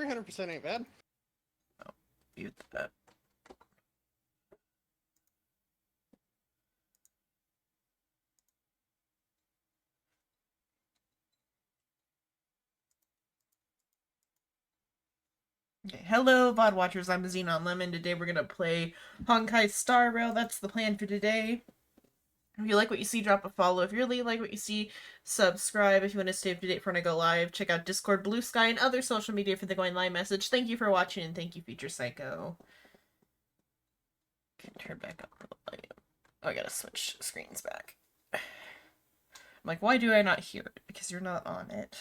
300% ain't bad. Oh, mute that. Okay, hello VOD watchers, I'm Xenon Lemon. Today we're gonna play Honkai Star Rail. That's the plan for today. If you like what you see, drop a follow. If you really like what you see, subscribe. If you want to stay up to date for when I go live, check out Discord, Blue Sky, and other social media for the going live message. Thank you for watching, and thank you, Future Psycho. Okay, turn back up the volume. Oh, I gotta switch screens back. I'm like, why do I not hear it? Because you're not on it.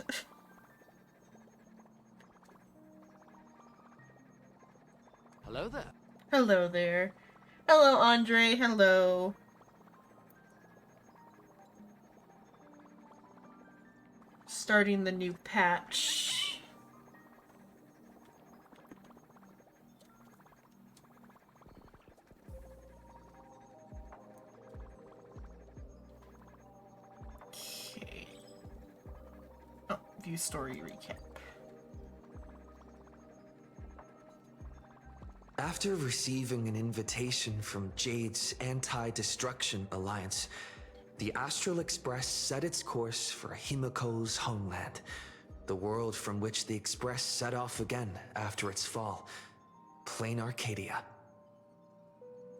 Hello there. Hello there. Hello, Andre. Hello. Starting the new patch. Okay. Oh, view story recap. After receiving an invitation from Jade's Anti-Destruction Alliance, the Astral Express set its course for Himiko's homeland, the world from which the Express set off again after its fall, Plain Arcadia.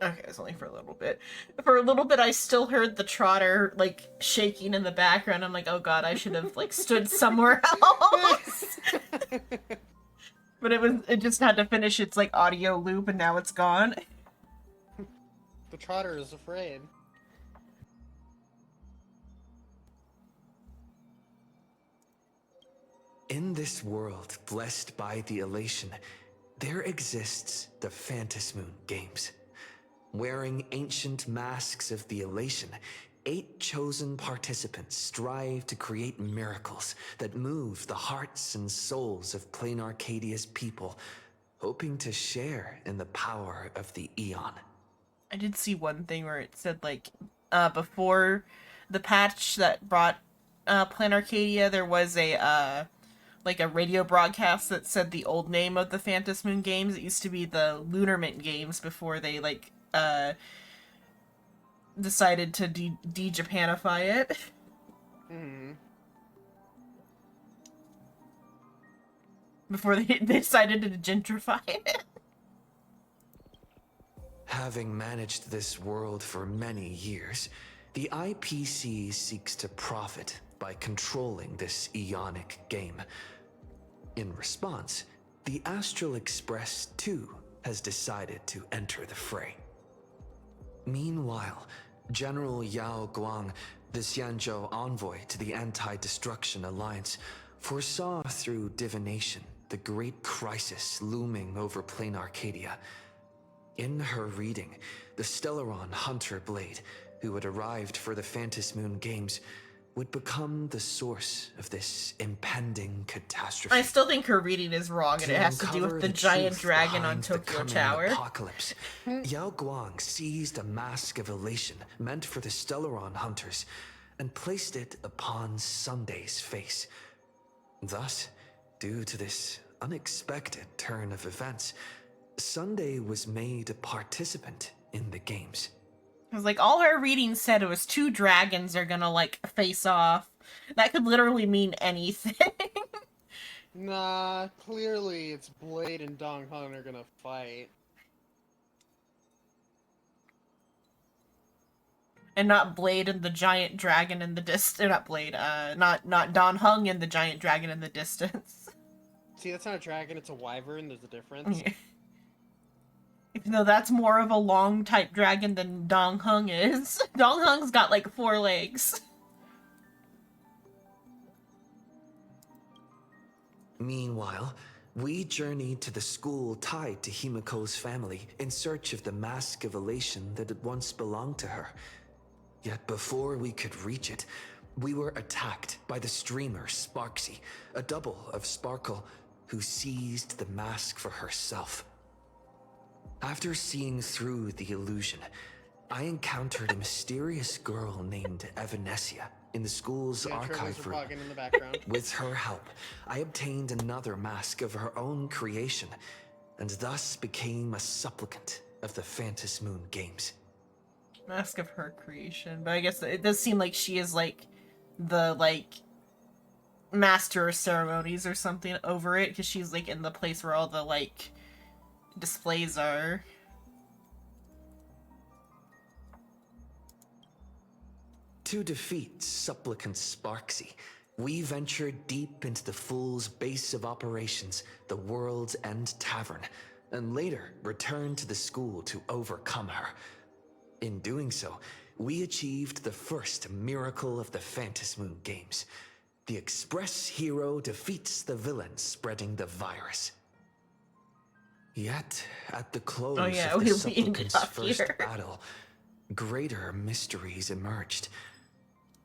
Okay, it's only for a little bit. For a little bit, I still heard the trotter, like, shaking in the background. I'm like, oh god, I should have, like, stood somewhere else. But it just had to finish its, like, audio loop, and now it's gone. The trotter is afraid. In this world blessed by the elation, there exists the Phantasmoon Games. Wearing ancient masks of the elation, 8 chosen participants strive to create miracles that move the hearts and souls of Plain Arcadia's people, hoping to share in the power of the Eon. I did see one thing where it said, like, before the patch that brought Plain Arcadia, there was a like a radio broadcast that said the old name of the Phantasmoon Games. It used to be the Lunarmint Games before they, like, decided to de-Japanify it. Mm-hmm. Before they decided to gentrify it. Having managed this world for many years, the IPC seeks to profit by controlling this Eonic game. In response, the Astral Express too has decided to enter the fray. Meanwhile, General Yao Guang, the Xianzhou envoy to the Anti-Destruction Alliance, foresaw through divination the great crisis looming over Plain Arcadia. In her reading, the Stellaron Hunter Blade, who had arrived for the Phantasmoon Games, would become the source of this impending catastrophe. I still think her reading is wrong, and it has to do with the giant dragon on Tokyo Tower. Apocalypse. Yao Guang seized a mask of elation meant for the Stellaron hunters and placed it upon Sunday's face. Thus, due to this unexpected turn of events, Sunday was made a participant in the games. I was like, all her reading said it was 2 dragons are gonna, like, face off. That could literally mean anything. Nah, clearly it's Blade and Dong Hung are gonna fight. And not Blade and the giant dragon in the distance. Not Blade, not Don Hung and the giant dragon in the distance. See, that's not a dragon, it's a wyvern, there's a difference. Yeah. Even though that's more of a long type dragon than Dong Hung is. Dong Hung's got like 4 legs. Meanwhile, we journeyed to the school tied to Himiko's family in search of the mask of elation that had once belonged to her. Yet before we could reach it, we were attacked by the streamer Sparksy, a double of Sparkle, who seized the mask for herself. After seeing through the illusion, I encountered a mysterious girl named Evanesia in the school's Yeah, archive trailers are room. talking in the background. With her help, I obtained another mask of her own creation, and thus became a supplicant of the Phantom Moon Games. Mask of her creation, but I guess it does seem like she is like the master of ceremonies or something over it, because she's like in the place where all the like displays are. To defeat Supplicant Sparksy, we ventured deep into the Fool's base of operations, the World's End Tavern, and later returned to the school to overcome her. In doing so, we achieved the first miracle of the Phantom Moon Games. The Express Hero defeats the villain spreading the virus. Yet, at the close Oh yeah, of the we ended Supplicant's up first here. battle, greater mysteries emerged.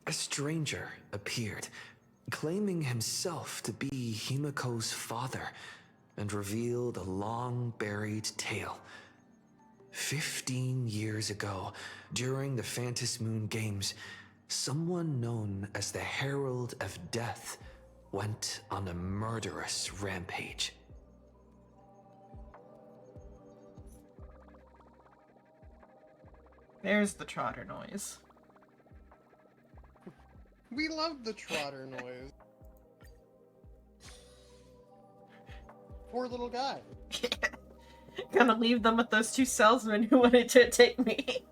A stranger appeared, claiming himself to be Himiko's father, and revealed a long-buried tale. 15 years ago, during the Phantom Moon Games, someone known as the Herald of Death went on a murderous rampage. There's the trotter noise. We love the trotter noise. Poor little guy. Gonna leave them with those two salesmen who wanted to take me.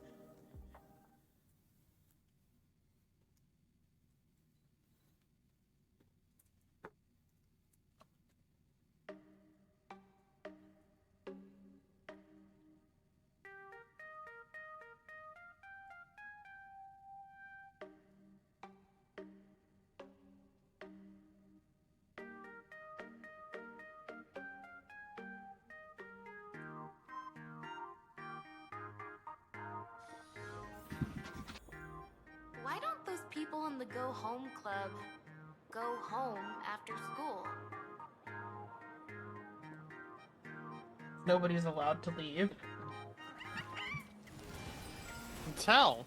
Why don't those people in the Go Home Club go home after school? Nobody's allowed to leave. Tell.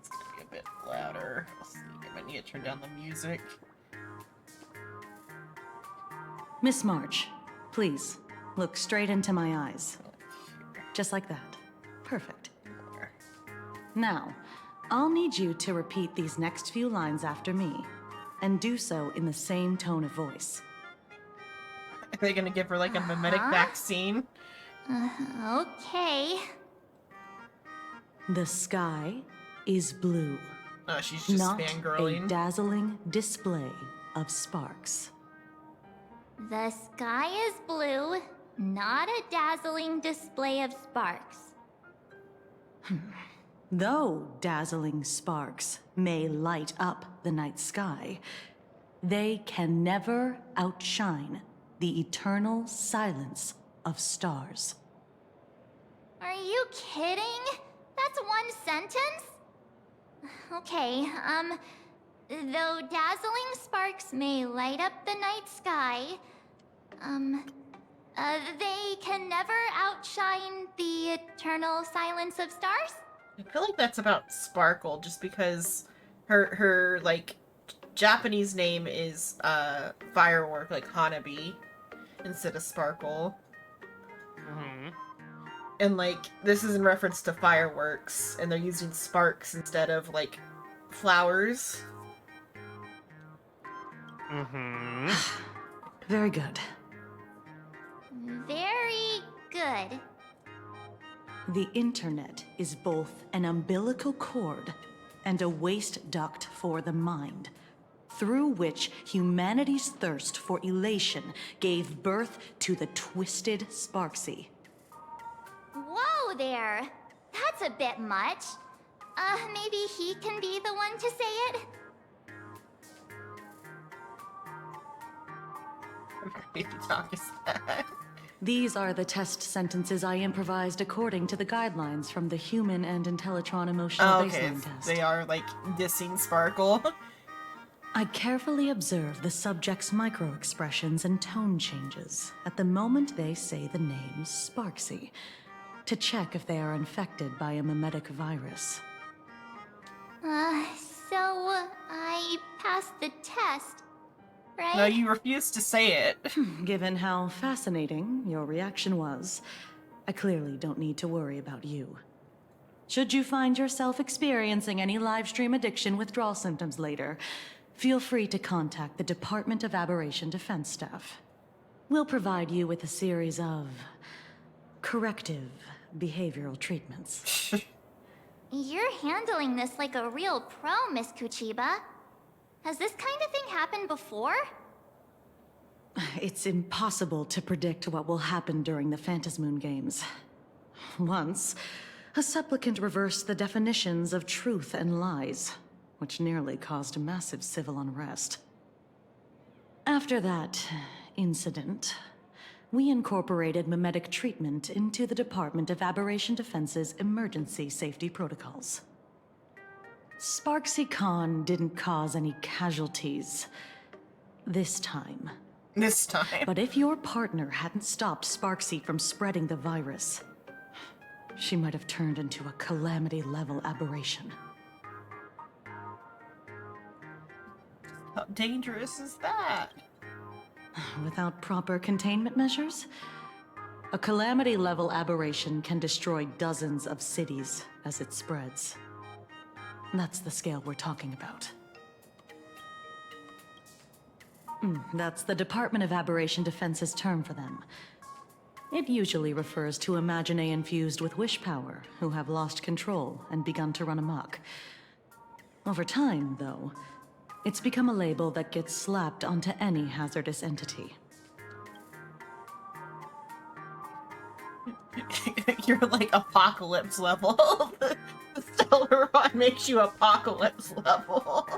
It's gonna be a bit louder. Let's see, I might need to turn down the music. Miss March, please, look straight into my eyes. Just like that. Perfect. Now, I'll need you to repeat these next few lines after me, and do so in the same tone of voice. Are they gonna give her like a mimetic vaccine? Okay. The sky is blue, Oh, she's just not fangirling. a dazzling display of sparks. The sky is blue, not a dazzling display of sparks. Though dazzling sparks may light up the night sky, they can never outshine the eternal silence of stars. Are you kidding? That's one sentence? Okay, though dazzling sparks may light up the night sky, they can never outshine the eternal silence of stars? I feel like that's about Sparkle, just because her like Japanese name is Firework, like Hanabi, instead of Sparkle. Mm-hmm. And like this is in reference to fireworks, and they're using sparks instead of like flowers. Mm-hmm. Very good. Very good. The internet is both an umbilical cord and a waste duct for the mind, through which humanity's thirst for elation gave birth to the twisted Sparksy. Whoa there! That's a bit much. Maybe he can be the one to say it? What baby talk is that? These are the test sentences I improvised according to the guidelines from the Human and Intellitron Emotional Oh, okay, Baseline Test. they are like dissing Sparkle. I carefully observe the subject's micro-expressions and tone changes at the moment they say the name Sparksy, to check if they are infected by a mimetic virus. So I passed the test, right? No, you refuse to say it. Given how fascinating your reaction was, I clearly don't need to worry about you. Should you find yourself experiencing any live stream addiction withdrawal symptoms later, feel free to contact the Department of Aberration Defense staff. We'll provide you with a series of corrective behavioral treatments. You're handling this like a real pro, Miss Kuchiba. Has this kind of thing happened before? It's impossible to predict what will happen during the Phantasmoon Games. Once, a supplicant reversed the definitions of truth and lies, which nearly caused massive civil unrest. After that incident, we incorporated mimetic treatment into the Department of Aberration Defense's emergency safety protocols. Sparksy Khan didn't cause any casualties this time. This time. But if your partner hadn't stopped Sparksy from spreading the virus, she might have turned into a calamity-level aberration. How dangerous is that? Without proper containment measures, a calamity-level aberration can destroy dozens of cities as it spreads. That's the scale we're talking about. That's the Department of Aberration Defense's term for them. It usually refers to Imaginae infused with wish power who have lost control and begun to run amok. Over time, though, it's become a label that gets slapped onto any hazardous entity. You're like apocalypse level. The Stellar Rod makes you apocalypse level.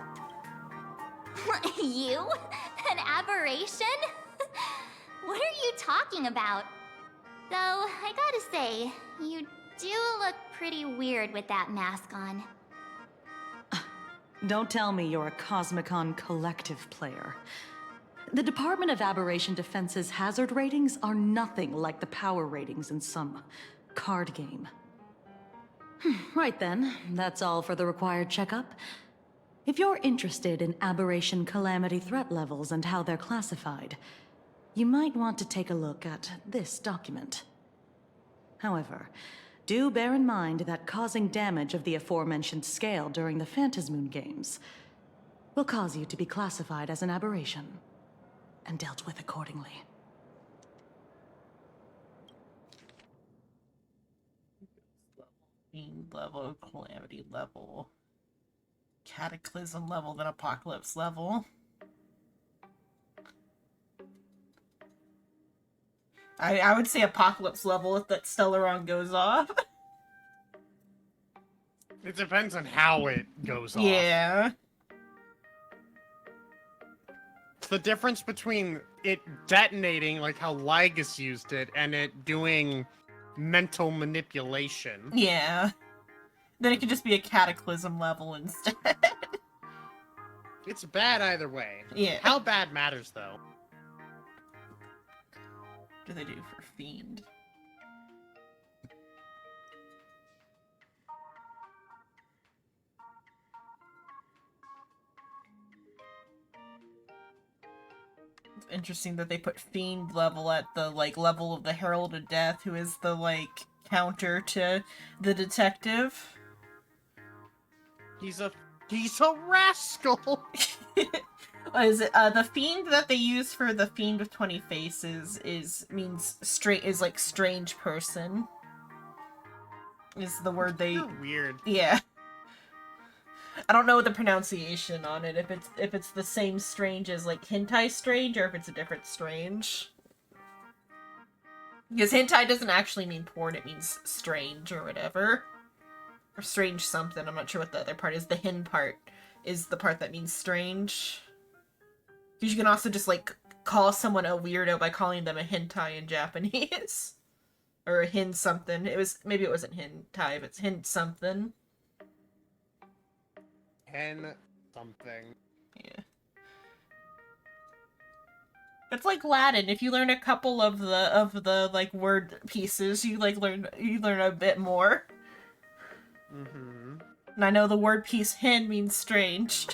You? An aberration? What are you talking about? Though, I gotta say, you do look pretty weird with that mask on. Don't tell me you're a Cosmicon Collective player. The Department of Aberration Defense's hazard ratings are nothing like the power ratings in some card game. Right then, that's all for the required checkup. If you're interested in aberration calamity threat levels and how they're classified, you might want to take a look at this document. However, do bear in mind that causing damage of the aforementioned scale during the Phantasmoon Games will cause you to be classified as an aberration and dealt with accordingly. Fiend level, calamity level, cataclysm level, then apocalypse level. I would say apocalypse level if that Stellaron goes off. It depends on how it goes off. Yeah. It's the difference between it detonating, like how Lygus used it, and it doing mental manipulation. Yeah. Then it could just be a cataclysm level instead. It's bad either way. Yeah. How bad matters, though. What do they do for Fiend? It's interesting that they put Fiend level at the, like, level of the Herald of Death, who is the, like, counter to the detective. He's a rascal! What is it? The Fiend that they use for the Fiend with 20 faces is like strange person. Is the word they... You're weird. Yeah. I don't know the pronunciation on it, if it's the same strange as like hentai strange, or if it's a different strange. Because hentai doesn't actually mean porn, it means strange or whatever. Or strange something, I'm not sure what the other part is. The hen part is the part that means strange. Because you can also just, like, call someone a weirdo by calling them a hentai in Japanese. Or a hen something. Maybe it wasn't hentai, but it's hen something. Hen something. Yeah. It's like Latin. If you learn a couple of the like word pieces, you learn a bit more. Mm-hmm. And I know the word piece "hen" means strange.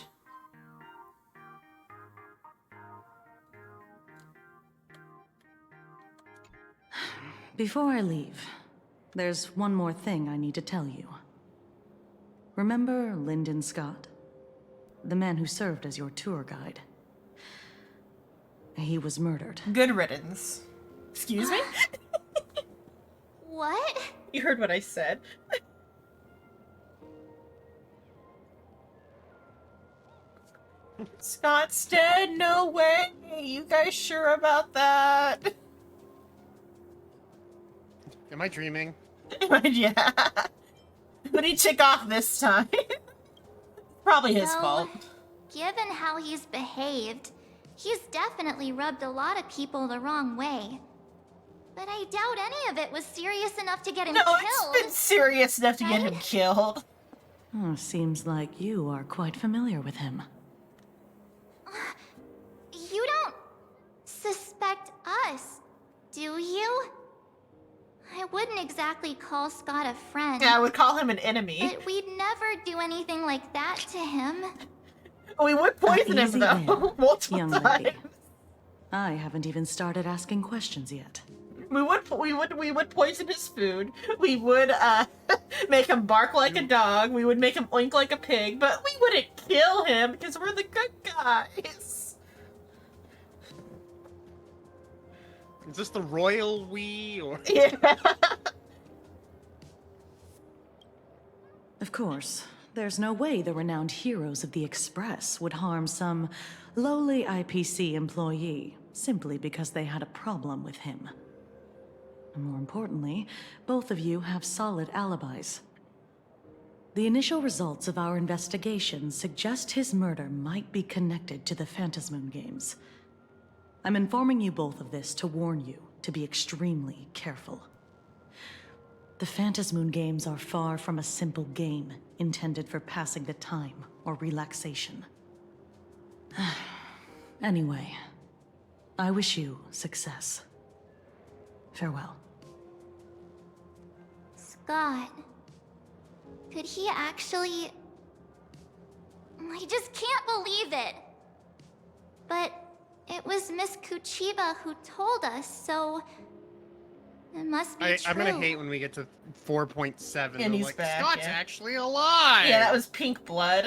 Before I leave, there's one more thing I need to tell you. Remember Lyndon Scott? The man who served as your tour guide. He was murdered. Good riddance. Excuse me? What? You heard what I said. Scott's dead? No way! You guys sure about that? Am I dreaming? Yeah. Who did he tick off this time? Probably his Well, fault. Given how he's behaved, he's definitely rubbed a lot of people the wrong way. But I doubt any of it was serious enough to get him No, killed. it's been serious enough to get him Right? killed. Oh, seems like you are quite familiar with him. You don't suspect us, do you? I wouldn't exactly call Scott a friend. Yeah, I would call him an enemy. But we'd never do anything like that to him. We would poison him Easy though, there, multiple young times. lady. I haven't even started asking questions yet. We would poison his food. We would make him bark like a dog. We would make him oink like a pig. But we wouldn't kill him because we're the good guys. Is this the royal we or? Yeah. Of course, there's no way the renowned heroes of the Express would harm some lowly IPC employee simply because they had a problem with him. And more importantly, both of you have solid alibis. The initial results of our investigation suggest his murder might be connected to the Phantasmoon games. I'm informing you both of this to warn you to be extremely careful. The Phantasmoon games are far from a simple game intended for passing the time or relaxation. Anyway, I wish you success. Farewell. Scott. Could he actually... I just can't believe it. But it was Miss Kuchiba who told us, so... It must be true. I'm gonna hate when we get to 4.7. And he's like, back, Scott's yeah. actually alive! Yeah, that was pink blood.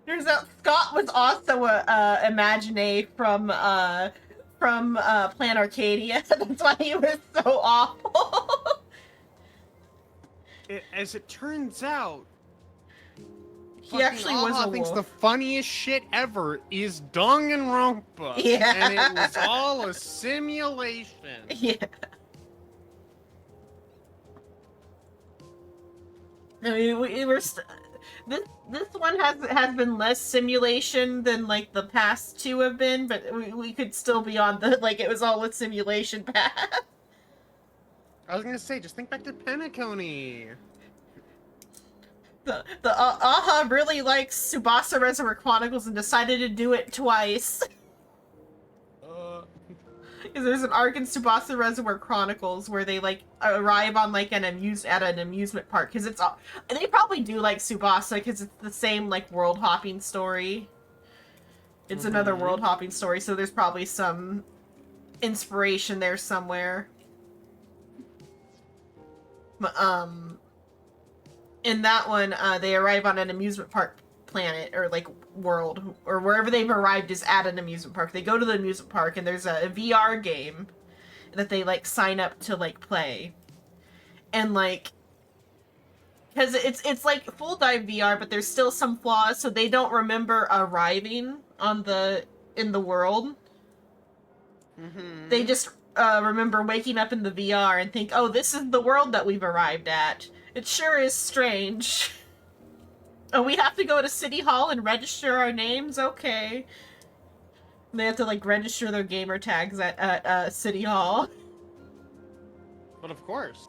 Turns out Scott was also a Imagine from Plan Arcadia. That's why he was so awful. As it turns out, He actually was a thinks wolf. the funniest shit ever is Danganronpa. Yeah. And it was all a simulation. Yeah. I mean, this one has been less simulation than like the past two have been, but we could still be on the like it was all a simulation path. I was gonna say, just think back to Penacony. The AHA really likes Tsubasa Reservoir Chronicles and decided to do it twice. Because there's an arc in Tsubasa Reservoir Chronicles where they like arrive on like at an amusement park because it's all they probably do like Tsubasa because it's the same like world hopping story. It's another world hopping story, so there's probably some inspiration there somewhere. In that one, they arrive on an amusement park planet, or like world, or wherever they've arrived is at an amusement park. They go to the amusement park and there's a VR game that they like sign up to like play. And like, because it's like full dive VR, but there's still some flaws, so they don't remember arriving in the world. They just remember waking up in the VR and think, oh, this is the world that we've arrived at. It sure is strange. Oh, we have to go to City Hall and register our names? Okay. They have to, like, register their gamer tags at City Hall. But of course.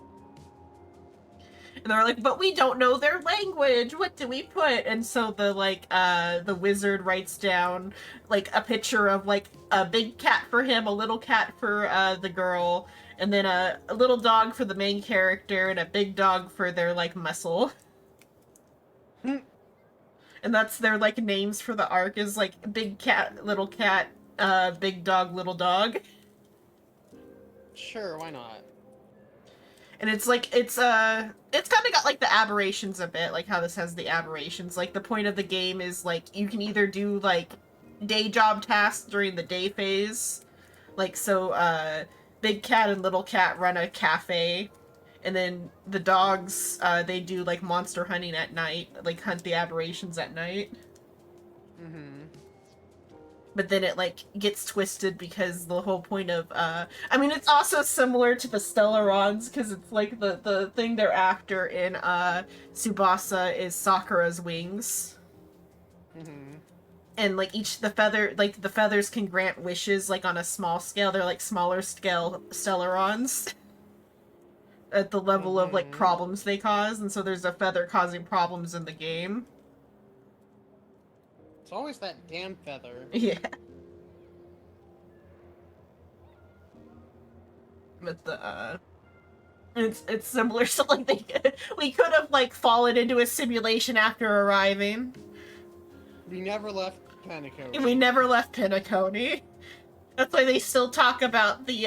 And they're like, but we don't know their language. What do we put? And so the wizard writes down like a picture of like a big cat for him, a little cat for the girl, and then a little dog for the main character, and a big dog for their like muscle. And that's their like names for the arc is like big cat, big dog, little dog. Sure, why not? And it's like, it's kind of got, like, the aberrations a bit, like how this has the aberrations. Like, the point of the game is, like, you can either do, like, day job tasks during the day phase. Like, so, Big Cat and Little Cat run a cafe. And then the dogs, they do, like, monster hunting at night. Like, hunt the aberrations at night. Mm-hmm. But then it, like, gets twisted because the whole point of, I mean, it's also similar to the Stellarons, because it's, like, the thing they're after in, Tsubasa is Sakura's wings. Mm-hmm. And, like, the feathers can grant wishes, like, on a small scale. They're, like, smaller scale Stellarons. At the level of, like, problems they cause, and so there's a feather causing problems in the game. It's always that damn feather. Yeah. But it's similar, so like we could have like fallen into a simulation after arriving. We never left Penacony. We never left Penacony. That's why they still talk about the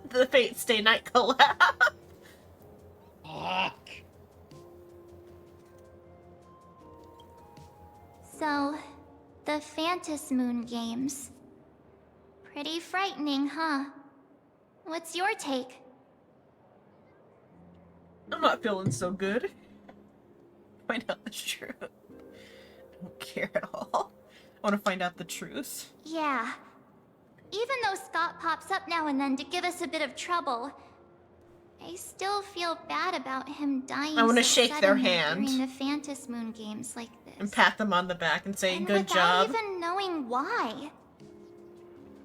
the Fate Stay Night collab. Fuck. So, the Phantas Moon games. Pretty frightening, huh? What's your take? I'm not feeling so good. Find out the truth. I don't care at all. I want to find out the truth. Yeah. Even though Scott pops up now and then to give us a bit of trouble, I still feel bad about him dying. I want to so shake their suddenly hand. during the Phantas Moon games like this. And pat them on the back and say, and good without job. even knowing why.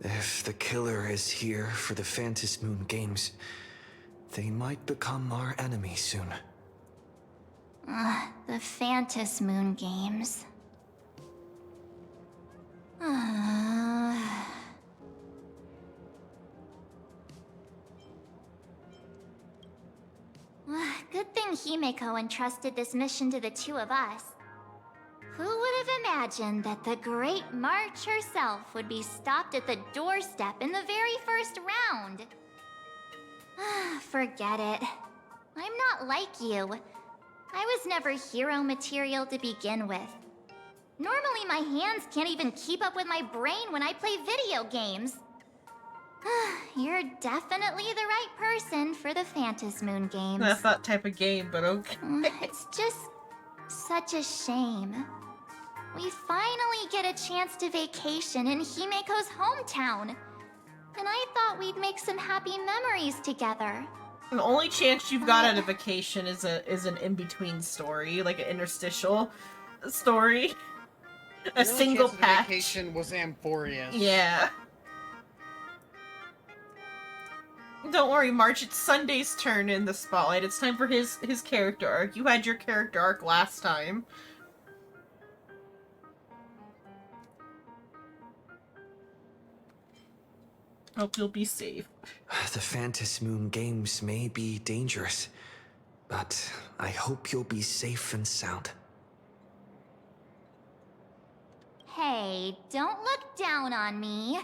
If the killer is here for the Phantas Moon games, they might become our enemy soon. The Phantas Moon games. Good thing Himeko entrusted this mission to the two of us. Who would have imagined that the Great March herself would be stopped at the doorstep in the very first round? Forget it. I'm not like you. I was never hero material to begin with. Normally my hands can't even keep up with my brain when I play video games. You're definitely the right person for the Phantas Moon games. That's that type of game, but okay. It's just such a shame. We finally get a chance to vacation in Himeko's hometown. And I thought we'd make some happy memories together. The only chance you've got at a vacation is an in-between story, like an interstitial story. A single The patch. vacation was Amphorius. Yeah. Don't worry, March, it's Sunday's turn in the spotlight. It's time for his character arc. You had your character arc last time. Hope you'll be safe. The Phantas Moon games may be dangerous, but I hope you'll be safe and sound. Hey, don't look down on me.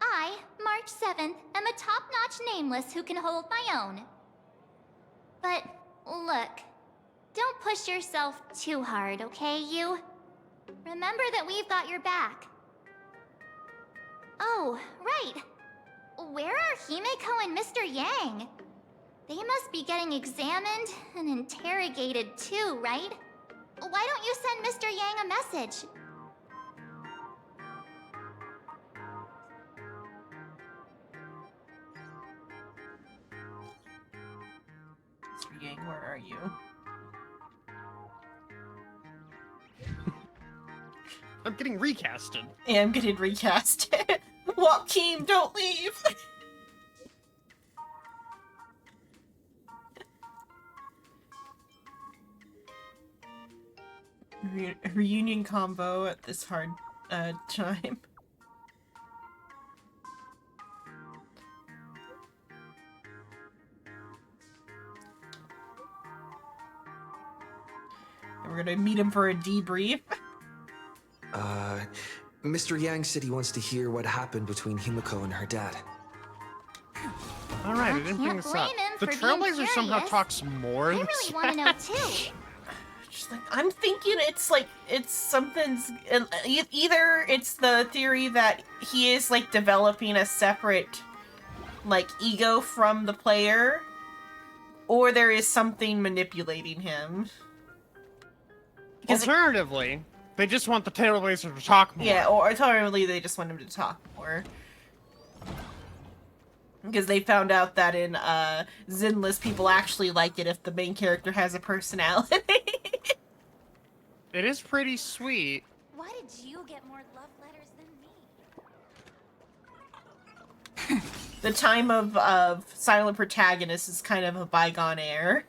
I, March 7th, am a top-notch nameless who can hold my own. But, look, don't push yourself too hard, okay, you? Remember that we've got your back. Oh, right. Where are Himeko and Mr. Yang? They must be getting examined and interrogated too, right? Why don't you send Mr. Yang a message? Mr. Yang, where are you? I'm getting recasted. Yeah, I'm getting recast. Joaquin, don't leave! Reunion combo at this hard time. And we're gonna meet him for a debrief. Mr. Yang said he wants to hear what happened between Himiko and her dad. All right, I didn't bring Can't this blame up. him The for being Trailblazer somehow curious. talks more. I in really this want to know map. too. Just like, I'm thinking it's like, it's something's, either it's the theory that he is like developing a separate like ego from the player, or there is something manipulating him. Because Alternatively, they just want the Trailblazer to talk more. yeah, or alternatively they just want him to talk more. Because they found out that in Zenless, people actually like it if the main character has a personality. It is pretty sweet. Why did you get more love letters than me? The time of silent protagonists is kind of a bygone era.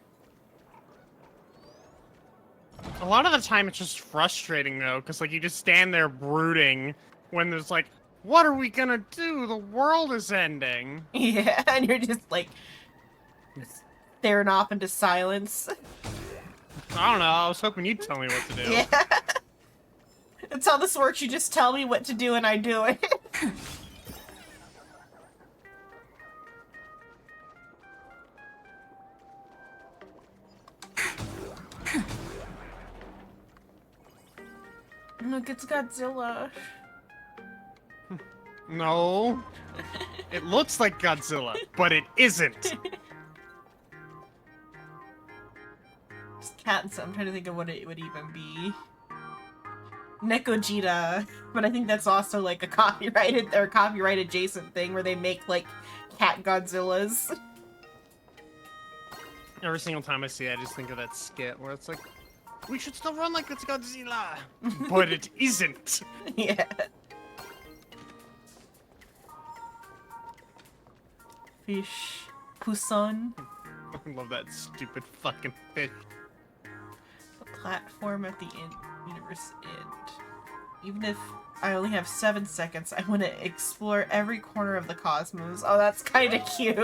A lot of the time it's just frustrating though, because like you just stand there brooding when there's like, what are we gonna do? The world is ending. Yeah, and you're just like staring off into silence. I don't know, I was hoping you'd tell me what to do. Yeah. That's how this works. You just tell me what to do and I do it. Look, it's Godzilla. No. It looks like Godzilla, but it isn't. Just cat and stuff. I'm trying to think of what it would even be. Nekojita, but I think that's also like a copyrighted or copyright adjacent thing where they make like cat Godzillas. Every single time I see it, I just think of that skit where it's like, we should still run like it's Godzilla, but it isn't. Yeah. Fish. Poussin. I love that stupid fucking fish. The platform at the universe end. Even if I only have 7 seconds, I want to explore every corner of the cosmos. Oh, that's kind of cute.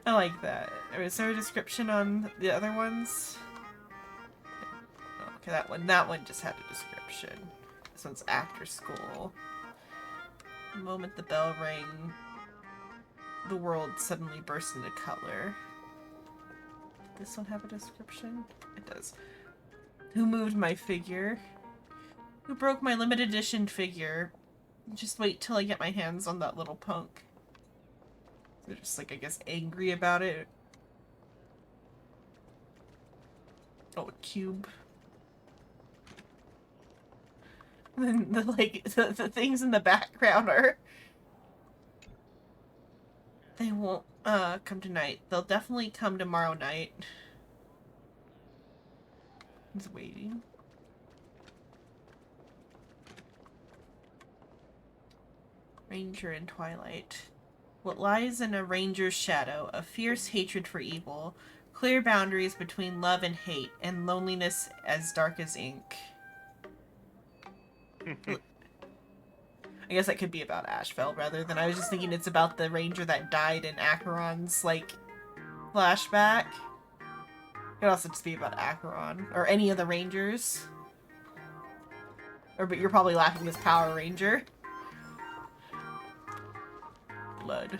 I like that. Is there a description on the other ones? Okay, that one just had a description. This one's after school. The moment the bell rang, the world suddenly burst into color. Did this one have a description? It does. Who moved my figure? Who broke my limited edition figure? Just wait till I get my hands on that little punk. They're just like, I guess, angry about it. Oh, a cube. And then the things in the background are... They won't come tonight. They'll definitely come tomorrow night. He's waiting. Ranger in Twilight. What lies in a ranger's shadow, a fierce hatred for evil, clear boundaries between love and hate, and loneliness as dark as ink. I guess that could be about Ashfeld rather than I was just thinking it's about the ranger that died in Acheron's, like, flashback. It could also just be about Acheron, or any of the rangers. But you're probably laughing as Power Ranger. Blood.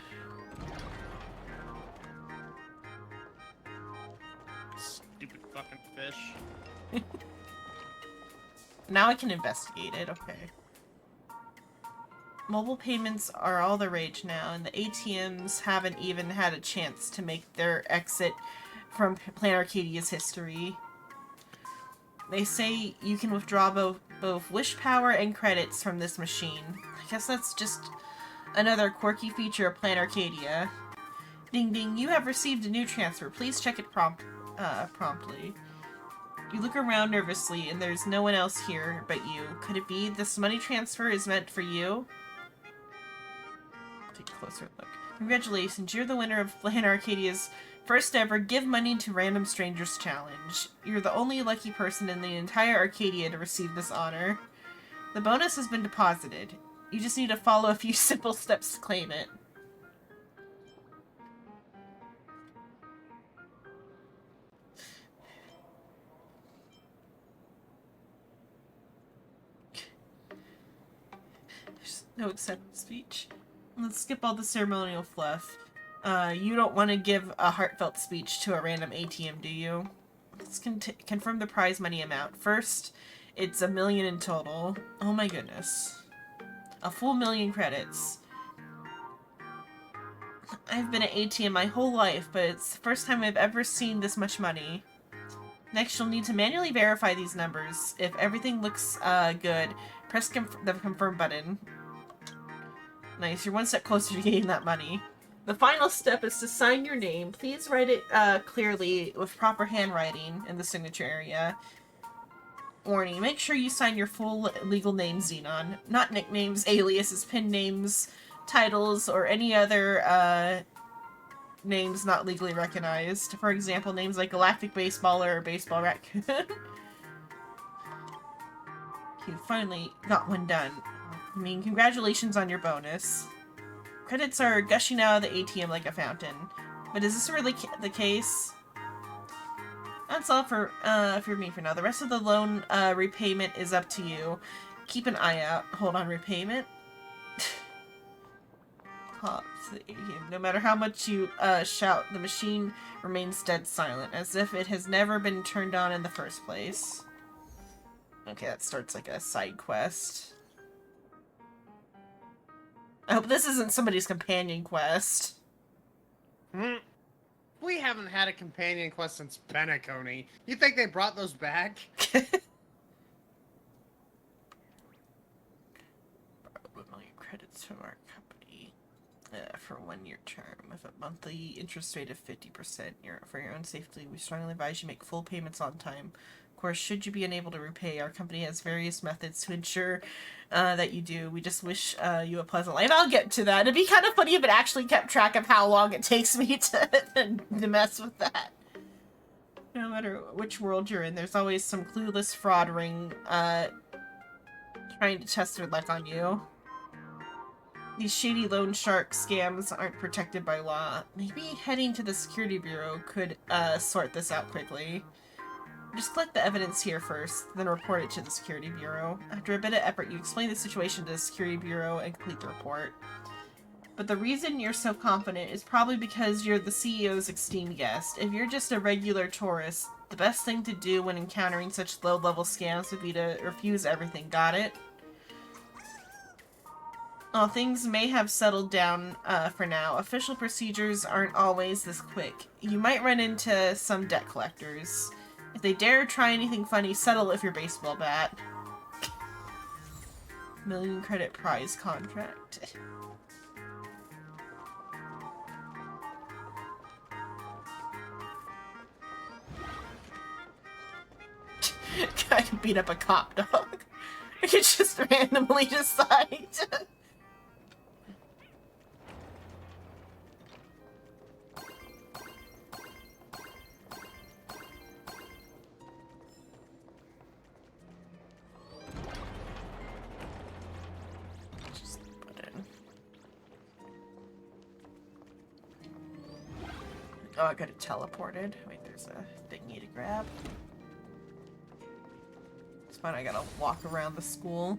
Stupid fucking fish. Now I can investigate it, okay. Mobile payments are all the rage now, and the ATMs haven't even had a chance to make their exit from Plan Arcadia's history. They say you can withdraw both wish power and credits from this machine. I guess that's just another quirky feature of Plan Arcadia. Ding ding, you have received a new transfer. Please check it promptly. You look around nervously, and there's no one else here but you. Could it be this money transfer is meant for you? Take a closer look. Congratulations, you're the winner of Plan Arcadia's First ever Give Money to Random Strangers challenge. You're the only lucky person in the entire Arcadia to receive this honor. The bonus has been deposited. You just need to follow a few simple steps to claim it. There's no acceptance speech. Let's skip all the ceremonial fluff. You don't want to give a heartfelt speech to a random ATM, do you? Let's confirm the prize money amount. First, it's 1 million in total. Oh my goodness. A full 1 million credits. I've been at ATM my whole life, but it's the first time I've ever seen this much money. Next, you'll need to manually verify these numbers. If everything looks good, press the confirm button. Nice, you're one step closer to getting that money. The final step is to sign your name. Please write it clearly with proper handwriting in the signature area. Warning, make sure you sign your full legal name, Xenon. Not nicknames, aliases, pen names, titles, or any other names not legally recognized. For example, names like Galactic Baseballer or Baseball Raccoon. You finally got one done. I mean, congratulations on your bonus. Credits are gushing out of the ATM like a fountain. But is this really the case? That's all for me for now. The rest of the loan repayment is up to you. Keep an eye out. Hold on, repayment. Pop to the ATM. No matter how much you shout, the machine remains dead silent, as if it has never been turned on in the first place. Okay, that starts like a side quest. I hope this isn't somebody's companion quest. We haven't had a companion quest since Benacone. You think they brought those back? Borrow 1 million credits from our company for a 1-year term with a monthly interest rate of 50%. For your own safety, we strongly advise you make full payments on time. Of course, should you be unable to repay, our company has various methods to ensure that you do. We just wish you a pleasant life. I'll get to that. It'd be kind of funny if it actually kept track of how long it takes me to mess with that. No matter which world you're in, there's always some clueless fraud ring trying to test their luck on you. These shady loan shark scams aren't protected by law. Maybe heading to the security bureau could sort this out quickly. Just collect the evidence here first, then report it to the Security Bureau. After a bit of effort, you explain the situation to the Security Bureau and complete the report. But the reason you're so confident is probably because you're the CEO's esteemed guest. If you're just a regular tourist, the best thing to do when encountering such low-level scams would be to refuse everything. Got it? While things may have settled down for now, official procedures aren't always this quick. You might run into some debt collectors. If they dare try anything funny, settle with your baseball bat. 1 million credit prize contract. I can beat up a cop dog. I could just randomly decide. Oh, I got it teleported. Wait, there's a thingy to grab. It's fine, I gotta walk around the school.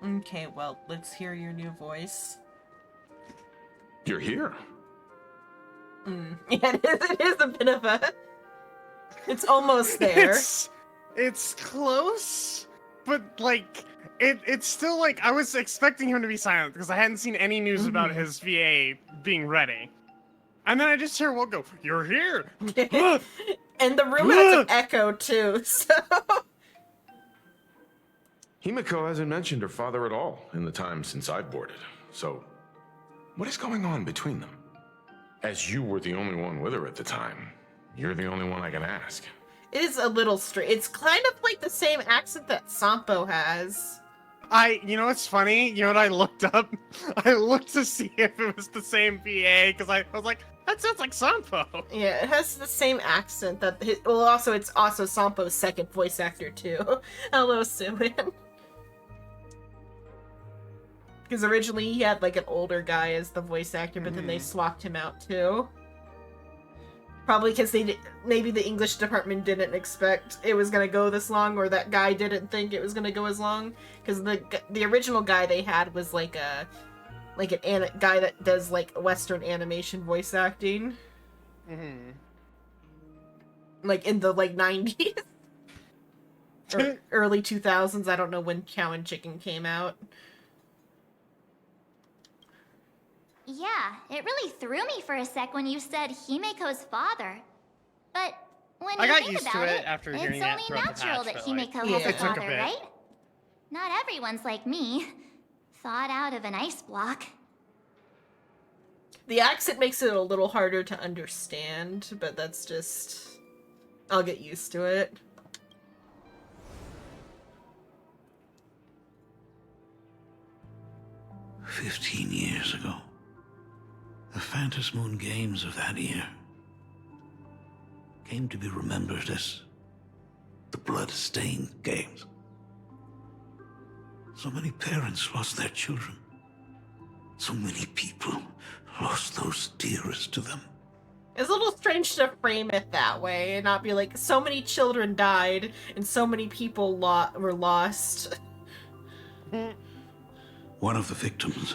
Okay, well, let's hear your new voice. You're here. Yeah, it is a bit of a... It's almost there. It's close, but, like... It's still like, I was expecting him to be silent because I hadn't seen any news about his VA being ready. And then I just hear one go, "You're here!" And the room has an echo too, so... Himiko hasn't mentioned her father at all in the time since I've boarded. So, what is going on between them? As you were the only one with her at the time, you're the only one I can ask. It is a little straight. It's kind of like the same accent that Sampo has. You know what's funny? You know what I looked up? I looked to see if it was the same VA, because I was like, that sounds like Sampo. Yeah, it has the same accent that well, also it's also Sampo's second voice actor too. Hello, Suin. Because originally he had like an older guy as the voice actor, but then they swapped him out too. Probably because maybe the English department didn't expect it was gonna go this long, or that guy didn't think it was gonna go as long. Because the original guy they had was like a guy that does like Western animation voice acting, like in the like 90s or early 2000s. I don't know when Cow and Chicken came out. Yeah, it really threw me for a sec when you said Himeko's father. But when I you got think used about to it after it's hearing only it throughout the natural patch, that but, like, Himeko Yeah. has a It took a father, bit. right? Not everyone's like me, thawed out of an ice block. The accent makes it a little harder to understand, but that's just... I'll get used to it. "15 years ago, the Phantom Moon Games of that year came to be remembered as the Blood-Stained Games. So many parents lost their children. So many people lost those dearest to them. It's a little strange to frame it that way and not be like, so many children died and so many people were lost. One of the victims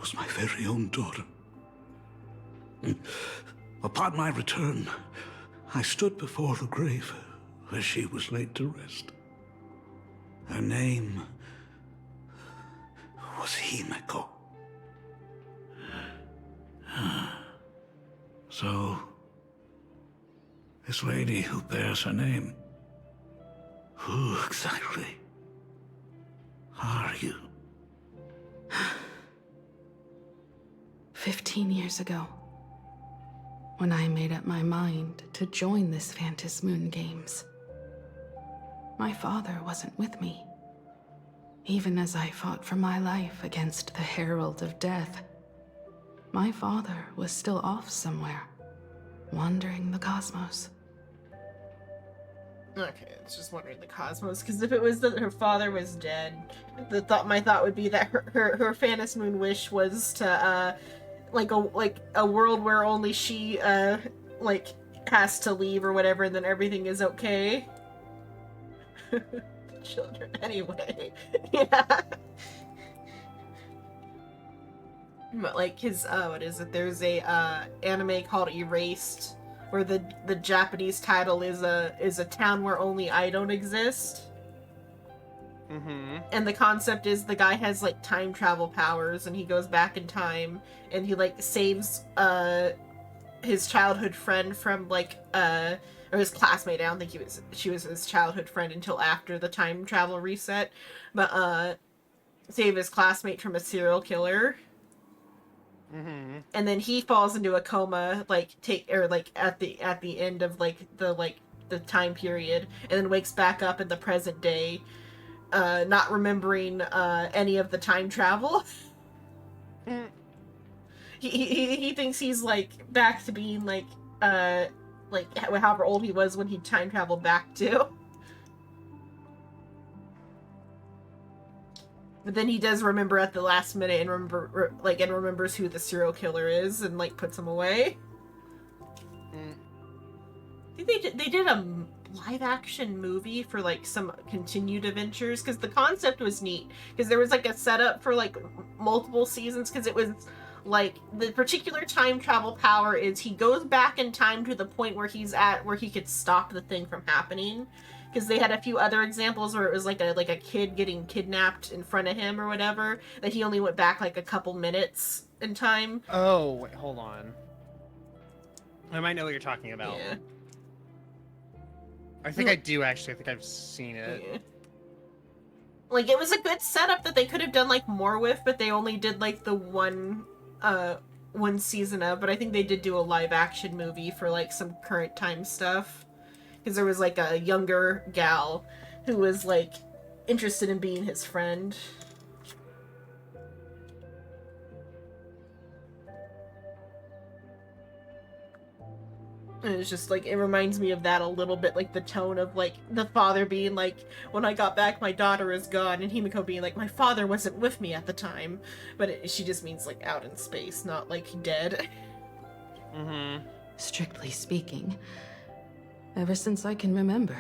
was my very own daughter. Upon my return, I stood before the grave where she was laid to rest. Her name was Himeko. So, this lady who bears her name, who exactly are you? 15 years ago, when I made up my mind to join this Phantom Moon Games, my father wasn't with me. Even as I fought for my life against the Herald of Death, my father was still off somewhere, wandering the cosmos. Okay, it's just wondering the cosmos, because if it was that her father was dead, my thought would be that her Phantom Moon wish was to, like a world where only she, like, has to leave or whatever, and then everything is okay. Children, anyway. Yeah. But, like, his, what is it? There's a, anime called Erased, where the Japanese title is a town where only I don't exist. And the concept is the guy has, like, time travel powers, and he goes back in time, and he, like, saves, his childhood friend from, like, or his classmate. I don't think she was his childhood friend until after the time travel reset. But, save his classmate from a serial killer. And then he falls into a coma, like, at the end of, like, the time period, and then wakes back up in the present day, not remembering, any of the time travel. He thinks he's, like, back to being, like however old he was when he time traveled back to. But then he does remember at the last minute and remembers who the serial killer is and, like, puts him away. I think they did a live action movie for, like, some continued adventures, because the concept was neat, because there was, like, a setup for, like, multiple seasons, because it was like the particular time travel power is he goes back in time to the point where he's at where he could stop the thing from happening. Because they had a few other examples where it was like a kid getting kidnapped in front of him or whatever, that he only went back like a couple minutes in time. Oh, wait, hold on. I might know what you're talking about. Yeah. I think I do, actually. I think I've seen it. Yeah. Like, it was a good setup that they could have done, like, more with, but they only did, like, the one season of, but I think they did do a live-action movie for, like, some current time stuff. Because there was, like, a younger gal who was, like, interested in being his friend. And it's just like, it reminds me of that a little bit, like the tone of like the father being like, when I got back my daughter is gone, and Himiko being like, my father wasn't with me at the time. But she just means like out in space, not like dead. Mm-hmm. Strictly speaking, ever since I can remember,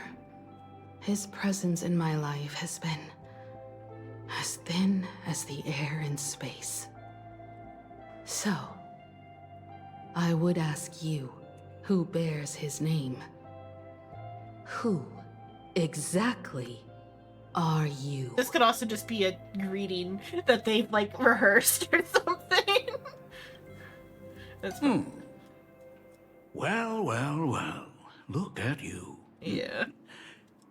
his presence in my life has been as thin as the air in space. So, I would ask you, who bears his name, who exactly are you? This could also just be a greeting that they've like rehearsed or something. That's fun. Well, well, well. Look at you. Yeah.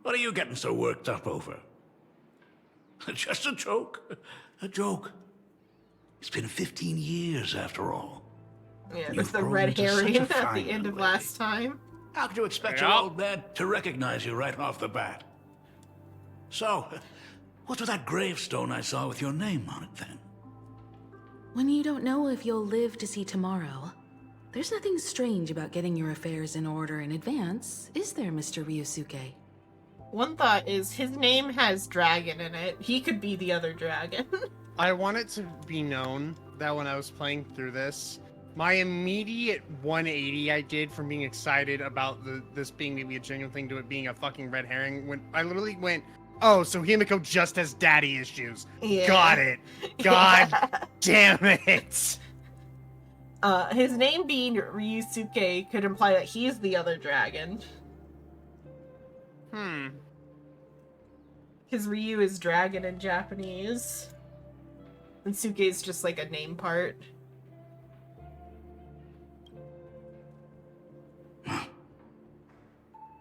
What are you getting so worked up over? Just a joke. A joke. It's been 15 years after all. Yeah, You've there's the grown red into such herring a at fine the end of young last time. How could you expect your old man to recognize you right off the bat? So, what's with that gravestone I saw with your name on it then? When you don't know if you'll live to see tomorrow, there's nothing strange about getting your affairs in order in advance, is there, Mr. Ryusuke? One thought is his name has dragon in it. He could be the other dragon. I want it to be known that when I was playing through this, my immediate 180 I did from being excited about this being maybe a genuine thing to it being a fucking red herring, when I literally went, oh, so Himiko just has daddy issues. Yeah. Got it. God damn it. His name being Ryusuke could imply that he's the other dragon. Because Ryu is dragon in Japanese. And Suke is just like a name part.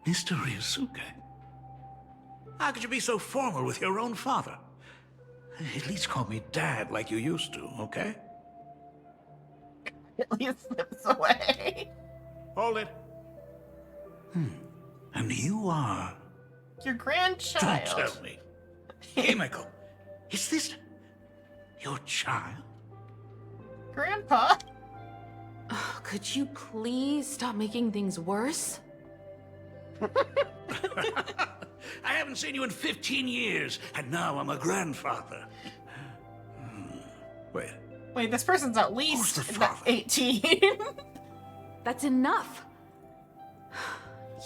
Mr. Ryusuke? How could you be so formal with your own father? At least call me Dad like you used to, okay? He slips away. Hold it. And you are... Your grandchild. Don't tell me. Himiko, is this your child? Grandpa. Oh, could you please stop making things worse? I haven't seen you in 15 years, and now I'm a grandfather. Wait, this person's at Who's least the father? 18. That's enough!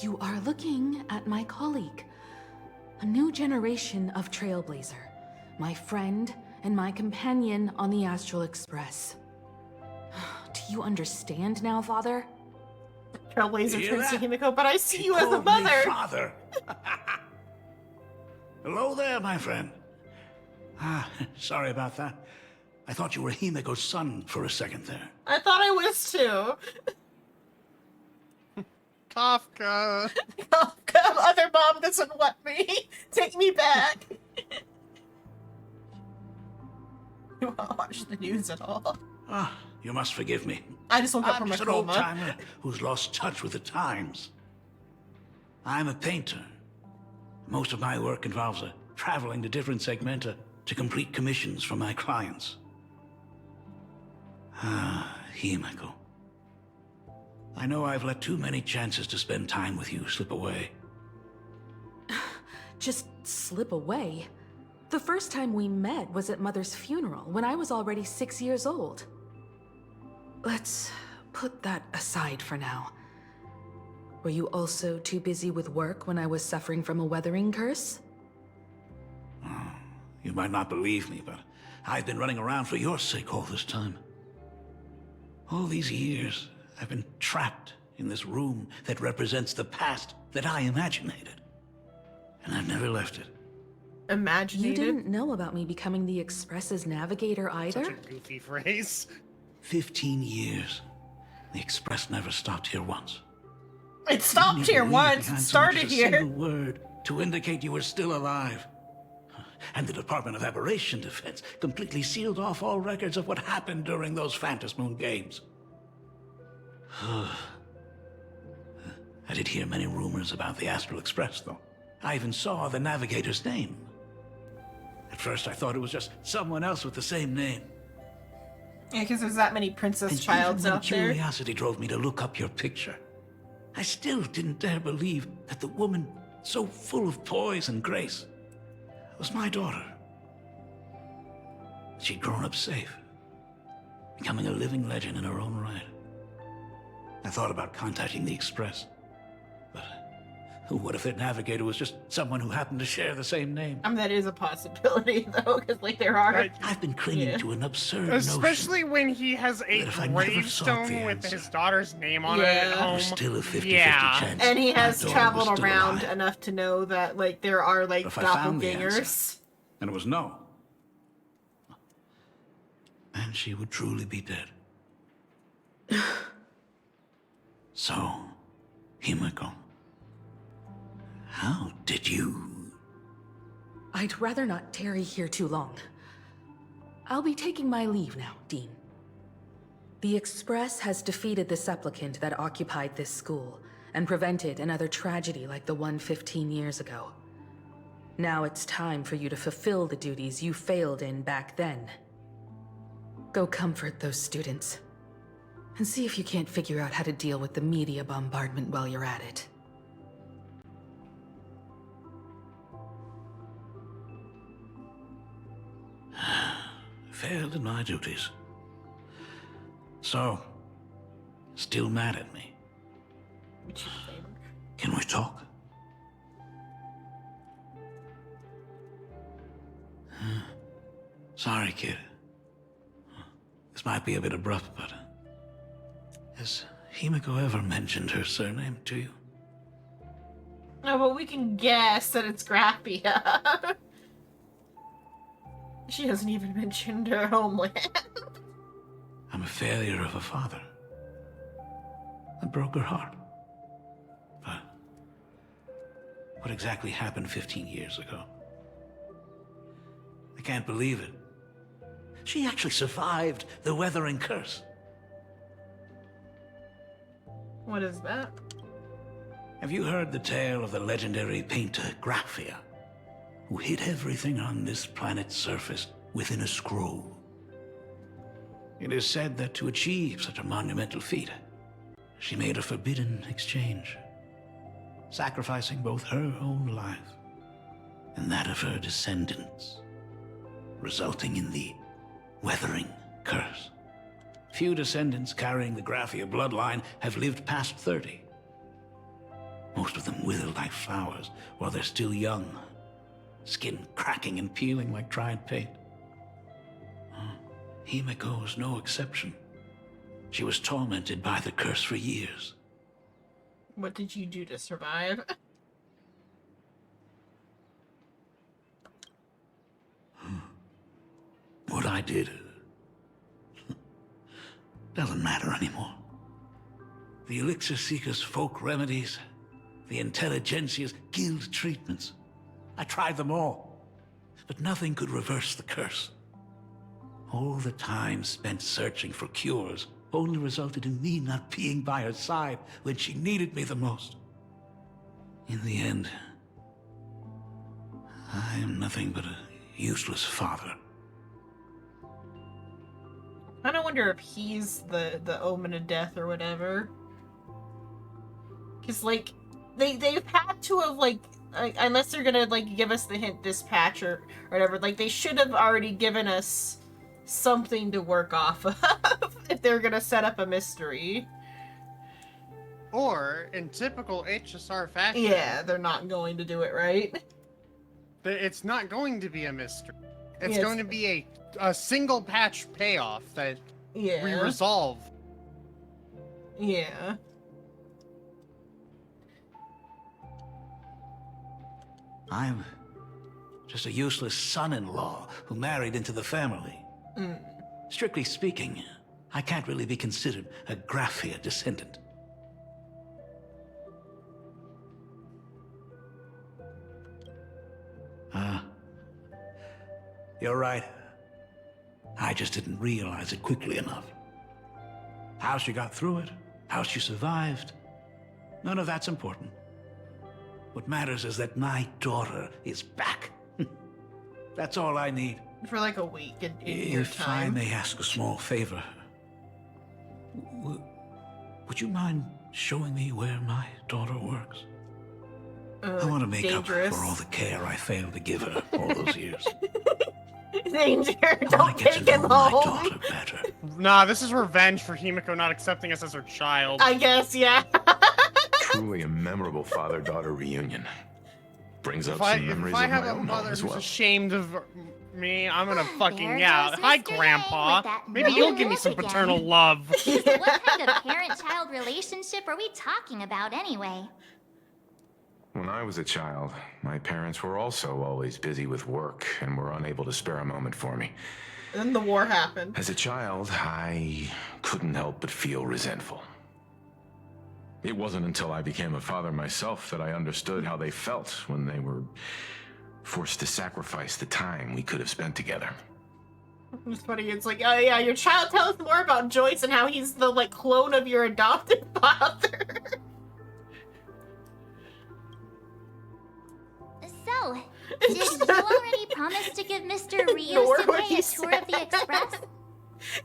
You are looking at my colleague. A new generation of Trailblazer. My friend and my companion on the Astral Express. Do you understand now, Father? Trailblazer Hear turns to that? Himiko, but I see She you as a called me mother. Father. Hello there, my friend. Sorry about that. I thought you were Himiko's son for a second there. I thought I was too. Kafka. Other mom doesn't want me. Take me back. You won't watch the news at all. You must forgive me. I just woke up I'm from a just an coma. old-timer who's lost touch with the times. I'm a painter. Most of my work involves traveling to different segmenta to complete commissions for my clients. Himiko. I know I've let too many chances to spend time with you slip away. Just slip away? The first time we met was at Mother's funeral, when I was already 6 years old. Let's put that aside for now. Were you also too busy with work when I was suffering from a weathering curse? You might not believe me, but I've been running around for your sake all this time. All these years, I've been trapped in this room that represents the past that I imaginated. And I've never left it. Imaginated? You didn't know about me becoming the Express's navigator either? Such a goofy phrase. 15 years. The Express never stopped here once. It stopped Never here leave once. behind It so much started as a here. single word to indicate you were still alive. And the Department of Aberration Defense completely sealed off all records of what happened during those Phantom Moon games. I did hear many rumors about the Astral Express, though. I even saw the navigator's name. At first I thought it was just someone else with the same name. Yeah, because there's that many Princess And Childs even when out there. curiosity drove me to look up your picture, I still didn't dare believe that the woman so full of poise and grace was my daughter. She'd grown up safe, becoming a living legend in her own right. I thought about contacting the Express, but what if their navigator was just someone who happened to share the same name? That is a possibility, though, because, like, there are... Right. I've been clinging Yeah. to an absurd Especially notion when he has a that if I never sought gravestone the with answer, his daughter's name on it Yeah. at home. there was still a 50-50 Yeah. chance And he my has daughter traveled was still around alive. enough to know that, like, there are, like, If I found the doppelgangers. answer, and it was no, and she would truly be dead. So, Himiko, how did you... I'd rather not tarry here too long. I'll be taking my leave now, Dean. The Express has defeated the supplicant that occupied this school and prevented another tragedy like the one 15 years ago. Now it's time for you to fulfill the duties you failed in back then. Go comfort those students. And see if you can't figure out how to deal with the media bombardment while you're at it. Failed in my duties. So, still mad at me. Can we talk? Sorry, kid. This might be a bit abrupt, but... has Himiko ever mentioned her surname to you? No, but we can guess that it's Graphia. She hasn't even mentioned her homeland. I'm a failure of a father. I broke her heart. But what exactly happened 15 years ago? I can't believe it. She actually survived the weathering curse. What is that? Have you heard the tale of the legendary painter Graphia, who hid everything on this planet's surface within a scroll? It is said that to achieve such a monumental feat, she made a forbidden exchange, sacrificing both her own life and that of her descendants, resulting in the weathering curse. Few descendants carrying the Graphia bloodline have lived past 30. Most of them wither like flowers while they're still young, skin cracking and peeling like dried paint. Himiko was no exception. She was tormented by the curse for years. What did you do to survive? What I did doesn't matter anymore. The Elixir Seekers' folk remedies, the Intelligentsia's guild treatments. I tried them all, but nothing could reverse the curse. All the time spent searching for cures only resulted in me not being by her side when she needed me the most. In the end, I am nothing but a useless father. I don't wonder if he's the omen of death or whatever. Because, like, they've had to have, like, unless they're gonna, like, give us the hint dispatch or whatever, like, they should have already given us something to work off of if they're gonna set up a mystery. Or, in typical HSR fashion, Yeah, they're not going to do it right. it's not going to be a mystery. It's Yes. going to be a single patch payoff that Yeah. we resolve. Yeah. I'm just a useless son-in-law who married into the family. Strictly speaking, I can't really be considered a Graphia descendant. You're right. I just didn't realize it quickly enough. How she got through it, how she survived, none of that's important. What matters is that my daughter is back. That's all I need. For like a week in your If I time. may ask a small favor, would you mind showing me where my daughter works? I want to make dangerous. up for all the care I failed to give her all those years. Danger, I don't want to get take to him know my home. daughter better. Nah, this is revenge for Himiko not accepting us as her child. I guess, yeah. Truly a memorable father-daughter reunion. Brings up If I some memories have of my a own mother home as who's well. ashamed of me, I'm gonna fucking There yeah. goes Hi, Mr. Yang Grandpa. with that Maybe you'll give me monologue some again. paternal love. What kind of parent-child relationship are we talking about anyway? When I was a child, my parents were also always busy with work and were unable to spare a moment for me. Then the war happened. As a child, I couldn't help but feel resentful. It wasn't until I became a father myself that I understood how they felt when they were forced to sacrifice the time we could have spent together. It's funny, it's like, oh yeah, your child tell us more about Joyce and how he's the, like, clone of your adopted father. So, did you already promise to give Mr. Ignore what Ryusuke he a tour of the said. Express?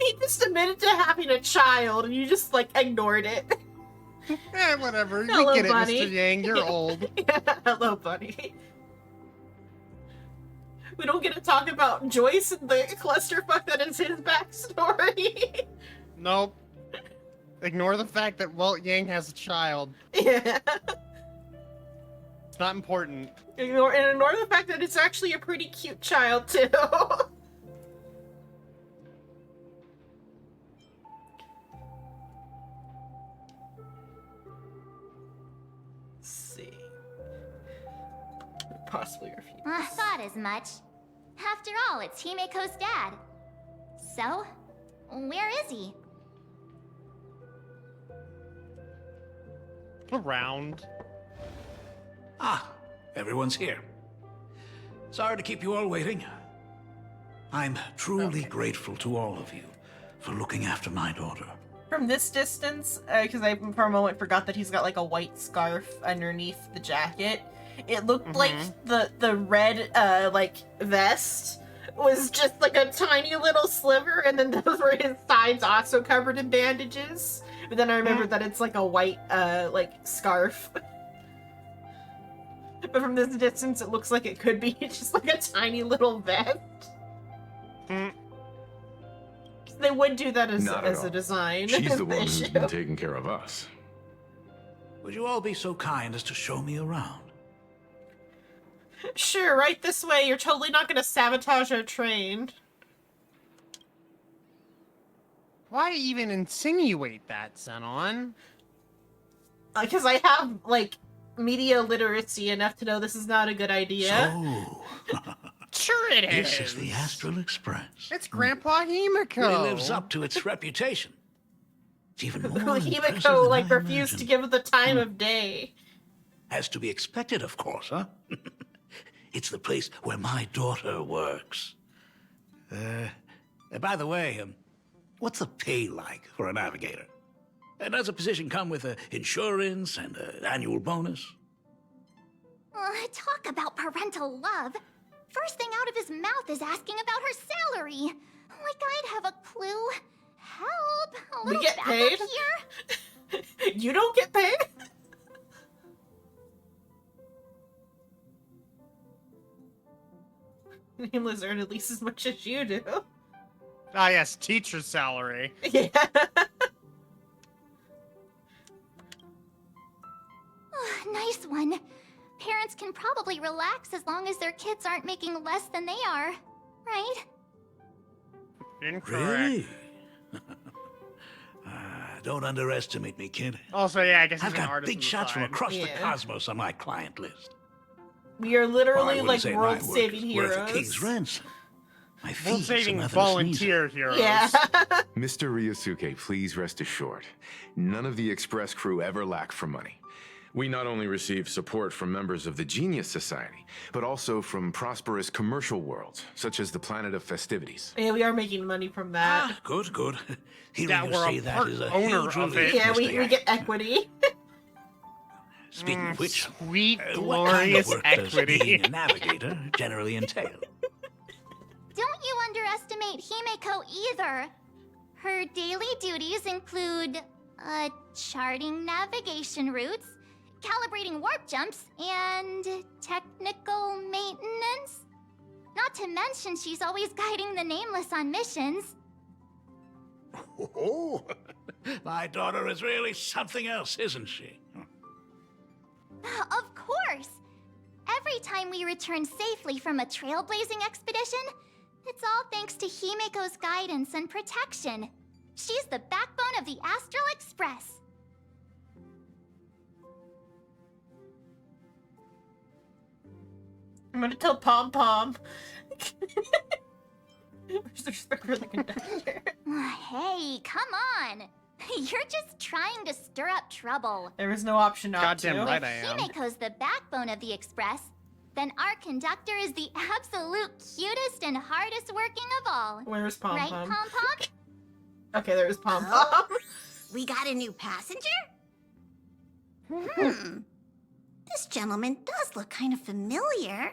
He just admitted to having a child, and you just, like, ignored it. Whatever. Hello, We get buddy. it, Mr. Yang. You're old. Hello, buddy. We don't get to talk about Joyce and the clusterfuck that is his backstory. Nope. Ignore the fact that Walt Yang has a child. Yeah. It's not important. Ignore the fact that it's actually a pretty cute child, too. Let's see. Possibly refuse. I thought as much. After all, it's Himiko's dad. So, where is he? Around. Ah, everyone's here. Sorry to keep you all waiting. I'm truly grateful to all of you for looking after my daughter. From this distance, because I for a moment forgot that he's got like a white scarf underneath the jacket. It looked like the red like vest was just like a tiny little sliver, and then those were his sides also covered in bandages. But then I remembered that it's like a white like scarf. But from this distance, it looks like it could be just like a tiny little vest. They would do that as Not at a all. design. She's the one issue. who's been taking care of us. Would you all be so kind as to show me around? Sure, right this way. You're totally not gonna sabotage our train. Why even insinuate that, Xenon? Because I have, like, media literacy enough to know this is not a good idea. So, Sure it is. this is the Astral Express. It's Grandpa Himiko. Really lives up to its reputation. It's even more impressive Himiko, than like, I refused to imagined. give it the time of day. As to be expected, of course, huh? It's the place where my daughter works. By the way, what's the pay like for a navigator? Does a position come with insurance and an annual bonus? Talk about parental love. First thing out of his mouth is asking about her salary. Like I'd have a clue. Help! A We little get backup paid? here? You don't get paid? Nameless earn at least as much as you do. Ah, yes, teacher's salary. Yeah. Nice one. Parents can probably relax as long as their kids aren't making less than they are. Right? Incorrect. Really? Don't underestimate me, kid. Also, yeah, I guess he's I've an got artist big on the shots from side. across the Yeah. cosmos on my client list. We are Well, I literally wouldn't like say my work world-saving is worth heroes. a king's ransom. My fees are World-saving nothing to sneeze volunteer heroes. Yeah. Mr. Ryusuke, please rest assured. None of the Express crew ever lack for money. We not only receive support from members of the Genius Society, but also from prosperous commercial worlds, such as the Planet of Festivities. Yeah, we are making money from that. Ah, good, good. Hearing Yeah, you we're a say that part is a owner huge of relief, it. Yeah, Mr. we Yang. get equity. Speaking of which, Sweet, what kind of glorious work does equity. being a navigator generally entail? don't you underestimate Himeko either. Her daily duties include, charting navigation routes, calibrating warp jumps, and technical maintenance. Not to mention she's always guiding the Nameless on missions. Oh, my daughter is really something else, isn't she? Of course! Every time we return safely from a trailblazing expedition, it's all thanks to Himeko's guidance and protection. She's the backbone of the Astral Express. I'm gonna tell Pom Pom. Where's the respect for the conductor? Hey, come on! You're just trying to stir up trouble. There was no option not to. Goddamn right I If am. Himeko's the backbone of the Express, then our conductor is the absolute cutest and hardest working of all. Where's Pom Right, Pom? Pom Pom? Okay, there's Pom Pom. Oh, we got a new passenger? This gentleman does look kind of familiar.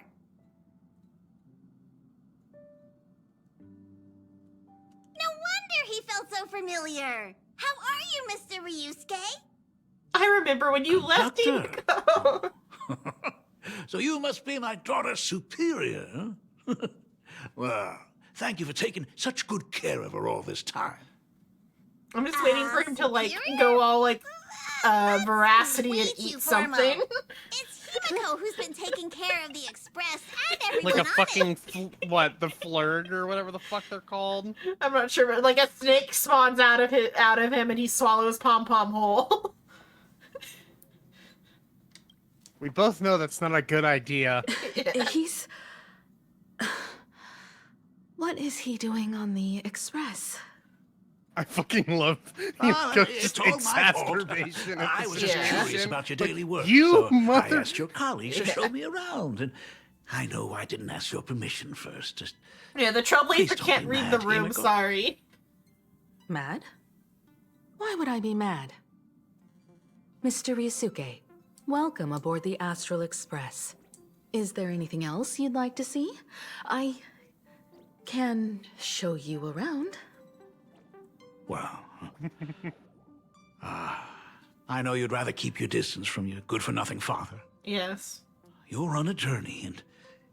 No wonder he felt so familiar. How are you, Mr. Ryusuke? I remember when you left Doctor. Himeko. So you must be my daughter's superior, huh? Well, thank you for taking such good care of her all this time. I'm just waiting for him to, like, superior? go all, like, veracity Way and too eat formal. something. It's Himeko who's been taking care of the Express and everyone Like a on fucking, it. the flurg or whatever the fuck they're called? I'm not sure, but, like, a snake spawns out of him and he swallows Pom Pom whole. We both know that's not a good idea. He's... What is he doing on the Express? I fucking love It's just all my fault. exacerbation of I the was just situation. curious about your daily work. You so mother- I asked your colleagues to show me around, and I know I didn't ask your permission first. Just Yeah, the Please Trailblazer don't can't be read mad, the room, Himeko. sorry. Mad? Why would I be mad? Mr. Ryusuke, welcome aboard the Astral Express. Is there anything else you'd like to see? I can show you around. well, I know you'd rather keep your distance from your good-for-nothing father. Yes. You're on a journey, and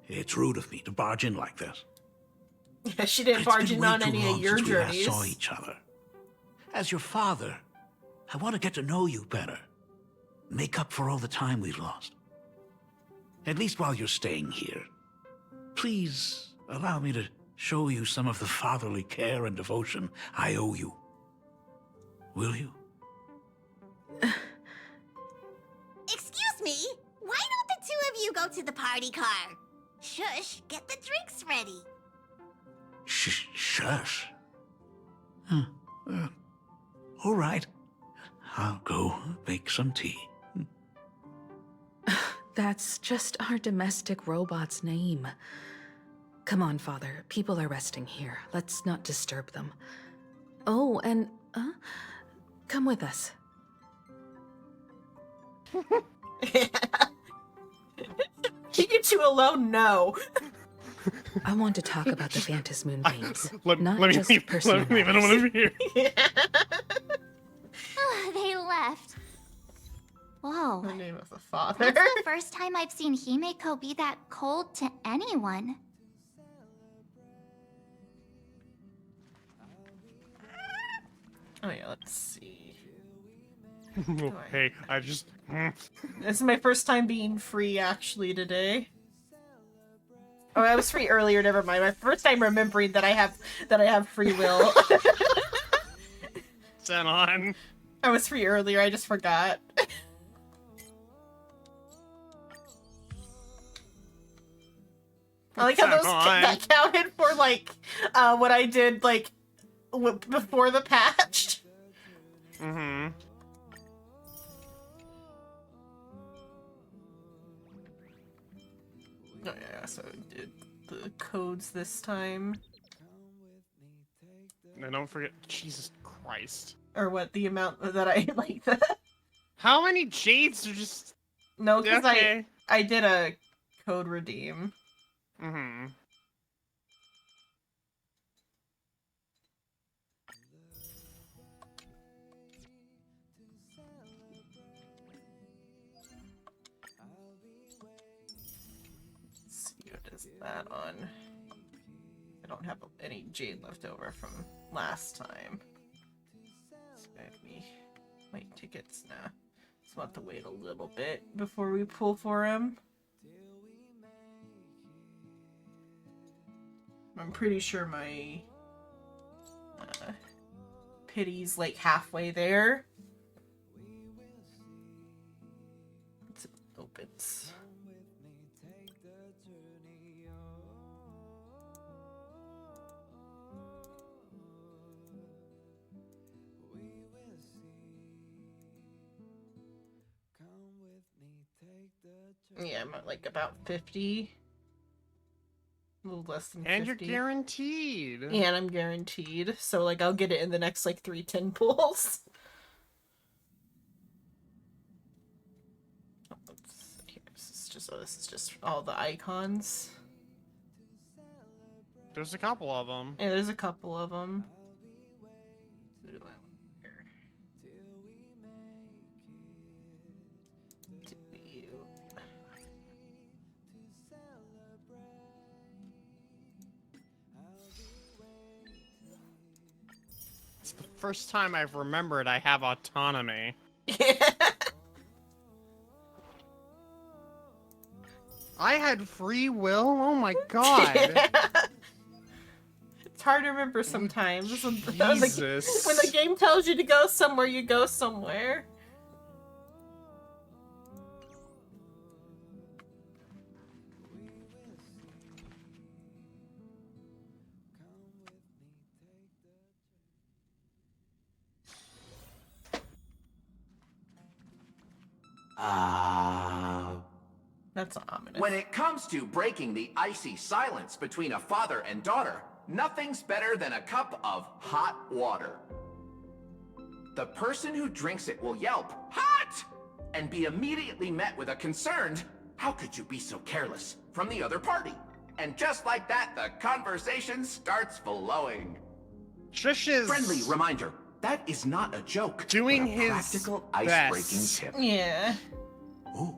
it's rude of me to barge in like this. Yeah, she didn't It's barge been in way on too any of long your since we last journeys. saw each other. As your father, I want to get to know you better. Make up for all the time we've lost. At least while you're staying here. Please allow me to show you some of the fatherly care and devotion I owe you. Will you? Excuse me? Why don't the two of you go to the party car? Shush, get the drinks ready. Shush. Huh. All right. I'll go make some tea. That's just our domestic robot's name. Come on, Father. People are resting here. Let's not disturb them. Oh, and, come with us. Keep you two alone? No. I want to talk about the Phantom Moon games. Let not me just leave. personal Let me leave. I don't want to be here. They left. Whoa. The name of the father. That's the first time I've seen Himeko be that cold to anyone. Oh yeah, let's see. Hey, I just... This is my first time being free actually today. Oh, I was free earlier. Never mind. My first time remembering that I have free will. Xenon. I was free earlier. I just forgot. I like how those that counted for like what I did like before the patch. Mm-hmm. Oh yeah, so I did the codes this time. And don't forget, Jesus Christ. Or what, the amount that I like that. How many jades are just... No, because Okay. I did a code redeem. Mm-hmm. that on. I don't have any jade left over from last time. Spare me. Wait, tickets? Nah. Just want to wait a little bit before we pull for him. I'm pretty sure my pity's like halfway there. It opens. Yeah, I'm at like about 50. A little less than 50. And you're guaranteed. And I'm guaranteed. So, like, I'll get it in the next, like, 3 10 pulls. Oh, here, this is just all the icons. There's a couple of them. Yeah, there's a couple of them. It's the first time I've remembered I have autonomy. I had free will? Oh my god. Yeah. It's hard to remember sometimes. Jesus. When the game tells you to go somewhere, you go somewhere. That's ominous. When it comes to breaking the icy silence between a father and daughter, nothing's better than a cup of hot water. The person who drinks it will yelp, "Hot!" and be immediately met with a concerned, "How could you be so careless?" from the other party. And just like that, the conversation starts flowing. Trish's Friendly reminder, that is not a joke. doing but a his practical ice-breaking best. tip. Yeah. Ooh.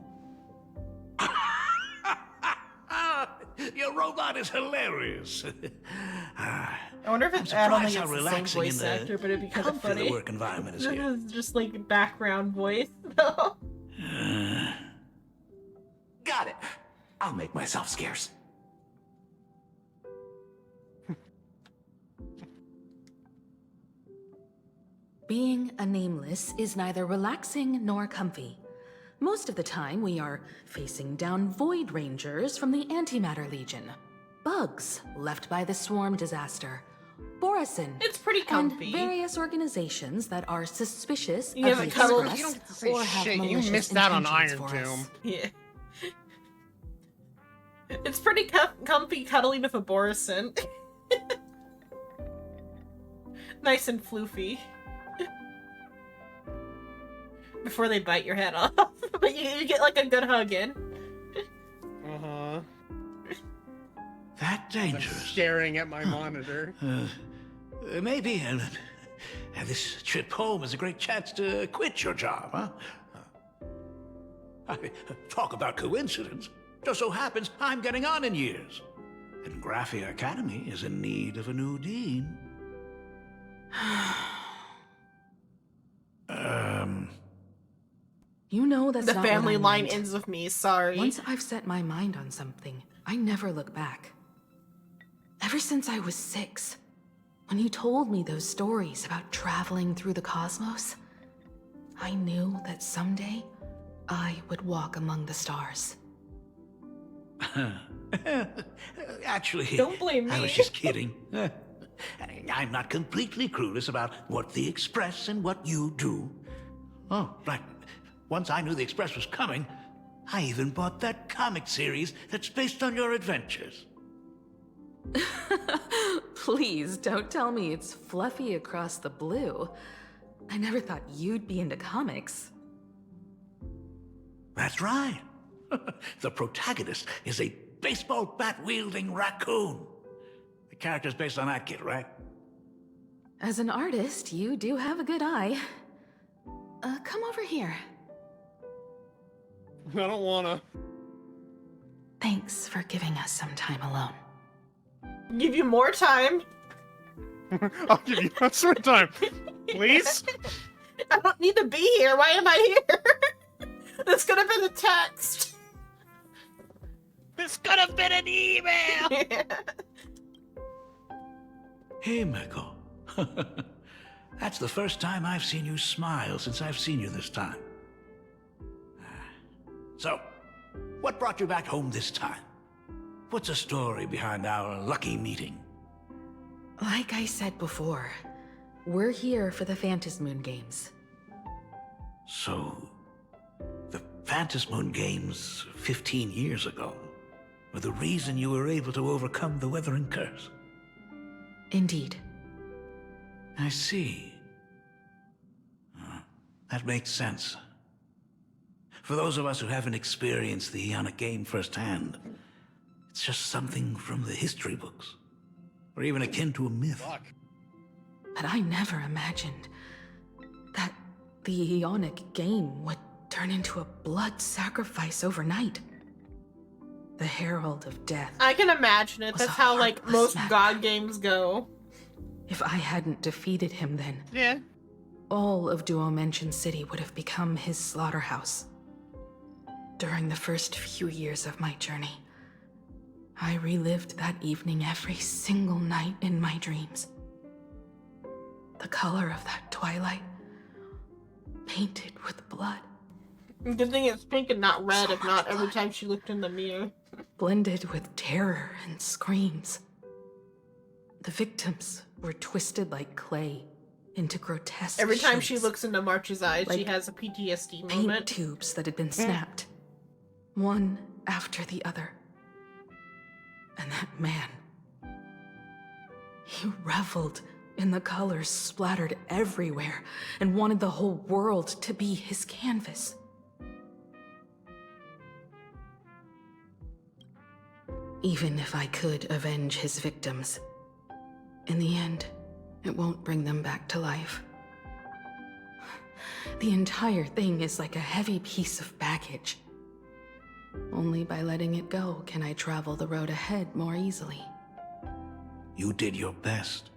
Your robot is hilarious. I wonder if I'm it's I don't think surprised how it's the same relaxing voice and actor, but it'd be kind of comfy the funny. work environment is here. This is just like background voice, though. Got it. I'll make myself scarce. Being a nameless is neither relaxing nor comfy. Most of the time, we are facing down Void Rangers from the Antimatter Legion, bugs left by the Swarm disaster, Borison, It's pretty comfy. and various organizations that are suspicious You of the haven't cuddled- Express You don't get to say or have shit. You malicious missed out on intentions Iron for us. Tomb. Yeah. It's pretty comfy cuddling with a Borison. Nice and floofy. Before they bite your head off. But you get like a good hug in. Uh-huh. That I'm dangerous. staring at my monitor. Maybe this trip home is a great chance to quit your job, huh? Talk about coincidence. Just so happens I'm getting on in years. And Graphia Academy is in need of a new dean. You know that's The not what family I line want. ends with me, sorry. Once I've set my mind on something, I never look back. Ever since I was 6, when you told me those stories about traveling through the cosmos, I knew that someday I would walk among the stars. Actually, Don't blame I me. was just kidding. I'm not completely clueless about what the Express and what you do. Oh, right. Once I knew the Express was coming, I even bought that comic series that's based on your adventures. Please don't tell me it's fluffy across the blue. I never thought you'd be into comics. That's right. The protagonist is a baseball bat-wielding raccoon. The character's based on that kid, right? As an artist, you do have a good eye. Come over here. I don't wanna. Thanks for giving us some time alone. Give you more time. I'll give you much more time. Please? I don't need to be here. Why am I here? This could have been a text. This could have been an email! Hey, Meko. That's the first time I've seen you smile since I've seen you this time. So, what brought you back home this time? What's the story behind our lucky meeting? Like I said before, we're here for the Phantasmoon Games. So, the Phantasmoon Games 15 years ago were the reason you were able to overcome the Weathering Curse? Indeed. I see. That makes sense. For those of us who haven't experienced the Ionic game firsthand, it's just something from the history books, or even akin to a myth. But I never imagined that the Ionic game would turn into a blood sacrifice overnight. The Herald of Death. I can imagine it. was That's a how, like, heartless most madman. god games go. If I hadn't defeated him then, Yeah. all of Duomension City would have become his slaughterhouse. During the first few years of my journey, I relived that evening every single night in my dreams. The color of that twilight, painted with blood, Good thing it's pink and not red, So if not much every blood. time she looked in the mirror. blended with terror and screams. The victims were twisted like clay into grotesque Every time she shapes, looks into March's eyes, she Like has a PTSD paint moment. tubes that had been snapped, one after the other. And that man, he reveled in the colors splattered everywhere and wanted the whole world to be his canvas. Even if I could avenge his victims, in the end, it won't bring them back to life. The entire thing is like a heavy piece of baggage. Only by letting it go can I travel the road ahead more easily. You did your best,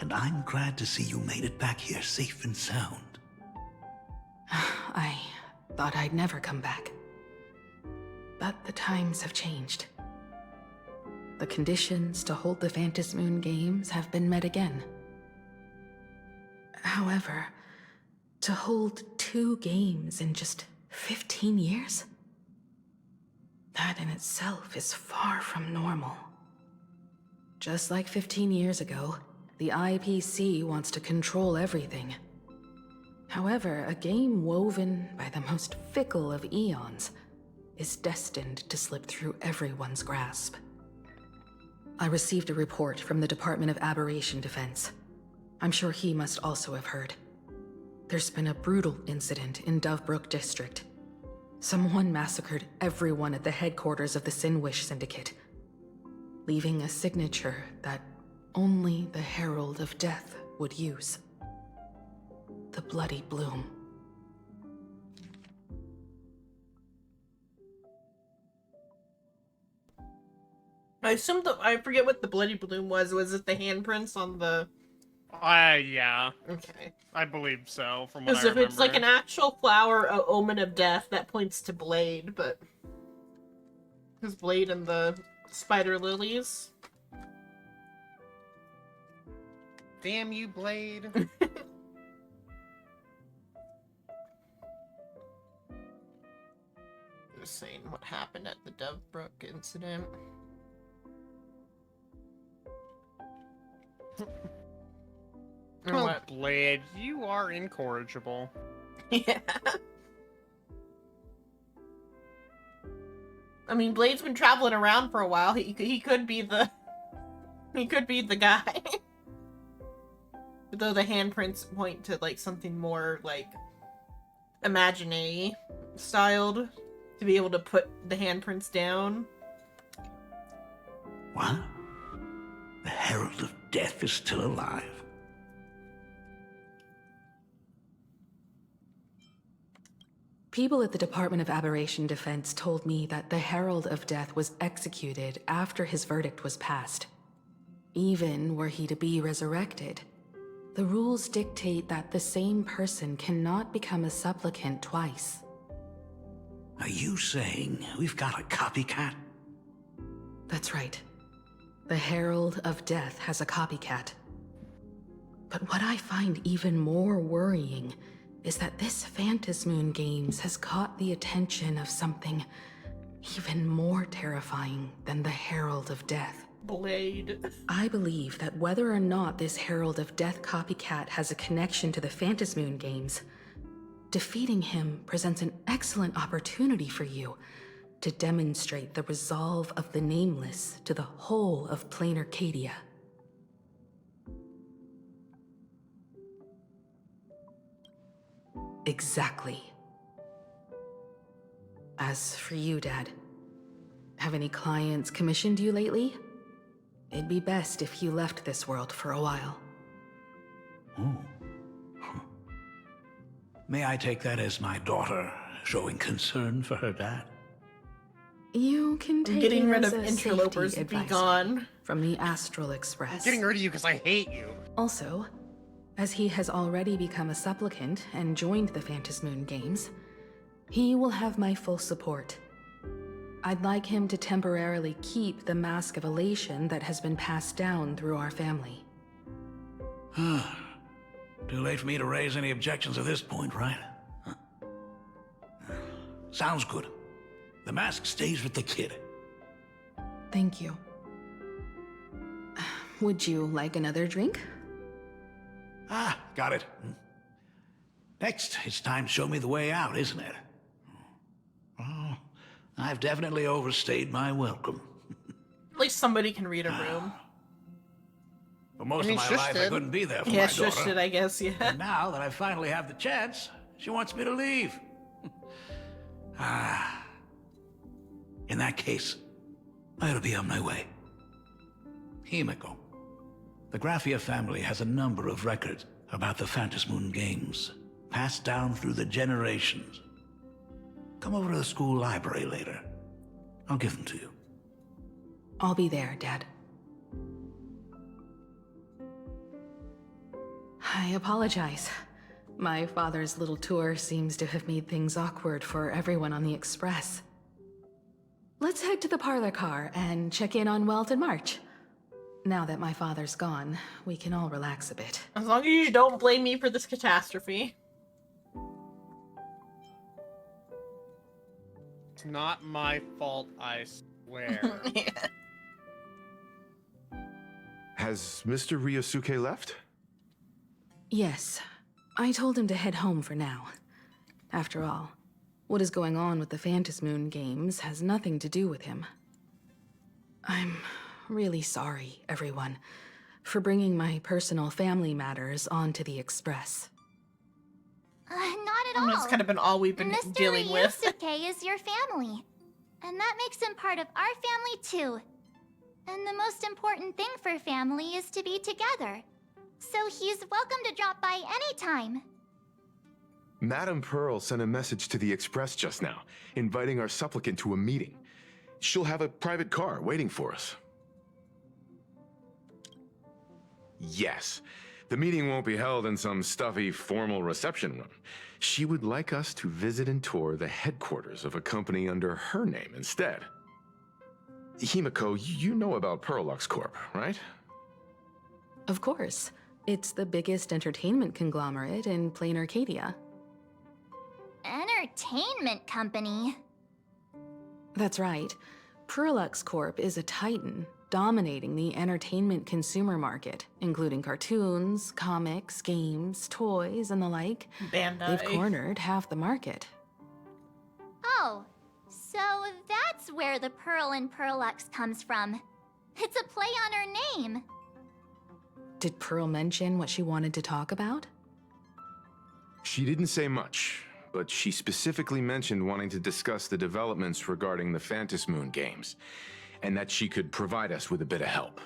and I'm glad to see you made it back here safe and sound. I thought I'd never come back. But the times have changed. The conditions to hold the Phantasmoon Games have been met again. However, to hold 2 games in just 15 years? That in itself is far from normal. Just like 15 years ago, the IPC wants to control everything. However, a game woven by the most fickle of eons is destined to slip through everyone's grasp. I received a report from the Department of Aberration Defense. I'm sure he must also have heard. There's been a brutal incident in Dovebrook District. Someone massacred everyone at the headquarters of the Sinwish Syndicate, leaving a signature that only the Herald of Death would use. The Bloody Bloom. I assumed that I forget what the bloody bloom was. Was it the handprints on the? Yeah. Okay. I believe so, from what I Because if remember. it's like an actual flower, a omen of death, that points to Blade, but his Blade and the spider lilies. Damn you, Blade. Just saying what happened at the Dovebrook incident. Or Oh, what? Blade, you are incorrigible. Yeah. I mean, Blade's been traveling around for a while. He could be the guy. Though the handprints point to like something more like imaginary styled to be able to put the handprints down. What? The Herald of Death is still alive. People at the Department of Aberration Defense told me that the Herald of Death was executed after his verdict was passed. Even were he to be resurrected, the rules dictate that the same person cannot become a supplicant twice. Are you saying we've got a copycat? That's right. The Herald of Death has a copycat. But what I find even more worrying is that this Phantasmoon Games has caught the attention of something even more terrifying than the Herald of Death. Blade. I believe that whether or not this Herald of Death copycat has a connection to the Phantasmoon Games, defeating him presents an excellent opportunity for you to demonstrate the resolve of the Nameless to the whole of Plain Arcadia. Exactly. As for you, Dad, have any clients commissioned you lately? It'd be best if you left this world for a while. Oh. May I take that as my daughter showing concern for her dad? You can take Getting it rid as of a interlopers, safety be advice gone. from the Astral Express. I'm getting rid of you because I hate you. Also, as he has already become a supplicant and joined the Phantasmoon Games, he will have my full support. I'd like him to temporarily keep the Mask of Elation that has been passed down through our family. Too late for me to raise any objections at this point, right? Huh. Sounds good. The mask stays with the kid. Thank you. Would you like another drink? Ah, got it. Next, it's time to show me the way out, isn't it? Oh, I've definitely overstayed my welcome. At least somebody can read a room. For most I mean, of my Shush life, I did. couldn't be there for Yeah, my Shush daughter. did, I guess, yeah. And now that I finally have the chance, she wants me to leave. In that case, I'll be on my way. Himiko. The Graphia family has a number of records about the Phantasmoon Games, passed down through the generations. Come over to the school library later. I'll give them to you. I'll be there, Dad. I apologize. My father's little tour seems to have made things awkward for everyone on the Express. Let's head to the parlor car and check in on Welt and March. Now that my father's gone, we can all relax a bit. As long as you don't blame me for this catastrophe. It's not my fault, I swear. Yeah. Has Mr. Ryosuke left? Yes, I told him to head home for now. After all, what is going on with the Phantasmoon Games has nothing to do with him. I'm really sorry, everyone, for bringing my personal family matters onto the Express. Not at I all. mean, it's kind of been all we've been Mr. dealing with. Ryusuke is your family. And that makes him part of our family too. And the most important thing for family is to be together. So he's welcome to drop by anytime. Madame Pearl sent a message to the Express just now, inviting our supplicant to a meeting. She'll have a private car waiting for us. Yes. The meeting won't be held in some stuffy, formal reception room. She would like us to visit and tour the headquarters of a company under her name instead. Himiko, you know about Perlux Corp, right? Of course. It's the biggest entertainment conglomerate in Plain Arcadia. Entertainment company. That's right. Perlux Corp is a titan, dominating the entertainment consumer market, including cartoons, comics, games, toys, and the like. Bandai. Uh, They've cornered half the market. Oh, so that's where the Pearl in Perlux comes from. It's a play on her name. Did Pearl mention what she wanted to talk about? She didn't say much, but she specifically mentioned wanting to discuss the developments regarding the Phantasmoon Games, and that she could provide us with a bit of help.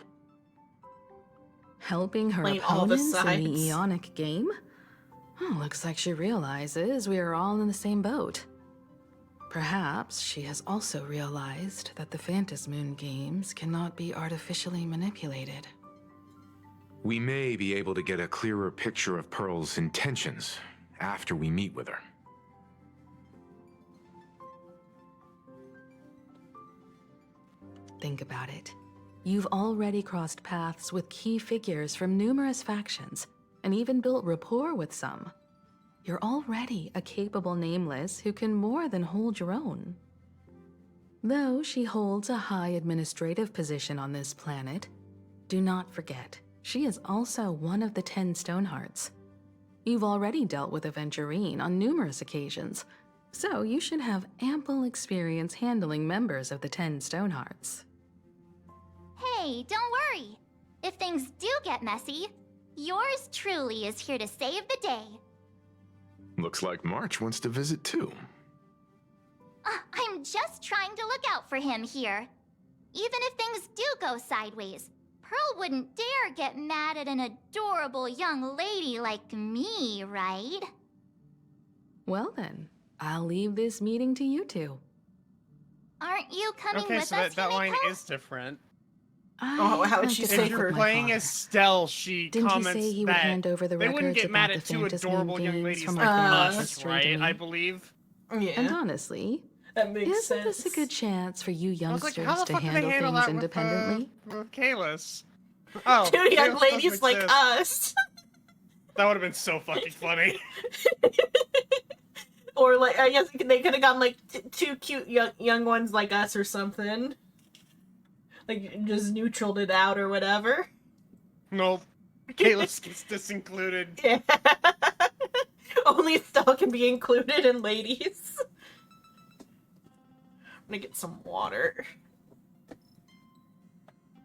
Helping her Playing all the opponents in sides. the Eonic game? Oh, looks like she realizes we are all in the same boat. Perhaps she has also realized that the Phantasmoon games cannot be artificially manipulated. We may be able to get a clearer picture of Pearl's intentions after we meet with her. Think about it. You've already crossed paths with key figures from numerous factions, and even built rapport with some. You're already a capable Nameless who can more than hold your own. Though she holds a high administrative position on this planet, do not forget, she is also one of the 10 Stonehearts. You've already dealt with Aventurine on numerous occasions, so you should have ample experience handling members of the 10 Stonehearts. Hey, don't worry. If things do get messy, yours truly is here to save the day. Looks like March wants to visit too. I'm just trying to look out for him here. Even if things do go sideways, Pearl wouldn't dare get mad at an adorable young lady like me, right? Well then, I'll leave this meeting to you two. Aren't you coming Okay, with so us, that line Himiko? is different. Oh, how would she have to say If check you're with my playing father. Estelle, she Didn't he comments say he would that hand over the they wouldn't records get mad about at the two Phantasmoon adorable young games ladies from like our us, father straight to right? me? I believe. Yeah, And honestly, that makes isn't sense. this a good chance for you I was like, youngsters how the to fuck did they handle handle things that independently? with Kalis? Oh, Two young Kalis ladies doesn't like exist. us. That would have been so fucking funny. Or like, I guess they could have gotten like two cute young ones like us or something. Like just neutraled it out or whatever. Nope. Kalis gets disincluded. Yeah. Only Estelle can be included in ladies. I'm gonna get some water.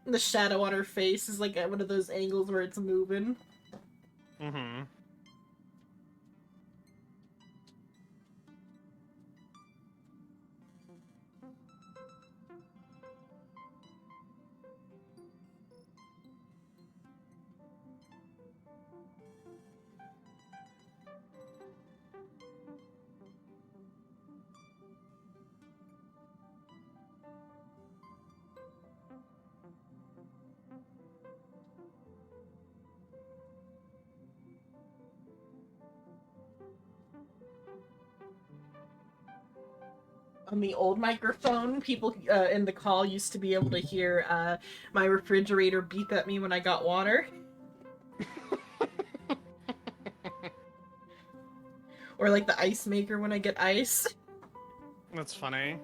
The shadow on her face is like at one of those angles where it's moving. Mm-hmm. On the old microphone, people in the call used to be able to hear my refrigerator beep at me when I got water. Or like the ice maker when I get ice. That's funny.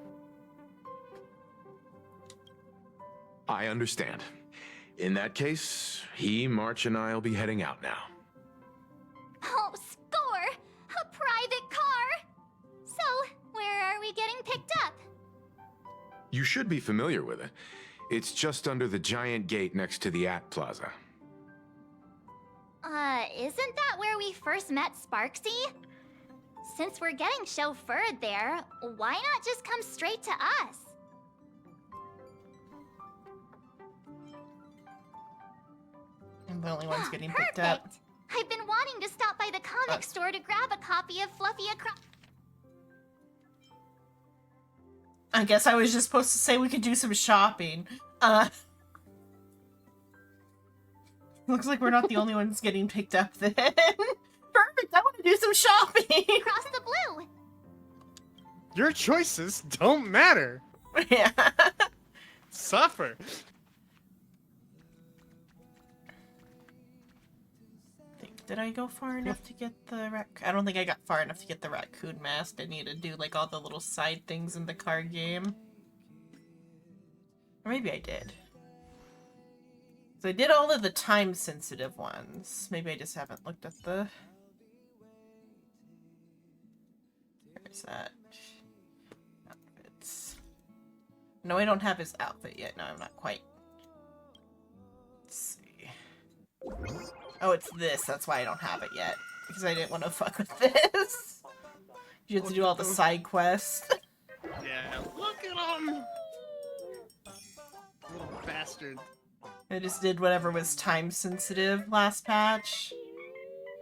I understand. In that case, March, and I'll be heading out now. Oh, score! A private car! So, where are we getting picked up? You should be familiar with it. It's just under the giant gate next to the At Plaza. Isn't that where we first met Sparksy? Since we're getting chauffeured there, why not just come straight to us? I'm the only ones getting Perfect. picked up. I've been wanting to stop by the comic store to grab a copy of Fluffy Across. I guess I was just supposed to say we could do some shopping. Looks like we're not the only ones getting picked up then. Perfect, I want to do some shopping! Across the blue. Your choices don't matter. Yeah. Suffer. Did I go far enough to get the I don't think I got far enough to get the raccoon mask. I need to do like all the little side things in the card game. Or maybe I did. So I did all of the time sensitive ones. Maybe I just haven't looked at the... Where's that? Outfits. No, I don't have his outfit yet. No, I'm not quite. Let's see. Oh, it's this. That's why I don't have it yet. Because I didn't want to fuck with this. You have to do all the side quests. Yeah, look at him! Little bastard. I just did whatever was time sensitive last patch.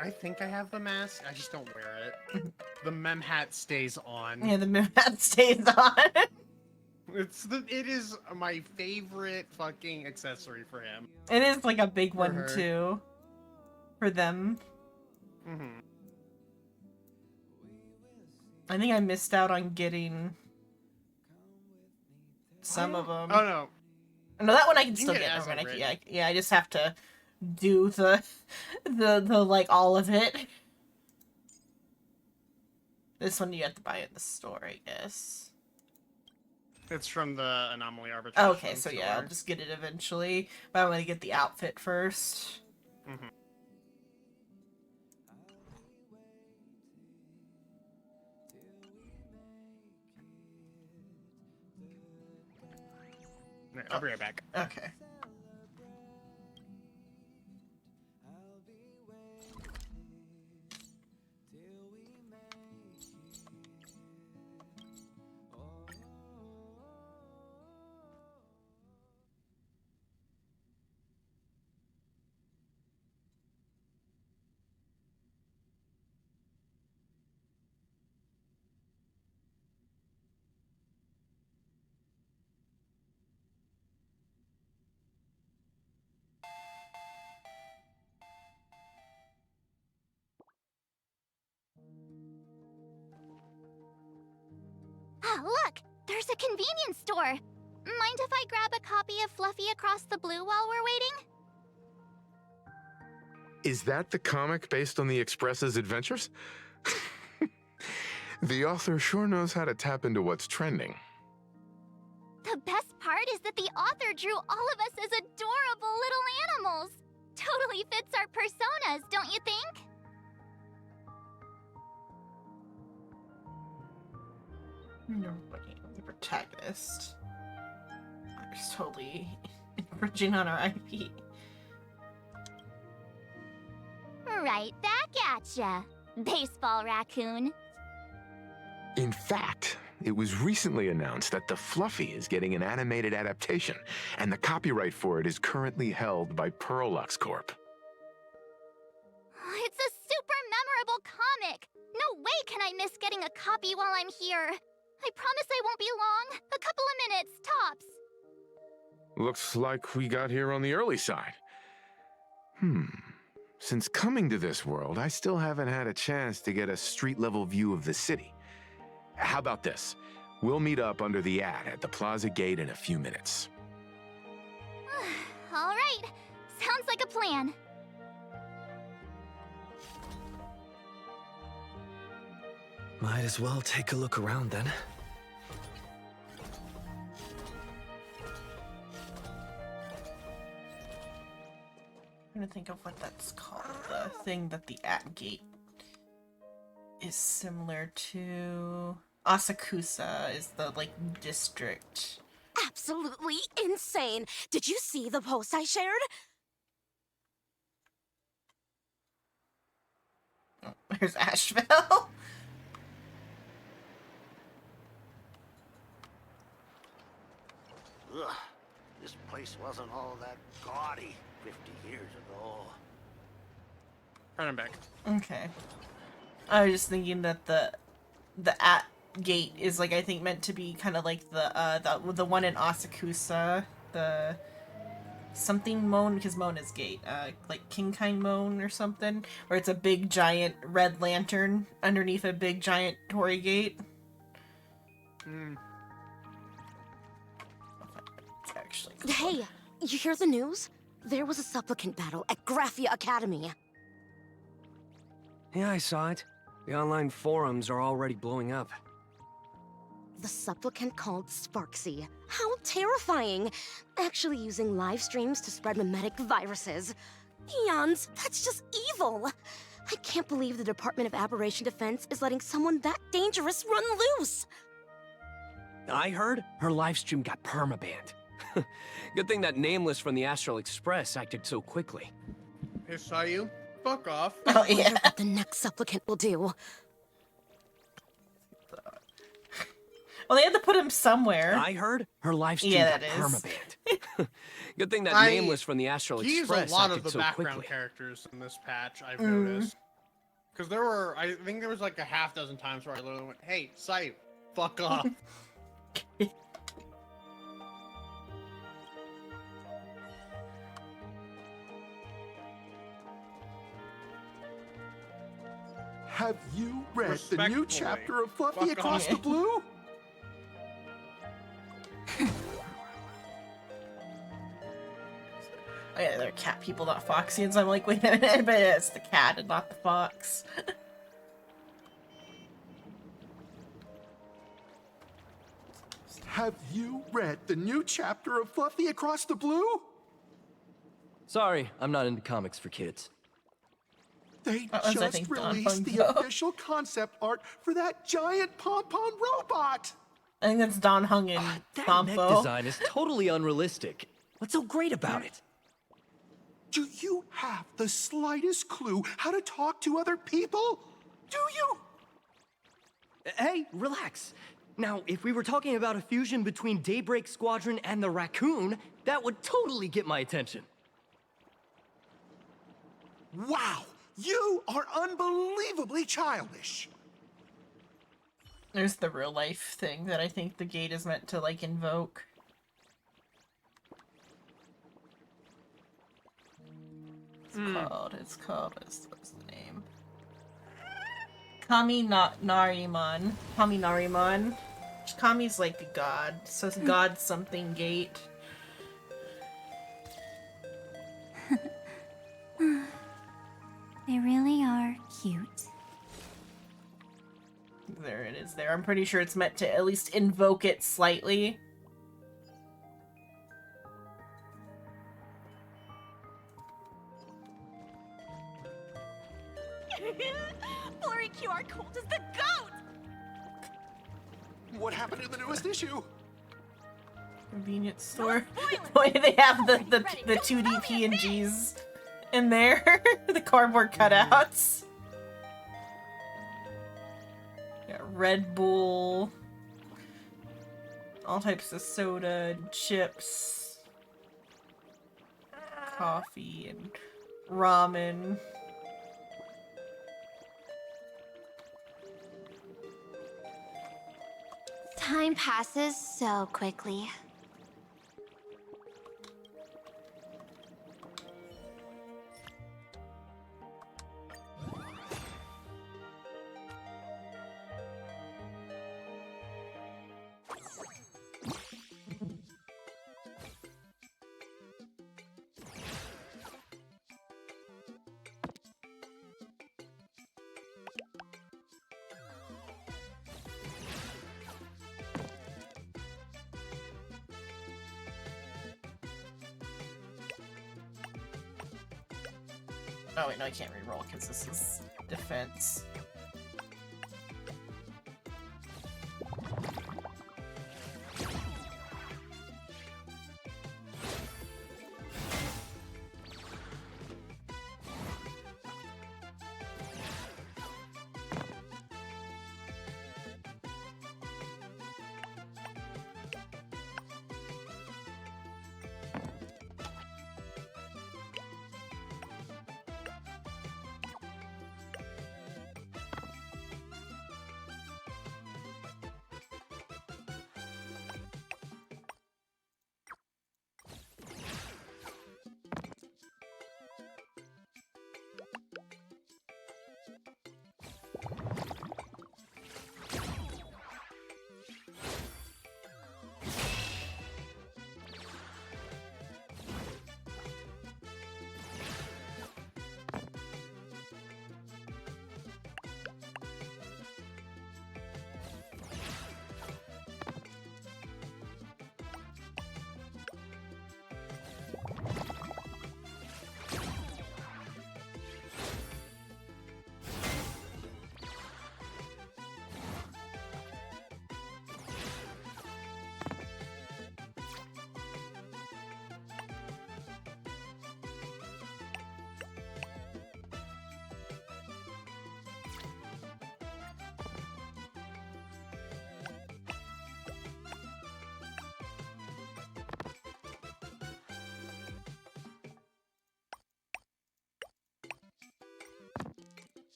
I think I have the mask, I just don't wear it. the mem hat stays on. Yeah, the hat stays on. It is my favorite fucking accessory for him. It is like a big For one her. too. For them. Mm-hmm. I think I missed out on getting some of them. Oh no. No, that one I can You still can get. get Never mind. Aslan Yeah, I just have to do the like all of it. This one you have to buy at the store, I guess. It's from the Anomaly Arbitration. Okay, so yeah, I'll just get it eventually. But I'm gonna get the outfit first. Mm-hmm. I'll be right back. Okay. Ah, look! There's a convenience store! Mind if I grab a copy of Fluffy Across the Blue while we're waiting? Is that the comic based on the Express's adventures? The author sure knows how to tap into what's trending. The best part is that the author drew all of us as adorable little animals! Totally fits our personas, don't you think? Nobody. The protagonist. I'm just totally infringing on our IP. Right back at ya, baseball raccoon. In fact, it was recently announced that the Fluffy is getting an animated adaptation, and the copyright for it is currently held by Pearlux Corp. It's a super memorable comic! No way can I miss getting a copy while I'm here. I promise I won't be long. A couple of minutes, tops. Looks like we got here on the early side. Since coming to this world, I still haven't had a chance to get a street-level view of the city. How about this? We'll meet up under the ad at the plaza gate in a few minutes. All right. Sounds like a plan. Might as well take a look around then. I'm trying to think of what that's called. The thing that the at gate is similar to. Asakusa is the, like, district. Absolutely insane. Did you see the post I shared? Oh, there's Asheville. Ugh, this place wasn't all that gaudy 50 years ago. Alright, I'm back. Okay. I was just thinking that the at gate is, like, I think meant to be kind of like the one in Asakusa, the something Moan, because Moan is gate, like Kinkai Moan or something, where it's a big giant red lantern underneath a big giant torii gate. Actually, Hey, you hear the news? There was a supplicant battle at Graphia Academy. Yeah, I saw it. The online forums are already blowing up. The supplicant called Sparksy. How terrifying! Actually using live streams to spread mimetic viruses. Eons, that's just evil! I can't believe the Department of Aberration Defense is letting someone that dangerous run loose! I heard her livestream got permabanned. Good thing that Nameless from the Astral Express acted so quickly. Hey, saw you? Fuck off. Oh, yeah. Wonder what the next supplicant will do. Well, they had to put him somewhere. I heard her livestream Yeah, got that is. permabanned. Good thing that Nameless from the Astral He used Express a lot acted of the so background quickly. characters in this patch, I've noticed. Because I think there was like a half dozen times where I literally went, "Hey, Sight, fuck off." Have you read the new Respectfully. chapter of Fluffy Fuck Across off. the Blue? Oh yeah, they're cat people, not Foxians. I'm like, wait a minute, but it's the cat and not the fox. Have you read the new chapter of Fluffy Across the Blue? Sorry, I'm not into comics for kids. They That was, I just think, Don released the Hunko. official concept art for that giant pom-pom robot! I think that's Don Hung and That mech Thompo. design is totally unrealistic. What's so great about it? Do you have the slightest clue how to talk to other people? Do you? Hey, relax. Now, if we were talking about a fusion between Daybreak Squadron and the Raccoon, that would totally get my attention. Wow! You are unbelievably childish! There's the real life thing that I think the gate is meant to, like, invoke. It's called, what's the name? Nariman. Kami Nariman. Kami's like a god, so it's god something gate. They really are cute. There it is there. I'm pretty sure it's meant to at least invoke it slightly. Blurry QR code is the goat! What happened in the newest issue? Convenience store. Why do they have the 2D PNGs in there? The cardboard cutouts. Yeah, Red Bull. All types of soda and chips. Coffee and ramen. Time passes so quickly. Oh wait, no, I can't reroll because this is defense.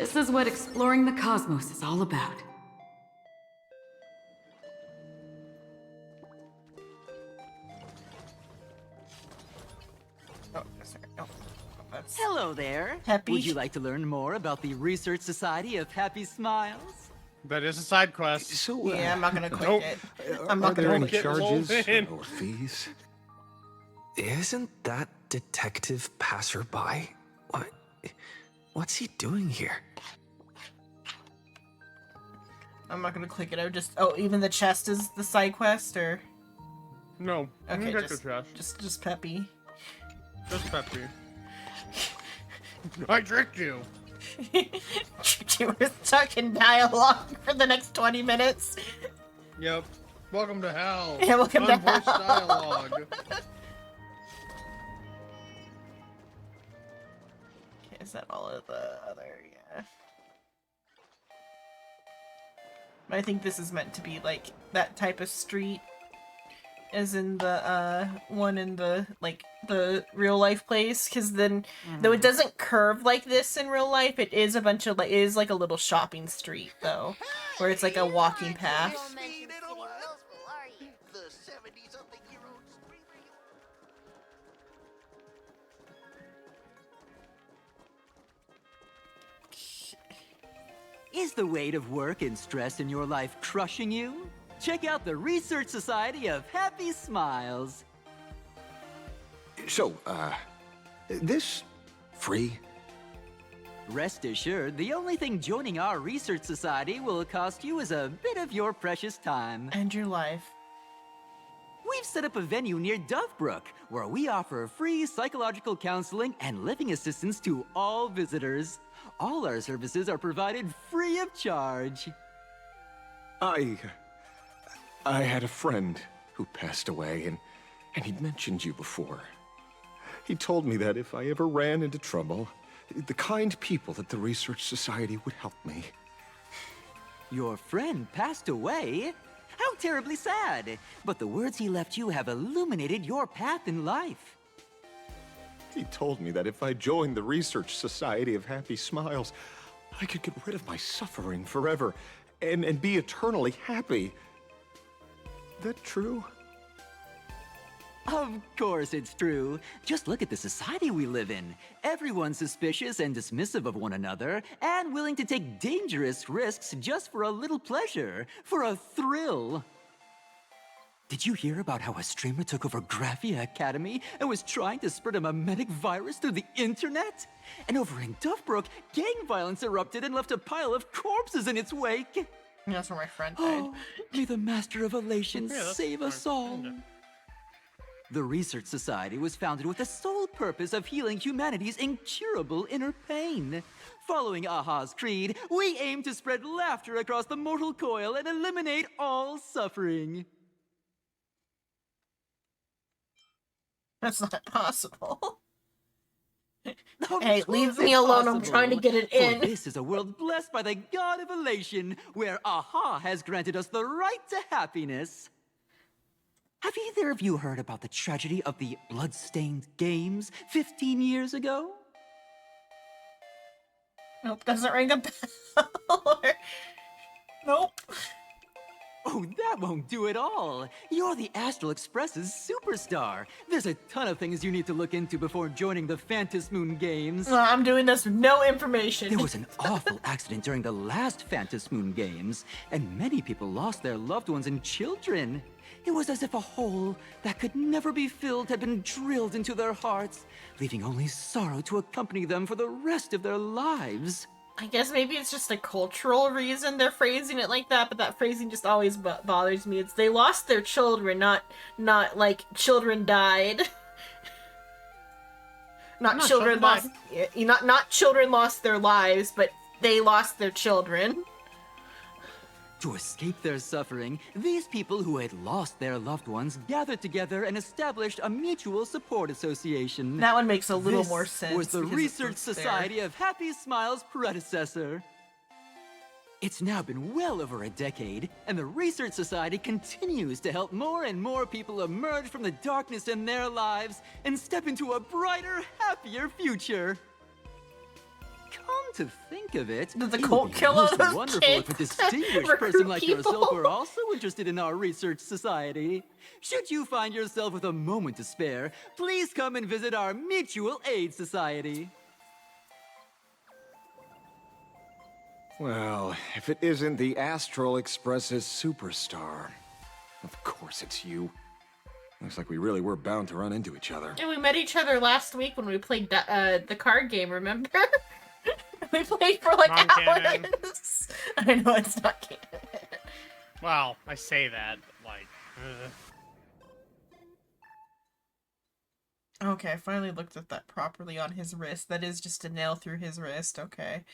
This is what exploring the cosmos is all about. Oh, sorry. Oh, that's... Hello there. Happy. Would you like to learn more about the Research Society of Happy Smiles? That is a side quest. So, Yeah, I'm not gonna click Nope. it. Are I'm not there gonna any click it. charges in. or fees? Isn't that Detective Passerby? What's he doing here? I'm not gonna click it. I would just. Oh, even the chest is the side quest, or No. okay, Check the trash. just Peppy. Just Peppy. I tricked you. You were stuck in dialogue for the next 20 minutes. Yep. Welcome to hell. Yeah, welcome to Unvoiced hell. dialogue. Okay, is that all of the other? Yeah. But I think this is meant to be like that type of street, as in the one in the like the real life place, because then though it doesn't curve like this in real life, it is a bunch of like it is like a little shopping street though, where it's like a walking path. The 70-something-year-old screamer. Is the weight of work and stress in your life crushing you? Check out the Research Society of Happy Smiles. So, this free? Rest assured, the only thing joining our Research Society will cost you is a bit of your precious time. And your life. We've set up a venue near Dovebrook, where we offer free psychological counseling and living assistance to all visitors. All our services are provided free of charge. I had a friend who passed away, and he'd mentioned you before. He told me that if I ever ran into trouble, the kind people at the Research Society would help me. Your friend passed away? How terribly sad! But the words he left you have illuminated your path in life. He told me that if I joined the Research Society of Happy Smiles, I could get rid of my suffering forever and be eternally happy. That true? Of course it's true. Just look at the society we live in. Everyone's suspicious and dismissive of one another, and willing to take dangerous risks just for a little pleasure, for a thrill. Did you hear about how a streamer took over Graphia Academy and was trying to spread a mimetic virus through the internet? And over in Dovebrook, gang violence erupted and left a pile of corpses in its wake. That's where my friend died. Oh, may the Master of Elation Yeah, that's save us all. The Research Society was founded with the sole purpose of healing humanity's incurable inner pain. Following Aha's creed, we aim to spread laughter across the mortal coil and eliminate all suffering. That's not possible. Of Hey, course leave me it's alone. I'm trying to get it For in. this is a world blessed by the God of Elation, where Aha has granted us the right to happiness. Have either of you heard about the tragedy of the Bloodstained Games 15 years ago? Nope, doesn't ring a bell. Nope. Oh, that won't do at all. You're the Astral Express's superstar. There's a ton of things you need to look into before joining the Phantasmoon Games. I'm doing this with no information. There was an awful accident during the last Phantasmoon Games, and many people lost their loved ones and children. It was as if a hole that could never be filled had been drilled into their hearts, leaving only sorrow to accompany them for the rest of their lives. I guess maybe it's just a cultural reason they're phrasing it like that, but that phrasing just always bothers me. It's they lost their children, not like children died. Not children lost, not children lost their lives, but they lost their children. To escape their suffering, these people who had lost their loved ones gathered together and established a mutual support association. That one makes a little This more sense. was the because Research it's there. Society of Happy Smiles' predecessor. It's now been well over a decade, and the Research Society continues to help more and more people emerge from the darkness in their lives and step into a brighter, happier future. Come to think of it, Does the it would cult be kill all most those wonderful if a kids? distinguished Recruit person like people? yourself were also interested in our research society. Should you find yourself with a moment to spare, please come and visit our mutual aid society. Well, if it isn't the Astral Express's superstar. Of course it's you. Looks like we really were bound to run into each other. And we met each other last week when we played the card game, remember? We played for like Non-canon. hours. I know it's not canon. Well, I say that, like, Okay, I finally looked at that properly on his wrist. That is just a nail through his wrist, okay.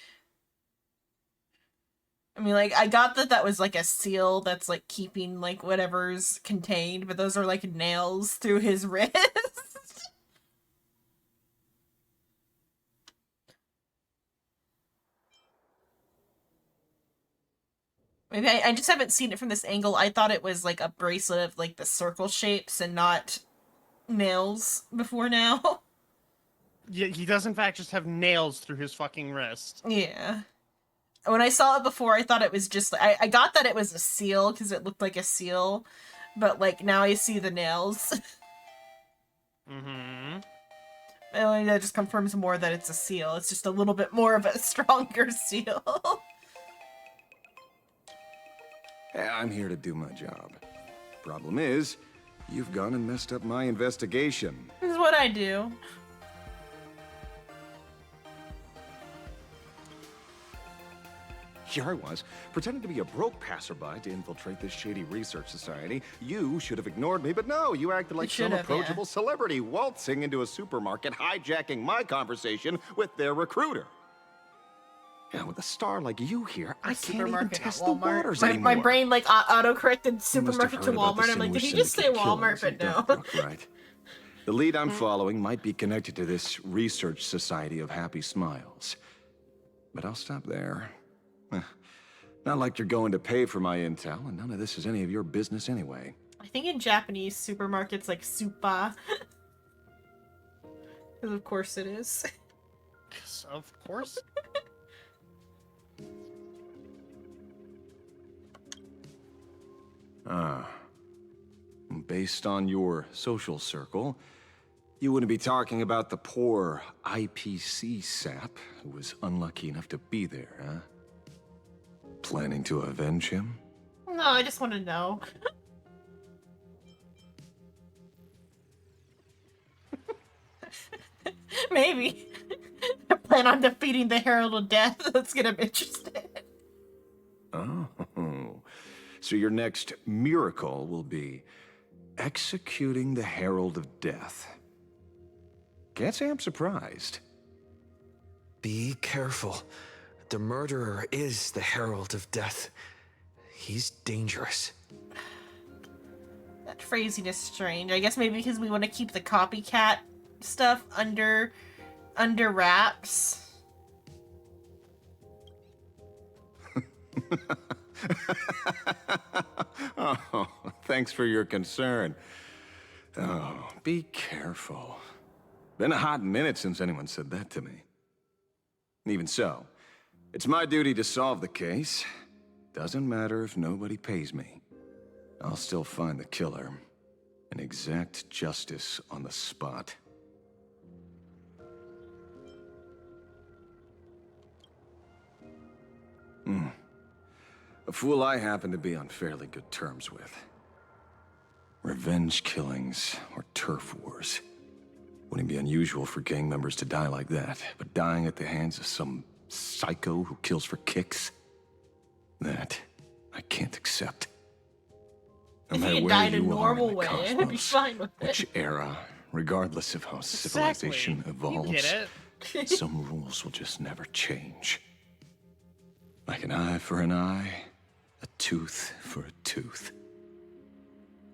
I mean, like, I got that that was, like, a seal that's, like, keeping, like, whatever's contained, but those are, like, nails through his wrist. Maybe I just haven't seen it from this angle. I thought it was, like, a bracelet of, like, the circle shapes and not nails before now. yeah, he does in fact just have nails through his fucking wrist. Yeah. When I saw it before, I thought it was just... I got that it was a seal, because it looked like a seal. But, like, now I see the nails. Mm-hmm. And that just confirms more that it's a seal. It's just a little bit more of a stronger seal. I'm here to do my job. Problem is, you've gone and messed up my investigation. This is what I do. Here I was, pretending to be a broke passerby to infiltrate this shady research society. You should have ignored me, but no, you acted like some approachable celebrity waltzing into a supermarket, hijacking my conversation with their recruiter. Yeah, with a star like you here, I can't even test the waters anymore. My brain, like, auto-corrected You must have supermarket to heard about the Walmart. I'm like, did he Sinuous just say Syndicate Walmart? killings But in no. Dunkirk, right. The lead I'm following might be connected to this research society of happy smiles. But I'll stop there. Not like you're going to pay for my intel, and none of this is any of your business anyway. I think in Japanese supermarkets, like, supa. Because of course it is. Of course. Based on your social circle, you wouldn't be talking about the poor IPC sap who was unlucky enough to be there, huh? Planning to avenge him? No, I just want to know. Maybe. I plan on defeating the Herald of Death. Let's get him interested. Oh. So your next miracle will be executing the Herald of Death. Can't say I'm surprised. Be careful. The murderer is the Herald of Death. He's dangerous. That phrasing is strange. I guess maybe because we want to keep the copycat stuff under wraps. Oh, thanks for your concern. Oh, be careful. Been a hot minute since anyone said that to me. Even so, it's my duty to solve the case. Doesn't matter if nobody pays me. I'll still find the killer and exact justice on the spot. A fool I happen to be on fairly good terms with. Revenge killings or turf wars. Wouldn't be unusual for gang members to die like that, but dying at the hands of some psycho who kills for kicks? That I can't accept. No If matter he had where died a you are in normal the way, I'd be cosmos, fine with it. which era, regardless of how civilization evolves, You get it. some rules will just never change. Like an eye for an eye, a tooth for a tooth.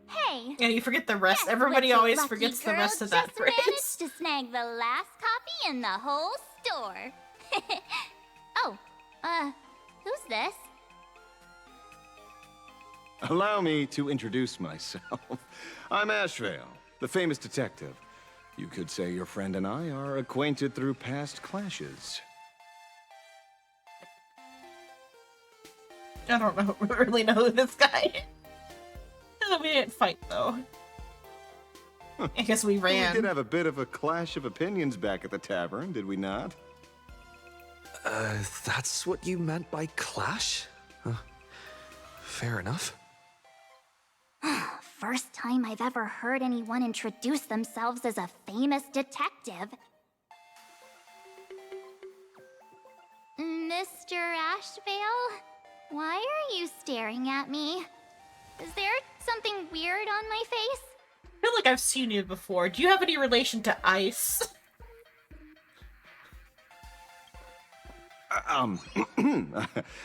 Hey! Yeah, you forget the rest. guess Everybody what your always lucky forgets the girl rest of that just phrase. managed to snag the last copy in the whole store. Oh, who's this? Allow me to introduce myself. I'm Ashvale, the famous detective. You could say your friend and I are acquainted through past clashes. I don't know, really know who this guy is. We didn't fight, though. I guess we ran. We did have a bit of a clash of opinions back at the tavern, did we not? That's what you meant by clash? Fair enough. First time I've ever heard anyone introduce themselves as a famous detective. Mr. Ashvale? Why are you staring at me? Is there something weird on my face? I feel like I've seen you before. Do you have any relation to Ice?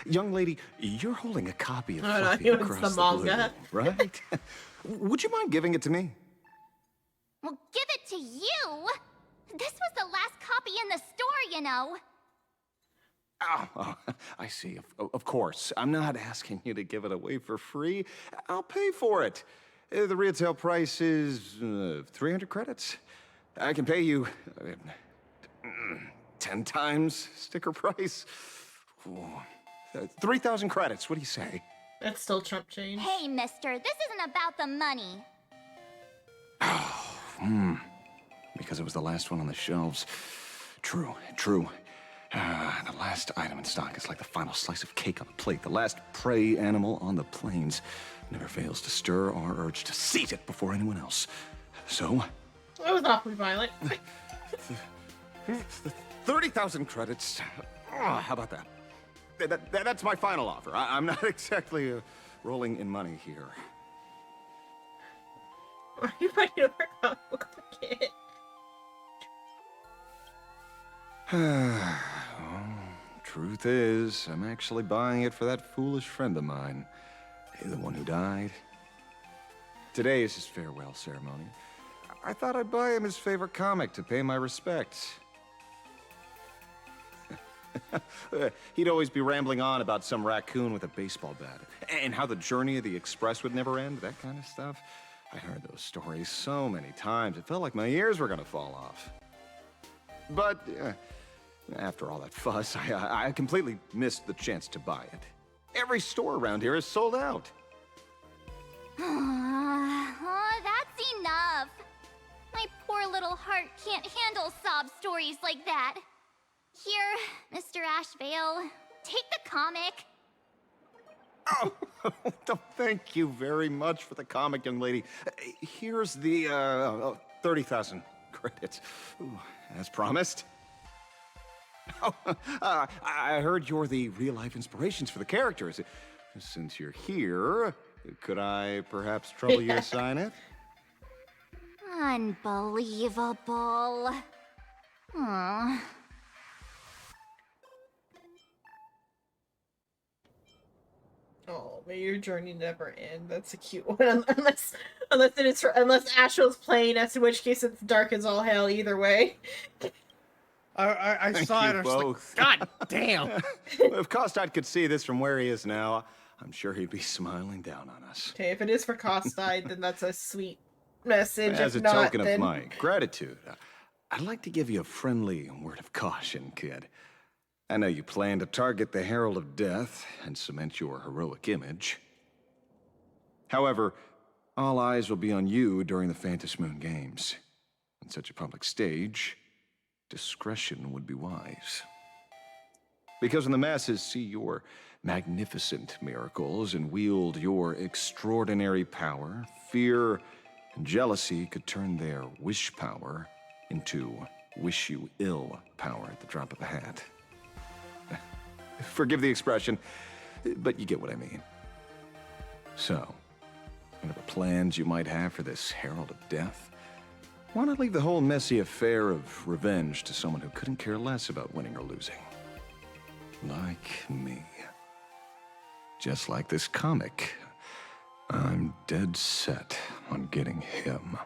Young lady, you're holding a copy of No, Fluffy it's Across the manga. Blue, right? Would you mind giving it to me? Well, give it to you! This was the last copy in the store, you know. Oh, I see. Of course. I'm not asking you to give it away for free. I'll pay for it. The retail price is 300 credits. I can pay you 10 times sticker price. 3,000 credits. What do you say? That's still chump change. Hey, mister, this isn't about the money. Because it was the last one on the shelves. True. The last item in stock is like the final slice of cake on the plate. The last prey animal on the plains never fails to stir our urge to seize it before anyone else. So... That was awfully violent. 30,000 credits. How about that? That's my final offer. I'm not exactly rolling in money here. Why are you fighting over comic book kid? Truth is, I'm actually buying it for that foolish friend of mine. The one who died. Today is his farewell ceremony. I thought I'd buy him his favorite comic to pay my respects. He'd always be rambling on about some raccoon with a baseball bat, and how the journey of the express would never end, that kind of stuff. I heard those stories so many times, it felt like my ears were gonna fall off. But after all that fuss, I completely missed the chance to buy it. Every store around here is sold out. That's enough. My poor little heart can't handle sob stories like that. Here, Mr. Ashvale, take the comic. Oh, thank you very much for the comic, young lady. Here's the 30,000 credits. Ooh, as promised. Oh, I heard you're the real-life inspirations for the characters. Since you're here, could I perhaps trouble you to sign it? Unbelievable. Aww. Oh, may your journey never end. That's a cute one. Unless Ashel's playing, as in which case it's dark as all hell either way. I saw it. I was both. like, God damn. If Kostad could see this from where he is now, I'm sure he'd be smiling down on us. Okay, if it is for Kostide, then that's a sweet message. As a if not, token then... of my gratitude, I'd like to give you a friendly word of caution, kid. I know you plan to target the Herald of Death and cement your heroic image. However, all eyes will be on you during the Phantom Moon Games. On such a public stage, discretion would be wise. Because when the masses see your magnificent miracles and wield your extraordinary power, fear and jealousy could turn their wish power into wish you ill power at the drop of a hat. Forgive the expression, but you get what I mean. So, whatever plans you might have for this Herald of Death, why not leave the whole messy affair of revenge to someone who couldn't care less about winning or losing? Like me. Just like this comic, I'm dead set on getting him.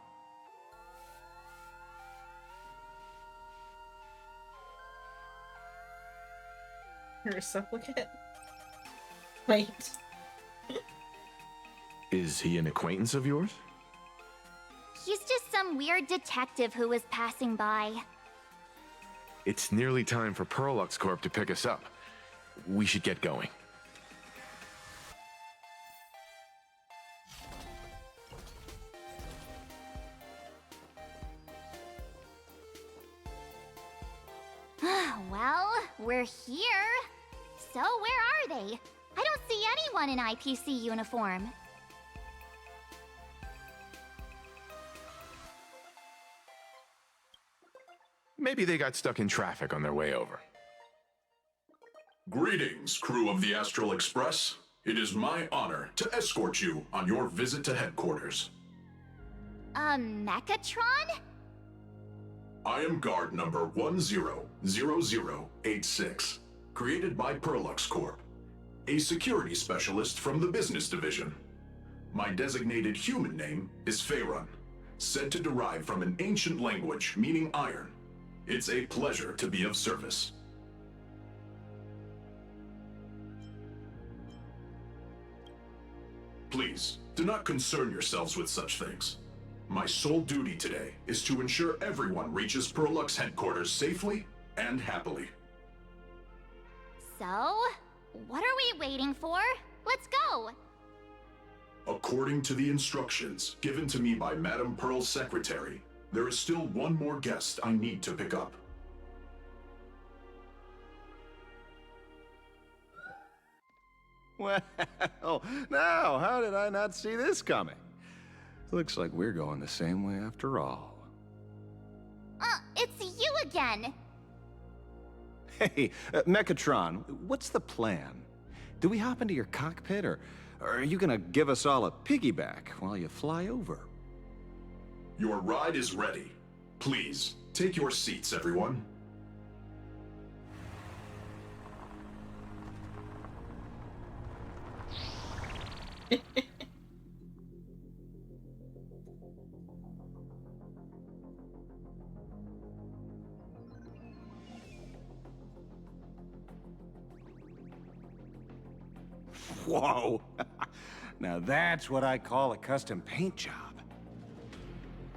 You're a supplicant? Wait. Is he an acquaintance of yours? He's just some weird detective who was passing by. It's nearly time for Perlux Corp to pick us up. We should get going. we're here. So where are they? I don't see anyone in IPC uniform. Maybe they got stuck in traffic on their way over. Greetings, crew of the Astral Express. It is my honor to escort you on your visit to headquarters. Mechatron? I am guard number 100086, created by Perlux Corp, a security specialist from the business division. My designated human name is Faerun, said to derive from an ancient language meaning iron. It's a pleasure to be of service. Please, do not concern yourselves with such things. My sole duty today is to ensure everyone reaches Perlux headquarters safely and happily. So, what are we waiting for? Let's go! According to the instructions given to me by Madame Pearl's secretary, there is still one more guest I need to pick up. Well, now, how did I not see this coming? Looks like we're going the same way after all. It's you again! Hey, Mechatron, what's the plan? Do we hop into your cockpit, or are you gonna give us all a piggyback while you fly over? Your ride is ready. Please, take your seats, everyone. Whoa! Now that's what I call a custom paint job.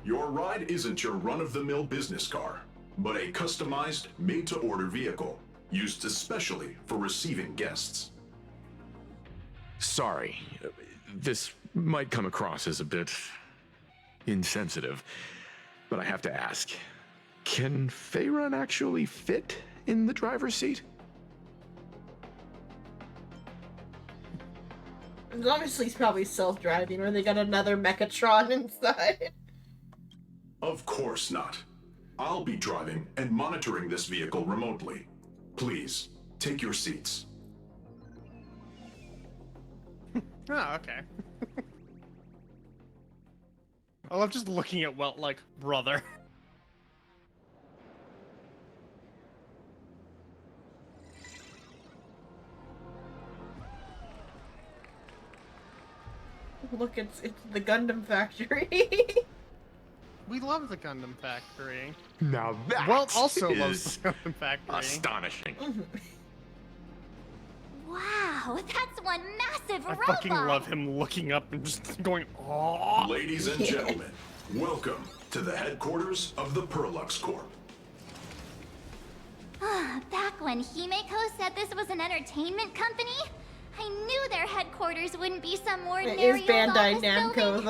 Your ride isn't your run-of-the-mill business car, but a customized, made-to-order vehicle, used especially for receiving guests. Sorry, this might come across as a bit insensitive, but I have to ask, can Faerun actually fit in the driver's seat? Obviously, it's probably self-driving, or they got another Mechatron inside. Of course not. I'll be driving and monitoring this vehicle remotely. Please, take your seats. Oh, okay. I love just looking at Welt like, brother. Look, it's the Gundam factory. We love the Gundam factory. Now that Welt also is loves the Gundam factory. astonishing. Wow, that's one massive I robot! fucking love him looking up and just going, oh. Ladies and gentlemen, welcome to the headquarters of the Perlux Corp. Back when Himeko said this was an entertainment company, I knew their headquarters wouldn't be some It ordinary is Bandai old office Namco, building.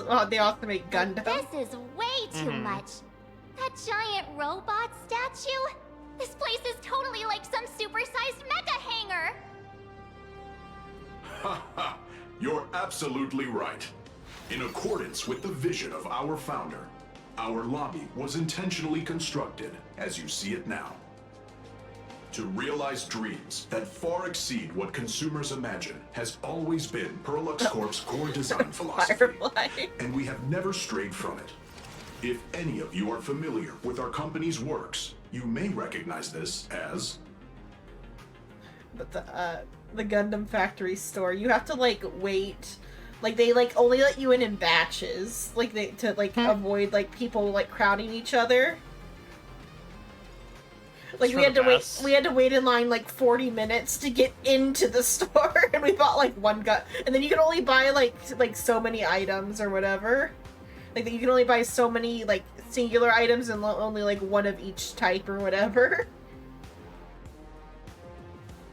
though. They also make Gundam. This is way too much. That giant robot statue? This place is totally like some supersized mecha hangar. Ha ha! You're absolutely right. In accordance with the vision of our founder, our lobby was intentionally constructed as you see it now. To realize dreams that far exceed what consumers imagine has always been Perlux Corp's core design philosophy, and we have never strayed from it. If any of you are familiar with our company's works, you may recognize this as... But the Gundam factory store, you have to like wait, like they like only let you in batches, like they to like avoid like people like crowding each other. Like we had to wait in line like 40 minutes to get into the store, and we bought like one gun, and then you can only buy like so many items or whatever. Like you can only buy so many like singular items and only like one of each type or whatever.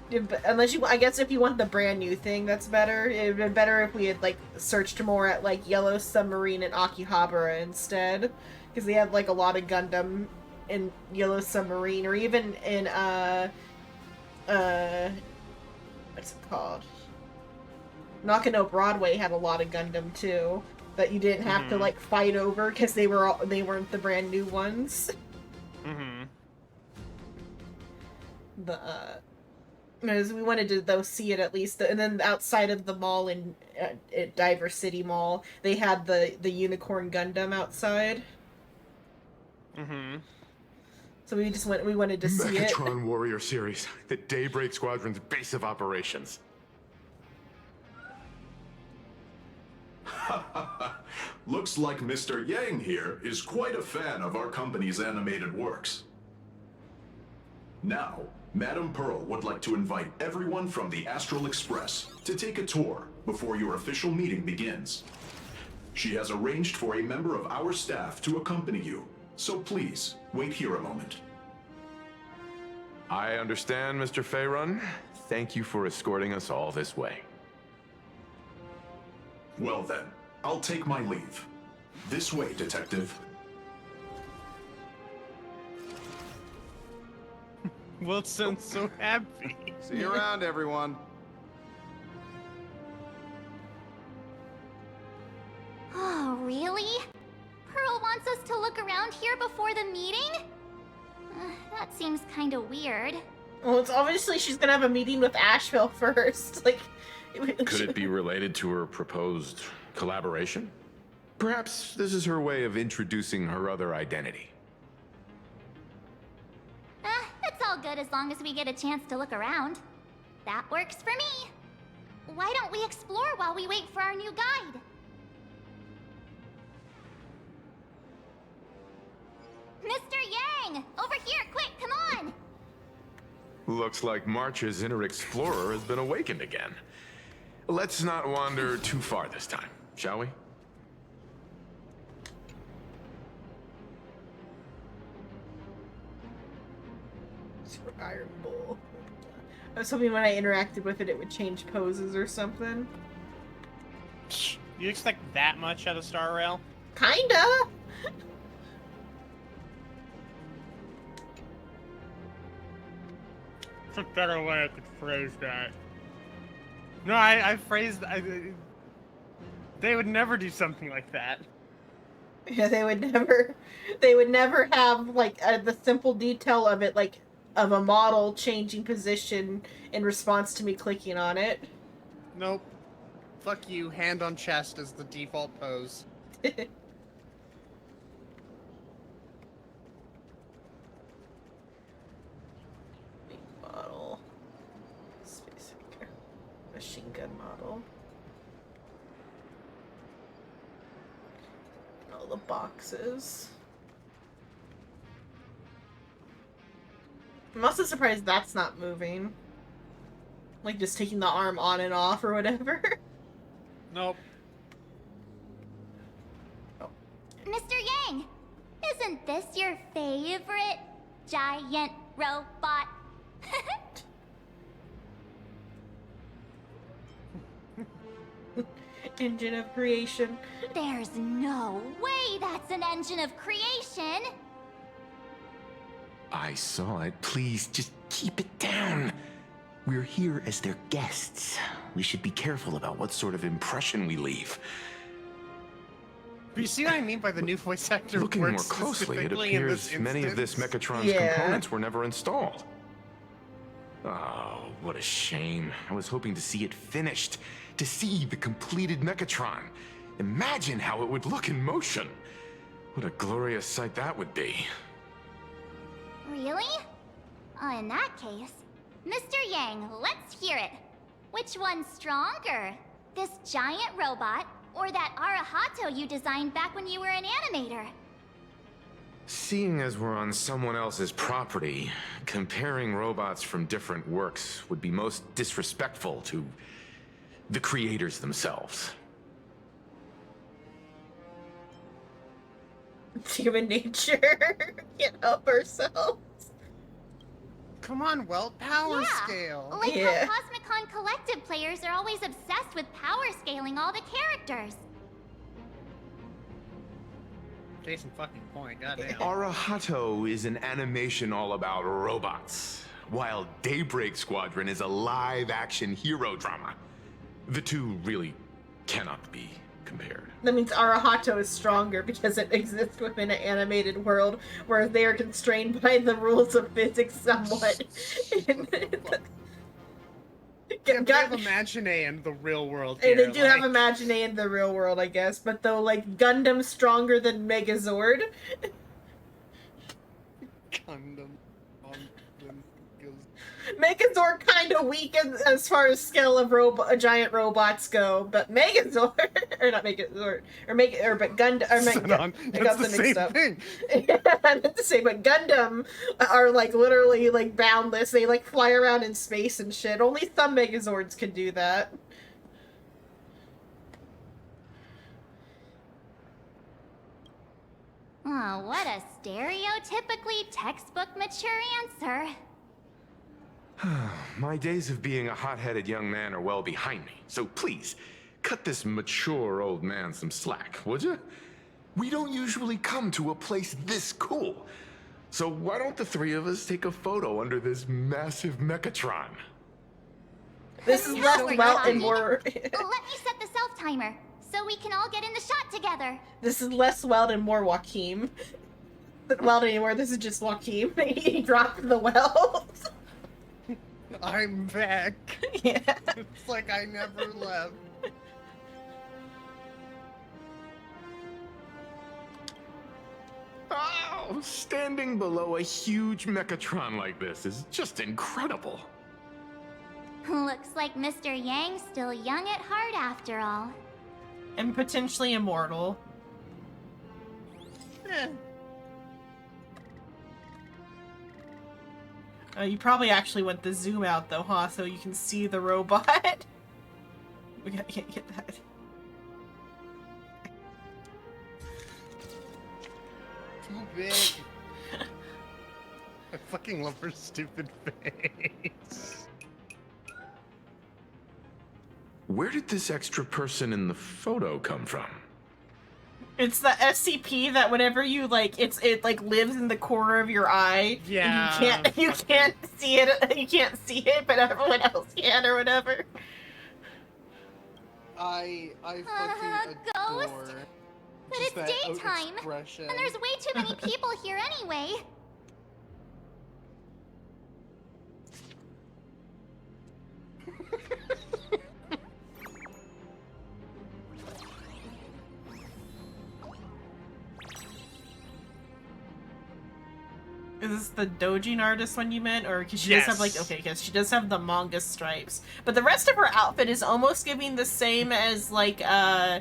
Yeah, but unless you, I guess if you want the brand new thing, that's better. It would have been better if we had like searched more at like Yellow Submarine and Akihabara instead, because they had like a lot of Gundam in Yellow Submarine, or even in what's it called? Nakano Broadway had a lot of Gundam too that you didn't have to like fight over because they weren't the brand new ones. Because we wanted to though see it at least, and then outside of the mall in at Diver City Mall, they had the Unicorn Gundam outside. So we wanted to see it. Megatron Warrior Series, the Daybreak Squadron's base of operations. Looks like Mr. Yang here is quite a fan of our company's animated works. Now, Madame Pearl would like to invite everyone from the Astral Express to take a tour before your official meeting begins. She has arranged for a member of our staff to accompany you, so please, wait here a moment. I understand, Mr. Faerun. Thank you for escorting us all this way. Well then, I'll take my leave. This way, Detective. Will sounds so happy. See you around, everyone. Oh, really? Pearl wants us to look around here before the meeting? That seems kinda weird. Well, it's obviously she's gonna have a meeting with Asheville first. Like, could it be related to her proposed collaboration? Perhaps this is her way of introducing her other identity. It's all good as long as we get a chance to look around. That works for me. Why don't we explore while we wait for our new guide? Mr. Yang! Over here, quick, come on! Looks like March's inner explorer has been awakened again. Let's not wander too far this time, shall we? Super Iron Bull. I was hoping when I interacted with it, it would change poses or something. You expect that much out of Star Rail? Kinda! It's a better way I could phrase that. No, I phrased... they would never do something like that. Yeah, they would never have, like, the simple detail of it, like, of a model changing position in response to me clicking on it. Nope. Fuck you, hand on chest is the default pose. Model. Space machine gun model. All the boxes. I'm also surprised that's not moving. Like just taking the arm on and off or whatever. Nope. Oh. Mr. Yang! Isn't this your favorite giant robot? Engine of creation. There's no way that's an engine of creation! I saw it. Please, just keep it down. We're here as their guests. We should be careful about what sort of impression we leave. But you see what I mean by the new voice actor? Looking more works closely, it specifically in appears this many of this instance? Megatron's components were never installed. Oh, what a shame. I was hoping to see it finished, to see the completed Megatron. Imagine how it would look in motion. What a glorious sight that would be. Really? In that case, Mr. Yang, let's hear it. Which one's stronger? This giant robot, or that Arahato you designed back when you were an animator? Seeing as we're on someone else's property, comparing robots from different works would be most disrespectful to the creators themselves. Human nature. Can't help ourselves. Come on, well, power scale. Like how Cosmicon Collective players are always obsessed with power scaling all the characters. Case in fucking point, goddamn. Arahato is an animation all about robots, while Daybreak Squadron is a live-action hero drama. The two really cannot be compared. That means Arahato is stronger because it exists within an animated world where they are constrained by the rules of physics somewhat. They have Imagine in the real world Hey, here, they do have Imagine in the real world, I guess, but though, like, Gundam's stronger than Megazord. Gundam. Megazord kind of weak as far as scale of giant robots go, but Megazord, or not Megazord, but Gundam, Xenon, I got that's them the mixed same up. thing. I meant to say, but Gundam are like literally like boundless. They like fly around in space and shit. Only some Megazords can do that. Oh, what a stereotypically textbook mature answer. My days of being a hot-headed young man are well behind me, so please, cut this mature old man some slack, would you? We don't usually come to a place this cool, so why don't the three of us take a photo under this massive Mechatron? This is less well and more. Let me set the self-timer, so we can all get in the shot together. This is less Weld and more Joaquin. Not Weld anymore. This is just Joaquin. He dropped the Weld. I'm back. Yeah. It's like I never left. Oh, standing below a huge Mechatron like this is just incredible. Looks like Mr. Yang's still young at heart after all. And potentially immortal. You probably actually went the zoom out though, huh? So you can see the robot. We can't get that. Too big. I fucking love her stupid face. Where did this extra person in the photo come from? It's the SCP that whenever you like, it like lives in the corner of your eye. Yeah. And you can't see it. You can't see it, but everyone else can or whatever. I fucking adore. Ghost? But just it's that daytime, expression. and there's way too many people here anyway. Is this the Dojin artist one you meant? Or because she does have like, okay, because she does have the manga stripes. But the rest of her outfit is almost giving the same as like, what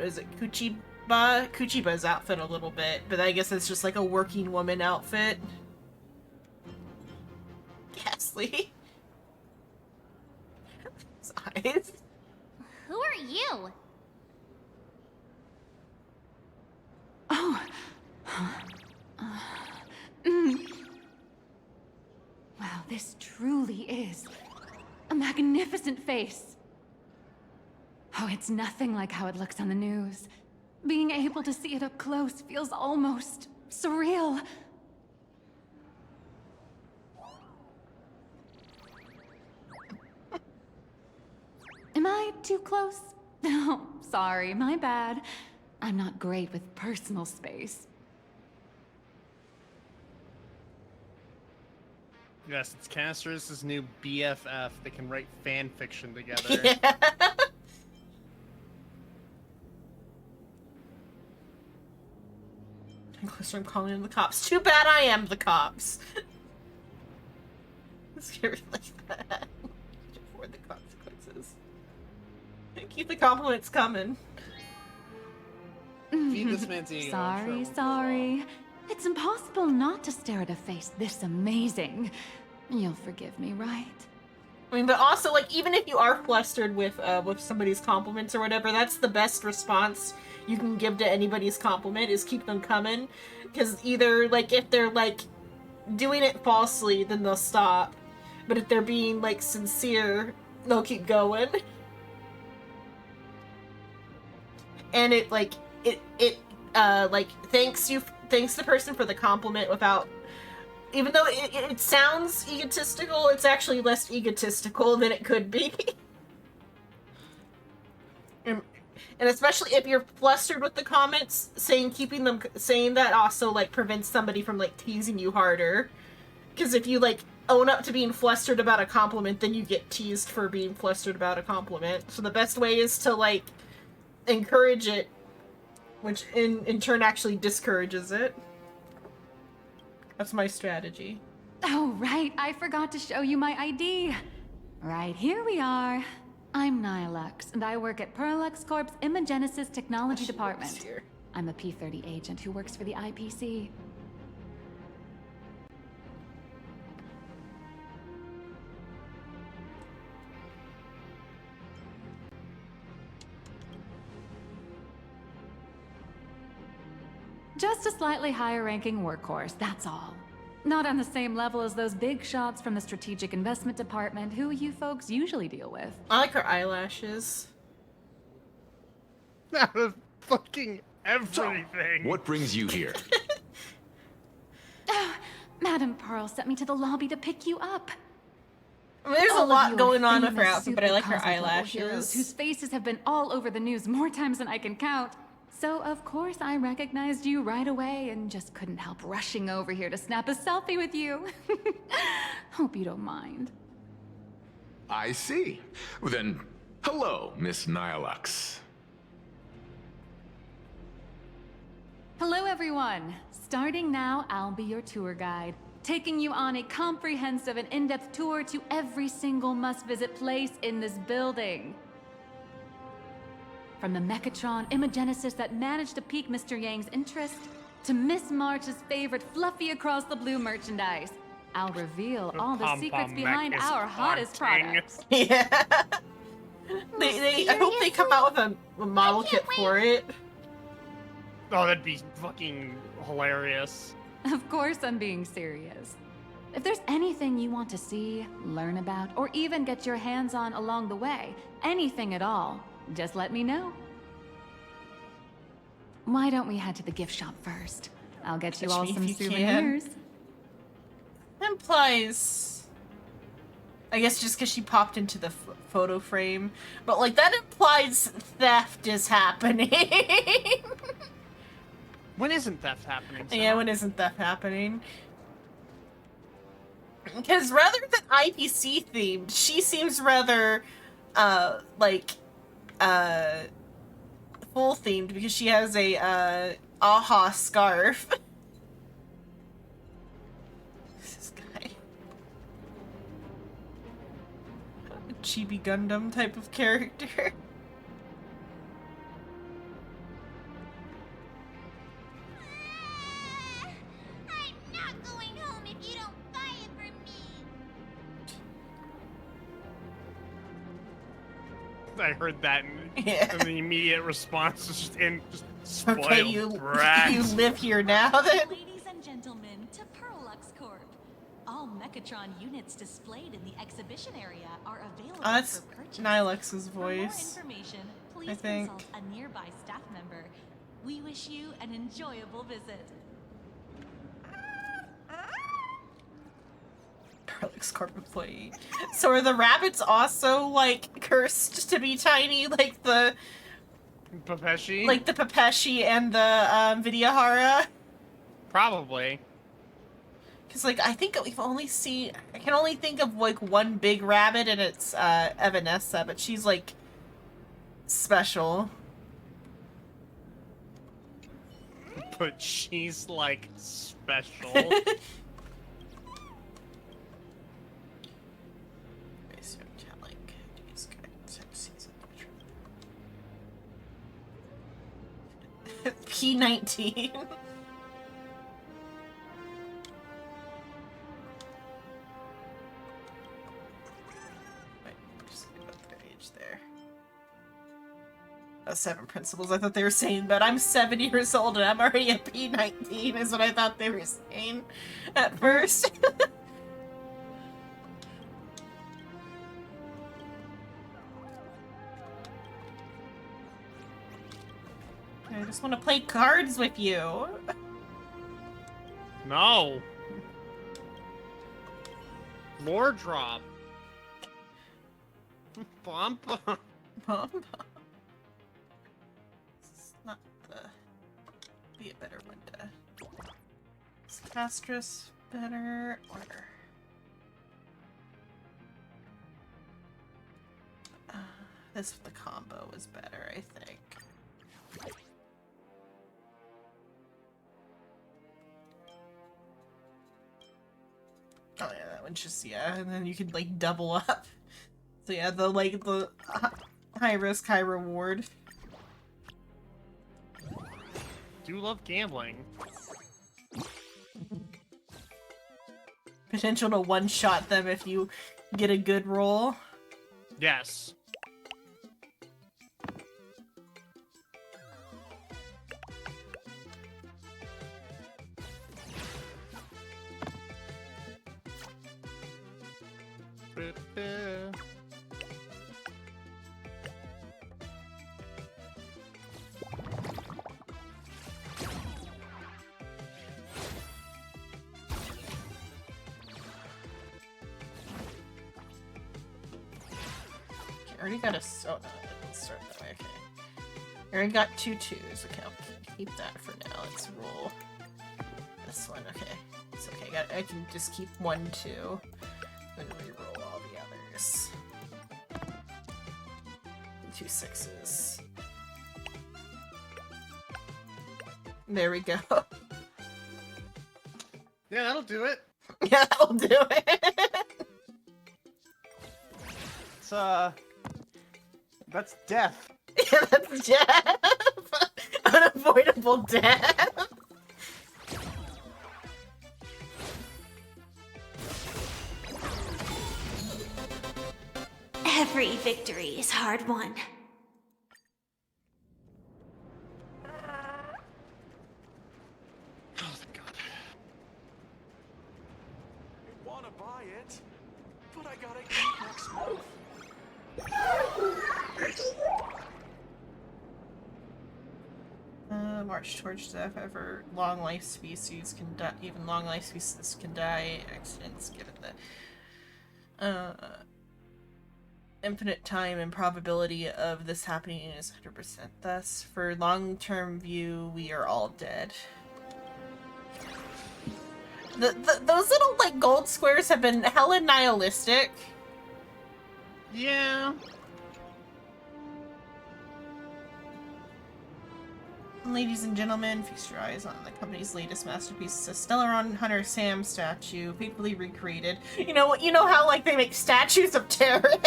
is it? Kuchiba's outfit a little bit. But I guess it's just like a working woman outfit. Ghastly. His eyes. Who are you? Oh. Wow, this truly is a magnificent face. Oh, it's nothing like how it looks on the news. Being able to see it up close feels almost surreal. Am I too close? Oh, sorry, my bad. I'm not great with personal space. Yes, it's Caster's new BFF. They can write fan fiction together. Yeah. I'm closer, I'm calling in the cops. Too bad I am the cops. Scary like that. Afford the consequences. Keep the compliments coming. Feed this man's ego. Sorry. It's impossible not to stare at a face this amazing. You'll forgive me, right? I mean, but also, like, even if you are flustered with somebody's compliments or whatever, that's the best response you can give to anybody's compliment, is keep them coming. Because either, like, if they're, like, doing it falsely, then they'll stop. But if they're being, like, sincere, they'll keep going. And it, like, like thanks the person for the compliment without, even though it sounds egotistical, it's actually less egotistical than it could be. And especially if you're flustered with the comments, saying that also like prevents somebody from like teasing you harder. Because if you like own up to being flustered about a compliment, then you get teased for being flustered about a compliment. So the best way is to like encourage it, which in turn actually discourages it. That's my strategy. Oh, right. I forgot to show you my ID. Right, here we are. I'm Nihilux, and I work at Parallax Corp's Imagenesis Technology Department. I'm a P-30 agent who works for the IPC. Just a slightly higher-ranking workhorse, that's all. Not on the same level as those big shots from the Strategic Investment Department who you folks usually deal with. I like her eyelashes. Out of fucking everything. What brings you here? Madam Pearl sent me to the lobby to pick you up. I mean, there's a All of lot you are going on with her famous outfit, but I like her super cosmic level eyelashes. heroes whose faces have been all over the news more times than I can count. So, of course, I recognized you right away and just couldn't help rushing over here to snap a selfie with you. Hope you don't mind. I see. Well, then, hello, Miss Nihilux. Hello, everyone. Starting now, I'll be your tour guide, taking you on a comprehensive and in-depth tour to every single must-visit place in this building. From the Mechatron Imagenesis that managed to pique Mr. Yang's interest, to Miss March's favorite fluffy across the blue merchandise, I'll reveal all the secrets behind our hottest products. Yeah. I hope they come out with a model kit for it. Oh, that'd be fucking hilarious. Of course I'm being serious. If there's anything you want to see, learn about, or even get your hands on along the way, anything at all, just let me know. Why don't we head to the gift shop first? I'll get you all some souvenirs. Implies, I guess, just because she popped into the photo frame, but like that implies theft is happening. When isn't theft happening? Yeah, when isn't theft happening? Because rather than IPC themed, she seems rather full themed because she has a aha scarf. This guy, a Chibi Gundam type of character. I'm not going home if you don't buy it for me. I heard that, and the immediate response was just spoiled Okay, you brat. you live here now then. Ladies and gentlemen, to Parallax Corp. All Mechatron units displayed in the exhibition area are available That's for purchase. Nilux's For more voice. information, I please think. consult a nearby staff member. We wish you an enjoyable visit. Parallax Corp employee. So are the rabbits also like cursed to be tiny, like the Papeshi? like the Papeshi and the Vidyahara? Probably. Because like I think we've only seen, I can only think of like one big rabbit, and it's Evanessa, but she's like special. But she's like special. P19. Seven principles, I thought they were saying, but I'm 7 years old and I'm already a P19 is what I thought they were saying at first. just want to play cards with you. No. Lore drop. Bump. Bump. This is not the... Be a better one to... Is Castrus better, or... This with the combo is better, I think. Oh yeah, that one's just, yeah, and then you can like double up. So yeah, the high risk, high reward. Do love gambling. Potential to one-shot them if you get a good roll. Yes. Already got a oh no, I didn't start that way. Okay, already got 2 2s. Okay, I'll keep that for now. Let's roll this one. Okay, it's okay. I can just keep 1 2 and re-roll all the others. 2 6s. There we go. Yeah, that'll do it. Yeah, that'll do it. It's that's death. Yeah, that's death. Unavoidable death. Every victory is hard won. Oh, thank God. I want to buy it, but I gotta eat next month. March towards death. Ever long life species can die. Even long life species can die. Accidents given the infinite time and probability of this happening is 100%. Thus, for long-term view, we are all dead. Those little like gold squares have been hella nihilistic. Yeah. Ladies and gentlemen, feast your eyes on the company's latest masterpiece, a Stellaron Hunter Sam statue, faithfully recreated. You know how like they make statues of terrorists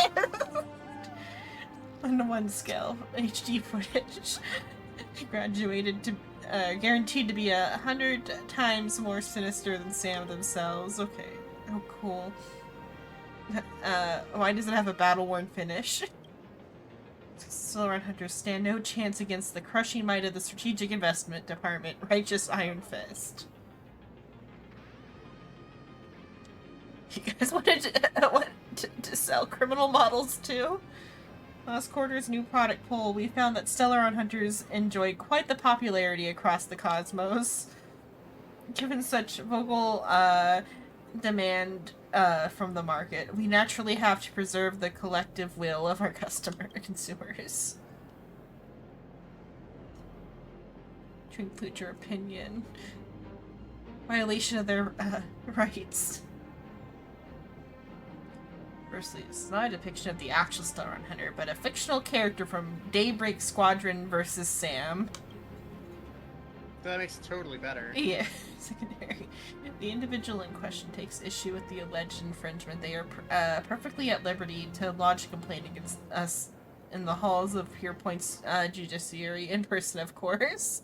on one scale, HD footage, graduated to, guaranteed to be 100 times more sinister than Sam themselves. Okay, oh cool. Why does it have a battle-worn finish? Stellaron Hunters stand no chance against the crushing might of the Strategic Investment Department, Righteous Iron Fist. You guys wanted to sell criminal models too? Last quarter's new product poll, we found that Stellaron Hunters enjoy quite the popularity across the cosmos. Given such vocal demand from the market, we naturally have to preserve the collective will of our consumers. To include your opinion. Violation of their rights. Firstly, it's not a depiction of the actual Stellaron Hunter, but a fictional character from Daybreak Squadron versus Sam. That makes it totally better. Yeah, secondary. The individual in question takes issue with the alleged infringement. They are perfectly at liberty to lodge a complaint against us in the halls of Pure Point's judiciary, in person, of course.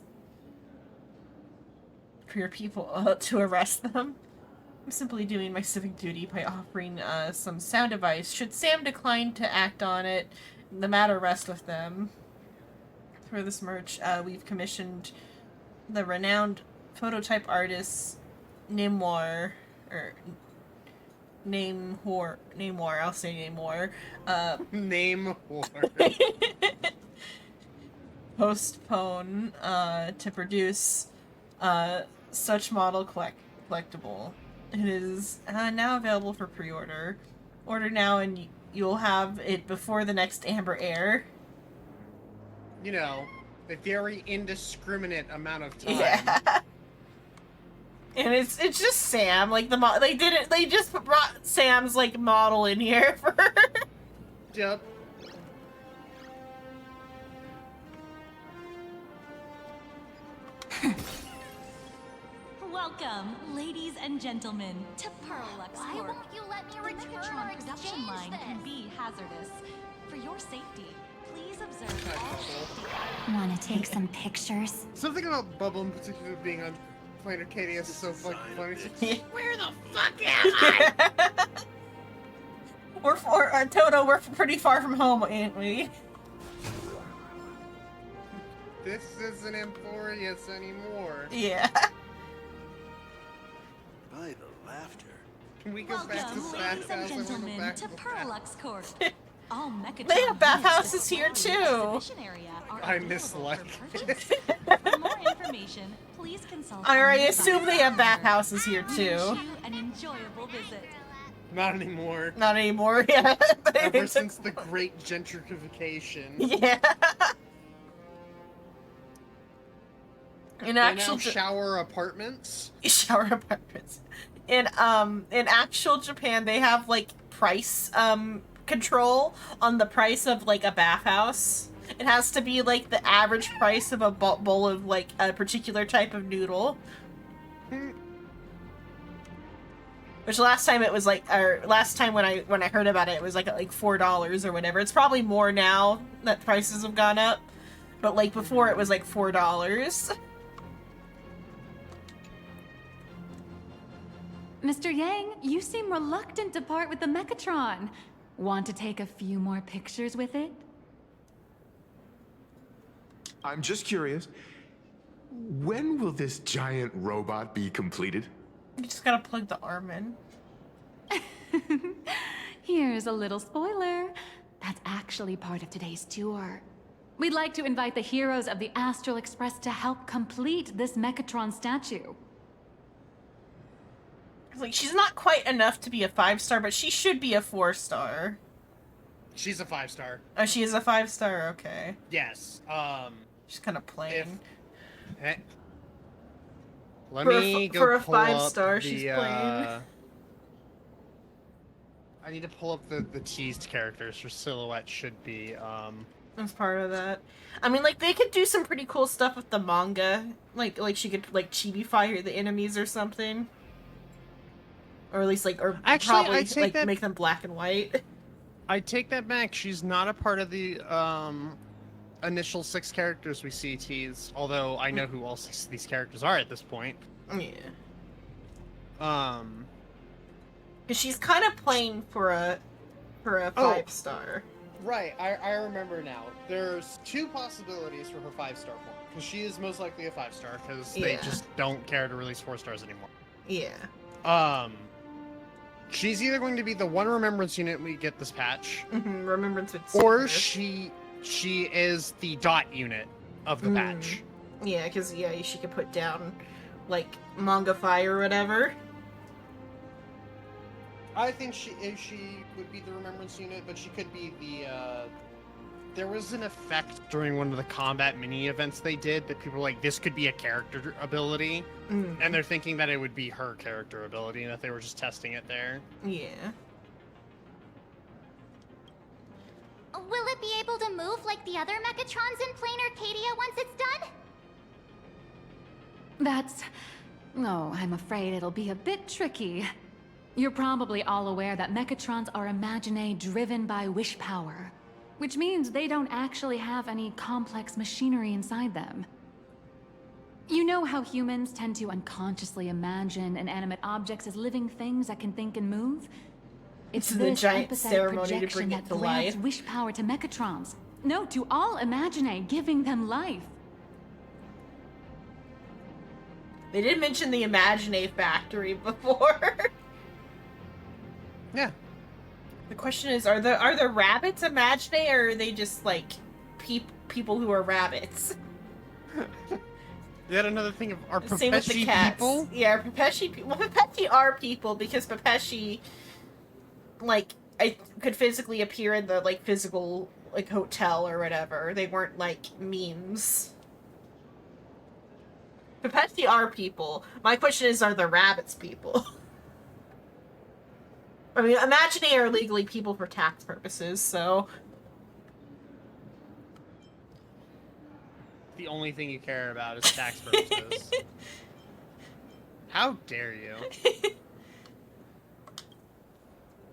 For your people to arrest them. I'm simply doing my civic duty by offering some sound advice. Should Sam decline to act on it, the matter rests with them. For this merch, we've commissioned the renowned phototype artist Namor, or Namor, I'll say Namor. Namor. postpone to produce such model collectible. It is now available for pre-order. Order now and you'll have it before the next Amber Air. You know, a very indiscriminate amount of time. Yeah. And it's just Sam, like they just brought Sam's like model in here for Yep. Welcome, ladies and gentlemen, to Perlux Why Corp. won't you let me The return Megatron or production exchange line can this? be hazardous. For your safety, please observe all safety. Want to take some pictures? Something about Bubble in particular being on Planet Arcadia is so fucking funny. Where the fuck am I? Toto, we're pretty far from home, ain't we? This isn't Emporius anymore. Yeah. By the laughter. Can we go back to Welcome, the ladies and bathhouse? I wanna go gentlemen, back to to the Perlux Corp. All Megatron They have bathhouses units here displayed in the too. exhibition area are I miss available Luck. for purchase. For more information, please consult. I our already nearby assume they have bathhouses here We too. wish you an enjoyable visit. Not anymore. Not anymore, yeah. Ever since the great gentrification. Yeah. In They're actual now shower apartments. shower apartments. In actual Japan, they have like price control on the price of like a bathhouse. It has to be like the average price of a bowl of like a particular type of noodle. Which last time it was like, or last time when I heard about it, it was like $4 or whatever. It's probably more now that prices have gone up, but like before it was like $4. Mr. Yang, you seem reluctant to part with the Mechatron. Want to take a few more pictures with it? I'm just curious. When will this giant robot be completed? You just gotta plug the arm in. Here's a little spoiler. That's actually part of today's tour. We'd like to invite the heroes of the Astral Express to help complete this Mechatron statue. Like, she's not quite enough to be a 5-star, but she should be a 4-star. She's a 5-star. Oh, she is a 5-star. Okay. Yes. She's kind of plain. Let For a me f- go for a pull up 5-star, the, she's plain. I need to pull up the teased characters for Silhouette should be, As part of that. I mean, like, they could do some pretty cool stuff with the manga. Like she could, like, chibi-fire the enemies or something. Or at least, like, or Actually, probably, I take like, that- make them black and white. I take that back. She's not a part of the, initial 6 characters we see teased, although I know who all 6 of these characters are at this point. Yeah. Because she's kind of plain for a 5-star. Right, I remember now. There's 2 possibilities for her 5-star form. Because she is most likely a 5-star, because they Yeah. just don't care to release 4-stars anymore. Yeah. She's either going to be the one remembrance unit we get this patch, Remembrance with or Super. she is the dot unit of the patch. Yeah, because, she could put down, like, manga fire or whatever. I think she would be the remembrance unit, but she could be the, there was an effect during one of the combat mini events they did that people were like, this could be a character ability, and they're thinking that it would be her character ability, and that they were just testing it there. Yeah. Will it be able to move like the other Mechatrons in Plain Arcadia once it's done? That's... Oh, I'm afraid it'll be a bit tricky. You're probably all aware that Mechatrons are imaginae driven by wish power, which means they don't actually have any complex machinery inside them. You know how humans tend to unconsciously imagine inanimate objects as living things that can think and move? It's This is the this giant empathetic ceremony to projection bring it that to grants life. wish power to Mechatrons. No, to all imaginae, giving them life. They did mention the Imaginate factory before. Yeah. The question is, are the rabbits Imaginate, or are they just like people who are rabbits. Yet another thing of our Same with the Pepeshi cats. people. Yeah, Pepeshi people. Well, Pepeshi are people because Pepeshi, like, I could physically appear in the like physical like hotel or whatever. They weren't like memes. Pepeshi are people. My question is, are the rabbits people? I mean, imaginary are legally people for tax purposes, so. The only thing you care about is tax purposes. How dare you?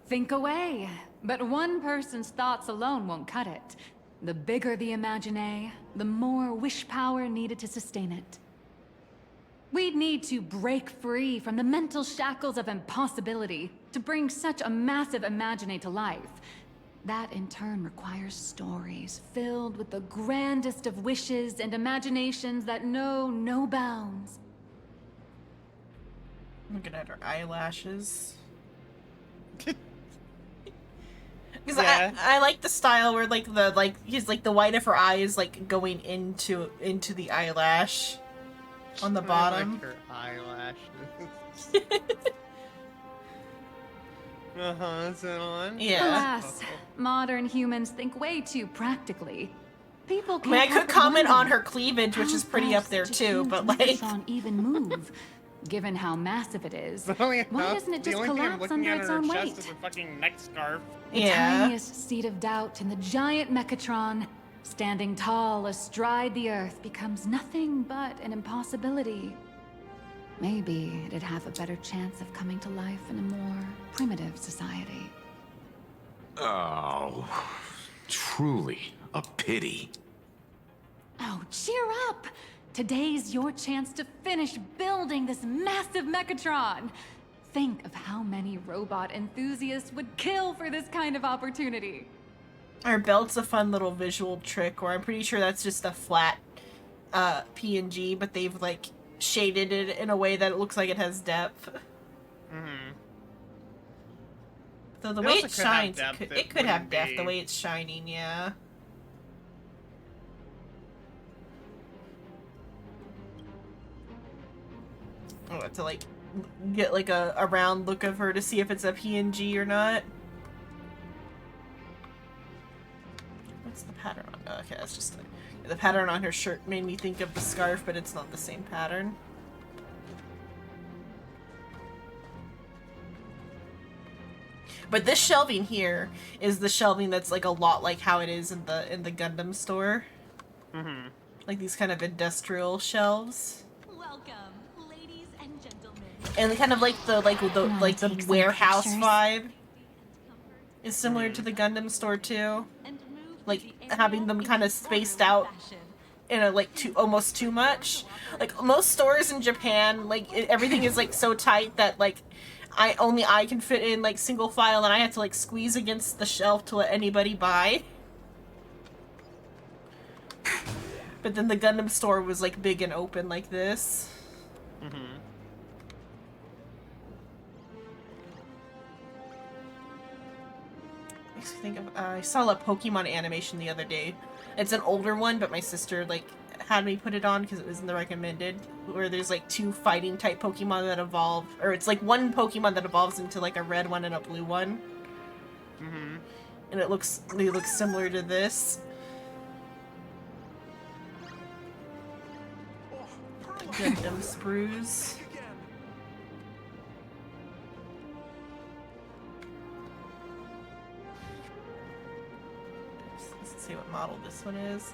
Think away. But one person's thoughts alone won't cut it. The bigger the imagine, the more wish power needed to sustain it. We'd need to break free from the mental shackles of impossibility to bring such a massive imagine to life. That in turn requires stories filled with the grandest of wishes and imaginations that know no bounds. Looking at her eyelashes. Because Yeah. I like the style where like the white of her eye is like going into the eyelash on the bottom. I like her eyelashes. Xenon. Yeah. Alas, modern humans think way too practically. People I can't mean, I help could but comment on wonder, her cleavage, which how is pretty up fast there does too, huge but like. Megatron even move? Given how massive it is, why doesn't it The just only thing I'm collapse looking under at its on own her weight? chest is a fucking neck scarf. The Yeah. tiniest seed of doubt in the giant Mechatron, standing tall astride the Earth, becomes nothing but an impossibility. Maybe it'd have a better chance of coming to life in a more primitive society. Oh, truly a pity. Oh, cheer up! Today's your chance to finish building this massive Mechatron. Think of how many robot enthusiasts would kill for this kind of opportunity. Her belt's a fun little visual trick, or I'm pretty sure that's just a flat PNG, but they've like shaded it in a way that it looks like it has depth. Mm-hmm. So the It way also it could have shines, depth, it it could have wouldn't depth. be- The way it's shining, yeah. I want to like get like a round look of her to see if it's a PNG or not. What's the pattern on? Oh, okay, that's just the pattern on her shirt made me think of the scarf, but it's not the same pattern. But this shelving here is the shelving that's like a lot like how it is in the Gundam store. Mm-hmm. Like these kind of industrial shelves. Welcome, ladies and gentlemen. And kind of like the take some warehouse pictures? vibe is similar to the Gundam store too. Like having them kind of spaced out in a like almost too much. Like most stores in Japan, like everything is like so tight that like I can fit in like single file, and I have to like squeeze against the shelf to let anybody buy. But then the Gundam store was like big and open like this. Mm-hmm. Makes me think of I saw a Pokemon animation the other day. It's an older one, but my sister like had me put it on because it was in the recommended, where there's like two fighting type Pokemon that evolve, or it's like one Pokemon that evolves into like a red one and a blue one. Mm-hmm. And they look similar to this. Gundam sprues. Let's see what model this one is.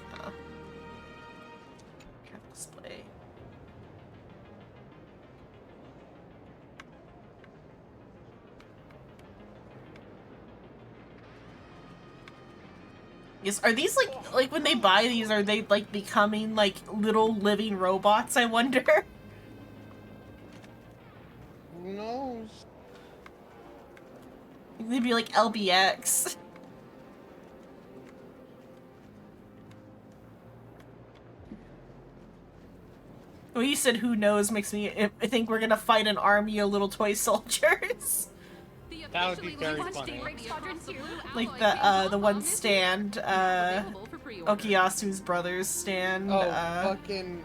Display. Yes, are these like when they buy these, are they like becoming like little living robots, I wonder? Who knows? They'd be like LBX. Well, you said who knows makes me I think we're gonna fight an army of little toy soldiers. That would be very funny. Like the one stand, Okuyasu's brother's stand. Oh, fucking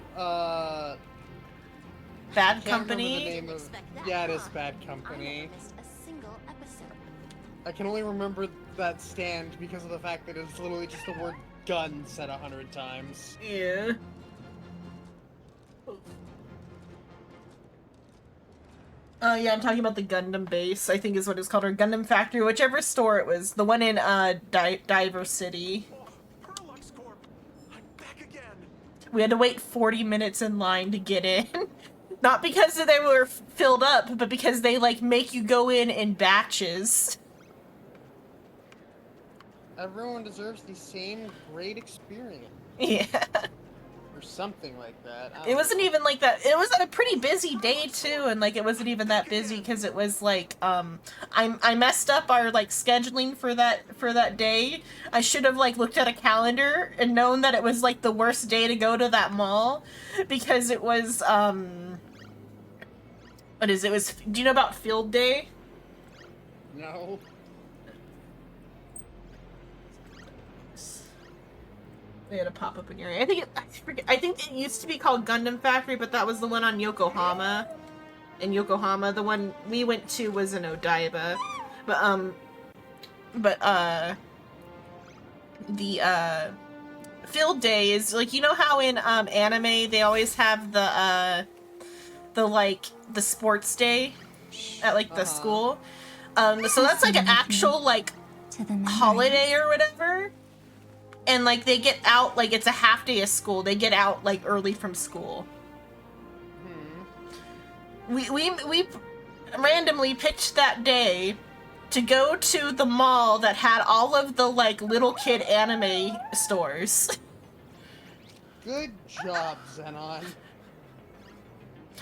Bad can't Company. remember the name of, yeah, it is Bad Company. I can only remember that stand because of the fact that it's literally just the word gun said 100 times. Yeah. Yeah, I'm talking about the Gundam base, I think is what it's called, or Gundam Factory, whichever store it was. The one in, Diver City. We had to wait 40 minutes in line to get in. Not because they were filled up, but because they, like, make you go in batches. Everyone deserves the same great experience. Yeah. Or something like that. It wasn't even like that. It was a pretty busy day too, and like it wasn't even that busy because it was like I messed up our like scheduling for that day. I should have like looked at a calendar and known that it was like the worst day to go to that mall because it was what is it? Was do you know about Field Day? No. They had a pop-up in your area. I think it used to be called Gundam Factory, but that was the one on Yokohama. In Yokohama, the one we went to was in Odaiba. But the Field Day is like, you know how in anime they always have the sports day at like the school. So that's like an actual like holiday or whatever. And, like, they get out, like, it's a half day of school. They get out, like, early from school. We randomly picked that day to go to the mall that had all of the, like, little kid anime stores. Good job, Xenon.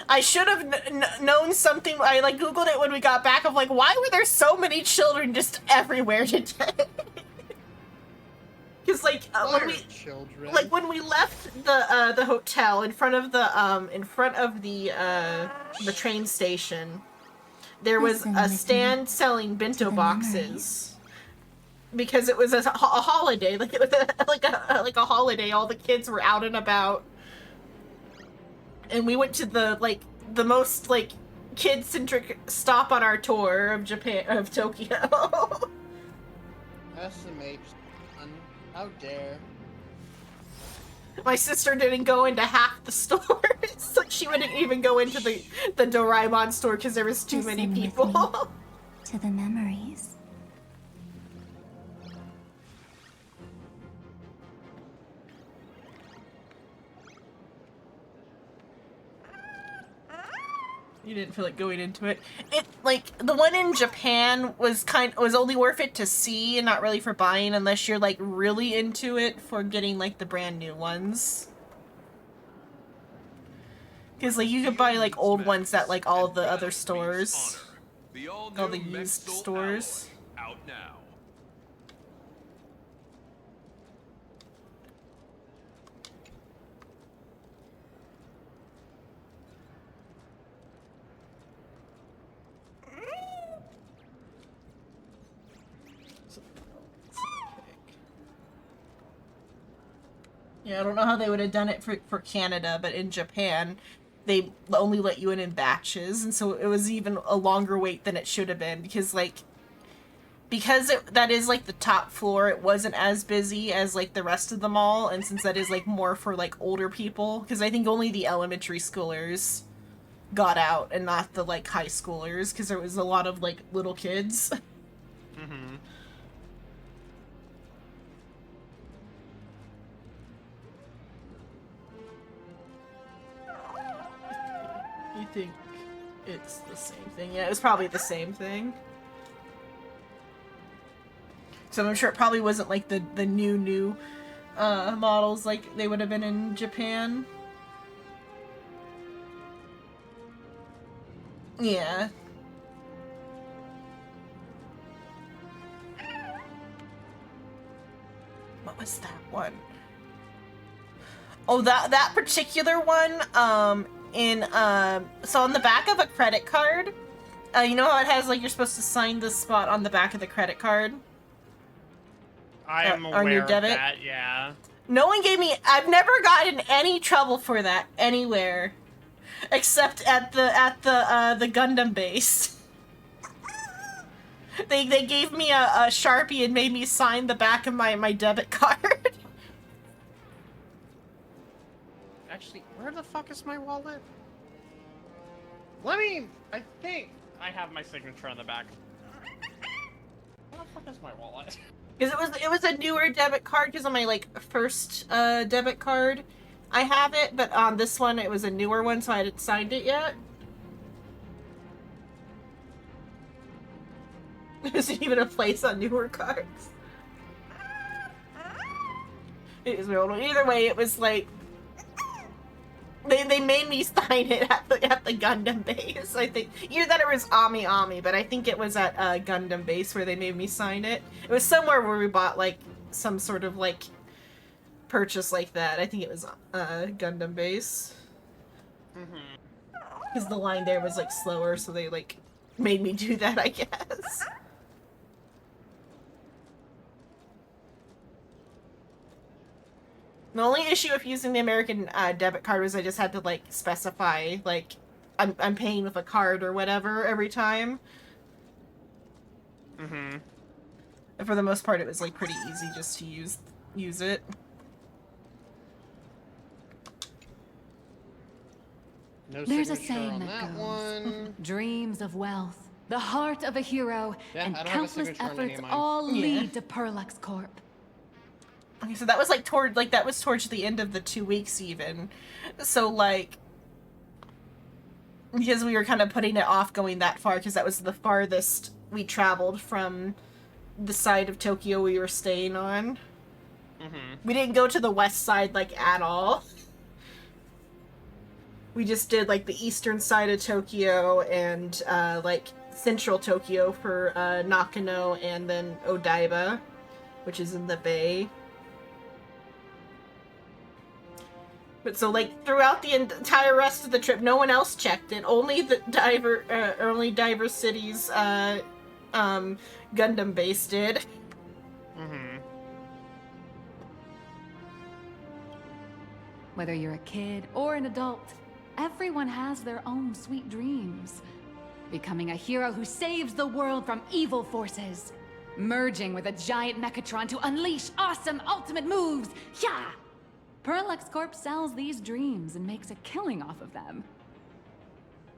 I should have known something. I, like, Googled it when we got back of, like, why were there so many children just everywhere today? Because when we left the hotel in front of the train station, there was a stand selling bento boxes because it was a holiday. Like it was like a holiday. All the kids were out and about, and we went to the most like kid-centric stop on our tour of Tokyo. SMH. How dare. My sister didn't go into half the stores. Like she wouldn't even go into the Doraemon store because there was too many people. To the memories. You didn't feel like going into it. It like the one in Japan was only worth it to see and not really for buying unless you're like really into it for getting like the brand new ones. Because like you could buy like old ones at like all the other stores, all the used stores. Out now. Yeah, I don't know how they would have done it for Canada, but in Japan, they only let you in batches, and so it was even a longer wait than it should have been, because that is like the top floor, it wasn't as busy as like the rest of the mall, and since that is like more for like older people, because I think only the elementary schoolers got out and not the like high schoolers, because there was a lot of like little kids. Mm-hmm. You think it's the same thing? Yeah, it was probably the same thing. So I'm sure it probably wasn't like the new models like they would have been in Japan. Yeah. What was that one? Oh, that particular one, so on the back of a credit card, You know how it has, like, you're supposed to sign this spot on the back of the credit card? I am on aware your of debit? that, yeah. No one gave me... I've never gotten any trouble for that anywhere. Except at the Gundam base. They gave me a Sharpie and made me sign the back of my debit card. Actually, where the fuck is my wallet? I think I have my signature on the back. Where the fuck is my wallet? Because it was a newer debit card, because on my, like, first debit card, I have it, but on this one, it was a newer one, so I hadn't signed it yet. There isn't even a place on newer cards. It is my old one. Either way, it was like... They made me sign it at the Gundam base, I think. Either that or it was Ami, but I think it was at Gundam base where they made me sign it. It was somewhere where we bought, like, some sort of, like, purchase like that. I think it was Gundam base. Because the line there was, like, slower, so they, like, made me do that, I guess. The only issue with using the American debit card was I just had to, like, specify, like, I'm paying with a card or whatever every time. And for the most part, it was, like, pretty easy just to use it. No There's a signature saying on that goes, one. dreams of wealth, the heart of a hero, Yeah, and I don't have a countless signature on any efforts of mine. all Yeah. lead to Perlux Corp. Okay, so that was, like, that was towards the end of the 2 weeks, even. So, like... Because we were kind of putting it off going that far, because that was the farthest we traveled from the side of Tokyo we were staying on. We didn't go to the west side, like, at all. We just did, like, the eastern side of Tokyo and, like, central Tokyo for Nakano and then Odaiba, which is in the bay. But so, like, throughout the entire rest of the trip, no one else checked it. Only the Diver City's Gundam base did. Whether you're a kid or an adult, everyone has their own sweet dreams. Becoming a hero who saves the world from evil forces. Merging with a giant Mechatron to unleash awesome ultimate moves. Yeah! Perlux Corp sells these dreams and makes a killing off of them.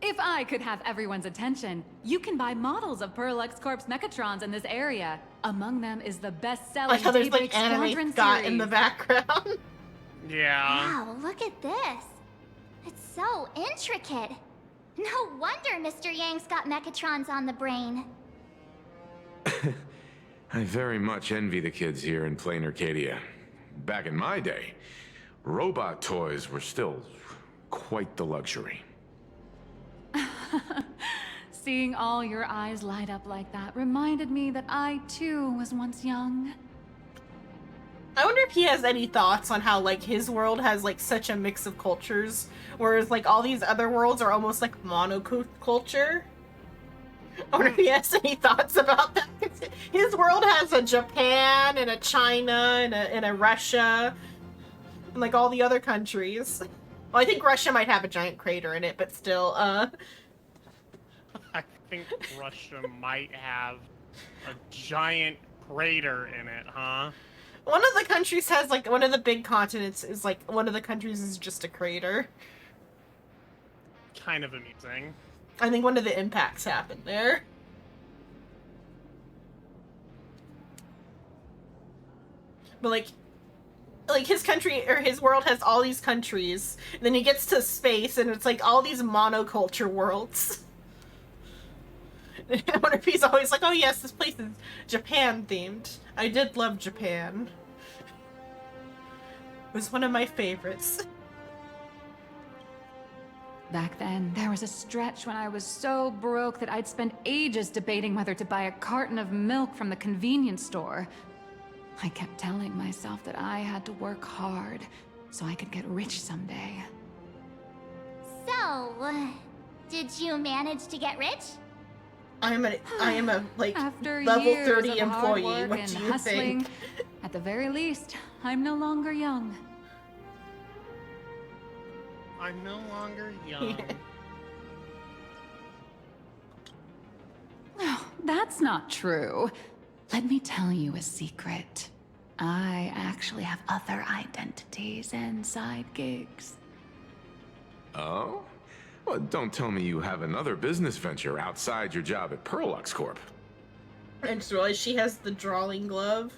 If I could have everyone's attention, you can buy models of Perlux Corp's Mechatrons in this area. Among them is the best-selling Like how there's, Daybreak like, anime Squadron Scott series. in the background. Yeah. Wow, look at this. It's so intricate. No wonder Mr. Yang's got Mechatrons on the brain. I very much envy the kids here in Plain Arcadia. Back in my day, robot toys were still quite the luxury. Seeing all your eyes light up like that reminded me that I, too, was once young. I wonder if he has any thoughts on how, like, his world has, like, such a mix of cultures, whereas, like, all these other worlds are almost, like, monoculture. I wonder if he has any thoughts about that. His world has a Japan and a China and a Russia and, like, all the other countries. Well, I think Russia might have a giant crater in it, but still, I think Russia might have a giant crater in it, huh? One of the countries has, like, one of the big continents is, like, one of the countries is just a crater. Kind of amusing. I think one of the impacts happened there. But, like his country, or his world has all these countries, and then he gets to space, and it's, like, all these monoculture worlds. I wonder if he's always like, oh yes, this place is Japan-themed. I did love Japan. It was one of my favorites. Back then, there was a stretch when I was so broke that I'd spend ages debating whether to buy a carton of milk from the convenience store. I kept telling myself that I had to work hard so I could get rich someday. So, did you manage to get rich? I am a like After level years 30 of hard employee. work What and do you hustling, think? at the very least, I'm no longer young. I'm no longer young. Oh, that's not true. Let me tell you a secret. I actually have other identities and side gigs. Oh? Well, don't tell me you have another business venture outside your job at Perlux Corp. And just realized she has the drawing glove.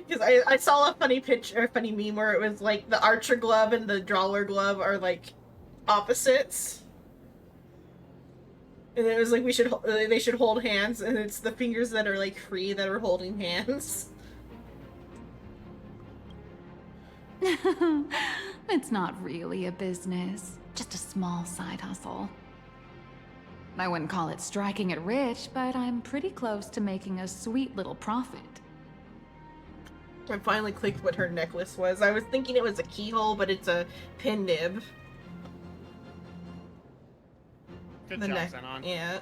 Because I saw a funny picture, a funny meme where it was like the archer glove and the drawer glove are like opposites. And it was like they should hold hands, and it's the fingers that are like free that are holding hands. It's not really a business, just a small side hustle. I wouldn't call it striking it rich, but I'm pretty close to making a sweet little profit. I finally clicked what her necklace was. I was thinking it was a keyhole, but it's a pin nib. Good job, Xenon. Yeah.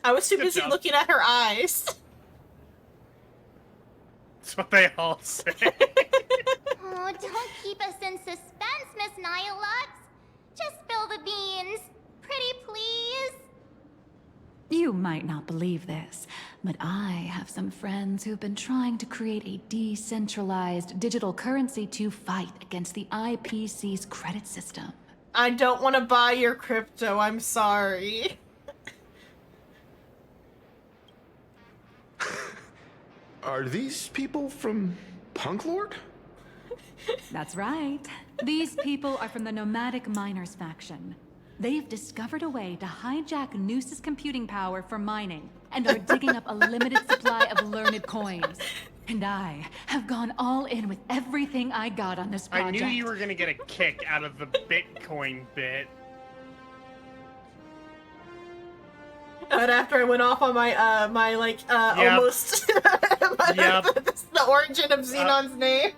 I was too Good busy job. looking at her eyes. That's what they all say. Oh, don't keep us in suspense, Miss Nihilux. Just spill the beans. Pretty please. You might not believe this, but I have some friends who've been trying to create a decentralized digital currency to fight against the IPC's credit system. I don't want to buy your crypto, I'm sorry. Are these people from Punk Lord? That's right. These people are from the Nomadic Miners faction. They've discovered a way to hijack Noose's computing power for mining and are digging up a limited supply of learned coins. And I have gone all in with everything I got on this project. I knew you were gonna get a kick out of the Bitcoin bit. And after I went off on my almost the origin of Xenon's name.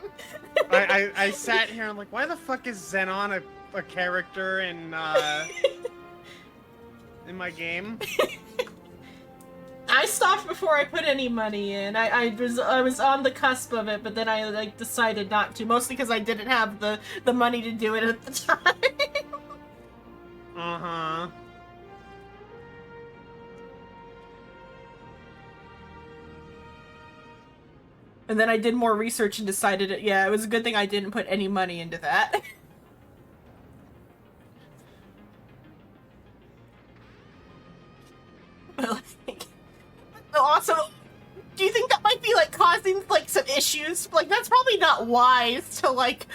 I sat here and I'm like, why the fuck is Xenon a character in my game? I stopped before I put any money in. I was on the cusp of it, but then I like decided not to, mostly because I didn't have the money to do it at the time. Uh-huh. And then I did more research and decided, yeah, it was a good thing I didn't put any money into that. Also, do you think that might be like causing like some issues? Like that's probably not wise to like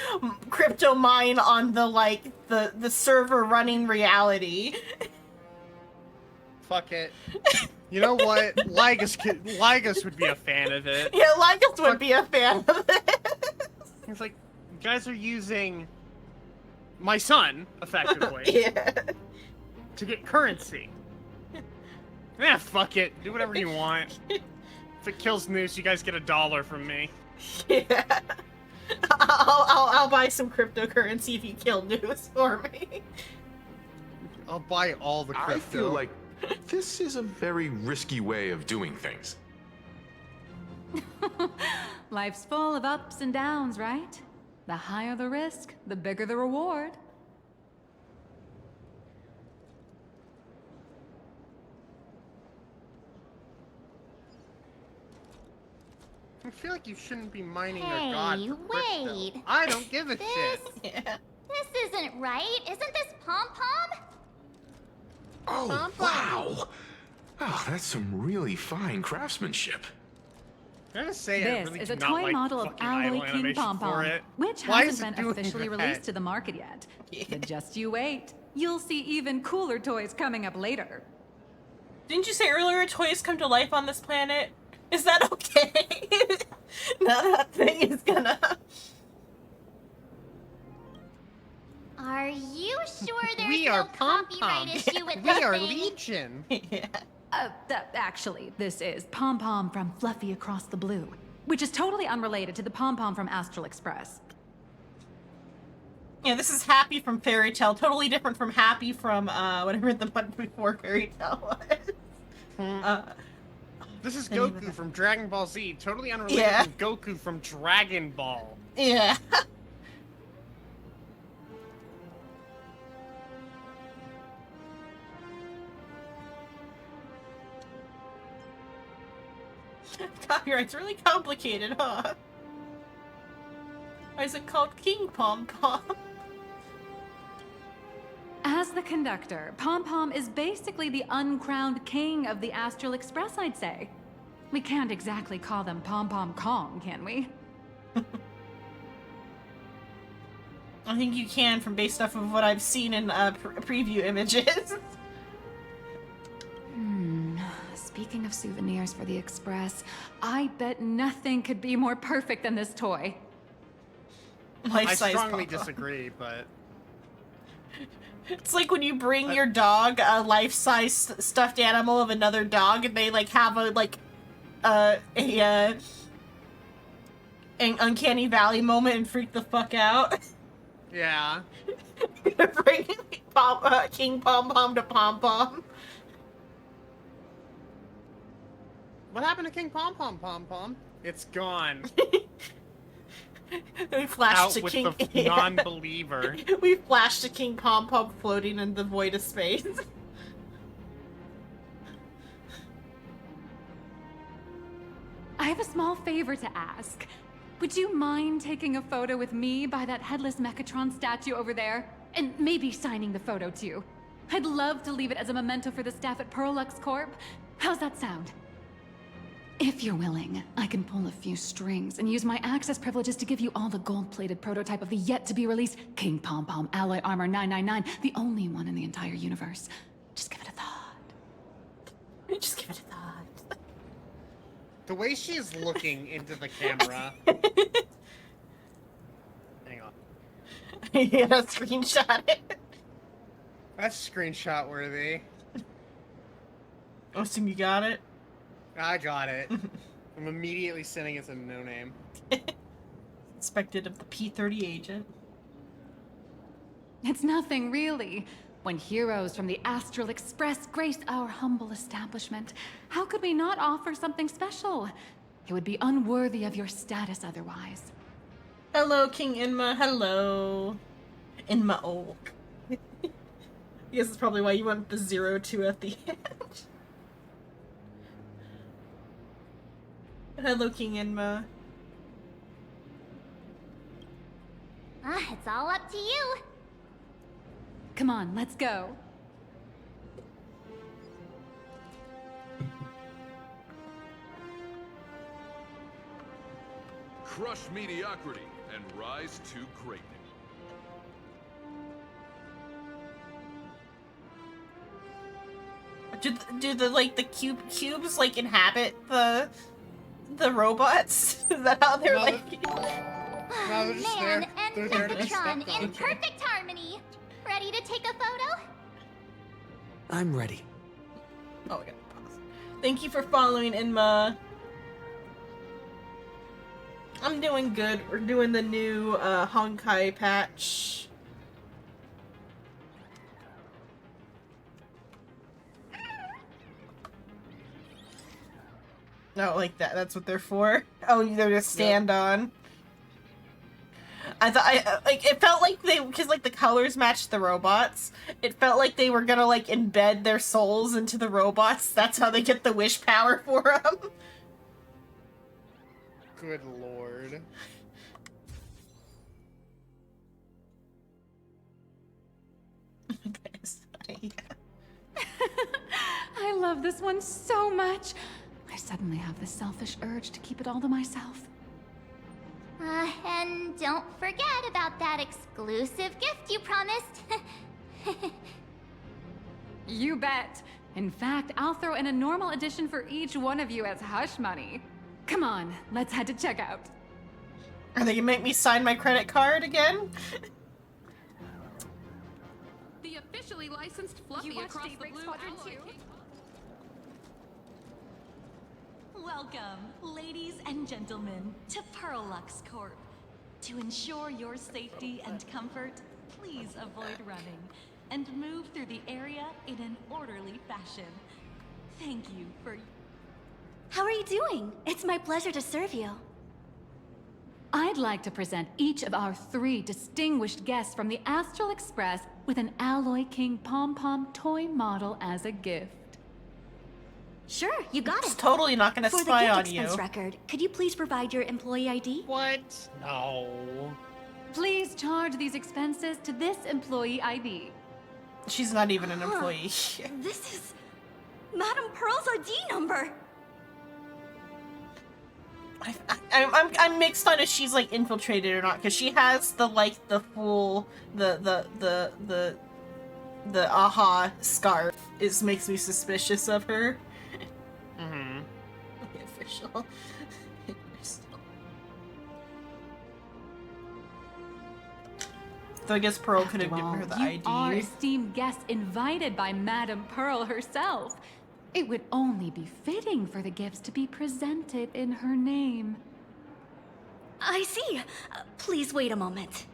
crypto mine on the like the server running reality. Fuck it. You know what? Lygus would be a fan of it. Yeah, Lygus would be a fan of it. He's like, you guys are using my son, effectively, yeah, to get currency. Yeah, fuck it. Do whatever you want. If it kills Noose, you guys get $1 from me. Yeah. I'll buy some cryptocurrency if you kill Noose for me. I'll buy all the crypto. I feel like this is a very risky way of doing things. Life's full of ups and downs, right? The higher the risk, the bigger the reward. I feel like you shouldn't be mining Hey, your god for crypto. wait. I don't give a shit. This isn't right. Isn't this Pom-Pom? Oh, wow! Oh, that's some really fine craftsmanship. Can I just say I This really is do a not toy like model of fucking idle Alloy King animation Pom for Pom, it. which Why is it hasn't been doing officially that? released to the market yet. But just you wait. You'll see even cooler toys coming up later. Didn't you say earlier toys come to life on this planet? Is that okay? Now that thing is gonna... Are you sure there's We no are copyright Pom-Pom. issue with We that are thing? Legion. Actually, this is Pom Pom from Fluffy Across the Blue, which is totally unrelated to the Pom Pom from Astral Express. Yeah, this is Happy from Fairy Tale. Totally different from Happy from, whatever the one before Fairy Tale was. This is the name of Goku that. from Dragon Ball Z, totally unrelated Yeah. from Goku from Dragon Ball. Yeah. Copyright's really complicated, huh? Why is it called King Pom Pom? As the conductor, Pom Pom is basically the uncrowned king of the Astral Express, I'd say. We can't exactly call them Pom Pom Kong, can we? I think you can, from based off of what I've seen in preview images. Speaking of souvenirs for the Express, I bet nothing could be more perfect than this toy. I strongly disagree, but... It's like when you bring your dog a life-size stuffed animal of another dog, and they like have a an uncanny valley moment and freak the fuck out. Yeah. Bring King Pom Pom to Pom Pom. What happened to King Pom Pom Pom Pom? It's gone. We flashed Out to with King the non-believer. We flashed to King Pom Pom floating in the void of space. I have a small favor to ask. Would you mind taking a photo with me by that headless Mechatron statue over there? And maybe signing the photo too. I'd love to leave it as a memento for the staff at Perlux Corp. How's that sound? If you're willing, I can pull a few strings and use my access privileges to give you all the gold-plated prototype of the yet-to-be-released King Pom Pom Alloy Armor 999, the only one in the entire universe. Just give it a thought. Just give it a thought. The way she is looking into the camera... Hang on. You gotta screenshot it. That's screenshot worthy. I assume you got it? I got it. I'm immediately sending it to no name. Suspected of the P-30 agent. It's nothing, really. When heroes from the Astral Express grace our humble establishment, how could we not offer something special? It would be unworthy of your status otherwise. Hello, King Inma. Hello. Inma Oak. I guess that's probably why you went the 02 at the end. Hello, King Inma. It's all up to you. Come on, let's go. Crush mediocrity and rise to greatness. Do the cubes like inhabit the robots? Is that how they're like? No, they're just Man there. and They're there to be Megatron stepped on. in perfect harmony. Ready to take a photo? I'm ready. Oh, we gotta pause. Thank you for following, Inma. I'm doing good. We're doing the new Honkai patch. No, like that. That's what they're for. Oh, they're to stand on. I thought it felt like because like the colors matched the robots. It felt like they were gonna like embed their souls into the robots. That's how they get the wish power for them. Good lord. I love this one so much. I suddenly have the selfish urge to keep it all to myself. And don't forget about that exclusive gift you promised. You bet. In fact, I'll throw in a normal edition for each one of you as hush money. Come on, let's head to checkout. Are they gonna make me sign my credit card again? The officially licensed Fluffy across the blue alloy. Welcome, ladies and gentlemen, to Perlux Corp. To ensure your safety and comfort, please avoid running and move through the area in an orderly fashion. Thank you for... How are you doing? It's my pleasure to serve you. I'd like to present each of our 3 distinguished guests from the Astral Express with an Alloy King Pom-Pom toy model as a gift. Sure, you got It's it. totally not gonna For spy the on gift you. expense record, could you please provide your employee ID? What? No. Please charge these expenses to this employee ID. She's not even an employee. This is Madame Pearl's ID number. I'm mixed on if she's like infiltrated or not, because she has the full the aha scarf makes me suspicious of her. Mm-hmm. Official. So I guess Pearl could have After given her all, the you ID. are esteemed guests invited by Madame Pearl herself. It would only be fitting for the gifts to be presented in her name. I see. Please wait a moment.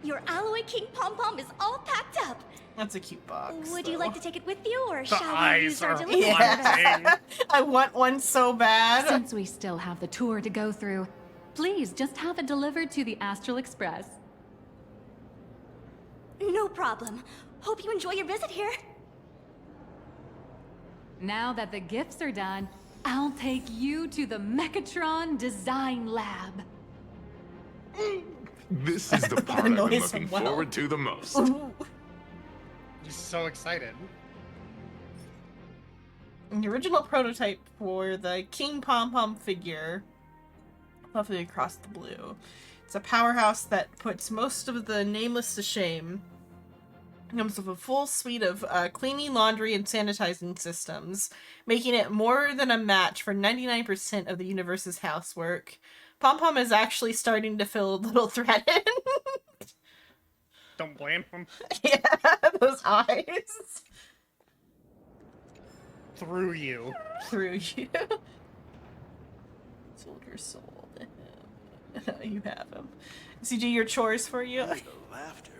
Your Alloy King Pom-Pom is all packed up. That's a cute box. Would you like to take it with you, or The shall we eyes use our are delivery haunting. service? I want one so bad. Since we still have the tour to go through, please just have it delivered to the Astral Express. No problem. Hope you enjoy your visit here. Now that the gifts are done, I'll take you to the Mechatron Design Lab. This is the part I've been Noise looking well. forward to the most. Just so excited. The original prototype for the King Pom-Pom figure, lovely across the blue. It's a powerhouse that puts most of the nameless to shame. It comes with a full suite of cleaning, laundry, and sanitizing systems, making it more than a match for 99% of the universe's housework. Pom-Pom is actually starting to feel a little threatened. Don't blame him. Yeah, those eyes. Through you. Through you. Sold your soul to him. You have him. Does he do your chores for you? Laughter.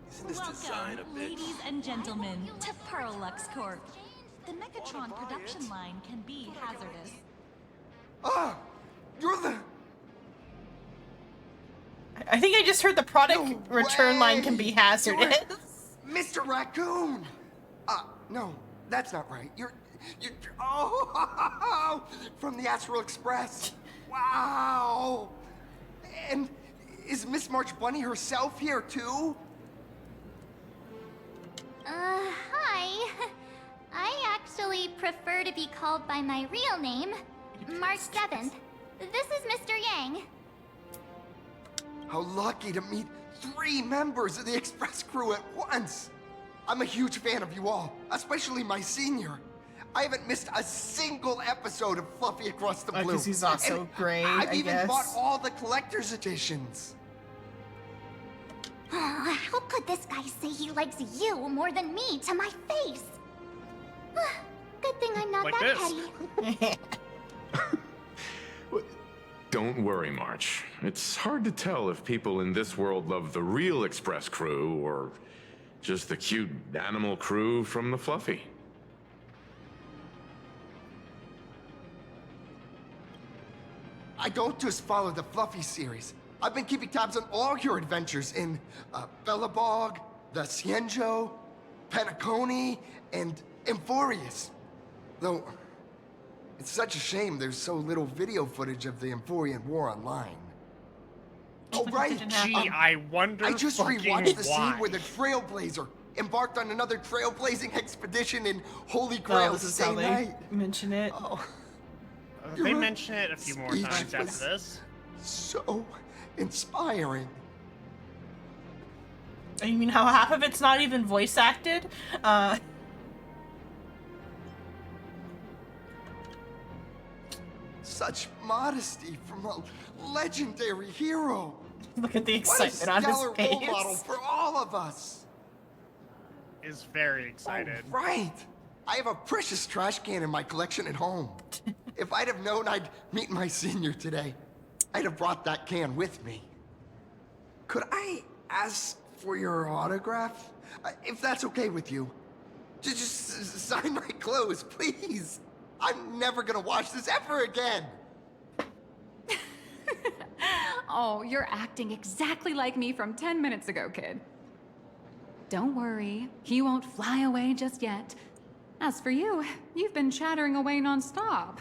Isn't this design a Welcome, bit... ladies and gentlemen, to Perlux Corp. The Mechatron production line can be hazardous. Ah! You're the... I think I just heard the product return line can be hazardous. Mr. Raccoon! No, that's not right. You're... Oh! From the Astral Express. Wow! And is Miss March Bunny herself here, too? Hi. I actually prefer to be called by my real name, March 7th. This is Mr. Yang. How lucky to meet 3 members of the Express crew at once! I'm a huge fan of you all, especially my senior. I haven't missed a single episode of Fluffy Across the Blue. Because he's also And gray, I've I even guess. bought all the collector's editions. How could this guy say he likes you more than me to my face? Good thing I'm not Like that this. petty. Don't worry, March. It's hard to tell if people in this world love the real Express crew or just the cute animal crew from the Fluffy. I don't just follow the Fluffy series. I've been keeping tabs on all your adventures in Bellabog, the Cienjo, Penacony, and Emphorius. Though, it's such a shame there's so little video footage of the Emphorian War online. Oh, right! Gee, I wonder I just fucking rewatched the why. scene where the Trailblazer embarked on another trailblazing expedition in Holy Grail this is how Stay they Night. mention it. Oh, They your mention it a few more speech times after was this. so inspiring. You mean how half of it's not even voice acted? Such modesty from a legendary hero. Look at the What a excitement on his stellar face. role model for all of us. Is very excited. Right. I have a precious trash can in my collection at home. If I'd have known I'd meet my senior today. I'd have brought that can with me. Could I ask for your autograph? If that's okay with you. Just sign my clothes, please. I'm never gonna wash this ever again. Oh, you're acting exactly like me from 10 minutes ago, kid. Don't worry, he won't fly away just yet. As for you, you've been chattering away nonstop.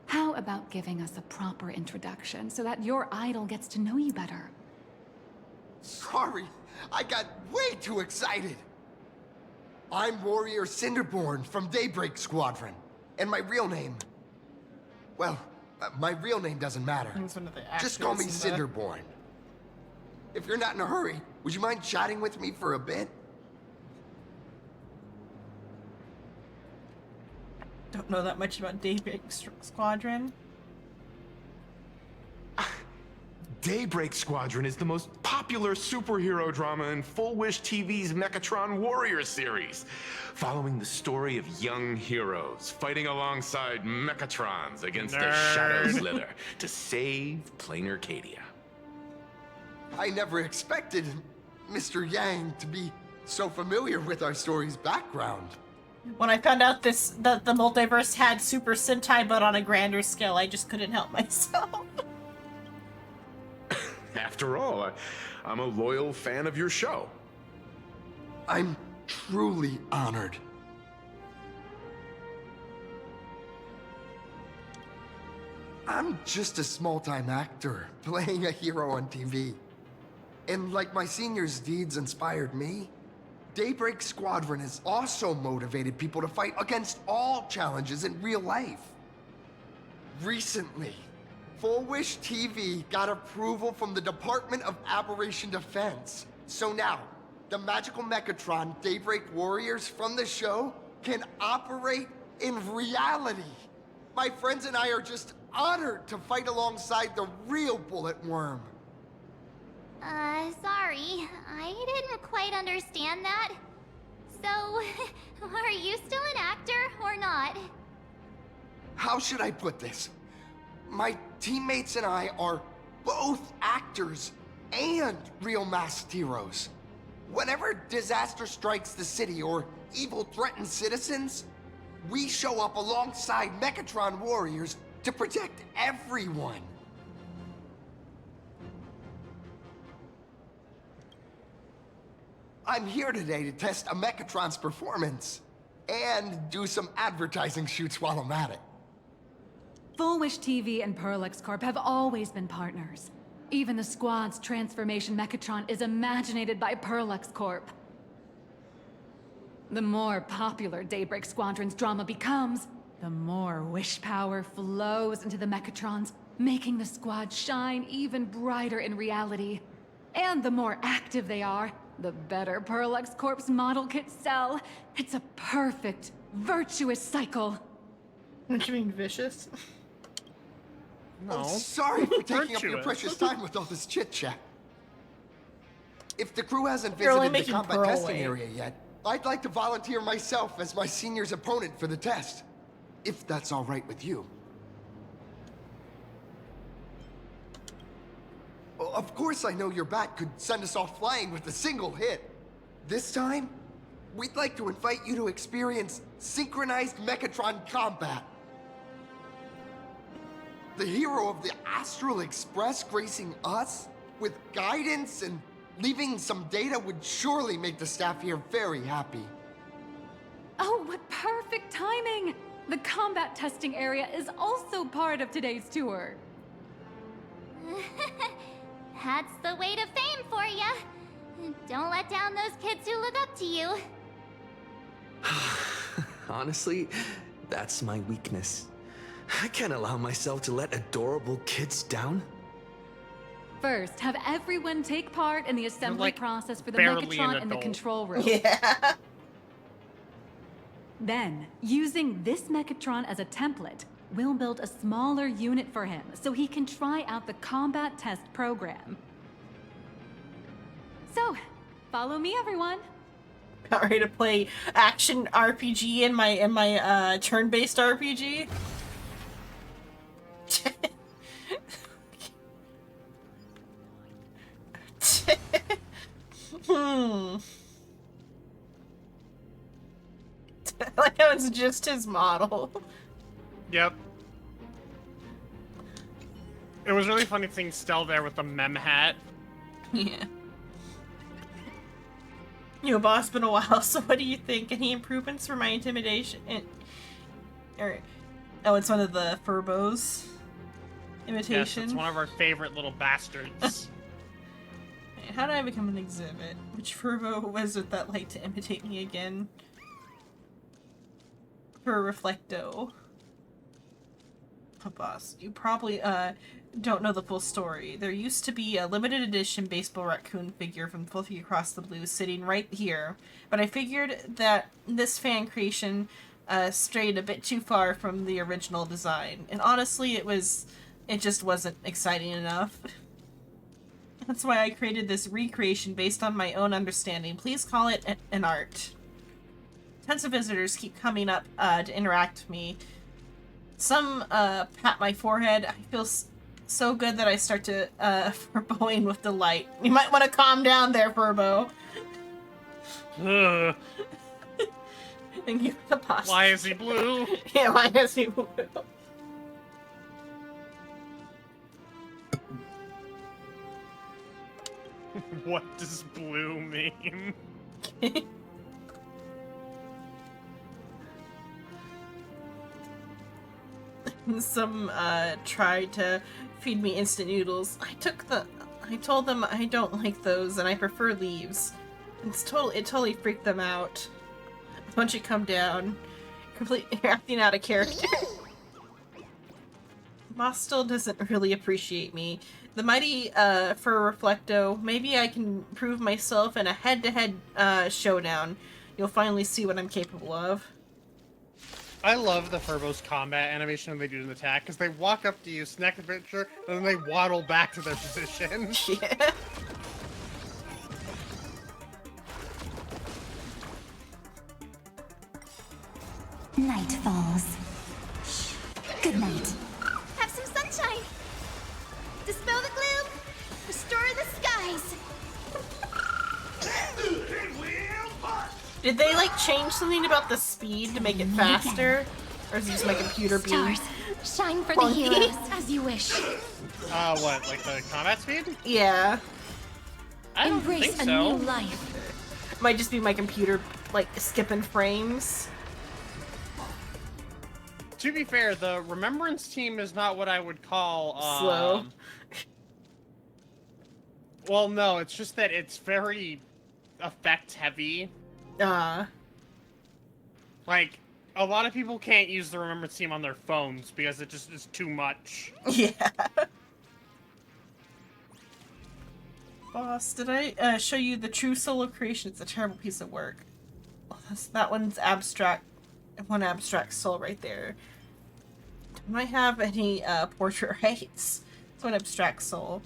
How about giving us a proper introduction so that your idol gets to know you better? Sorry, I got way too excited. I'm Warrior Cinderborn from Daybreak Squadron. And my real name... Well, my real name doesn't matter. Just call me Cinderborn. If you're not in a hurry, would you mind chatting with me for a bit? Don't know that much about Daybreak Squadron. Daybreak Squadron is the most popular superhero drama in Full Wish TV's Mechatron Warrior series, following the story of young heroes fighting alongside Mechatrons against the Shadow Slither to save Plain Arcadia. I never expected Mr. Yang to be so familiar with our story's background. When I found out that the multiverse had Super Sentai but on a grander scale, I just couldn't help myself. After all, I'm a loyal fan of your show. I'm truly honored. I'm just a small-time actor playing a hero on TV. And like my senior's deeds inspired me, Daybreak Squadron has also motivated people to fight against all challenges in real life. Recently, Full Wish TV got approval from the Department of Aberration Defense. So now, the magical Mechatron Daybreak Warriors from the show can operate in reality. My friends and I are just honored to fight alongside the real Bullet Worm. Sorry. I didn't quite understand that. So, are you still an actor or not? How should I put this? My teammates and I are both actors and real masked heroes. Whenever disaster strikes the city or evil threatens citizens, we show up alongside Mechatron warriors to protect everyone. I'm here today to test a Mechatron's performance and do some advertising shoots while I'm at it. Full Wish TV and Perlex Corp have always been partners. Even the squad's transformation Mechatron is imaginated by Perlex Corp. The more popular Daybreak Squadron's drama becomes, the more wish power flows into the Mechatrons, making the squad shine even brighter in reality. And the more active they are, the better Perlex Corp's model kits sell. It's a perfect, virtuous cycle. What you mean, vicious? No. Oh, sorry for taking up your precious time with all this chit-chat. If the crew hasn't visited the combat testing area yet, I'd like to volunteer myself as my senior's opponent for the test. If that's all right with you. Well, of course I know your bat could send us all flying with a single hit. This time, we'd like to invite you to experience synchronized Mechatron combat. The hero of the Astral Express gracing us with guidance and leaving some data would surely make the staff here very happy. Oh, what perfect timing! The combat testing area is also part of today's tour. That's the way to fame for ya. Don't let down those kids who look up to you. Honestly, that's my weakness. I can't allow myself to let adorable kids down. First, have everyone take part in the assembly process for the Mechatron in the control room. Yeah. Then, using this Mechatron as a template, we'll build a smaller unit for him so he can try out the combat test program. So, follow me, everyone. Not ready to play action RPG in my turn-based RPG. Like how it's just his model. Yep. It was really funny seeing Stell there with the mem hat. Yeah. You know, boss, been a while, so what do you think? Any improvements for my intimidation? Oh, it's one of the Furbos. Imitation. Yes, it's one of our favorite little bastards. How did I become an exhibit? Which Furbo was it that liked to imitate me again? For Reflecto. Oh, boss, you probably don't know the full story. There used to be a limited edition baseball raccoon figure from Fluffy Across the Blue sitting right here, but I figured that this fan creation strayed a bit too far from the original design, and honestly it just wasn't exciting enough. That's why I created this recreation based on my own understanding. Please call it an art. Tons of visitors keep coming up to interact with me. Some pat my forehead. I feel so good that I start to Furboing with delight. You might want to calm down there, Furbo. Thank you for the pasta. Why is he blue? Yeah, why is he blue? What does blue mean? Some tried to feed me instant noodles. I told them I don't like those and I prefer leaves. It totally freaked them out. Once you come down, completely acting out of character. Boss still doesn't really appreciate me. The mighty for Reflecto, maybe I can prove myself in a head-to-head showdown. You'll finally see what I'm capable of. I love the Furbo's combat animation when they do an attack, because they walk up to you, snack a picture, and then they waddle back to their position. Yeah. Night falls. Shh. Good night. Have some sunshine. Dispel the gloom. Restore the skies. Did they, like, change something about the speed to make it faster? Or is it just my computer being... Stars, shine for the heroes, as you wish. What, like the combat speed? Yeah. I don't Embrace think a so. new life. Might just be my computer, like, skipping frames. To be fair, the Remembrance team is not what I would call, slow. Well, no, it's just that it's very effect heavy. Like, a lot of people can't use the Remembrance team on their phones because it just is too much. Yeah. Boss, did I show you the true solo creation? It's a terrible piece of work. Oh, that one's abstract. One abstract soul right there. Don't I have any portrait rights? It's one abstract soul.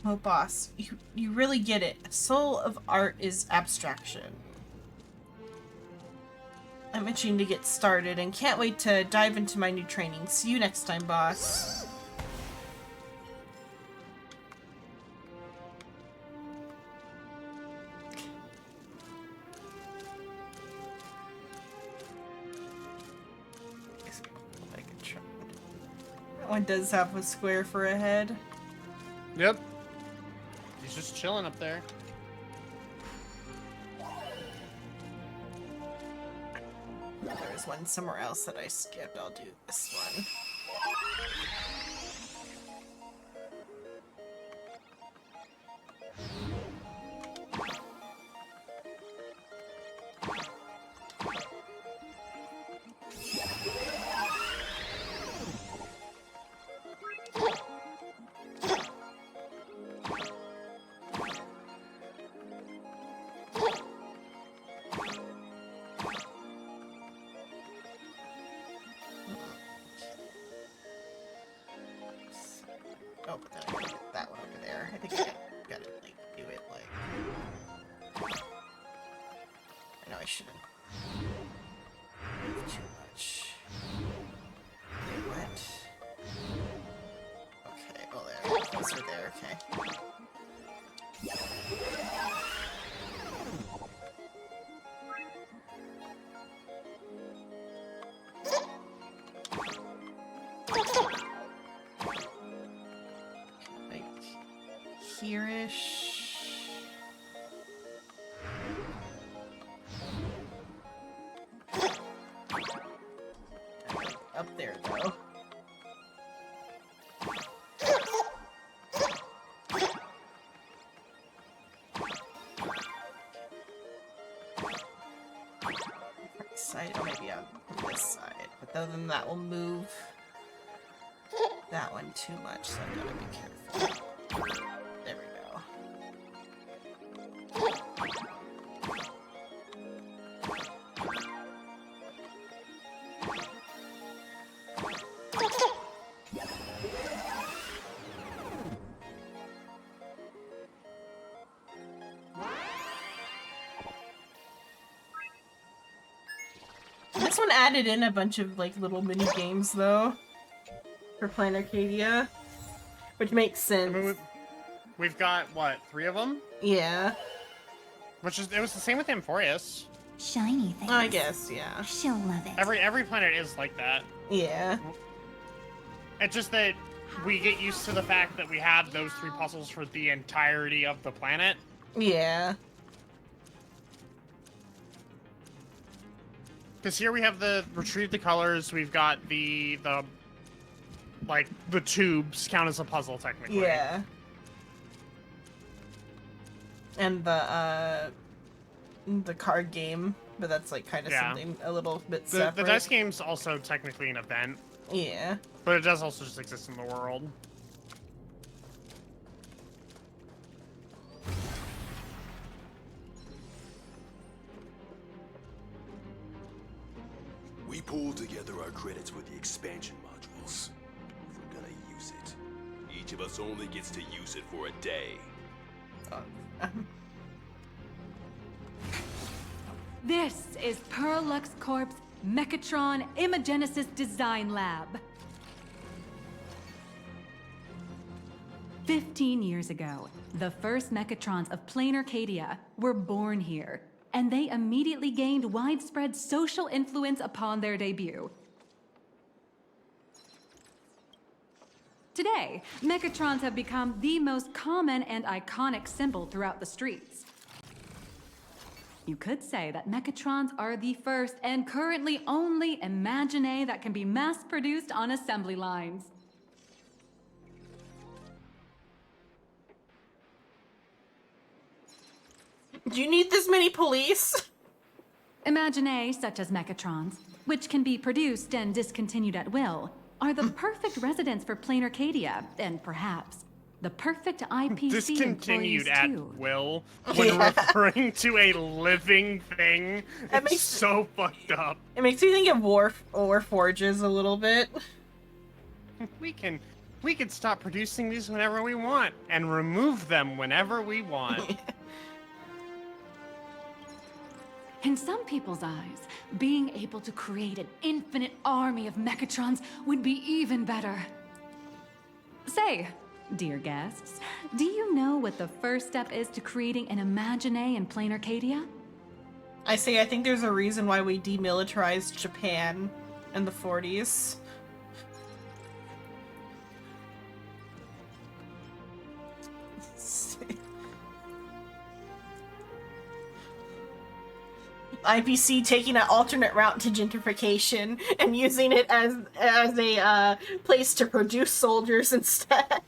Oh, boss, you really get it. A soul of art is abstraction. I'm itching to get started and can't wait to dive into my new training. See you next time, boss. That one does have a square for a head. Yep. He's just chilling up there. There's one somewhere else that I skipped. I'll do this one. Oh, but then I gotta get that one over there. I think I gotta, like, do it, like... I know I shouldn't move too much. What? Okay, well there. Those are there, okay. side, or maybe on this side. But then that will move that one too much, so I gotta be careful. There we go. This one added in a bunch of like little mini games though for Plan Arcadia, which makes sense. I mean, we've got what, 3 of them? Yeah. Which is, it was the same with Amphorius. Shiny things. I guess, yeah. She'll love it. Every planet is like that. Yeah. It's just that we get used to the fact that we have those 3 puzzles for the entirety of the planet. Yeah. Because here we have the retrieve the colors, we've got the like, the tubes count as a puzzle, technically. Yeah. And the card game, but that's like kind of something a little bit separate. The dice game's also technically an event. Yeah. But it does also just exist in the world. We pulled together our credits with the expansion modules. If we're gonna use it, each of us only gets to use it for a day. This is Perlux Corp's Mechatron Imagenesis Design Lab. 15 years ago, the first Mechatrons of Plain Arcadia were born here, and they immediately gained widespread social influence upon their debut. Today, Mechatrons have become the most common and iconic symbol throughout the streets. You could say that Mechatrons are the first and currently only Imagine that can be mass-produced on assembly lines. Do you need this many police? Imagine such as Mechatrons, which can be produced and discontinued at will, are the perfect residents for Plain Arcadia, and perhaps the perfect IPC Discontinued employees at too. will when referring to a living thing. It's so fucked up. It makes me think of Warforges a little bit. We can stop producing these whenever we want and remove them whenever we want. In some people's eyes, being able to create an infinite army of Mechatrons would be even better. Say, dear guests, do you know what the first step is to creating an Imagine in Plain Arcadia? I think there's a reason why we demilitarized Japan in the 40s. IPC taking an alternate route to gentrification and using it as a place to produce soldiers instead.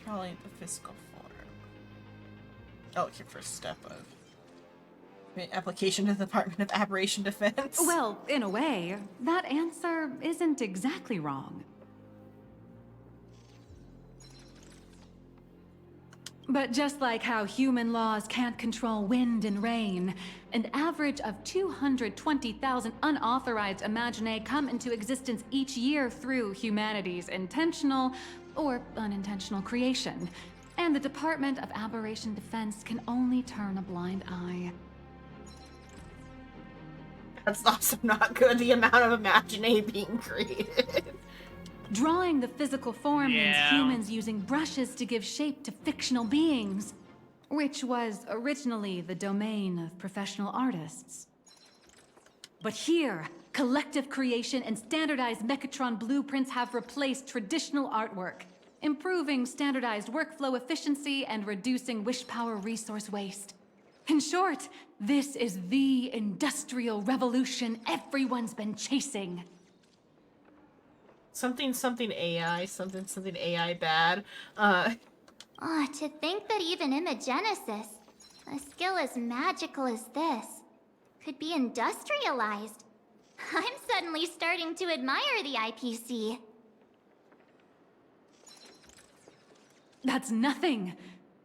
Probably the physical form. Oh, it's your first step of application to the Department of Aberration Defense. Well, in a way, that answer isn't exactly wrong. But just like how human laws can't control wind and rain, an average of 220,000 unauthorized Imagine come into existence each year through humanity's intentional or unintentional creation. And the Department of Aberration Defense can only turn a blind eye. That's also not good, the amount of Imagine being created. Drawing the physical form means humans using brushes to give shape to fictional beings, which was originally the domain of professional artists. But here, collective creation and standardized Mechatron blueprints have replaced traditional artwork, improving standardized workflow efficiency and reducing wish power resource waste. In short, this is the industrial revolution everyone's been chasing. Something AI, something AI bad. Oh, to think that even Imagenesis, a skill as magical as this, could be industrialized. I'm suddenly starting to admire the IPC. That's nothing.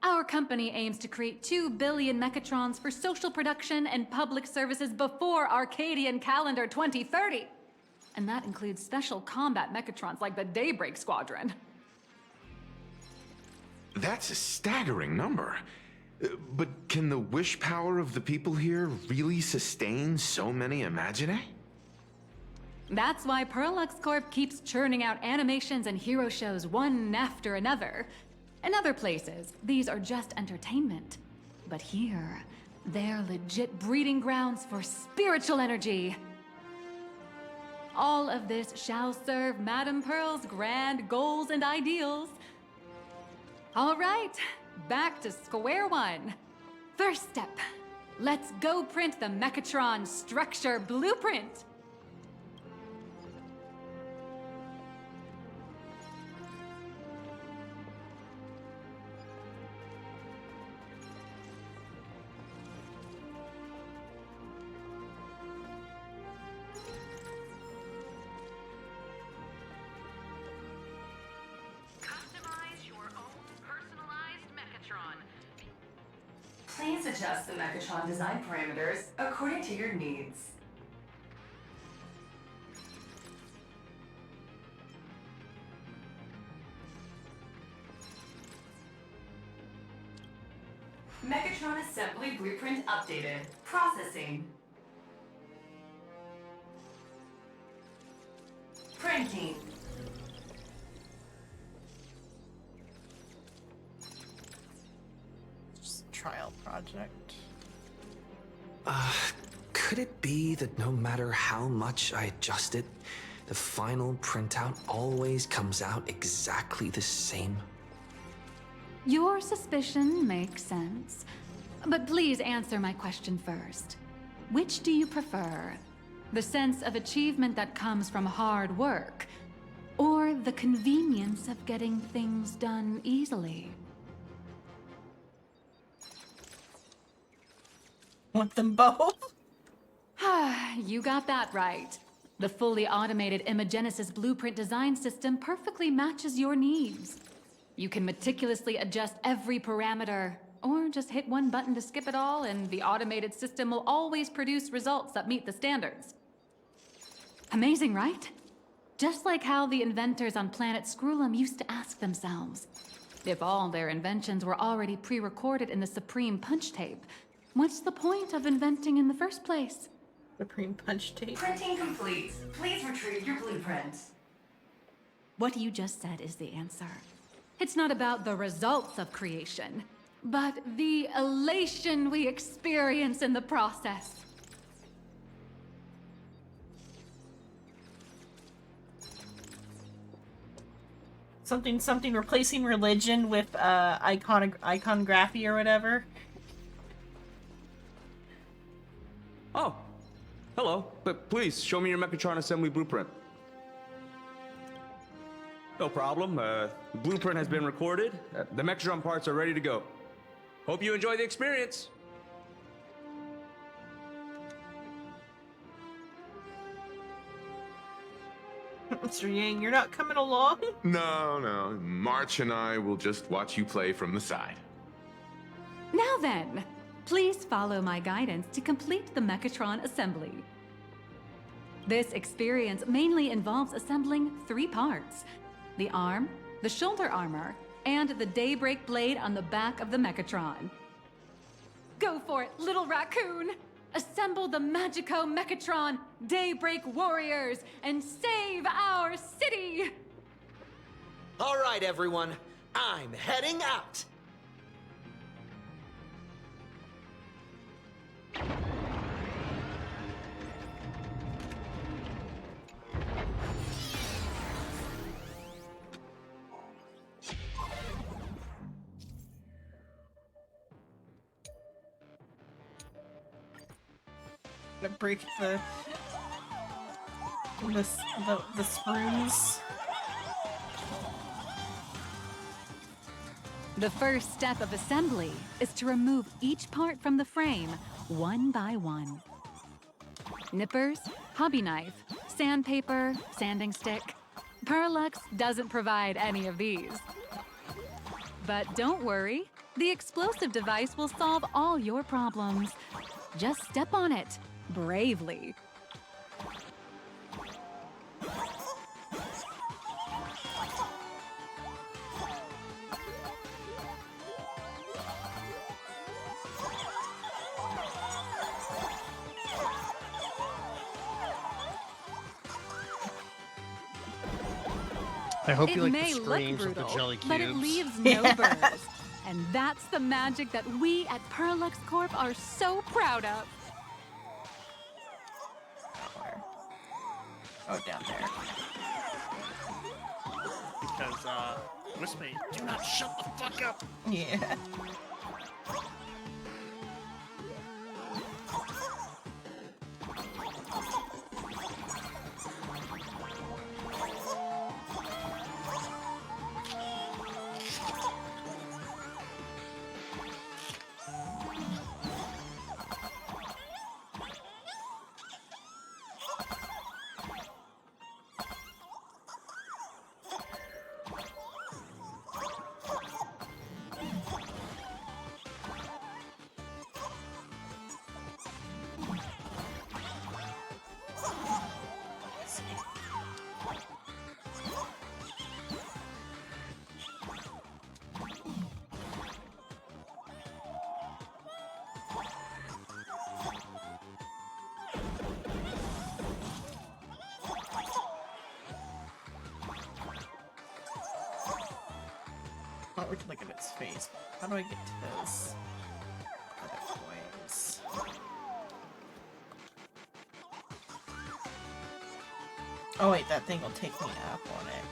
Our company aims to create 2 billion Mechatrons for social production and public services before Arcadian calendar 2030. And that includes special combat Mechatrons like the Daybreak Squadron. That's a staggering number. But can the wish power of the people here really sustain so many Imaginae? That's why Perlux Corp keeps churning out animations and hero shows one after another. In other places, these are just entertainment. But here, they're legit breeding grounds for spiritual energy. All of this shall serve Madame Pearl's grand goals and ideals. All right, back to square one. First step, let's go print the Mechatron structure blueprint. Please adjust the Mechatron design parameters according to your needs. Mechatron assembly blueprint updated. Processing. Printing. Trial project. Could it be that no matter how much I adjust it, the final printout always comes out exactly the same? Your suspicion makes sense. But please answer my question first. Which do you prefer? The sense of achievement that comes from hard work, or the convenience of getting things done easily? Want them both? You got that right. The fully automated Imagenesis blueprint design system perfectly matches your needs. You can meticulously adjust every parameter, or just hit one button to skip it all, and the automated system will always produce results that meet the standards. Amazing, right? Just like how the inventors on planet Scrulum used to ask themselves, if all their inventions were already pre-recorded in the Supreme Punch Tape, what's the point of inventing in the first place? Supreme Punch Tape. Printing complete. Please retrieve your blueprint. What you just said is the answer. It's not about the results of creation, but the elation we experience in the process. Something replacing religion with iconography or whatever. Oh, hello. But please, show me your Mechatron assembly blueprint. No problem. The blueprint has been recorded. The Mechatron parts are ready to go. Hope you enjoy the experience. Mr. Yang, you're not coming along? No. March and I will just watch you play from the side. Now then, please follow my guidance to complete the Mechatron assembly. This experience mainly involves assembling 3 parts: the arm, the shoulder armor, and the Daybreak blade on the back of the Mechatron. Go for it, little raccoon! Assemble the Magico Mechatron Daybreak Warriors and save our city! All right, everyone. I'm heading out. To break the sprues. The first step of assembly is to remove each part from the frame, one by one. Nippers, hobby knife, sandpaper, sanding stick. Parallax doesn't provide any of these. But don't worry, the explosive device will solve all your problems. Just step on it, bravely. I hope It you like may the look screams of brutal, the jelly cubes. but it leaves no burrs. And that's the magic that we at Parallax Corp are so proud of. Oh, down there. Because, Whisper, do not shut the fuck up! Yeah. Oh, we can look at its face. How do I get to those other coins? Oh wait, that thing will take me up on it.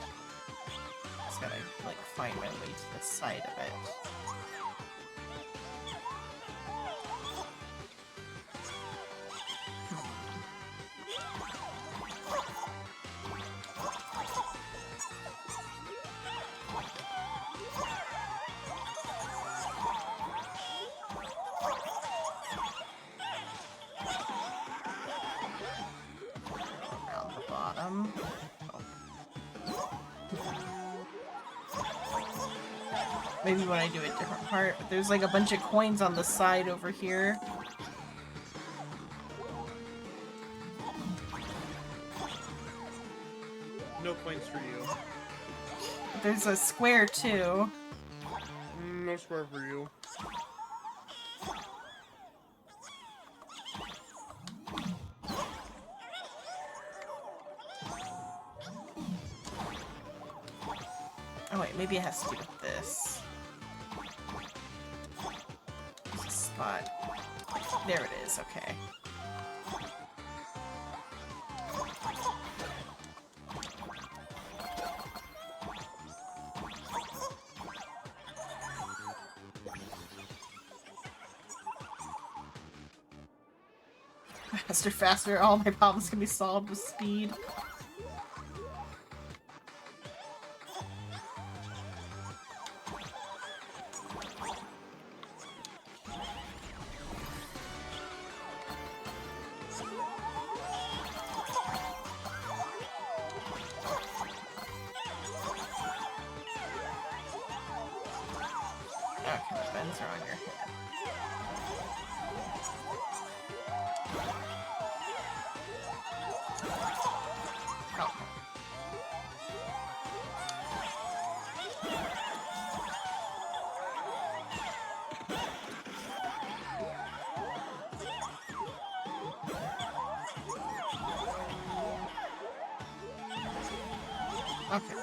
Just gotta, like, find my way to the side of it. Around the bottom. Maybe when I do a different part, but there's like a bunch of coins on the side over here. No points for you. But there's a square too. No square for you. Oh wait, maybe it has to do with this. There's a spot. There it is, okay. Faster, faster, all my problems can be solved with speed. Okay, the bends are on your head. Oh. Okay.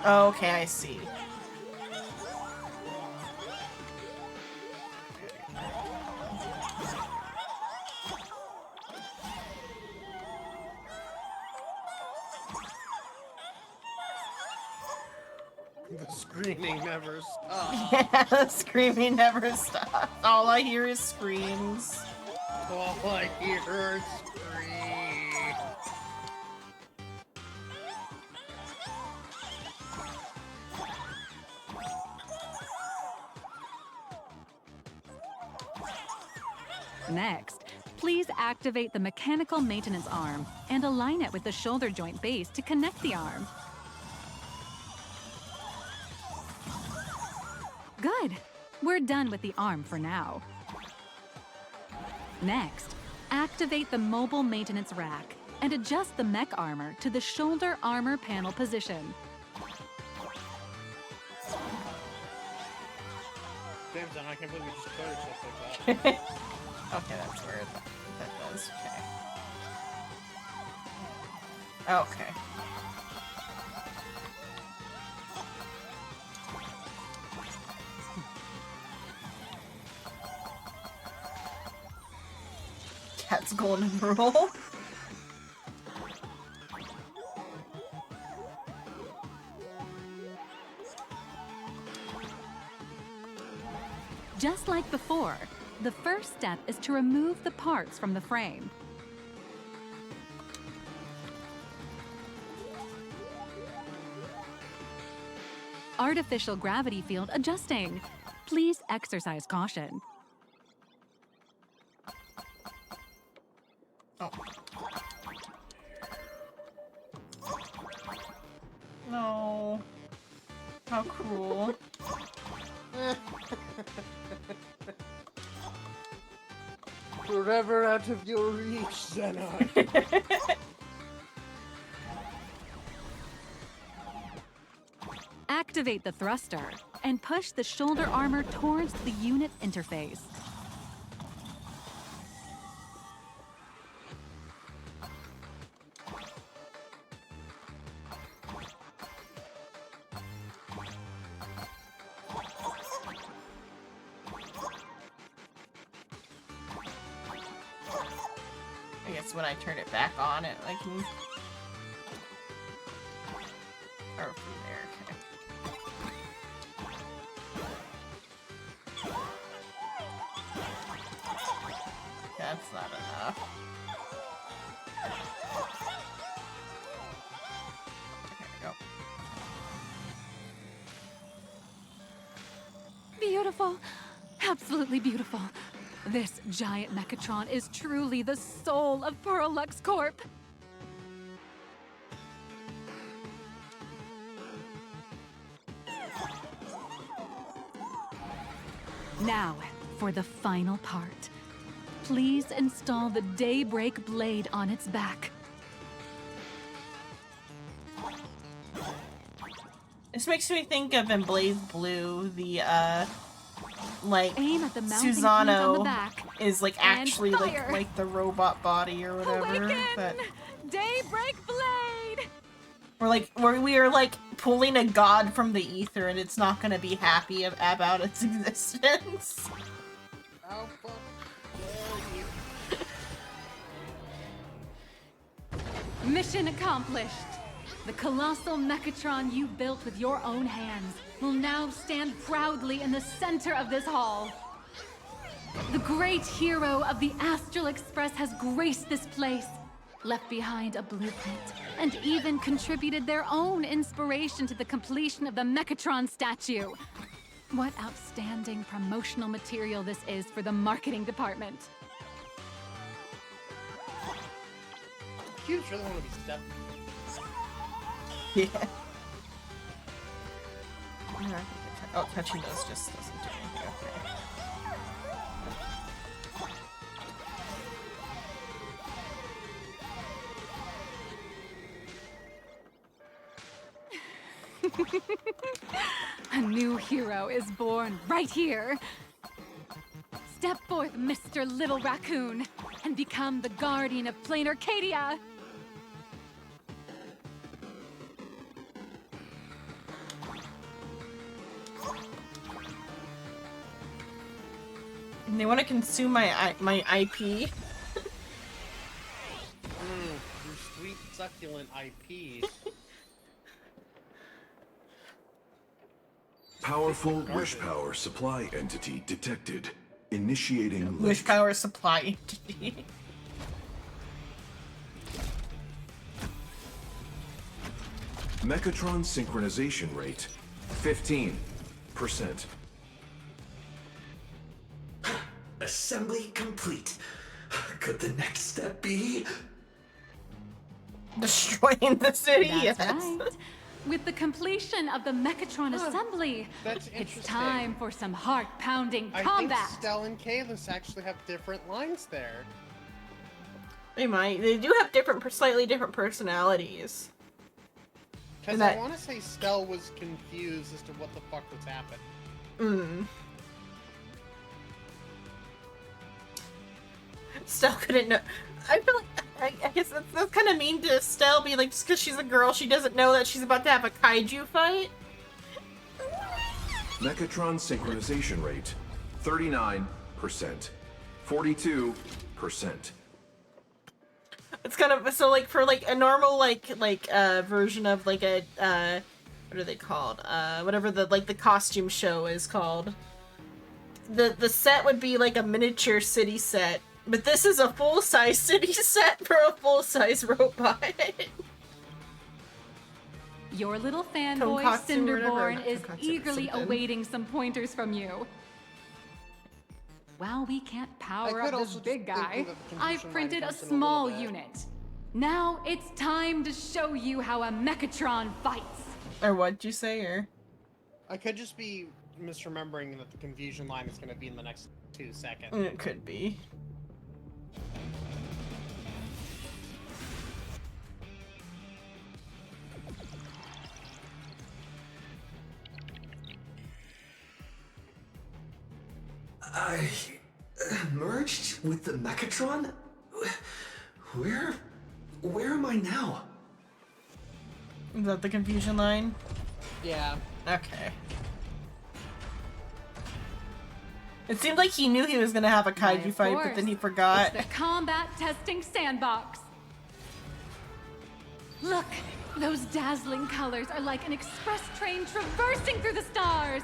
Okay, I see. The screaming never stops. Yeah, the screaming never stops. All I hear is screams. All I hear is scream. Next, please activate the mechanical maintenance arm and align it with the shoulder joint base to connect the arm. Good. We're done with the arm for now. Next, activate the mobile maintenance rack and adjust the mech armor to the shoulder armor panel position. Damn, Zen, I can't believe you just coded stuff like that. Okay, that's weird. That does. Okay. Okay. Cat's golden rule. Just like before, the first step is to remove the parts from the frame. Artificial gravity field adjusting. Please exercise caution. Oh. No. How cruel. Forever out of your reach, Xenon. Activate the thruster and push the shoulder armor towards the unit interface. I guess when I turn it back on, it like moves. Or from there, okay. That's not enough. There we go. Beautiful. Absolutely beautiful. This giant Mechatron is truly the soul of Perlux Corp. Now, for the final part. Please install the Daybreak blade on its back. This makes me think of in Blaze Blue, the like Aim at the mounting point on the Susano back is like and actually fire. like the robot body or whatever. Awaken! But Daybreak blade! we're like we are like pulling a god from the ether and it's not gonna be happy about its existence. How fuck dare you? Mission accomplished. The colossal Mechatron you built with your own hands will now stand proudly in the center of this hall. The great hero of the Astral Express has graced this place, left behind a blueprint, and even contributed their own inspiration to the completion of the Mechatron statue. What outstanding promotional material this is for the marketing department. Cubes really want to be stepped. Yeah. Oh, touching those just doesn't do anything. Okay. A new hero is born right here. Step forth, Mr. Little Raccoon, and become the guardian of Plain Arcadia. And they want to consume my IP. Your sweet succulent IPs. Powerful wish power supply entity detected. Initiating link. Wish power supply entity. Mechatron synchronization rate 15%. A assembly complete. Could the next step be destroying the city? That's Yes. right. With the completion of the Mechatron assembly, That's it's interesting. time for some heart-pounding I combat. think Stell and Kalis actually have different lines there. They might. They do have slightly different personalities. Because I want to say Stell was confused as to what the fuck was happening. Stell couldn't know. I feel like I guess that's kind of mean to Stell, being like, just because she's a girl, she doesn't know that she's about to have a kaiju fight. Mechatron synchronization rate 39%. 42%. It's kind of so like for like a normal version of like a what are they called? Whatever the costume show is called. The set would be like a miniature city set. But this is a full-size city set for a full-size robot. Your little fanboy Tonkatsu or whatever. Cinderborn is Tonkatsu eagerly something. awaiting some pointers from you. While we can't power I could up this also big just think guy, that the I've confusion printed line a comes in a small little bit. unit. Now it's time to show you how a Mechatron fights. Or what'd you say, or? I could just be misremembering that the confusion line is going to be in the next 2 seconds. It could be. I merged with the Mechatron? Where am I now? Is that the confusion line? Yeah. Okay. It seemed like he knew he was gonna have a kaiju Of fight, but then he forgot. It's the combat testing sandbox. Look, those dazzling colors are like an express train traversing through the stars.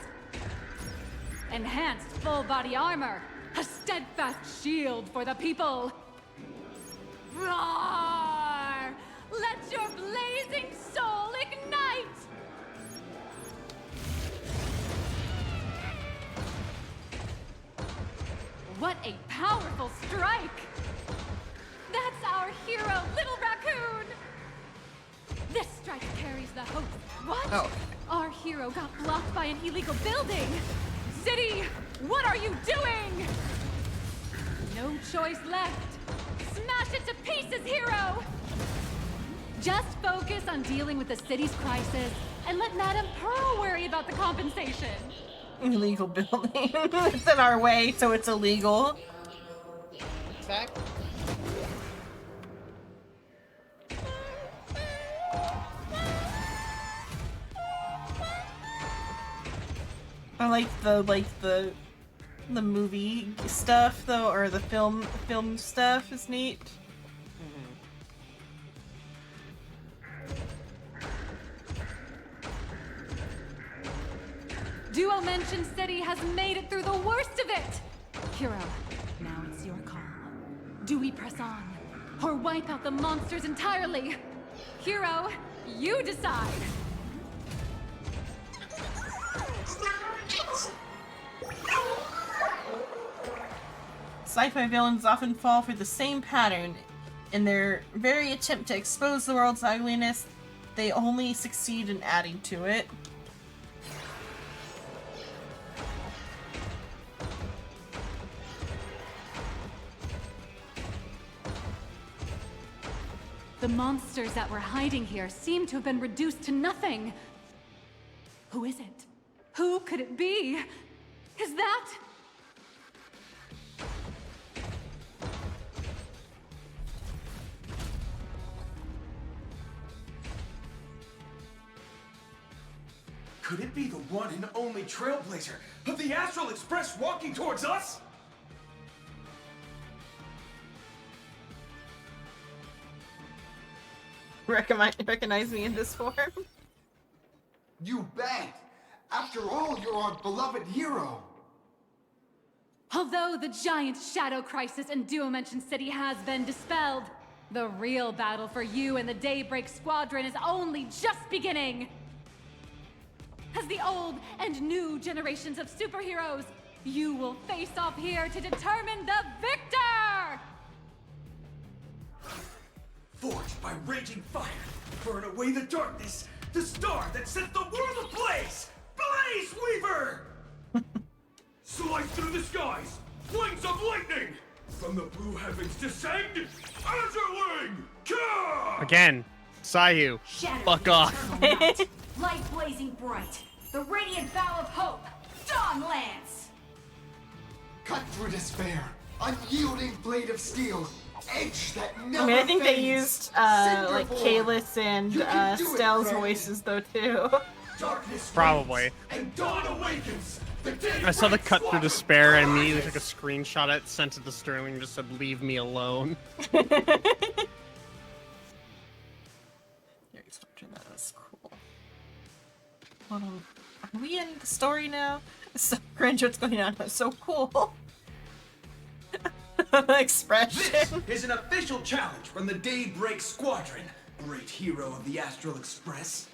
Enhanced full body armor, a steadfast shield for the people. Roar! Let your blazing soul ignite! What a powerful strike! That's our hero, Little Raccoon! This strike carries the hope. What? Oh. Our hero got blocked by an illegal building! City, what are you doing? No choice left. Smash it to pieces, hero! Just focus on dealing with the city's crisis and let Madame Pearl worry about the compensation. Illegal building. It's in our way, so it's illegal. Exactly. I like the movie stuff though, or the film stuff is neat. Duo Mention City has made it through the worst of it! Hero, now it's your call. Do we press on, or wipe out the monsters entirely? Hero, you decide! Sci-fi villains often fall for the same pattern. In their very attempt to expose the world's ugliness, they only succeed in adding to it. The monsters that were hiding here seem to have been reduced to nothing. Who is it? Who could it be? Is that... Could it be the one and only trailblazer of the Astral Express walking towards us? Recognize me in this form? You bet! After all, you're our beloved hero! Although the giant shadow crisis in Duo Mention City has been dispelled, the real battle for you and the Daybreak Squadron is only just beginning! As the old and new generations of superheroes You will face off here to determine the victor! Forged by raging fire, burn away the darkness, the star that set the world ablaze! Blaze Weaver! Slice through the skies, wings of lightning! From the blue heavens descend, Azurling! Again, Sayu, fuck off. Light blazing bright, the radiant bow of hope, Dawn Lance! Cut through despair, unyielding blade of steel, edge that never I mean, I think they fades. used like Kalis and Stell's voices though too. Darkness Probably. and dawn awakens. The day I saw the breaks cut through forth. despair and immediately took a screenshot it, sent it to Sterling, and just said, "Leave me alone." That's cool. Hold on. Are we in the story now? It's so cringe what's going on. That's so cool. Expression. This is an official challenge from the Daybreak Squadron, great hero of the Astral Express.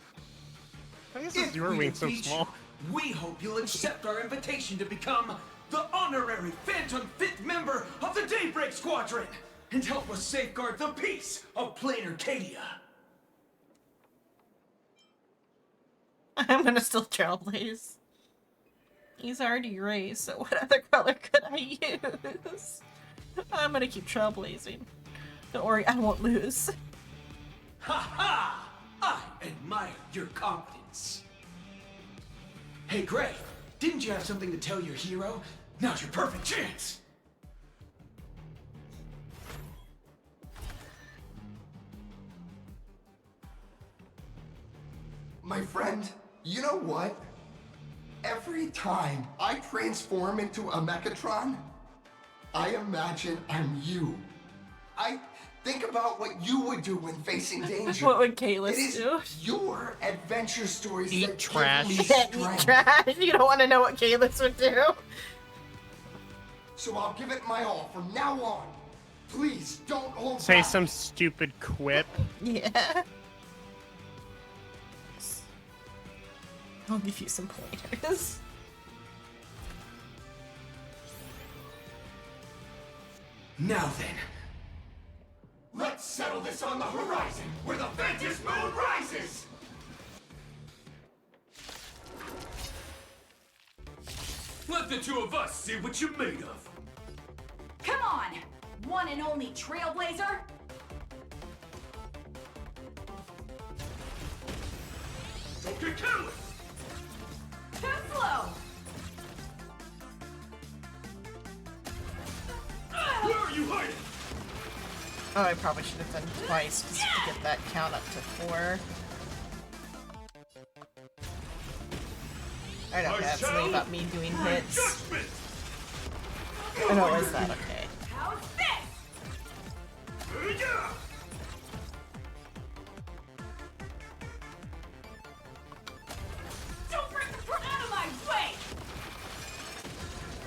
I guess If your we wing's so defeat small. you, we hope you'll accept our invitation to become the honorary Phantom 5th member of the Daybreak Squadron and help us safeguard the peace of Plain Arcadia. I'm gonna still trailblaze. He's already gray, so what other color could I use? I'm gonna keep trailblazing. Don't worry, I won't lose. Ha ha! I admire your confidence. Hey, Gray, didn't you have something to tell your hero? Now's your perfect chance. My friend, you know what? Every time I transform into a Mechatron, I imagine I'm you. I think about what you would do when facing danger. What would Kalis do? Your adventure stories Eat that trash. give me Eat strength. trash. You don't want to know what Kalis would do. So I'll give it my all from now on. Please don't hold Say back. some stupid quip. Yeah. I'll give you some pointers. Now then, Let's settle this on the horizon, where the Ventus moon rises! let the two of us see what you're made of. Come on! One and only Trailblazer! Okay, Catalyst! Too slow! Where are you hiding? Oh, I probably should have done twice just to get that count up to 4. I don't know, that's something about me doing hits. Oh no, it was that, okay. How's this? Don't break the front out of my way!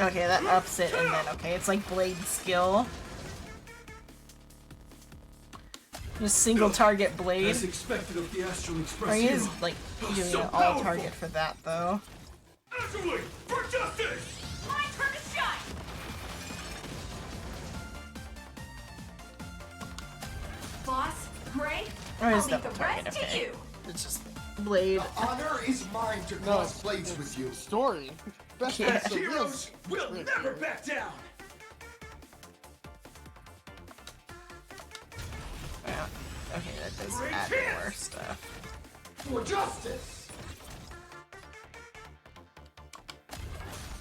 Okay, that ups it, and then, okay, it's like blade skill. Just single target blade. As expected of the Astral Express. He is, hero. like, doing So an all powerful. target for that, though. Azurling, for justice! My turn to shine! Boss, Gray, Or I'll is leave double the target, rest okay. to you. It's just blade. The honor is mine to cross blades with you. Story. Best Yeah. parts of Heroes this. will never back down! Yeah. Okay, that does Great add chance. more stuff. For justice!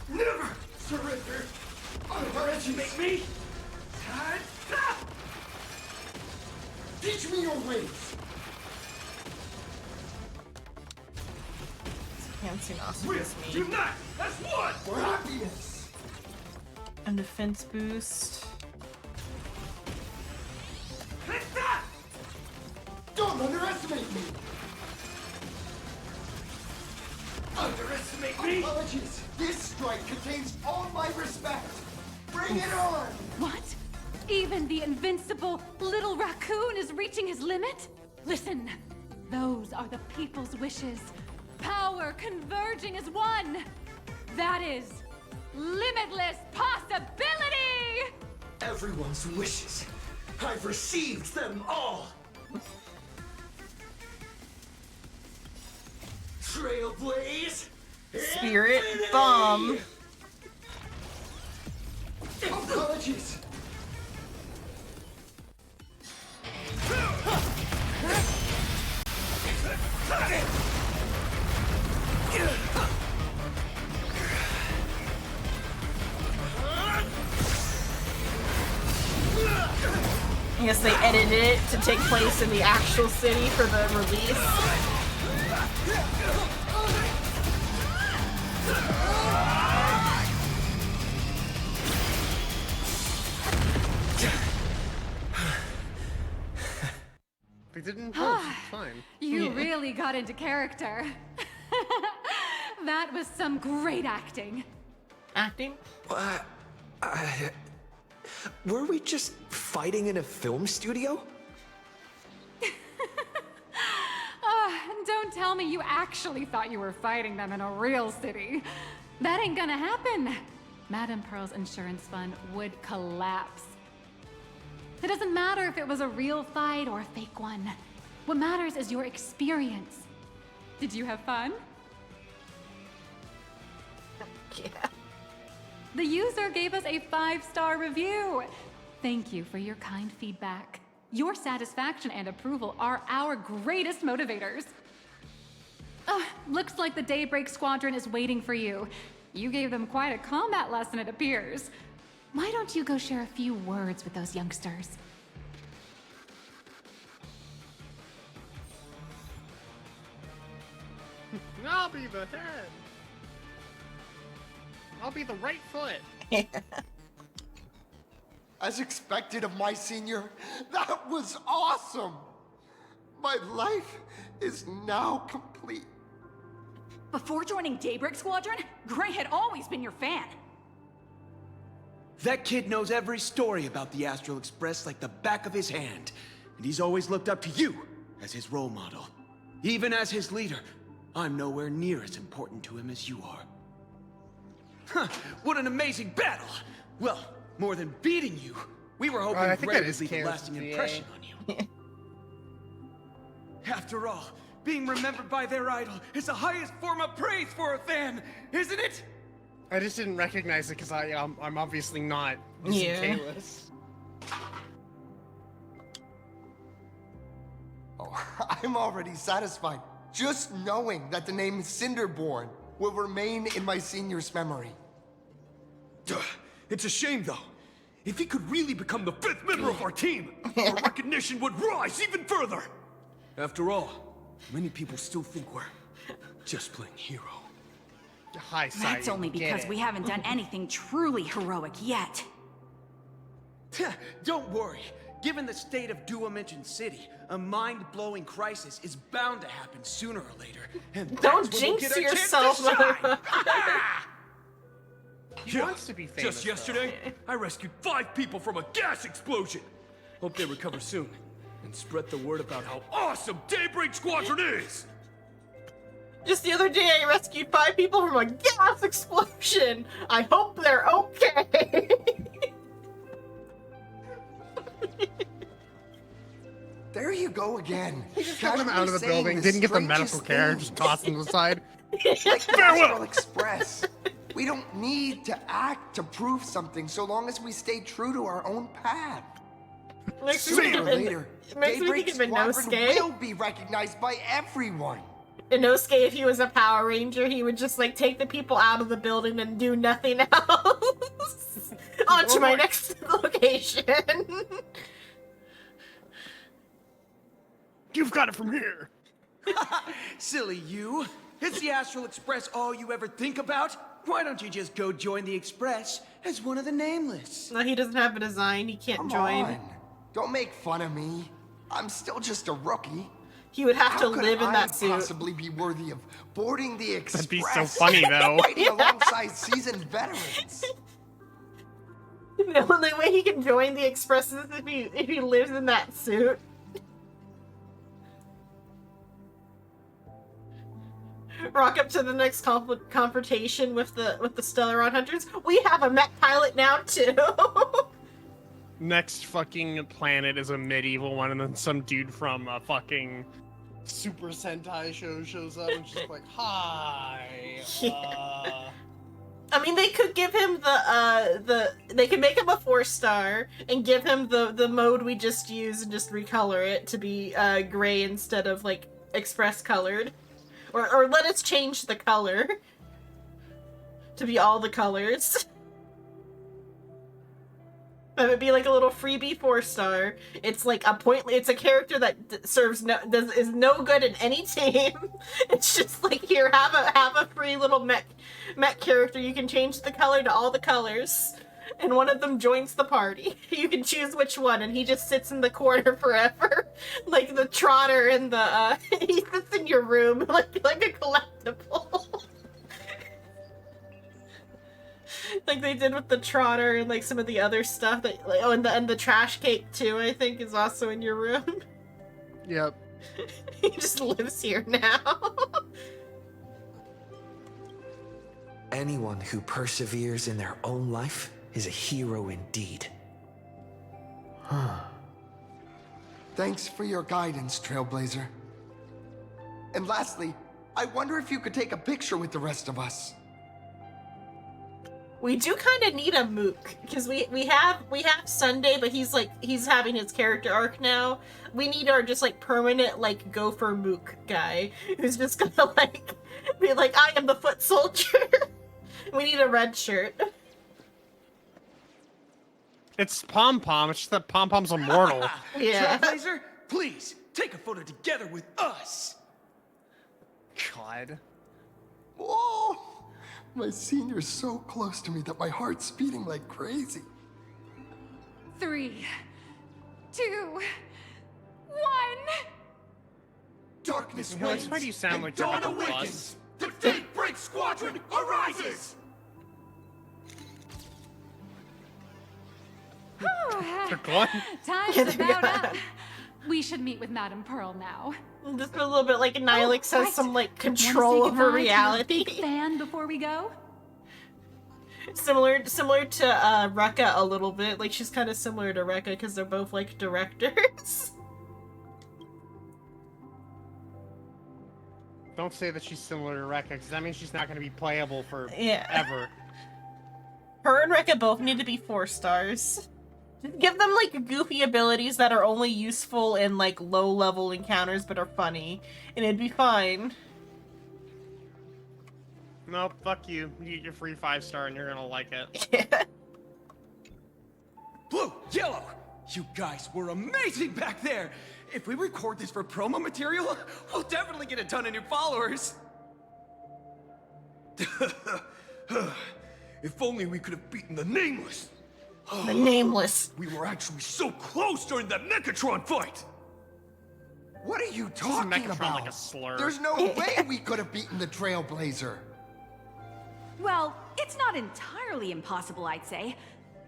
Never surrender! Underestimate me! Teach me your ways! Enhancing also We'll gives me unite as one! For happiness! a defense boost. Don't underestimate me! Underestimate me? Apologies! This strike contains all my respect! Bring it on! What? Even the invincible little raccoon is reaching his limit? Listen, those are the people's wishes. Power converging as one. That is limitless possibility! Everyone's wishes. I've received them all. Trailblaze. Spirit bomb. Apologies. I guess they edited it to take place in the actual city for the release. They didn't post, it's fine. You really got into character. That was some great acting. Acting? Were we just fighting in a film studio? Don't tell me you actually thought you were fighting them in a real city. That ain't gonna happen. Madame Pearl's insurance fund would collapse. It doesn't matter if it was a real fight or a fake one. What matters is your experience. Did you have fun? Yeah. The user gave us a 5-star review. Thank you for your kind feedback. Your satisfaction and approval are our greatest motivators. Looks like the Daybreak Squadron is waiting for you. You gave them quite a combat lesson, it appears. Why don't you go share a few words with those youngsters? I'll be the head. I'll be the right foot. As expected of my senior, that was awesome! My life is now complete. Before joining Daybreak Squadron, Gray had always been your fan. That kid knows every story about the Astral Express like the back of his hand. And he's always looked up to you as his role model. Even as his leader, I'm nowhere near as important to him as you are. Huh, what an amazing battle! Well, more than beating you, we were hoping Gray would leave a lasting impression on you. After all, being remembered by their idol is the highest form of praise for a fan, isn't it? I just didn't recognize it because I'm obviously not K-less. Oh, I'm already satisfied. Just knowing that the name Cinderborn will remain in my senior's memory. It's a shame, though. If he could really become the 5th member of our team, our recognition would rise even further. After all, many people still think we're just playing hero. Hi, Sai, That's only because we haven't done anything truly heroic yet. Don't worry. Given the state of Dual-Dimension City, a mind-blowing crisis is bound to happen sooner or later. And Don't that's when we'll jinx get our yourself, chance to shine. motherfucker. He wants to be famous. Just yesterday, I rescued 5 people from a gas explosion. Hope they recover soon and spread the word about how awesome Daybreak Squadron is. Just the other day, I rescued 5 people from a gas explosion. I hope they're okay. There you go again. He just got them out of the building, didn't get the medical care, just tossed them aside. Like the Astral Express. We don't need to act to prove something so long as we stay true to our own path. Sooner or later, Daybreak Squadron will be recognized by everyone. Inosuke, if he was a Power Ranger, he would just like take the people out of the building and do nothing else. On to my next location. You've got it from here. Silly you. Is the Astral Express all you ever think about? Why don't you just go join the Express as one of the Nameless? No, he doesn't have a design. He can't join. On. Don't make fun of me. I'm still just a rookie. He would have How to could live in I that suit. possibly be worthy of boarding the Express? That'd be so funny, though. Fighting alongside seasoned veterans. The only way he can join the Express is if he lives in that suit. rock up to the next confrontation with the Stellaron Hunters. We have a mech pilot now too. Next fucking planet is a medieval one, and then some dude from a fucking Super Sentai show shows up and just like, hi. I mean, they could give him they could make him a 4-star and give him the mode we just used and just recolor it to be gray instead of like express colored, or let us change the color to be all the colors. That would be like a little freebie 4-star. It's like it's a character that is no good in any team. It's just like, here, have a free little mech character. You can change the color to all the colors, and one of them joins the party. You can choose which one, and he just sits in the corner forever, like the Trotter in the he sits in your room like a collectible. Like they did with the Trotter and like some of the other stuff that and the trash cake too, I think, is also in your room. Yep. He just lives here now. Anyone who perseveres in their own life is a hero indeed. Thanks for your guidance, Trailblazer. And lastly, I wonder if you could take a picture with the rest of us. We do kind of need a Mook, because we have Sunday, but he's having his character arc now. We need our just like permanent like gopher Mook guy who's just gonna like be like, I am the foot soldier. We need a red shirt. It's Pom Pom. It's just that Pom Pom's immortal. Yeah. Trailblazer, please take a photo together with us. God. Oh, my senior's so close to me that my heart's beating like crazy. 3, 2, 1. Darkness You know, wanes, that's why you sound and like you're dawn about to awakens. bust. The Daybreak Squadron arises. Time's about up. We should meet with Madame Pearl now. Just a little bit like Nihilix has right. some like Wanna control say over goodbye to your reality. big fan before we go? Similar to Rekka a little bit. Like she's kind of similar to Rekka because they're both like directors. Don't say that she's similar to Rekka, because that means she's not going to be playable for ever. Her and Rekka both need to be 4-stars. Just give them like goofy abilities that are only useful in like low-level encounters but are funny, and it'd be fine. Nope, fuck you. You get your free 5-star and you're gonna like it. Yeah. Blue, yellow, you guys were amazing back there. If we record this for promo material, we'll definitely get a ton of new followers. If only we could have beaten the Nameless. The Nameless. We were actually so close during that Mechatron fight. What are you This is talking Mechatron about? like a slur. There's no way we could have beaten the Trailblazer. Well, it's not entirely impossible, I'd say.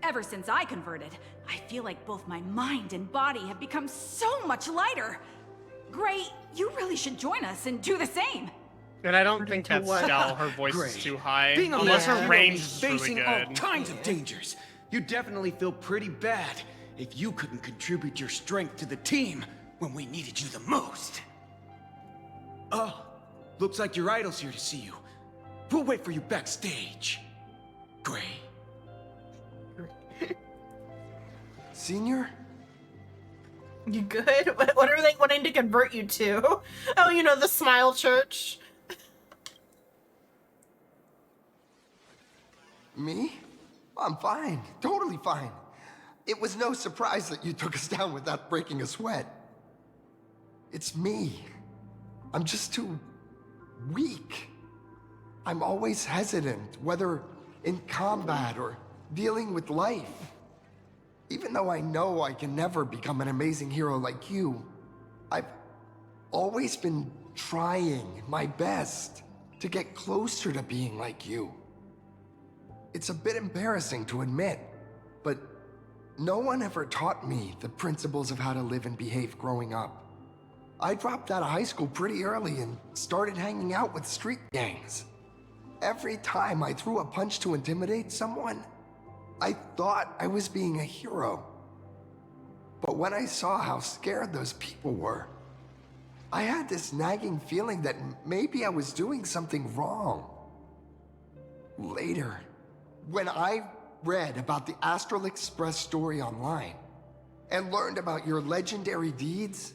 Ever since I converted, I feel like both my mind and body have become so much lighter. Gray, you really should join us and do the same. And I don't think that's what? Stell. Her voice Great. is too high. Being a Unless hero her range means is really facing all good. kinds of dangers. You definitely feel pretty bad if you couldn't contribute your strength to the team when we needed you the most. Oh, looks like your idol's here to see you. We'll wait for you backstage. Gray. Senior? You good? What are they wanting to convert you to? Oh, you know, the Smile Church. Me? I'm fine. Totally fine. It was no surprise that you took us down without breaking a sweat. It's me. I'm just too weak. I'm always hesitant, whether in combat or dealing with life. Even though I know I can never become an amazing hero like you, I've always been trying my best to get closer to being like you. It's a bit embarrassing to admit, but no one ever taught me the principles of how to live and behave growing up. I dropped out of high school pretty early and started hanging out with street gangs. Every time I threw a punch to intimidate someone, I thought I was being a hero. But when I saw how scared those people were, I had this nagging feeling that maybe I was doing something wrong. Later, when I read about the Astral Express story online and learned about your legendary deeds,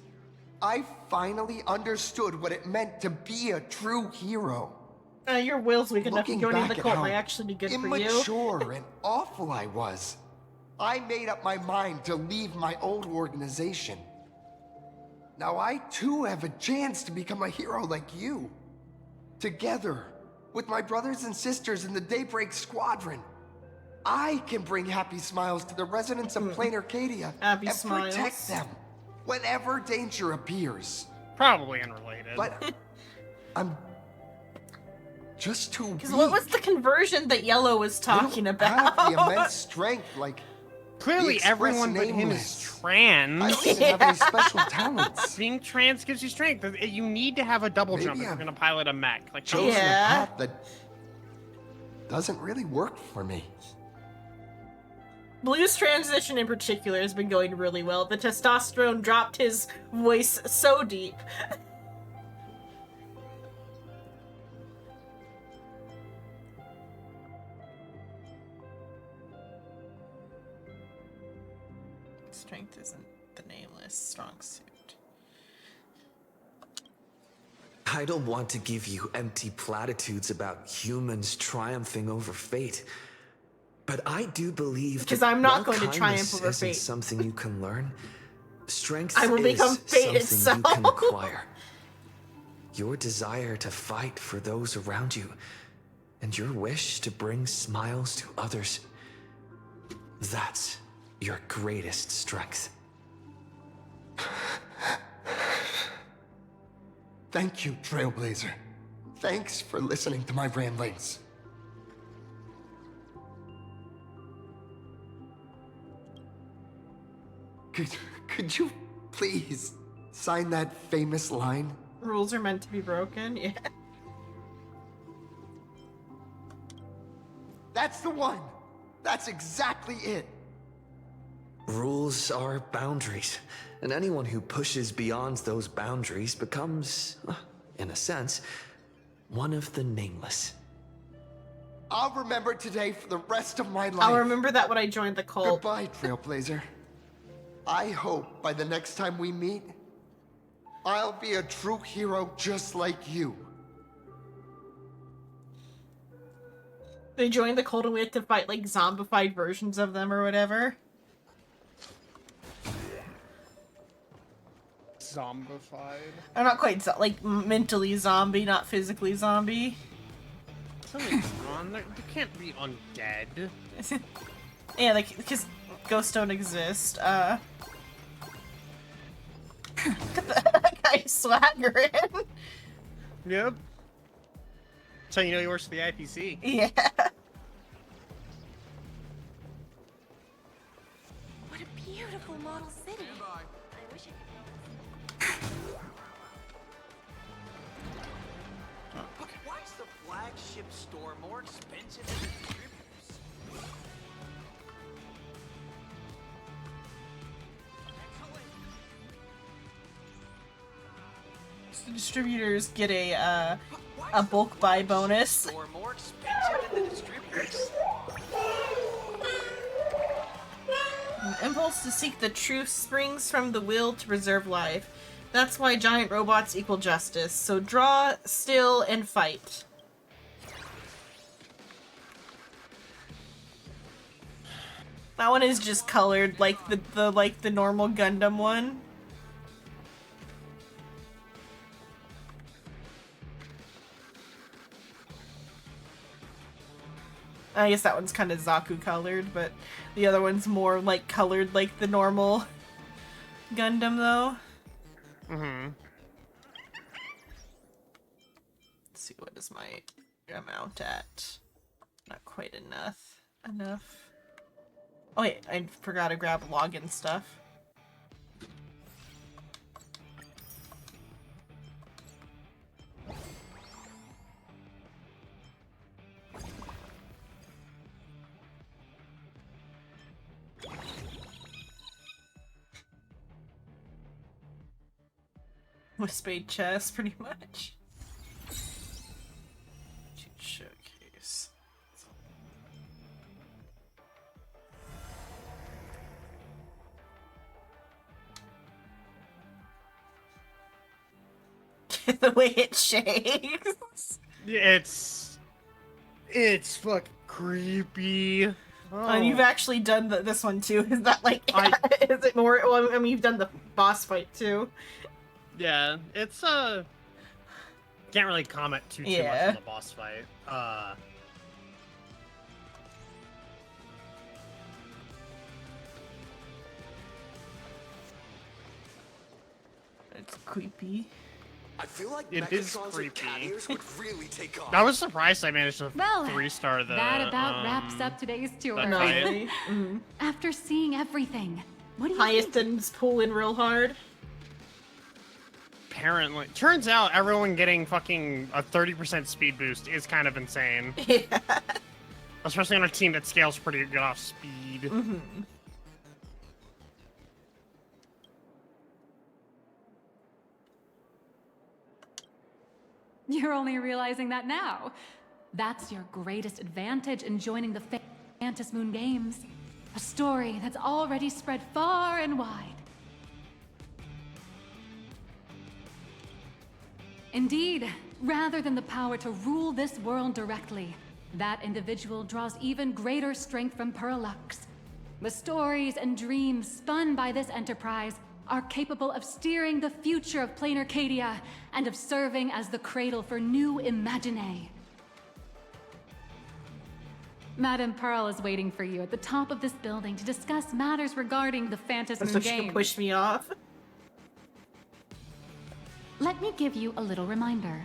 I finally understood what it meant to be a true hero. Your will's weak enough to Looking join back the at cult how might actually be good for you. immature and awful I was, I made up my mind to leave my old organization. Now I too have a chance to become a hero like you. Together, with my brothers and sisters in the Daybreak Squadron, I can bring happy smiles to the residents of Plain Arcadia and protect them whenever danger appears. Probably unrelated. But I'm just too weak. Because what was the conversion that Yellow was talking about? I have the immense strength, like Clearly, the everyone but him nameless. is trans. I don't even have any special talents. Being trans gives you strength. You need to have a double jump if you're gonna pilot a mech. Like, Chosen a path that doesn't really work for me. Blue's transition in particular has been going really well. The testosterone dropped his voice so deep. Strength isn't the nameless strong suit. I don't want to give you empty platitudes about humans triumphing over fate. But I do believe Because that I'm not while going to triumph kindness over isn't fate. something you can learn, strength I will is become fate something itself. you can acquire. Your desire to fight for those around you, and your wish to bring smiles to others, that's your greatest strength. Thank you, Trailblazer. Thanks for listening to my ramblings. Could you please sign that famous line? Rules are meant to be broken, yeah. That's the one! That's exactly it! Rules are boundaries, and anyone who pushes beyond those boundaries becomes, in a sense, one of the nameless. I'll remember today for the rest of my life. I'll remember that when I joined the cult. Goodbye, Trailblazer. I hope by the next time we meet, I'll be a true hero just like you. They joined the cult and we had to fight like zombified versions of them or whatever. Zombified? I'm not quite like mentally zombie, not physically zombie. Something's wrong. They can't be undead. Yeah, like because ghosts don't exist. Look at that guy swaggering. Yep. So you know he works for the IPC. Yeah. What a beautiful model city. I wish Why is the flagship store more expensive than the distributors? The distributors get a bulk buy bonus. Store more expensive than the distributors. An impulse to seek the truth springs from the will to preserve life. That's why giant robots equal justice. So draw, still, and fight. That one is just colored like the normal Gundam one. I guess that one's kind of Zaku colored, but the other one's more like colored like the normal Gundam though. Mm-hmm. Let's see, what is my amount at? Not quite enough. Oh wait, I forgot to grab login stuff. with spade chess, pretty much. Showcase. The way it shakes. It's fucking creepy. Oh. And you've actually done this one too. Is that like, is it more? Well, I mean, you've done the boss fight too. Yeah, it's can't really comment too much on the boss fight. It's creepy. I feel like it is Mechatrons with cat creepy. ears would really take off. I was surprised I managed to Well, 3-star the. That about wraps up today's tour. that fight. After seeing everything, what do you Hyacinths pull in real hard. Apparently, turns out everyone getting fucking a 30% speed boost is kind of insane. Yeah. Especially on a team that scales pretty good off speed. Mm-hmm. You're only realizing that now. That's your greatest advantage in joining the Phantom Moon Games. A story that's already spread far and wide. Indeed, rather than the power to rule this world directly, that individual draws even greater strength from Parallax. The stories and dreams spun by this enterprise are capable of steering the future of Plain Arcadia and of serving as the cradle for new imaginae. Madame Pearl is waiting for you at the top of this building to discuss matters regarding the Phantom Moon So she Games. can push me off. Let me give you a little reminder.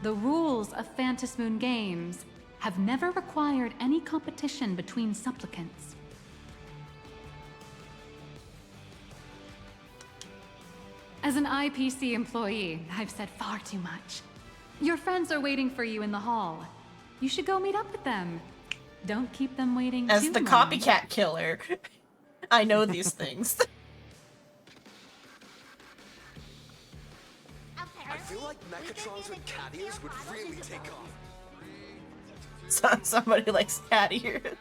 The rules of Phantom Moon Games have never required any competition between supplicants. As an IPC employee, I've said far too much. Your friends are waiting for you in the hall. You should go meet up with them. Don't keep them waiting As too the long. copycat killer, I know these things. I feel like Mechatrons with cat ears would really take off. Somebody likes cat ears.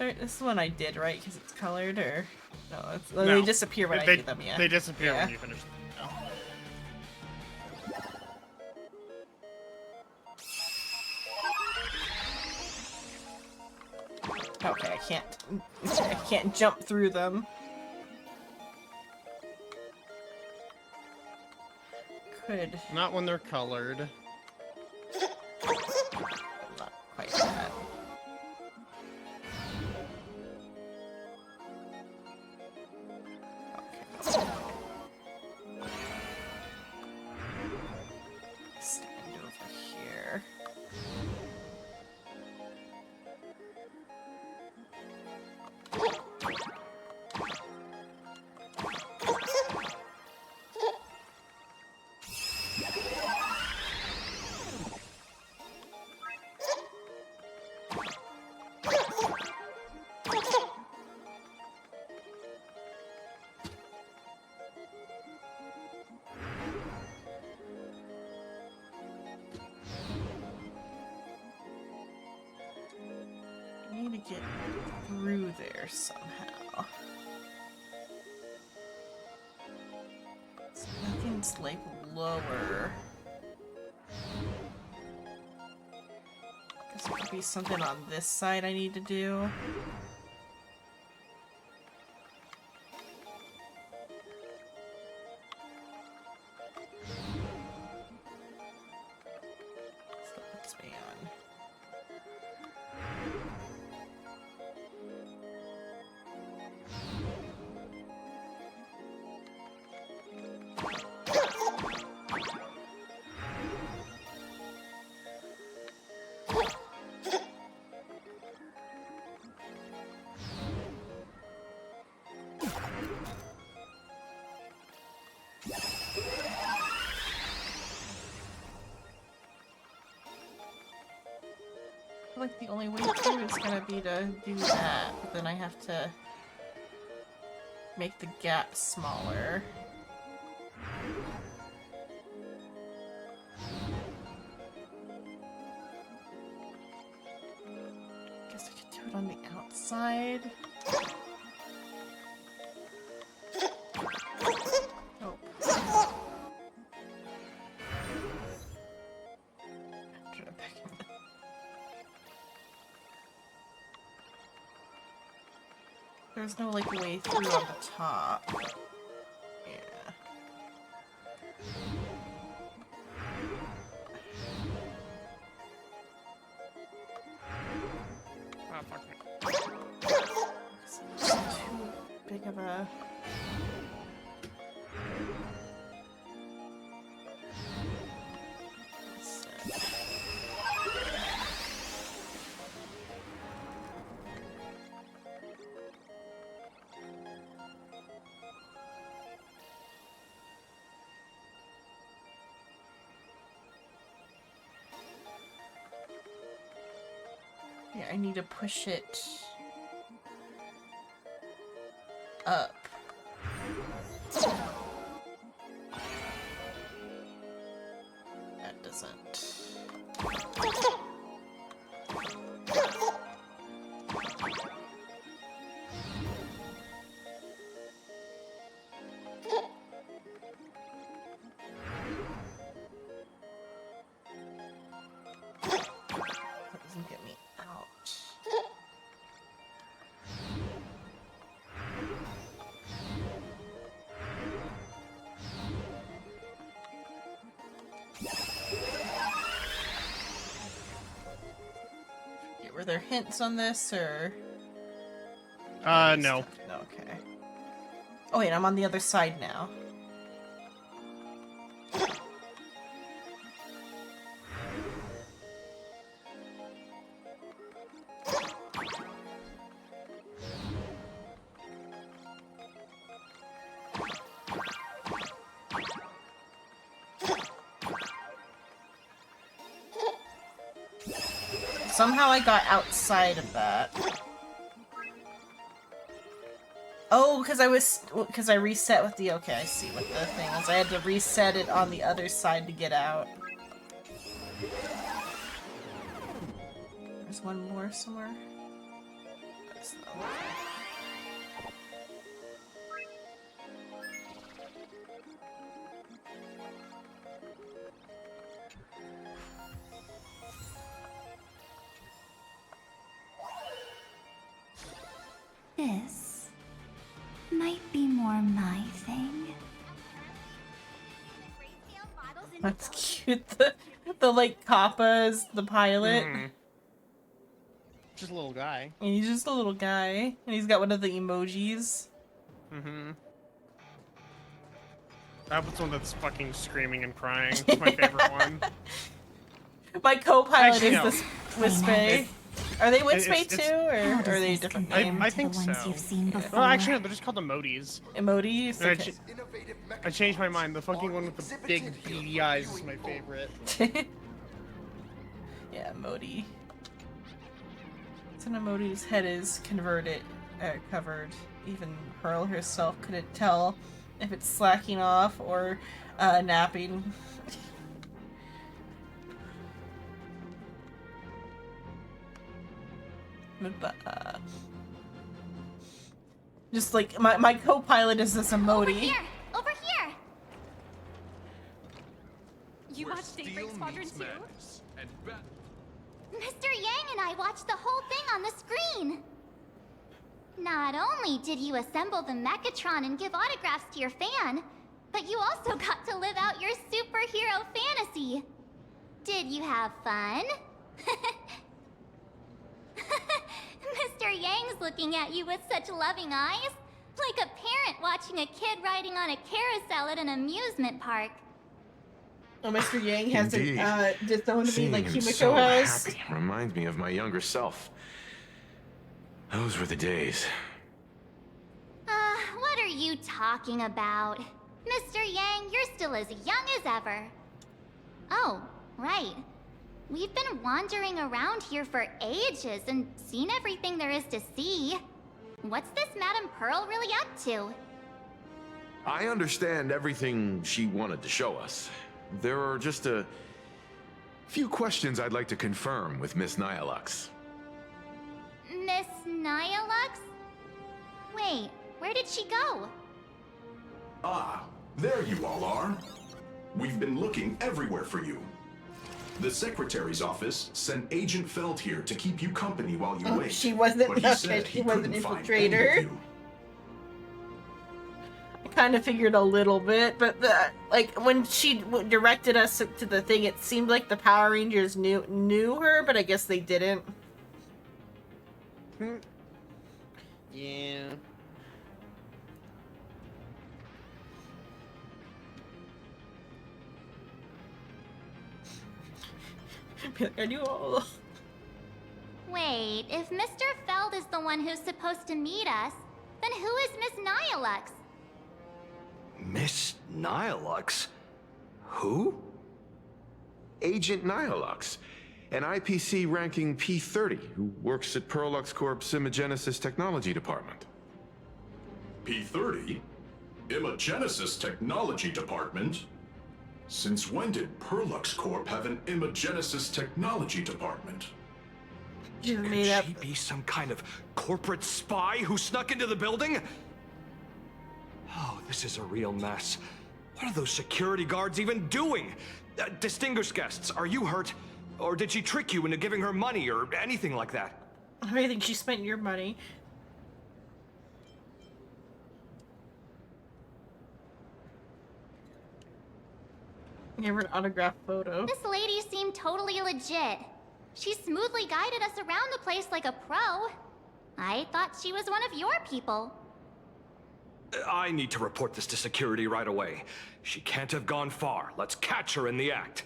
Alright, this is one I did, right? Because it's colored, or no? They disappear when I do them. Yeah, They disappear Yeah. when you finish them. Okay, I can't jump through them. Could Not when they're colored. not quite that. Okay. Stand over here. I need to get through there somehow. So nothing's like lower. Guess it could be something on this side I need to do. So that puts me on. I feel like the only way through is gonna be to do that, but then I have to make the gap smaller. There's no, like, way through on the top. Yeah. Oh, fuck me. It's too big of a... Yeah, I need to push it up. That doesn't. That doesn't get me out. Were there hints on this, or? No. Okay. Oh wait, I'm on the other side now. Somehow I got outside of that. Oh, because I reset with the, okay, I see what the thing is. I had to reset it on the other side to get out. There's one more somewhere. That's not okay. This might be more my thing. That's cute. The like Kappa is the pilot. Just a little guy. And he's just a little guy. And he's got one of the emojis. Mm-hmm. That was one that's fucking screaming and crying. It's my favorite one. My co-pilot Actually, is no. this Wispay. Are they Wispay It's- too, or are they a different name? I think so. Well, actually, no, they're just called emotes. Emotes? And Okay. I changed my mind. The fucking one with the big beady eyes is my favorite. Yeah, Emoti. It's an emote whose head is covered. Even Pearl herself couldn't tell if it's slacking off or napping. Just like my co-pilot is this emote. Over here! Over here! You watched Daybreak Squadron 2? Mr. Yang and I watched the whole thing on the screen! Not only did you assemble the Mechatron and give autographs to your fan, but you also got to live out your superhero fantasy. Did you have fun? Mr. Yang's looking at you with such loving eyes, like a parent watching a kid riding on a carousel at an amusement park. Oh, Mr. Yang has Indeed. disowned me Seeing like him Kimiko so has. happy reminds me of my younger self. Those were the days. What are you talking about? Mr. Yang, you're still as young as ever. Oh, right. We've been wandering around here for ages and seen everything there is to see. What's this Madame Pearl really up to? I understand everything she wanted to show us. There are just a few questions I'd like to confirm with Miss Nyalux. Miss Nyalux? Wait, where did she go? Ah, there you all are. We've been looking everywhere for you. The Secretary's office sent Agent Feld here to keep you company while you wait. She wasn't but he said she he was an couldn't find any of infiltrator. you. kind of figured a little bit, but like when she directed us to the thing, it seemed like the Power Rangers knew her, but I guess they didn't. Yeah. I knew all. Wait, if Mr. Feld is the one who's supposed to meet us, then who is Miss Nihilux? Miss Nihilux? Who? Agent Nihilux, an IPC ranking P30 who works at Perlux Corp's Imagenesis Technology Department. P30? Imagenesis Technology Department? Since when did Perlux Corp have an Imagenesis Technology Department? Could she be some kind of corporate spy who snuck into the building? Oh, this is a real mess. What are those security guards even doing? Distinguished guests, are you hurt? Or did she trick you into giving her money or anything like that? I think she spent your money. Give her an autographed photo. This lady seemed totally legit. She smoothly guided us around the place like a pro. I thought she was one of your people. I need to report this to security right away. She can't have gone far. Let's catch her in the act.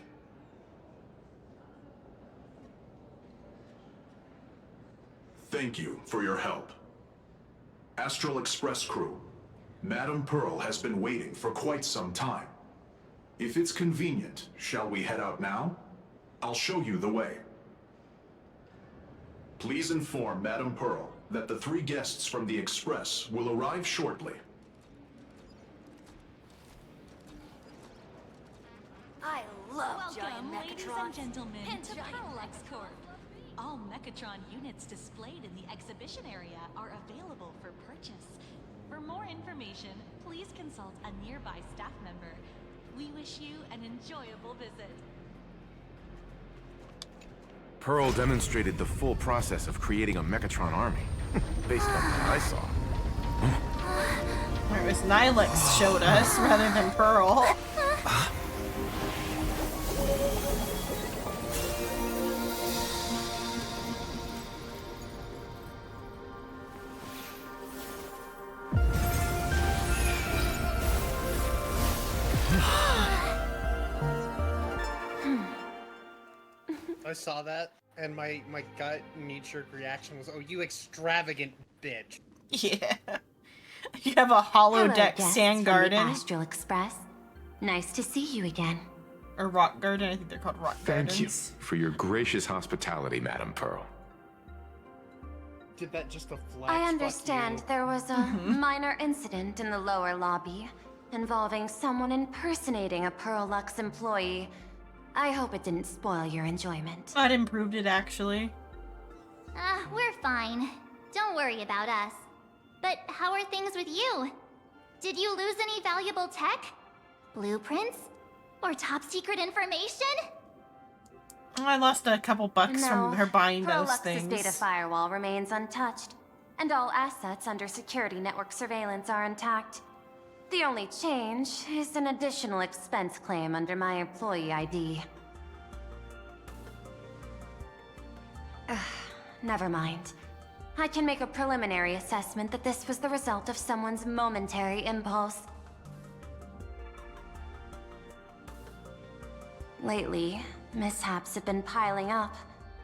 Thank you for your help. Astral Express crew, Madame Pearl has been waiting for quite some time. If it's convenient, shall we head out now? I'll show you the way. Please inform Madame Pearl that the 3 guests from the Express will arrive shortly. I love giant Welcome, ladies Mechatrons. and gentlemen, to Perlux Corp. All Mechatron units displayed in the exhibition area are available for purchase. For more information, please consult a nearby staff member. We wish you an enjoyable visit. Pearl demonstrated the full process of creating a Mechatron army, based on what I saw. It was Nihilux showed us rather than Pearl. I saw that, and my gut knee-jerk reaction was, "Oh, you extravagant bitch!" Yeah. You have a holodeck sand garden. Astral Express. Nice to see you again. Or rock garden. I think they're called rock gardens. Thank you for your gracious hospitality, Madame Pearl. Did that just a flash? I understand there was a minor incident in the lower lobby involving someone impersonating a Perlux employee. I hope it didn't spoil your enjoyment. That improved it, actually. We're fine. Don't worry about us. But how are things with you? Did you lose any valuable tech? Blueprints? Or top secret information? I lost a couple bucks from her buying those Perlux's things. data firewall remains untouched, and all assets under security network surveillance are intact. The only change is an additional expense claim under my employee ID. Never mind. I can make a preliminary assessment that this was the result of someone's momentary impulse. Lately, mishaps have been piling up,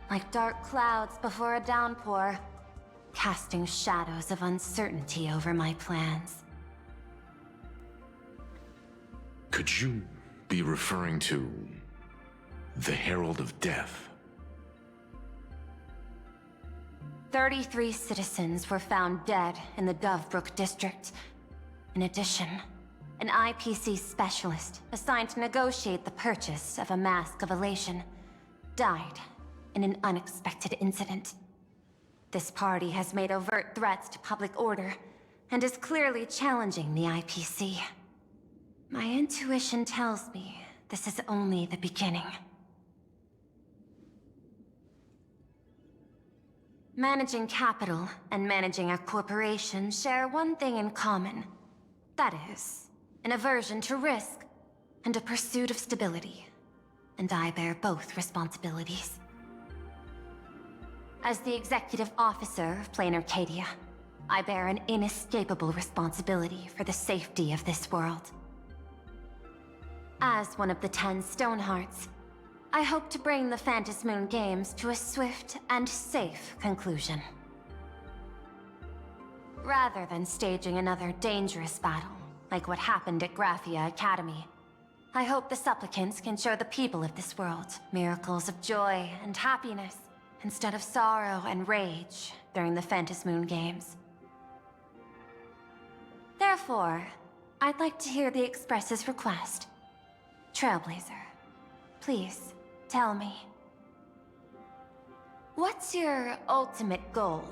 like dark clouds before a downpour, casting shadows of uncertainty over my plans. Could you be referring to the Herald of Death? 33 citizens were found dead in the Dovebrook district. In addition, an IPC specialist assigned to negotiate the purchase of a Mask of Elation died in an unexpected incident. This party has made overt threats to public order and is clearly challenging the IPC. My intuition tells me this is only the beginning. Managing capital and managing a corporation share one thing in common. That is, an aversion to risk and a pursuit of stability. And I bear both responsibilities. As the executive officer of Plain Arcadia, I bear an inescapable responsibility for the safety of this world. As one of the 10 Stonehearts, I hope to bring the Phantom Moon Games to a swift and safe conclusion. Rather than staging another dangerous battle, like what happened at Graphia Academy, I hope the supplicants can show the people of this world miracles of joy and happiness, instead of sorrow and rage during the Phantom Moon Games. Therefore, I'd like to hear the Express's request. Trailblazer, please, tell me. What's your ultimate goal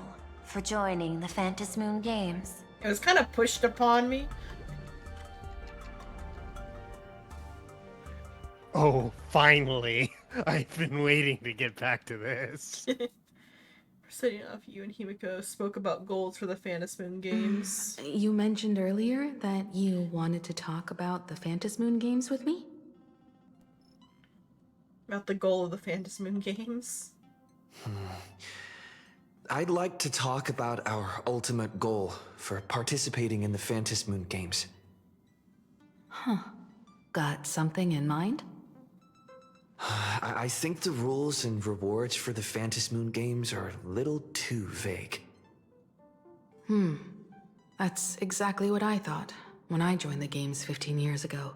for joining the Phantom Moon Games? It was kind of pushed upon me. Oh, finally. I've been waiting to get back to this. Setting off, you and Himiko spoke about goals for the Phantom Moon Games. You mentioned earlier that you wanted to talk about the Phantom Moon Games with me? About the goal of the Phantom Moon Games. I'd like to talk about our ultimate goal for participating in the Phantom Moon Games. Huh. Got something in mind? I think the rules and rewards for the Phantom Moon Games are a little too vague. That's exactly what I thought when I joined the games 15 years ago.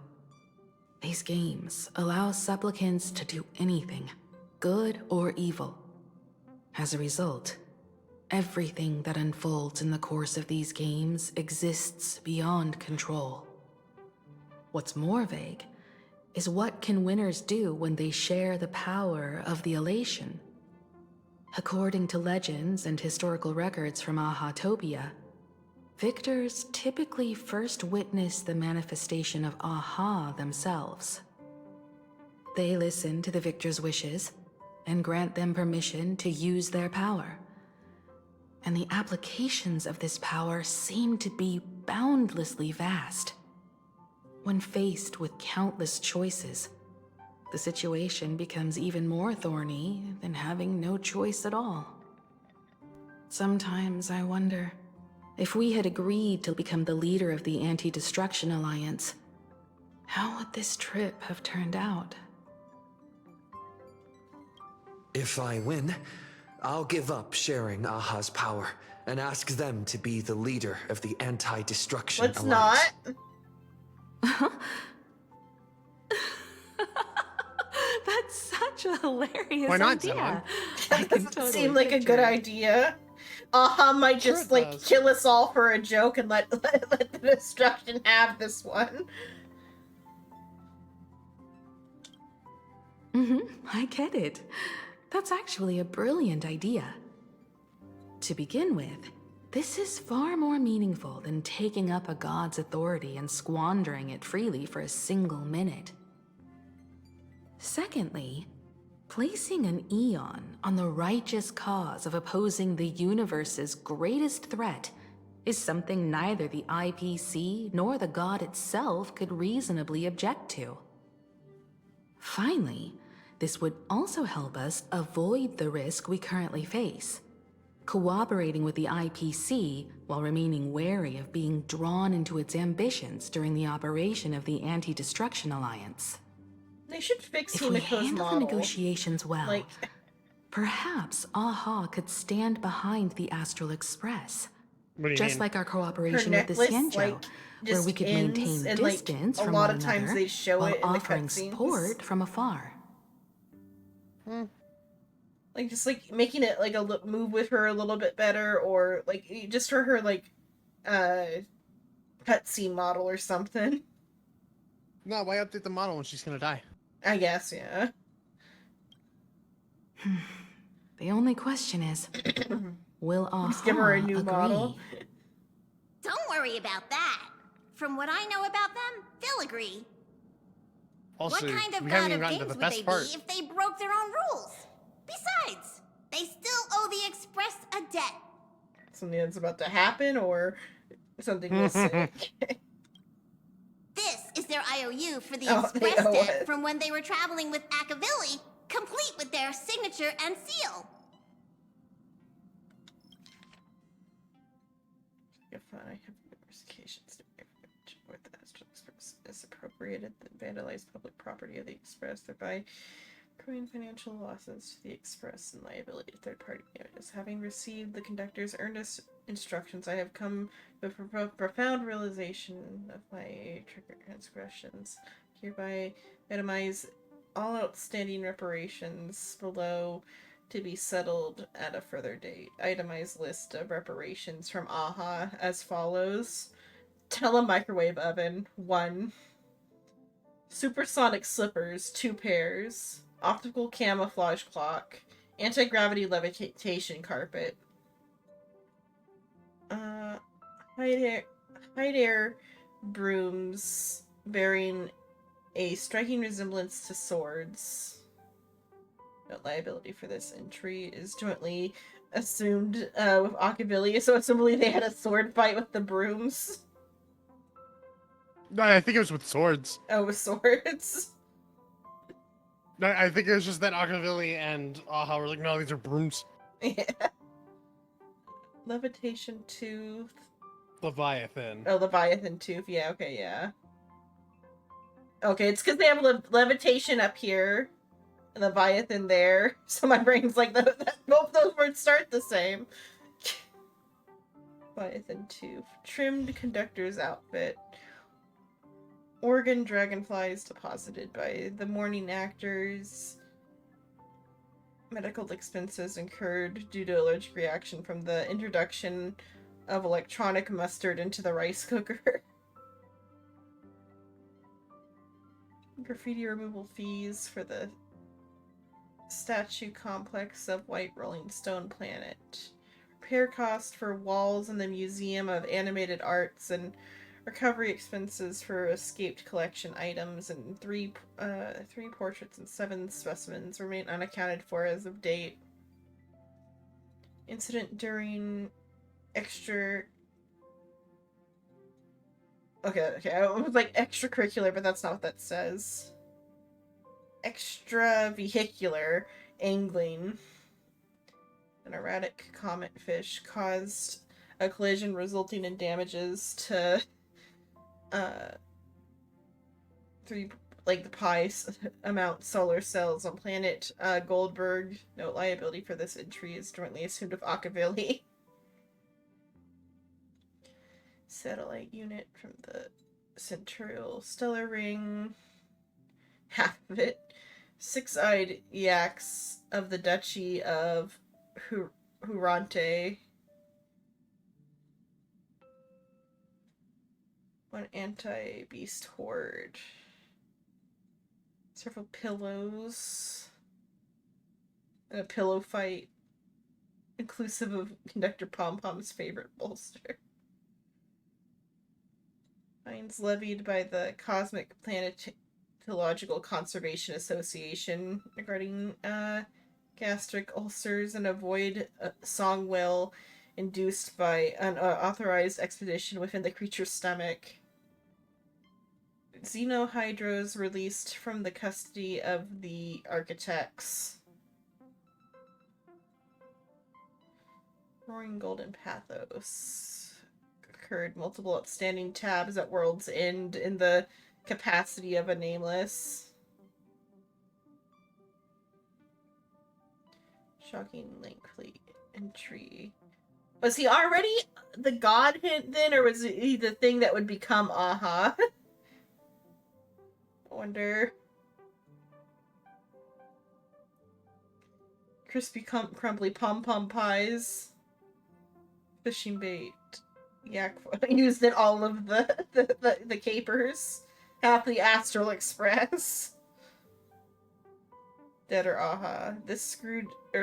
These games allow supplicants to do anything, good or evil. As a result, everything that unfolds in the course of these games exists beyond control. What's more vague is what can winners do when they share the power of the elation. According to legends and historical records from Ahatopia, victors typically first witness the manifestation of Aha themselves. They listen to the victor's wishes and grant them permission to use their power. And the applications of this power seem to be boundlessly vast. When faced with countless choices, the situation becomes even more thorny than having no choice at all. Sometimes I wonder, if we had agreed to become the leader of the Anti-Destruction Alliance, how would this trip have turned out? If I win, I'll give up sharing Aha's power and ask them to be the leader of the Anti-Destruction Let's Alliance. not. That's such a hilarious Why not, idea. That doesn't seem like a good idea. Aha might Sure just it like does. kill us all for a joke and let the destruction have this one. I get it. That's actually a brilliant idea. To begin with, this is far more meaningful than taking up a god's authority and squandering it freely for a single minute. Secondly, placing an Eon on the righteous cause of opposing the universe's greatest threat is something neither the IPC nor the god itself could reasonably object to. Finally, this would also help us avoid the risk we currently face. Cooperating with the IPC while remaining wary of being drawn into its ambitions during the operation of the Anti-Destruction Alliance. They should fix If we Himiko's handle model. the negotiations well, Like, perhaps Aha could stand behind the Astral Express. What do you Just mean? like our her cooperation with the necklace, Xianzhou, like, where just we could ends, maintain and, like, distance a from lot one of times another they show while it in the offering cutscenes. support from afar. like just like making it like move with her a little bit better, or like just for her like cutscene model or something. No, why update the model when she's gonna die? I guess, yeah. The only question is, will Aha Just give her a new agree? model. Don't worry about that. From what I know about them, they'll agree. Also, What kind of we god haven't even of gotten games to the would best they part. be if they broke their own rules? Besides, they still owe the Express a debt. Something that's about to happen, or something we'll see. their IOU for the Oh, they express owe debt it. from when they were traveling with Akavilli, complete with their signature and seal. If I have investigations to with the Astral Express is appropriated, then vandalize public property of the Express, thereby accruing financial losses to the Express and liability to third-party damages. Having received the conductor's earnest instructions, I have come to a profound realization of my transgressions. Hereby itemize all outstanding reparations below to be settled at a further date. Itemized list of reparations from AHA as follows. Telemicrowave oven, 1. Supersonic slippers, 2 pairs. Optical camouflage clock. Anti-gravity levitation carpet. Hide air brooms bearing a striking resemblance to swords. No liability for this entry is jointly assumed with Akavilli, so assumably they had a sword fight with the brooms. No, I think it was with swords. Oh, with swords? I think it was just that Akavilli and Aha were like, no, these are brooms. Yeah. Levitation tooth. Leviathan. Oh, Leviathan tooth. Yeah, okay, yeah. Okay, it's because they have levitation up here and Leviathan there. So my brain's like, both those words start the same. Leviathan tooth. Trimmed conductor's outfit. Organ dragonflies deposited by the morning actors. Medical expenses incurred due to allergic reaction from the introduction of electronic mustard into the rice cooker. Graffiti removal fees for the statue complex of White Rolling Stone Planet. Repair cost for walls in the Museum of Animated Arts and recovery expenses for escaped collection items, and three portraits and 7 specimens remain unaccounted for as of date. Incident during extra... Okay, I was like extracurricular, but that's not what that says. Extravehicular angling. An erratic comet fish caused a collision resulting in damages to the pi amount solar cells on planet Goldberg. No liability for this entry is jointly assumed with Akavilli. Satellite unit from the Centurial Stellar Ring. Half of it. 6-eyed yaks of the Duchy of Hurante. 1 anti-beast horde. Several pillows. And a pillow fight. Inclusive of Conductor Pom-Pom's favorite bolster. Fines levied by the Cosmic Planetological Conservation Association regarding gastric ulcers and avoid song will induced by an unauthorized expedition within the creature's stomach. Xenohydras released from the custody of the architects. Roaring Golden Pathos. Occurred multiple outstanding tabs at World's End in the capacity of a nameless. Shocking lengthy entry. Was he already the god hint then, or was he the thing that would become Aha? I wonder. Crispy crumbly pom-pom pies. Fishing bait. Yak used in all of the capers. Half the Astral Express. Dead or Aha. This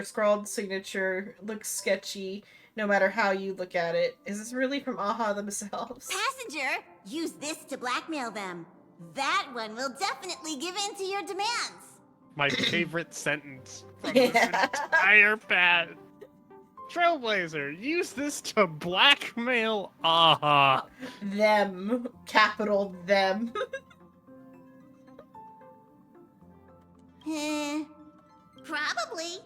scrawled signature looks sketchy no matter how you look at it. Is this really from Aha themselves? Passenger, use this to blackmail them. That one will definitely give in to your demands. My favorite sentence from this entire pad. Trailblazer, use this to blackmail Aha. Them. Capital them. Probably.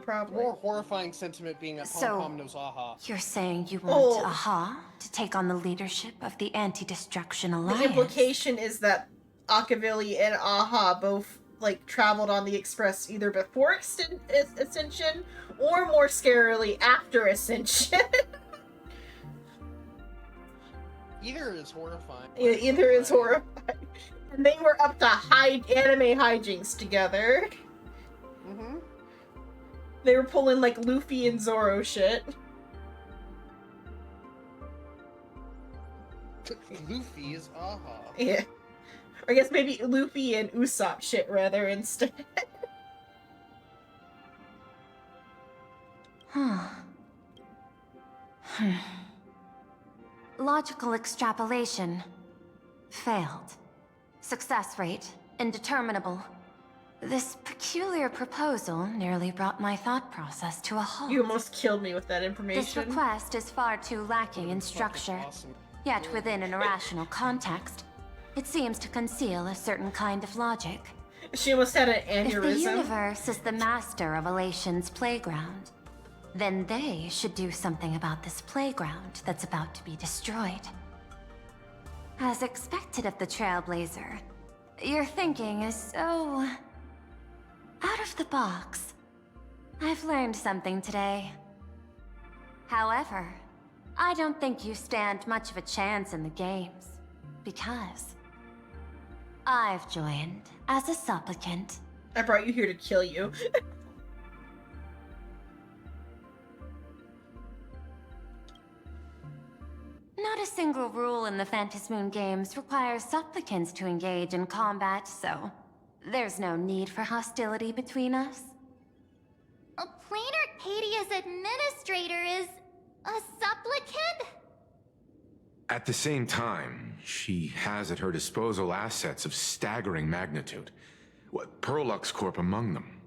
Probably. More horrifying sentiment being that So- Pom-Pom knows Aha. You're saying you want Oh. Aha to take on the leadership of the Anti-Destruction Alliance? The implication is that Akavili and Aha both like traveled on the Express either before Ascension or more scarily after Ascension. Either is horrifying. Either is horrifying. And they were up to anime hijinks together. Mm-hmm. They were pulling like Luffy and Zoro shit. Luffy is Aha. Yeah. Or I guess maybe Luffy and Usopp shit rather instead. Logical extrapolation. Failed. Success rate indeterminable. This peculiar proposal nearly brought my thought process to a halt. You almost killed me with that This information. request is far too lacking in structure. Yet within an irrational context, it seems to conceal a certain kind of logic. She almost had an If the aneurysm. universe is the master of Elation's playground, then they should do something about this playground that's about to be destroyed. As expected of the Trailblazer, your thinking is so... out of the box. I've learned something today. However, I don't think you stand much of a chance in the games, because I've joined as a supplicant. I brought you here to kill you. Not a single rule in the Phantasmoon games requires supplicants to engage in combat, so there's no need for hostility between us. A Plain Arcadia's administrator is a supplicant? At the same time, she has at her disposal assets of staggering magnitude. What, Perlux Corp among them.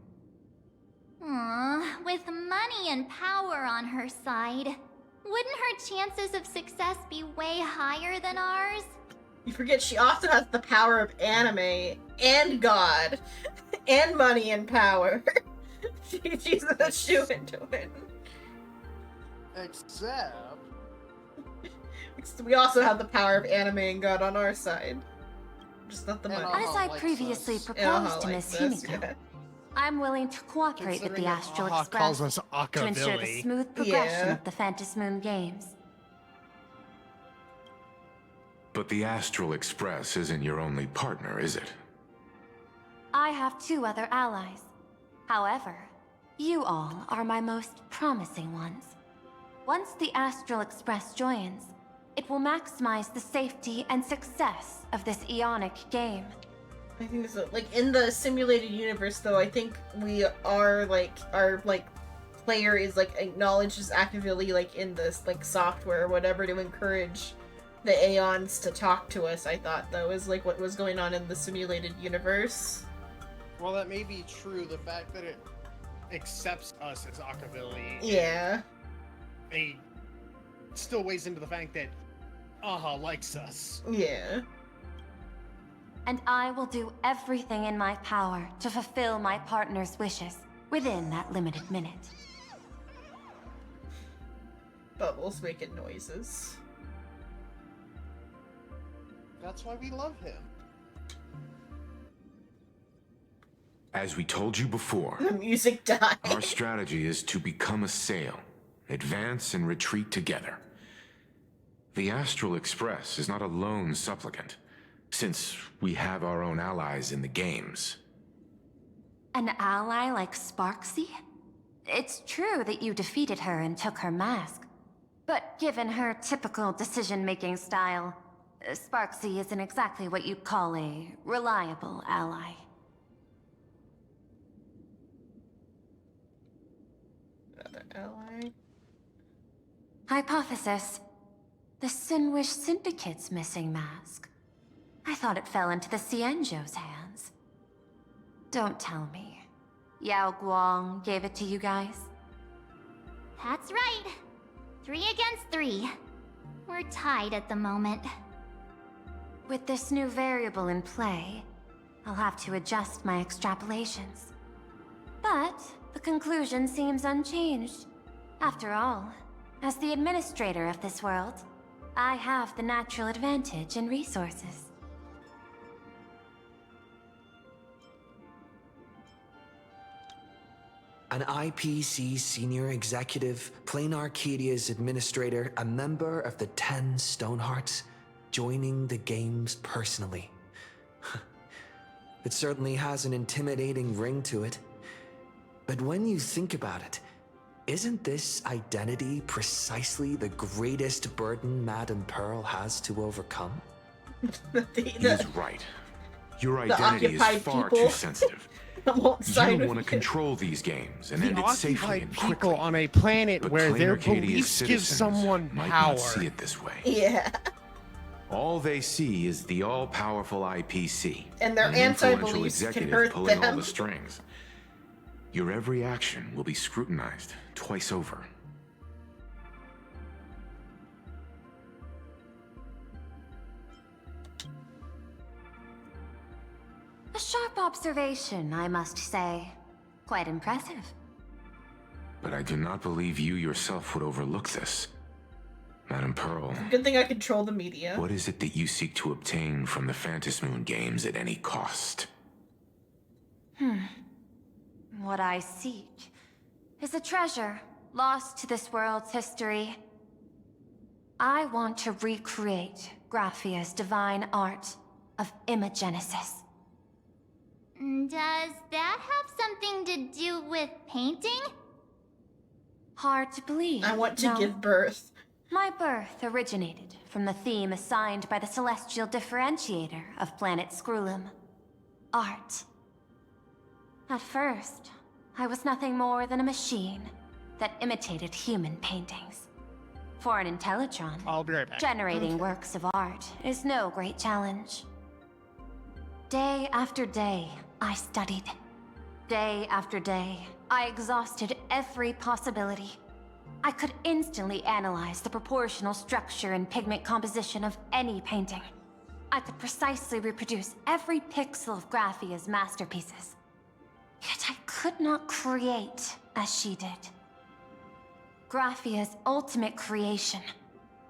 Aww, with money and power on her side, wouldn't her chances of success be way higher than ours? You forget she also has the power of anime and God and money and power. She's a shoe into it. Except... We also have the power of anime and God on our side. Just not the money. As I previously proposed to Miss Himiko, I'm willing to cooperate with the Considering that Astral Aha Express calls us to ensure the Akavilli. smooth progression Yeah. of the Phantasmoon games. But the Astral Express isn't your only partner, is it? I have 2 other allies. However, you all are my most promising ones. Once the Astral Express joins, it will maximize the safety and success of this Ionic game. I think so. Like in the simulated universe, though, I think we are like our player is like acknowledged as actively like in this like software or whatever to encourage the Aeons to talk to us. I thought though is like what was going on in the simulated universe. Well, that may be true. The fact that it accepts us as Akavilli. Yeah. It still weighs into the fact that Aha likes us. Yeah. And I will do everything in my power to fulfill my partner's wishes within that limited minute. Bubbles making noises. That's why we love him. As we told you before, The music died. our strategy is to become a sail, advance and retreat together. The Astral Express is not a lone supplicant, since we have our own allies in the games. An ally like Sparksy? It's true that you defeated her and took her mask. But given her typical decision-making style, Sparksy isn't exactly what you'd call a reliable ally. Another ally. Hypothesis. The Sinwish Syndicate's missing mask. I thought it fell into the Xianzhou's hands. Don't tell me. Yao Guang gave it to you guys? That's right. 3 against 3. We're tied at the moment. With this new variable in play, I'll have to adjust my extrapolations. But the conclusion seems unchanged. After all, as the administrator of this world, I have the natural advantage in resources. An IPC senior executive, Plain Arcadia's administrator, a member of the 10 Stonehearts, joining the games personally. It certainly has an intimidating ring to it. But when you think about it, isn't this identity precisely the greatest burden Madame Pearl has to overcome? He's right. Your identity is far too sensitive. You want to control these games and end it safely and quickly. People on a planet But where Plain their Arcadia's beliefs give citizens someone might power. not see it this way. Yeah. All they see is the all-powerful IPC. And their an influential anti-beliefs can executive hurt pulling all them. the strings. Your every action will be scrutinized twice over. A sharp observation, I must say. Quite impressive. But I do not believe you yourself would overlook this. Madame Pearl, Good thing I control the media. what is it that you seek to obtain from the Phantasmoon games at any cost? What I seek is a treasure lost to this world's history. I want to recreate Graphia's divine art of imagenesis. Does that have something to do with painting? Hard to believe. I want to no. give birth. My birth originated from the theme assigned by the celestial differentiator of planet Scrulum. Art. At first, I was nothing more than a machine that imitated human paintings. For an Intellitron, I'll be right back. generating works of art is no great challenge. Day after day, I studied. Day after day, I exhausted every possibility. I could instantly analyze the proportional structure and pigment composition of any painting. I could precisely reproduce every pixel of Graphia's masterpieces. Yet I could not create as she did. Graphia's ultimate creation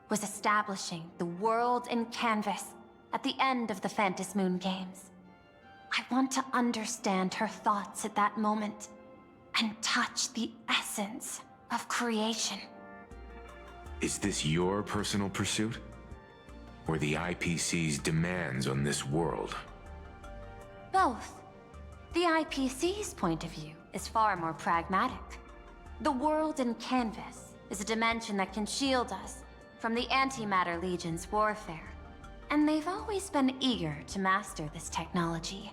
was establishing the world in canvas at the end of the Phantasmoon games. I want to understand her thoughts at that moment and touch the essence of creation. Is this your personal pursuit? Or the IPC's demands on this world? Both. The IPC's point of view is far more pragmatic. The world in canvas is a dimension that can shield us from the Antimatter Legion's warfare, and they've always been eager to master this technology.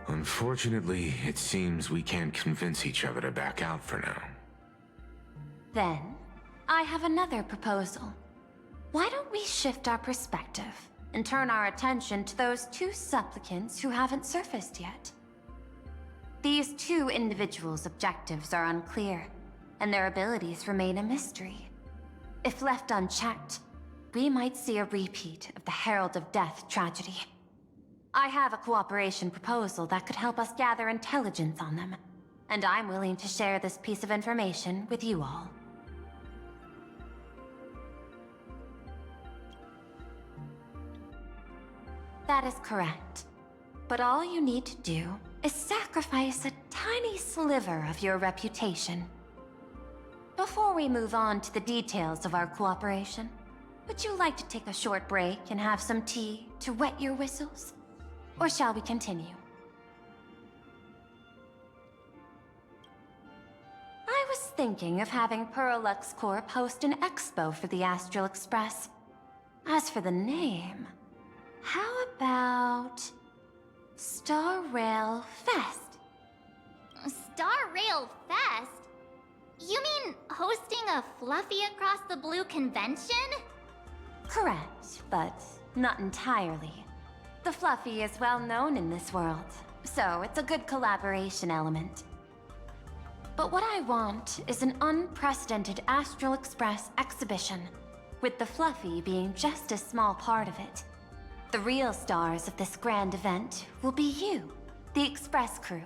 Unfortunately, it seems we can't convince each other to back out for now. Then, I have another proposal. Why don't we shift our perspective and turn our attention to those two supplicants who haven't surfaced yet? These two individuals' objectives are unclear, and their abilities remain a mystery. If left unchecked, we might see a repeat of the Herald of Death tragedy. I have a cooperation proposal that could help us gather intelligence on them, and I'm willing to share this piece of information with you all. That is correct. But all you need to do is sacrifice a tiny sliver of your reputation. Before we move on to the details of our cooperation, would you like to take a short break and have some tea to wet your whistles? Or shall we continue? I was thinking of having Pearlux Corp host an expo for the Astral Express. As for the name, how about Star Rail Fest? Star Rail Fest? You mean hosting a Fluffy Across the Blue convention? Correct, but not entirely. The Fluffy is well known in this world, so it's a good collaboration element. But what I want is an unprecedented Astral Express exhibition, with the Fluffy being just a small part of it. The real stars of this grand event will be you, the Express crew.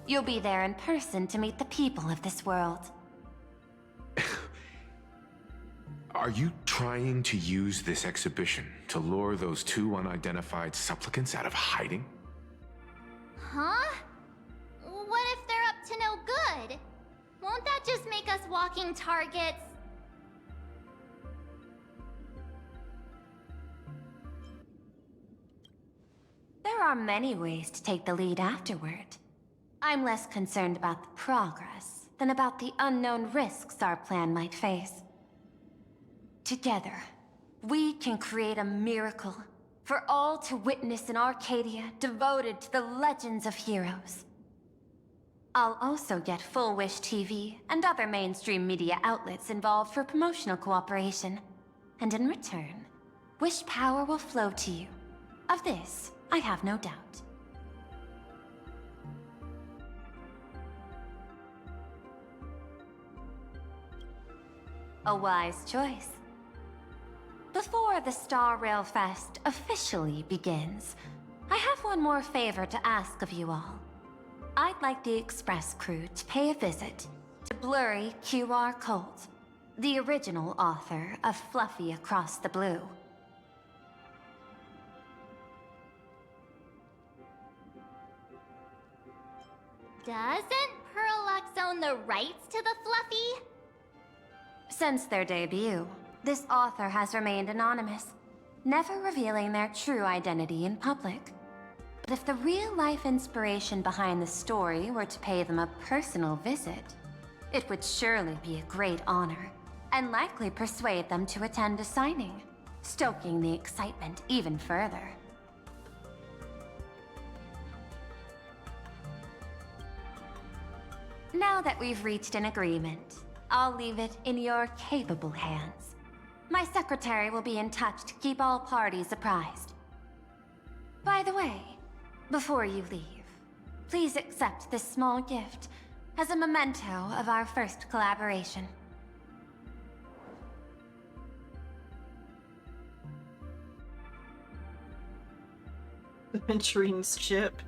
You'll be there in person to meet the people of this world. Are you trying to use this exhibition to lure those two unidentified supplicants out of hiding? Huh? What if they're up to no good? Won't that just make us walking targets? There are many ways to take the lead afterward. I'm less concerned about the progress than about the unknown risks our plan might face. Together, we can create a miracle for all to witness in Arcadia devoted to the legends of heroes. I'll also get Full Wish TV and other mainstream media outlets involved for promotional cooperation. And in return, Wish power will flow to you. Of this, I have no doubt. A wise choice. Before the Star Rail Fest officially begins, I have one more favor to ask of you all. I'd like the Express crew to pay a visit to Blurry QR Colt, the original author of Fluffy Across the Blue. Doesn't Parallax own the rights to the Fluffy? Since their debut, this author has remained anonymous, never revealing their true identity in public. But if the real-life inspiration behind the story were to pay them a personal visit, it would surely be a great honor, and likely persuade them to attend a signing, stoking the excitement even further. Now that we've reached an agreement, I'll leave it in your capable hands. My secretary will be in touch to keep all parties apprised. By the way, before you leave, please accept this small gift as a memento of our first collaboration. The Venturing's chip.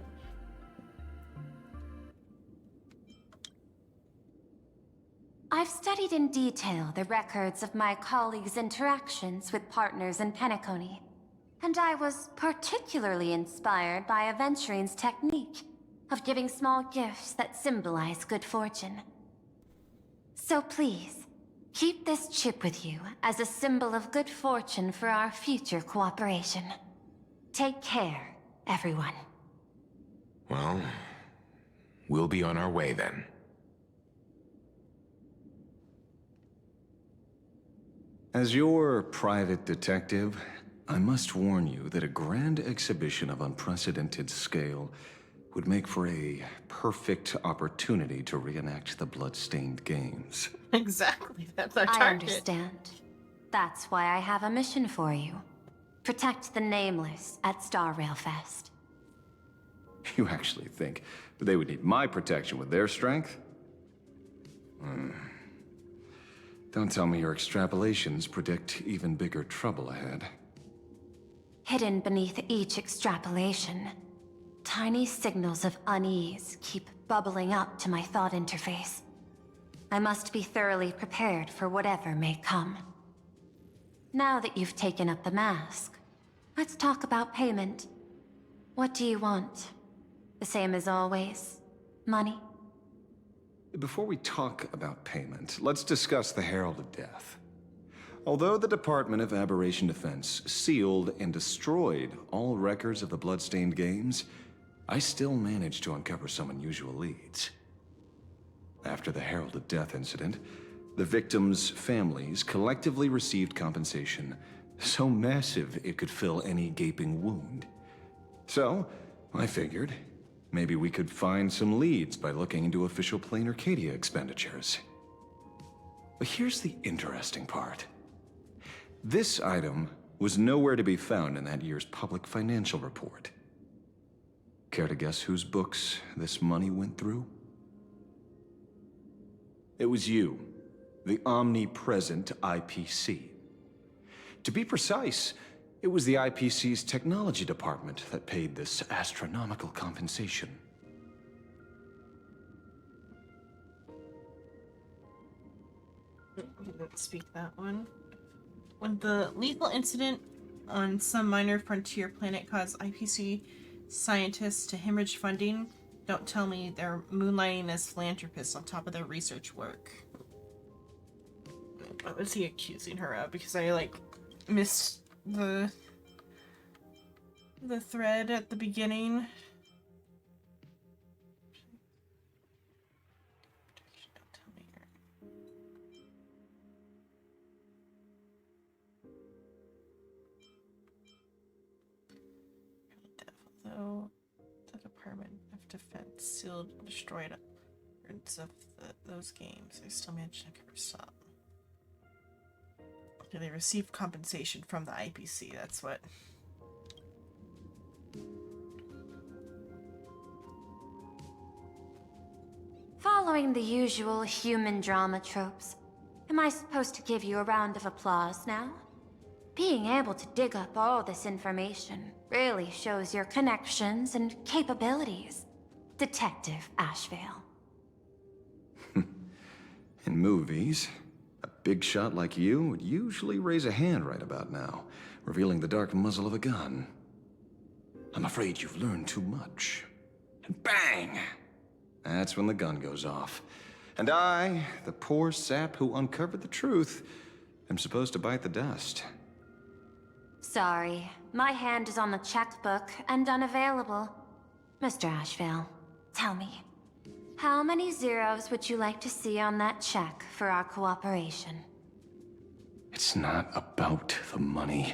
I've studied in detail the records of my colleagues' interactions with partners in Penacony, and I was particularly inspired by Aventurine's technique of giving small gifts that symbolize good fortune. So please, keep this chip with you as a symbol of good fortune for our future cooperation. Take care, everyone. Well, we'll be on our way then. As your private detective, I must warn you that a grand exhibition of unprecedented scale would make for a perfect opportunity to reenact the blood-stained games. Exactly, that's our target. I understand. That's why I have a mission for you. Protect the Nameless at Star Rail Fest. You actually think they would need my protection with their strength? Don't tell me your extrapolations predict even bigger trouble ahead. Hidden beneath each extrapolation, tiny signals of unease keep bubbling up to my thought interface. I must be thoroughly prepared for whatever may come. Now that you've taken up the mask, let's talk about payment. What do you want? The same as always? Money? Before we talk about payment, let's discuss the Herald of Death. Although the Department of Aberration Defense sealed and destroyed all records of the Bloodstained Games, I still managed to uncover some unusual leads. After the Herald of Death incident, the victims' families collectively received compensation so massive it could fill any gaping wound. So, I figured, maybe we could find some leads by looking into official Plain Arcadia expenditures. But here's the interesting part. This item was nowhere to be found in that year's public financial report. Care to guess whose books this money went through? It was you, the omnipresent IPC. To be precise, It was the IPC's technology department that paid this astronomical compensation. I didn't speak that one. When the lethal incident on some minor frontier planet caused IPC scientists to hemorrhage funding, don't tell me they're moonlighting as philanthropists on top of their research work. What was he accusing her of? Because I, like, missed the thread at the beginning. Don't tell me here. Though the Department of Defense sealed and destroyed records of those games, they still managed to cover some. Okay, they received compensation from the IPC, that's what. Following the usual human drama tropes, am I supposed to give you a round of applause now? Being able to dig up all this information really shows your connections and capabilities, Detective Ashvale. In movies, a big shot like you would usually raise a hand right about now, revealing the dark muzzle of a gun. I'm afraid you've learned too much. And bang! That's when the gun goes off. And I, the poor sap who uncovered the truth, am supposed to bite the dust. Sorry, my hand is on the checkbook and unavailable. Mr. Ashvale, tell me, how many zeros would you like to see on that check for our cooperation? It's not about the money.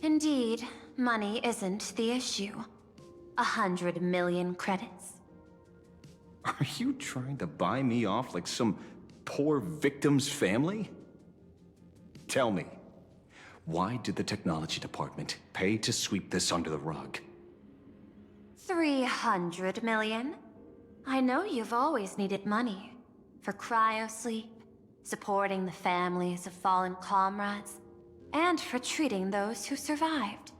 Indeed, money isn't the issue. 100 million credits. Are you trying to buy me off like some poor victim's family? Tell me, why did the technology department pay to sweep this under the rug? 300 million? I know you've always needed money. For cryosleep, supporting the families of fallen comrades, and for treating those who survived.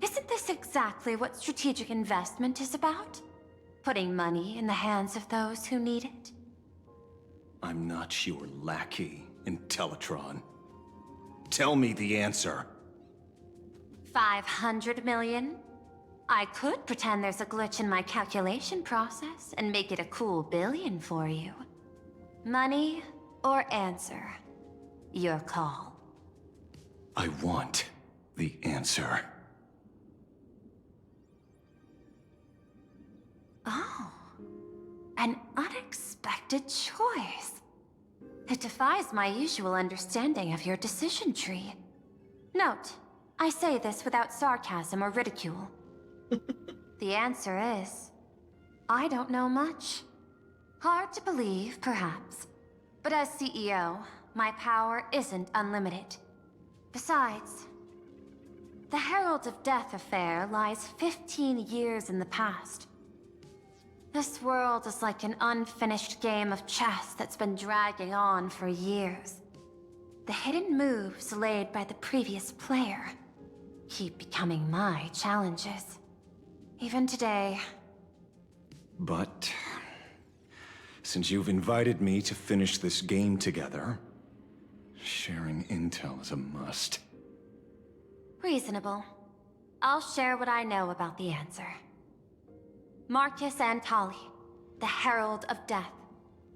Isn't this exactly what strategic investment is about? Putting money in the hands of those who need it? I'm not your lackey, Intellitron. Tell me the answer. 500 million? I could pretend there's a glitch in my calculation process and make it a cool billion for you. Money or answer? Your call. I want the answer. Oh, an unexpected choice. It defies my usual understanding of your decision tree. Note, I say this without sarcasm or ridicule. The answer is, I don't know much. Hard to believe, perhaps. But as CEO, my power isn't unlimited. Besides, the Herald of Death affair lies 15 years in the past. This world is like an unfinished game of chess that's been dragging on for years. The hidden moves laid by the previous player keep becoming my challenges. Even today. But since you've invited me to finish this game together, sharing intel is a must. Reasonable. I'll share what I know about the answer. Marcus Antali, the Herald of Death,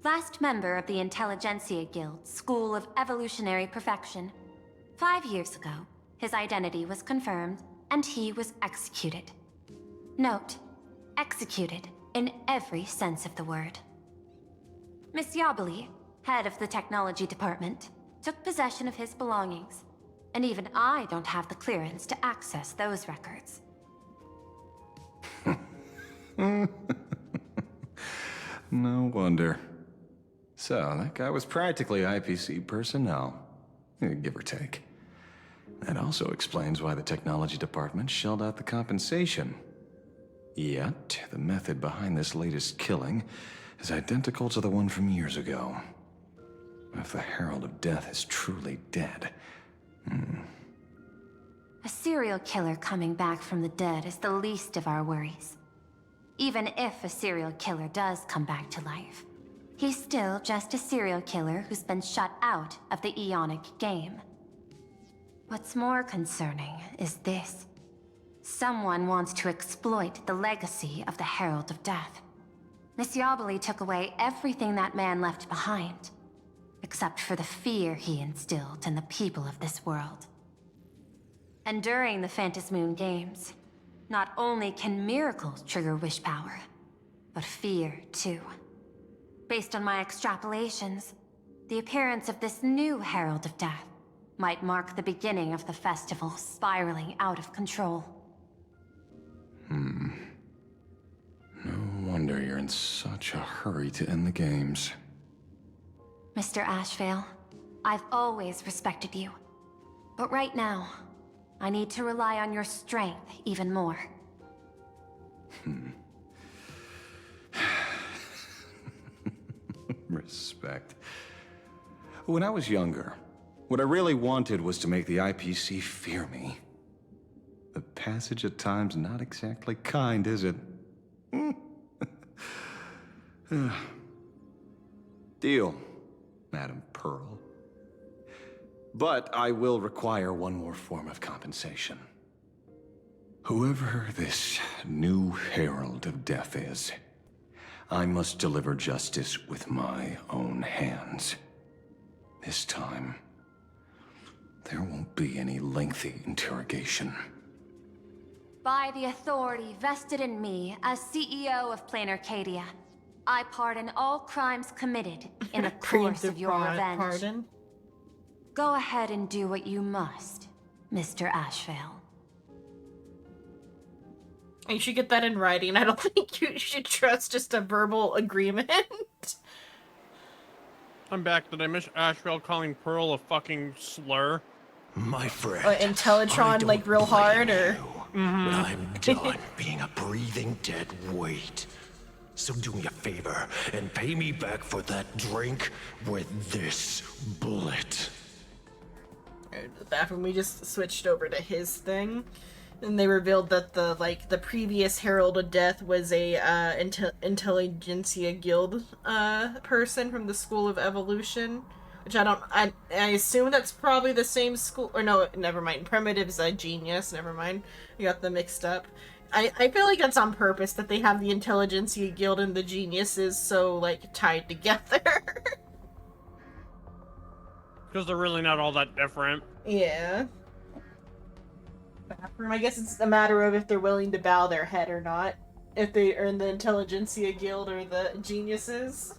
last member of the Intelligentsia Guild School of Evolutionary Perfection. 5 years ago, his identity was confirmed, and he was executed. Note, executed in every sense of the word. Miss Yabali, head of the technology department, took possession of his belongings, and even I don't have the clearance to access those records. No wonder. So, that guy was practically IPC personnel, give or take. That also explains why the technology department shelled out the compensation. Yet, the method behind this latest killing is identical to the one from years ago. If the Herald of Death is truly dead, A serial killer coming back from the dead is the least of our worries. Even if a serial killer does come back to life, he's still just a serial killer who's been shut out of the Ionic game. What's more concerning is this. Someone wants to exploit the legacy of the Herald of Death. Miss Yobeli took away everything that man left behind, except for the fear he instilled in the people of this world. And during the Phantasmoon Games, not only can miracles trigger wish power, but fear too. Based on my extrapolations, the appearance of this new Herald of Death might mark the beginning of the festival spiraling out of control. No wonder you're in such a hurry to end the games. Mr. Ashvale, I've always respected you. But right now, I need to rely on your strength even more. Respect. When I was younger, what I really wanted was to make the IPC fear me. The passage at times not exactly kind, is it? Deal, Madam Pearl. But I will require one more form of compensation. Whoever this new Herald of Death is, I must deliver justice with my own hands. This time, there won't be any lengthy interrogation. By the authority vested in me as CEO of Plain Arcadia, I pardon all crimes committed in the course of your revenge. Pardon? Go ahead and do what you must, Mr. Ashvale. You should get that in writing. I don't think you should trust just a verbal agreement. I'm back. Did I miss Ashvale calling Pearl a fucking slur? My friend. Intellitron, like, real hard, or? But I'm done being a breathing dead weight. So do me a favor and pay me back for that drink with this bullet. The bathroom, we just switched over to his thing, and they revealed that the previous Herald of Death was a Intelligentsia Guild person from the School of Evolution, which I assume that's probably the same school, or no, never mind. Primitive's a genius. Never mind, I got them mixed up. I feel like that's on purpose, that they have the Intelligentsia Guild and the geniuses so like tied together. Because they're really not all that different. Yeah. Bathroom, I guess it's a matter of if they're willing to bow their head or not. If they are in the Intelligentsia Guild or the geniuses.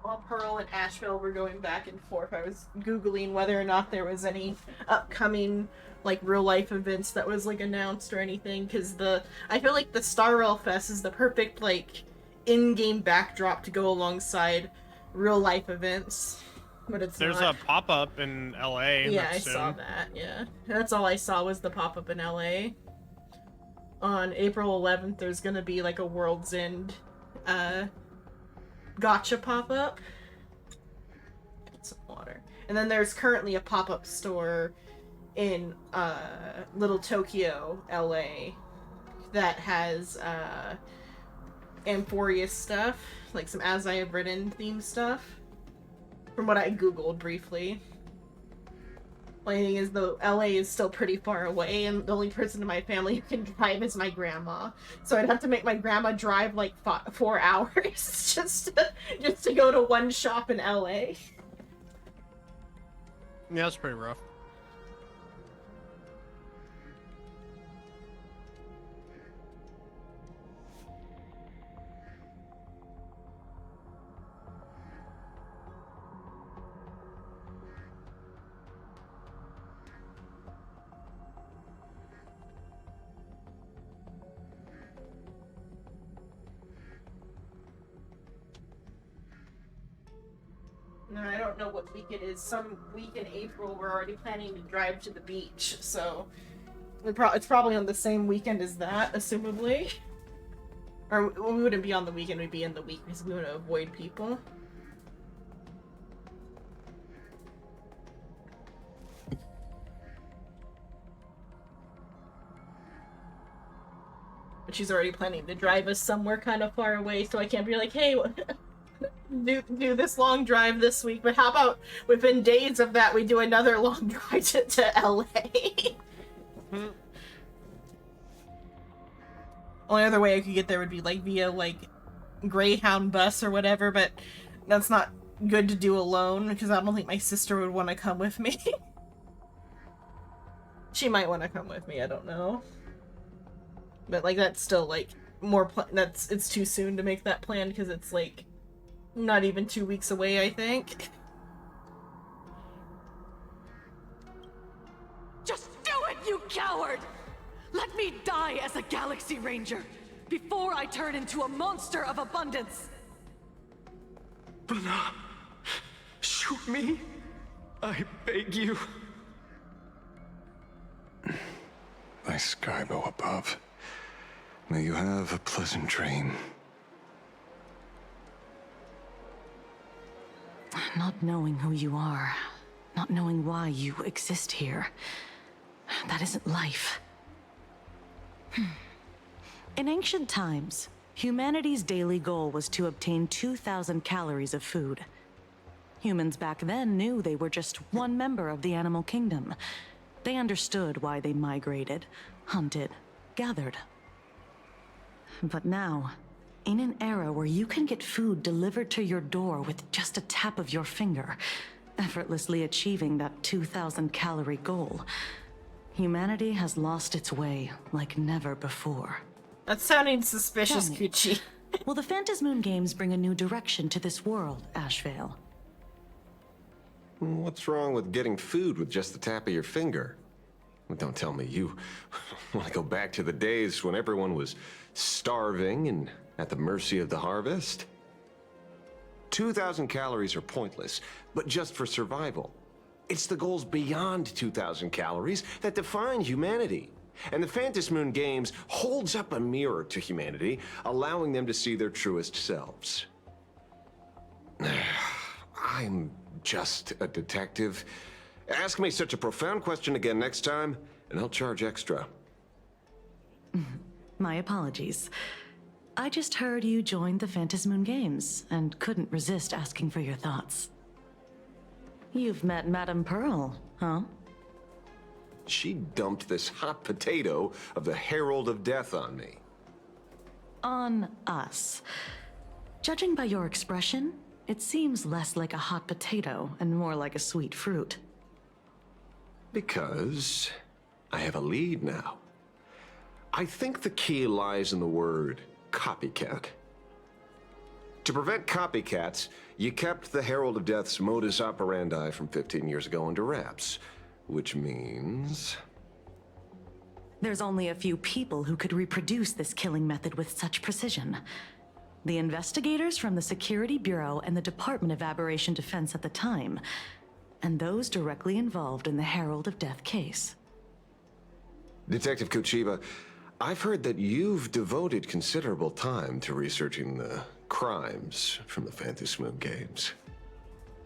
While Pearl and Asheville were going back and forth, I was Googling whether or not there was any upcoming, like, real-life events that was, like, announced or anything, because I feel like the Star Rail Fest is the perfect, like, in-game backdrop to go alongside real-life events, but There's a pop-up in LA. Yeah, I saw that, yeah. That's all I saw was the pop-up in LA. on April 11th, there's gonna be like a World's End gotcha pop-up. Get some water. And then there's currently a pop-up store in Little Tokyo, LA, that has Amphorius stuff, like some As I Have Written themed stuff, from what I googled briefly. Only thing is, though, LA is still pretty far away, and the only person in my family who can drive is my grandma. So I'd have to make my grandma drive like 4 hours just to go to one shop in LA. Yeah, that's pretty rough. No, I don't know what week it is. Some week in April, we're already planning to drive to the beach, so it's probably on the same weekend as that, assumably. Or we wouldn't be on the weekend, we'd be in the week because we want to avoid people. But she's already planning to drive us somewhere kind of far away, so I can't be like, hey, do this long drive this week, but how about within days of that we do another long drive to LA? Only other way I could get there would be like via like Greyhound bus or whatever, but that's not good to do alone because I don't think my sister would want to come with me. She might want to come with me, I don't know. But like that's still like more it's too soon to make that plan because it's like not even 2 weeks away, I think. Just do it, you coward! Let me die as a Galaxy Ranger before I turn into a monster of abundance! Bana, shoot me. I beg you. My Skybo above. May you have a pleasant dream. Not knowing who you are, not knowing why you exist here, that isn't life. In ancient times, humanity's daily goal was to obtain 2,000 calories of food. Humans back then knew they were just one member of the animal kingdom. They understood why they migrated, hunted, gathered. But now, in an era where you can get food delivered to your door with just a tap of your finger, effortlessly achieving that 2,000 calorie goal, humanity has lost its way like never before. That's sounding suspicious, Kuchi. Will the Phantasmoon Games bring a new direction to this world, Ashvale? What's wrong with getting food with just the tap of your finger? Well, don't tell me you want to go back to the days when everyone was starving and at the mercy of the harvest? 2,000 calories are pointless, but just for survival. It's the goals beyond 2,000 calories that define humanity. And the Phantasmoon Games holds up a mirror to humanity, allowing them to see their truest selves. I'm just a detective. Ask me such a profound question again next time, and I'll charge extra. My apologies. I just heard you joined the Phantasmoon Games and couldn't resist asking for your thoughts. You've met Madame Pearl, huh? She dumped this hot potato of the Herald of Death on me. On us. Judging by your expression, it seems less like a hot potato and more like a sweet fruit. Because I have a lead now. I think the key lies in the word copycat. To prevent copycats, you kept the Herald of Death's modus operandi from 15 years ago under wraps, which means... There's only a few people who could reproduce this killing method with such precision. The investigators from the Security Bureau and the Department of Aberration Defense at the time, and those directly involved in the Herald of Death case. Detective Kuchiba, I've heard that you've devoted considerable time to researching the crimes from the Phantom Moon games.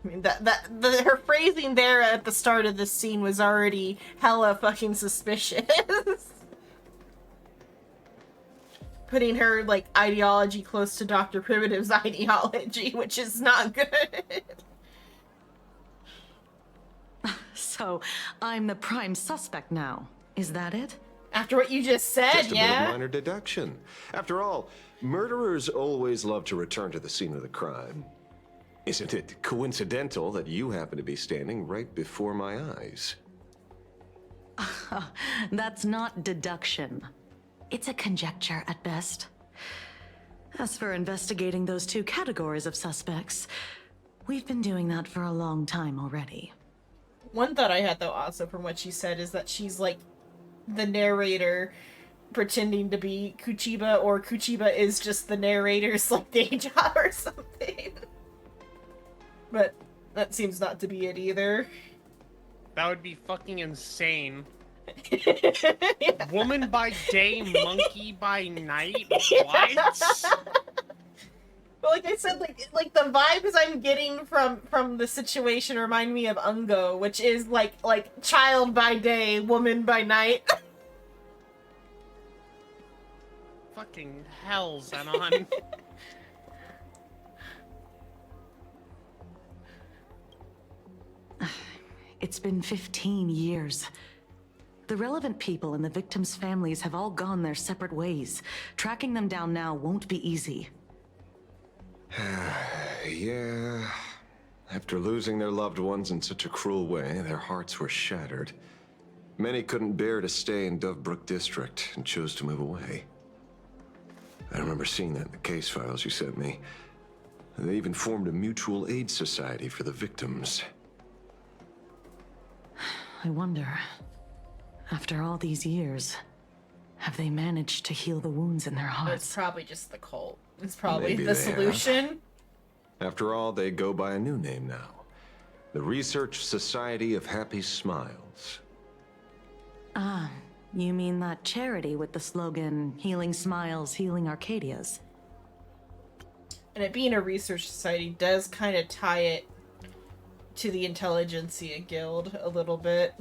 I mean, her phrasing there at the start of this scene was already hella fucking suspicious. Putting her, like, ideology close to Dr. Primitive's ideology, which is not good. So, I'm the prime suspect now. Is that it? After what you just said, Just a bit of yeah? minor deduction. After all, murderers always love to return to the scene of the crime. Isn't it coincidental that you happen to be standing right before my eyes? That's not deduction. It's a conjecture at best. As for investigating those two categories of suspects, we've been doing that for a long time already. One thought I had, though, also from what she said, is that she's, like, the narrator pretending to be Kuchiba, or Kuchiba is just the narrator's, like, day job or something. But that seems not to be it either. That would be fucking insane. Woman by day, monkey by night? What? But like I said, like the vibes I'm getting from the situation remind me of Ungo, which is like child by day, woman by night. Fucking hell, Xenon. It's been 15 years. The relevant people and the victims' families have all gone their separate ways. Tracking them down now won't be easy. Yeah. After losing their loved ones in such a cruel way, their hearts were shattered. Many couldn't bear to stay in Dovebrook District and chose to move away. I remember seeing that in the case files you sent me. They even formed a mutual aid society for the victims. I wonder, after all these years, have they managed to heal the wounds in their hearts? It's probably just the cult. It's probably Maybe the they solution. have. After all, they go by a new name now. The Research Society of Happy Smiles. Ah, you mean that charity with the slogan, Healing Smiles, Healing Arcadias? And it being a research society does kind of tie it to the Intelligentsia Guild a little bit.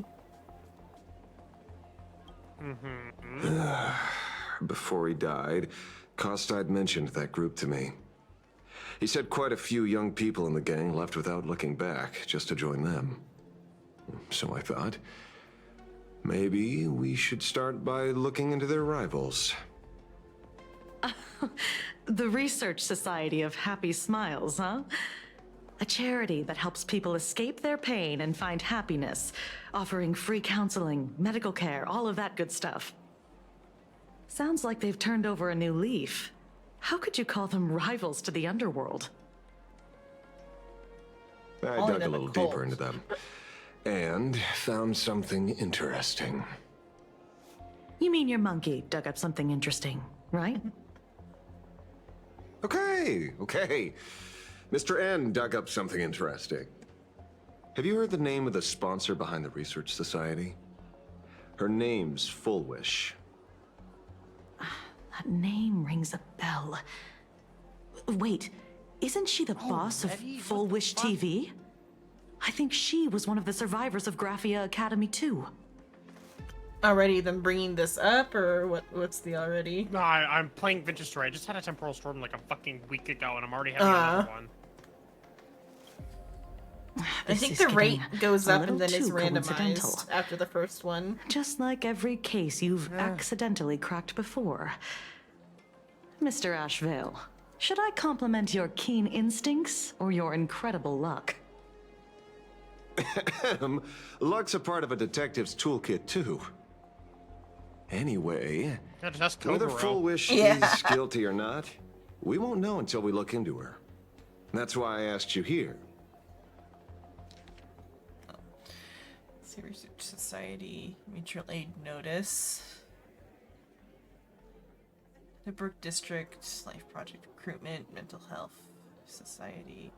Before he died, Kostide mentioned that group to me. He said quite a few young people in the gang left without looking back, just to join them. So I thought, maybe we should start by looking into their rivals. The Research Society of Happy Smiles, huh? A charity that helps people escape their pain and find happiness, offering free counseling, medical care, all of that good stuff. Sounds like they've turned over a new leaf. How could you call them rivals to the underworld? I dug a little deeper into them, and found something interesting. You mean your monkey dug up something interesting, right? Okay. Mr. N dug up something interesting. Have you heard the name of the sponsor behind the Research Society? Her name's Fullwish. That name rings a bell. Wait, isn't she the boss of Full Wish TV? I think she was one of the survivors of Graphia Academy too. Already them bringing this up, or what's the already? No, I'm playing Vintage Story. I just had a temporal storm like a fucking week ago, and I'm already having another one. I think the rate goes up and then is randomized after the first one. Just like every case you've accidentally cracked before. Mr. Ashvale, should I compliment your keen instincts or your incredible luck? Luck's a part of a detective's toolkit, too. Anyway, whether Full Wish is guilty or not, we won't know until we look into her. That's why I asked you here. Research Society Mutual Aid Notice. The Brook District Life Project Recruitment Mental Health Society.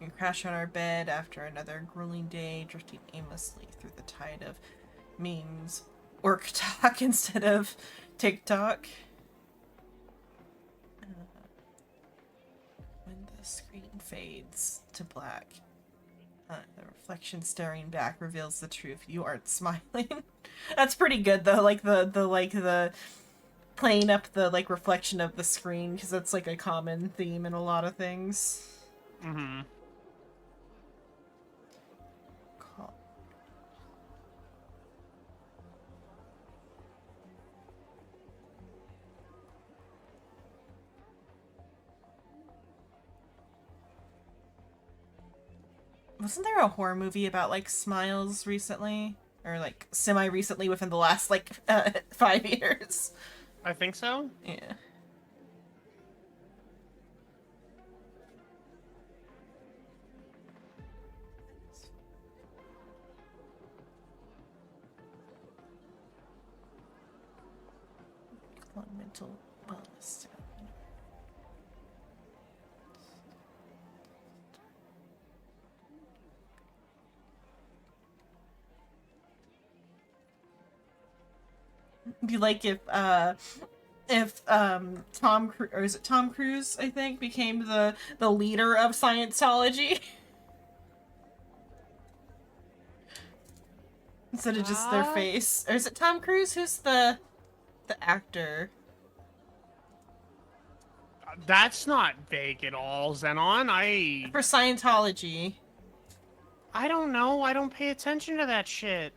We crash on our bed after another grueling day, drifting aimlessly through the tide of memes, orc talk instead of TikTok. When the screen fades to black, the reflection staring back reveals the truth. You aren't smiling. That's pretty good though. Like the playing up the like reflection of the screen, because that's like a common theme in a lot of things. Mm-hmm. Wasn't there a horror movie about like smiles recently, or like semi-recently within the last like 5 years? I think so. Yeah. Mental wellness. Be like if Tom or is it Tom Cruise, I think, became the leader of Scientology instead of just their face. Or is it Tom Cruise? Who's the actor? That's not vague at all, Xenon. For Scientology. I don't know. I don't pay attention to that shit.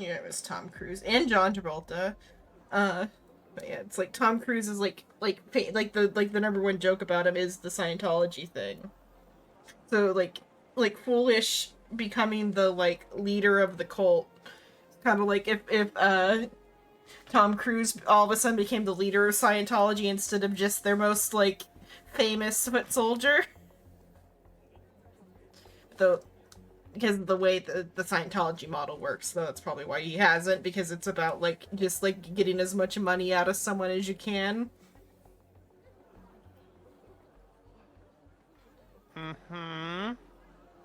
Yeah, it was Tom Cruise and John Travolta. But yeah, it's like Tom Cruise is like the number one joke about him is the Scientology thing. So like Foolish becoming the like leader of the cult, kind of like if Tom Cruise all of a sudden became the leader of Scientology instead of just their most like famous foot soldier. Though, because of the way the Scientology model works, though, that's probably why he hasn't, because it's about like just like getting as much money out of someone as you can. Mm-hmm.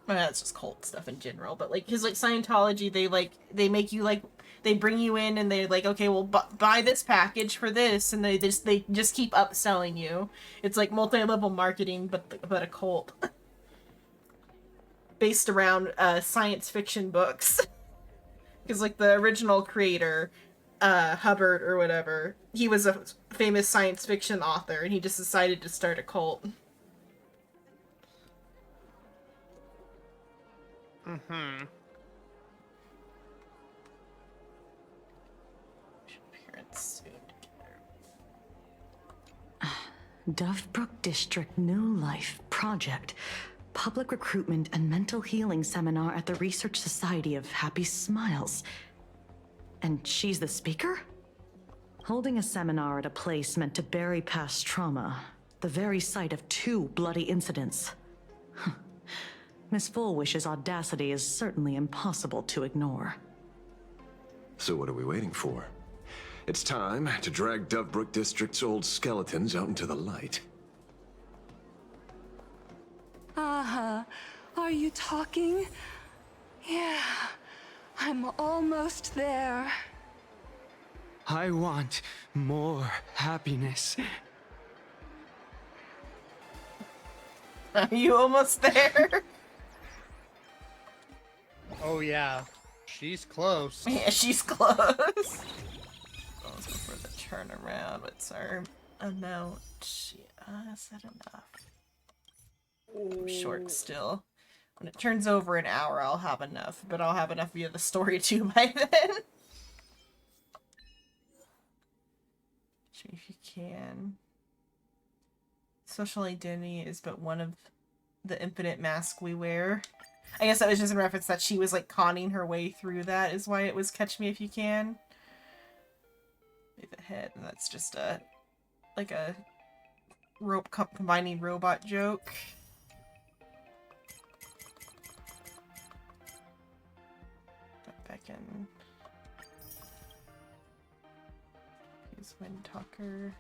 Well, that's just cult stuff in general, but like, because like Scientology, they make you like, they bring you in and they're like, okay, well, buy this package for this, and they just keep upselling you. It's like multi-level marketing, but a cult. Based around science fiction books. Because like the original creator, Hubbard or whatever, he was a famous science fiction author, and he just decided to start a cult. Mm-hmm. Parents soon. Dovebrook District New Life Project. Public recruitment and mental healing seminar at the Research Society of Happy Smiles. And she's the speaker? Holding a seminar at a place meant to bury past trauma. The very site of 2 bloody incidents. Miss Fullwish's audacity is certainly impossible to ignore. So what are we waiting for? It's time to drag Dovebrook District's old skeletons out into the light. Are you talking? Yeah, I'm almost there. I want more happiness. Are you almost there? Oh yeah, she's close. Yeah, she's close. Let's go for the turnaround. What's our amount? Is that enough? I'm short still. When it turns over an hour, I'll have enough, but I'll have enough via the story too by then. If you can. Social identity is but one of the infinite masks we wear. I guess that was just in reference that she was like conning her way through that, is why it was Catch Me If You Can. Move ahead, and that's just a like a combining robot joke. Back in. This Wind Talker.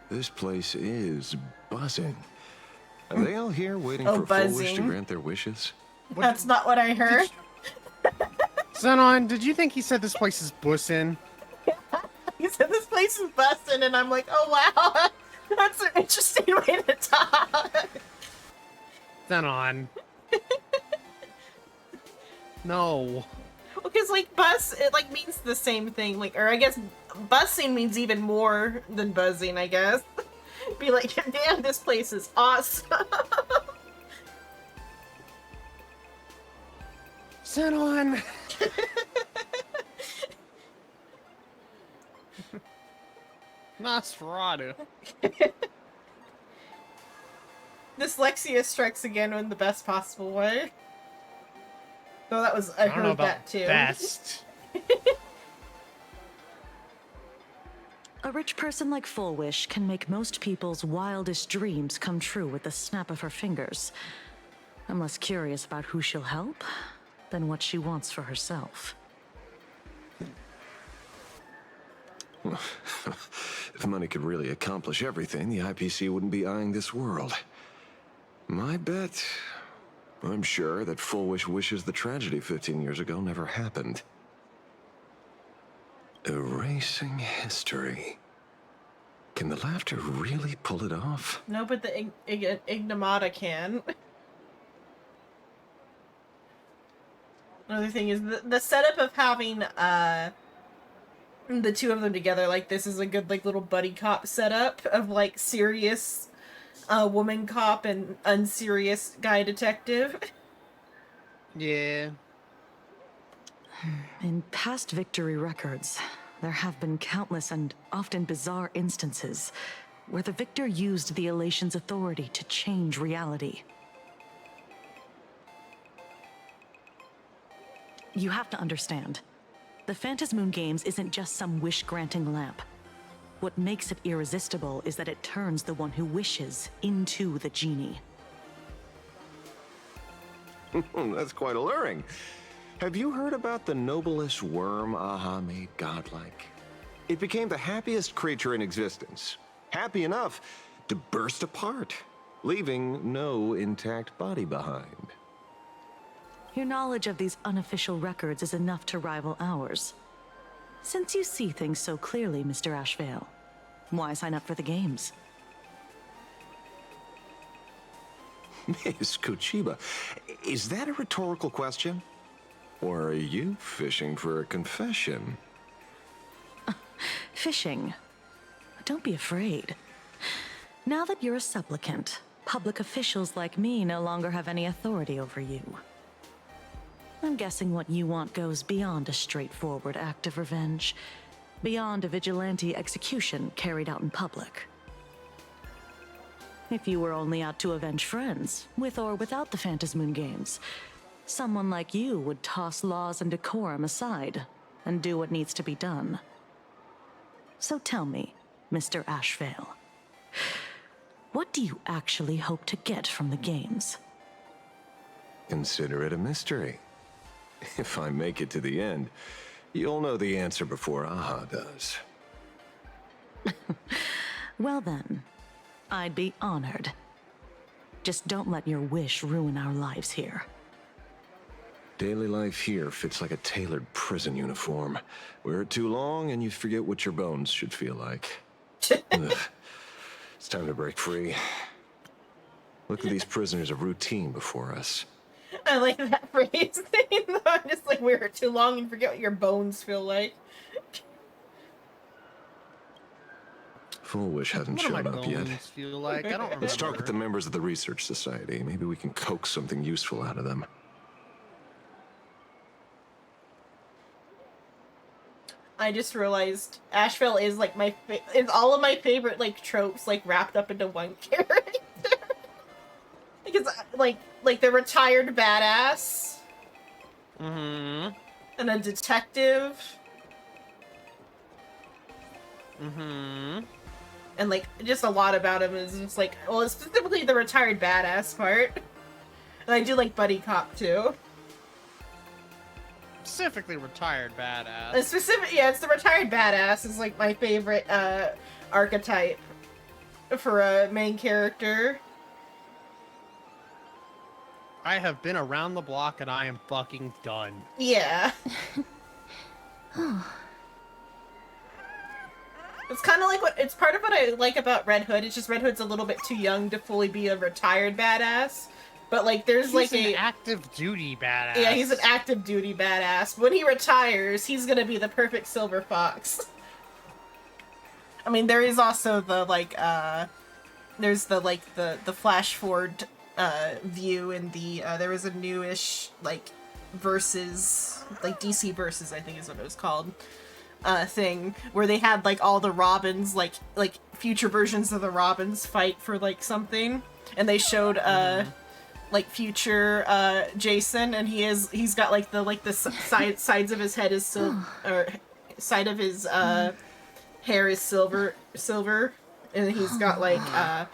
This place is buzzing. Are they all here waiting Oh, for Full Wish to buzzing. grant their wishes? That's not what I heard. Xenon, did you think he said this place is bussin'? He said this place is busting, and I'm like, oh wow, that's an interesting way to talk. Xenon. No. Because like bus, it like means the same thing. Like, or I guess bussing means even more than buzzing. I guess. Be like, damn, this place is awesome. Xenon. Nosferatu. Dyslexia strikes again in the best possible way. Oh, that was I don't know heard about that too. best. A rich person like Full Wish can make most people's wildest dreams come true with the snap of her fingers. I'm less curious about who she'll help than what she wants for herself. If money could really accomplish everything, the IPC wouldn't be eyeing this world. My bet, I'm sure that Full Wish wishes the tragedy 15 years ago never happened. Erasing history. Can the laughter really pull it off? No, but the Ignomata can. Another thing is the setup of having the two of them together like this is a good like little buddy cop setup of like serious woman cop and unserious guy detective. Yeah. In past victory records, there have been countless and often bizarre instances where the victor used the elation's authority to change reality. You have to understand, the Phantasmoon Games isn't just some wish-granting lamp. What makes it irresistible is that it turns the one who wishes into the genie. That's quite alluring. Have you heard about the noblest worm Aha made godlike? It became the happiest creature in existence. Happy enough to burst apart, leaving no intact body behind. Your knowledge of these unofficial records is enough to rival ours. Since you see things so clearly, Mr. Ashvale, why sign up for the games? Miss Kuchiba, is that a rhetorical question? Or are you fishing for a confession? Fishing. Don't be afraid. Now that you're a supplicant, public officials like me no longer have any authority over you. I'm guessing what you want goes beyond a straightforward act of revenge, beyond a vigilante execution carried out in public. If you were only out to avenge friends, with or without the Phantasmoon Games, someone like you would toss laws and decorum aside and do what needs to be done. So tell me, Mr. Ashvale, what do you actually hope to get from the games? Consider it a mystery. If I make it to the end, you'll know the answer before Aha does. Well then, I'd be honored. Just don't let your wish ruin our lives here. Daily life here fits like a tailored prison uniform. Wear it too long and you forget what your bones should feel like. Ugh. It's time to break free. Look at these prisoners of routine before us. I like that phrase thing though. I'm just like, wear it too long and forget what your bones feel like. Full Wish hasn't What do shown my up yet. bones feel like? I don't remember. Let's talk with the members of the Research Society. Maybe we can coax something useful out of them. I just realized Asheville is like my is all of my favorite like tropes like wrapped up into one character. Because like the retired badass And a detective. And like just a lot about him is just like, well, it's specifically the retired badass part. And I do like buddy cop too. Specifically retired badass. It's the retired badass is like my favorite archetype for a main character. I have been around the block and I am fucking done. Yeah. It's kind of like it's part of what I like about Red Hood. It's just Red Hood's a little bit too young to fully be a retired badass. But like there's he's like an active duty badass. Yeah, he's an active duty badass. When he retires, he's gonna be the perfect silver fox. I mean, there is also the like there's the like the flash forward view in the there was a newish like versus like DC versus I think is what it was called thing where they had like all the Robins like future versions of the Robins fight for like something, and they showed like future Jason, and he's got like the sides of his head is or side of his hair is silver, and he's got like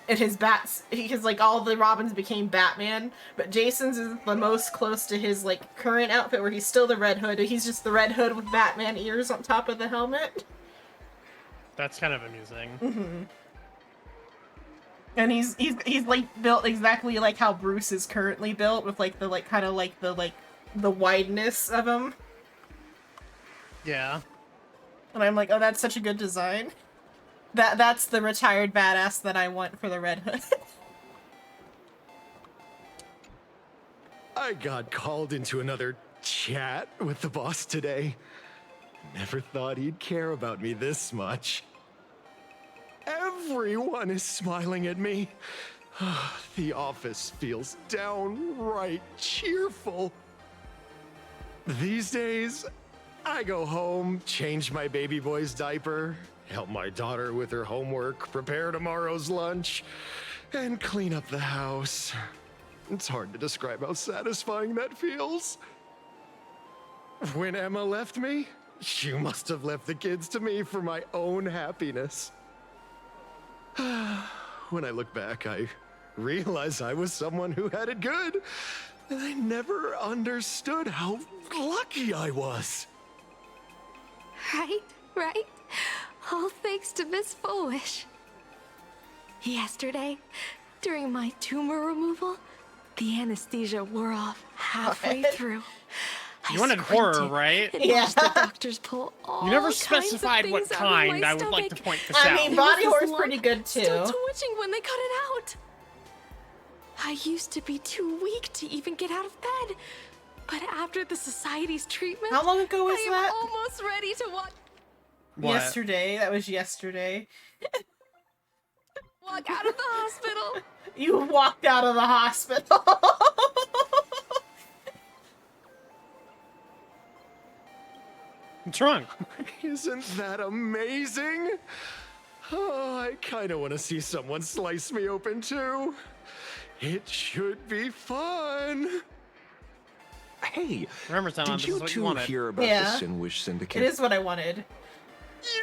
and his bats, because like all the Robins became Batman, but Jason's is the most close to his like current outfit where he's still the Red Hood. He's just the Red Hood with Batman ears on top of the helmet. That's kind of amusing. And he's like built exactly like how Bruce is currently built, with like the like kind of like the wideness of him. Yeah. And I'm like, oh, that's such a good design. That's the retired badass that I want for the Red Hood. I got called into another chat with the boss today. Never thought he'd care about me this much. Everyone is smiling at me. The office feels downright cheerful. These days, I go home, change my baby boy's diaper, help my daughter with her homework, prepare tomorrow's lunch, and clean up the house. It's hard to describe how satisfying that feels. When Emma left me, she must have left the kids to me for my own happiness. When I look back, I realize I was someone who had it good, and I never understood how lucky I was. Right? All thanks to Miss Foolish. Yesterday, during my tumor removal, the anesthesia wore off halfway through. You wanted horror, right? Yeah. The doctors pull all you never kinds specified of what things out of my kind. I would like to stomach. point this out. I mean, body horror's pretty good too. Still twitching when they cut it out. I used to be too weak to even get out of bed, but after the society's treatment, how long ago was I am that? almost ready to watch. What? Yesterday. That was yesterday. Walk out of the hospital. You walked out of the hospital. What's wrong? Isn't that amazing? Oh, I kind of want to see someone slice me open too. It should be fun. Hey, remember, Xenon, did this you is what two you wanted. hear about Yeah. the Sinwish Syndicate? It is what I wanted.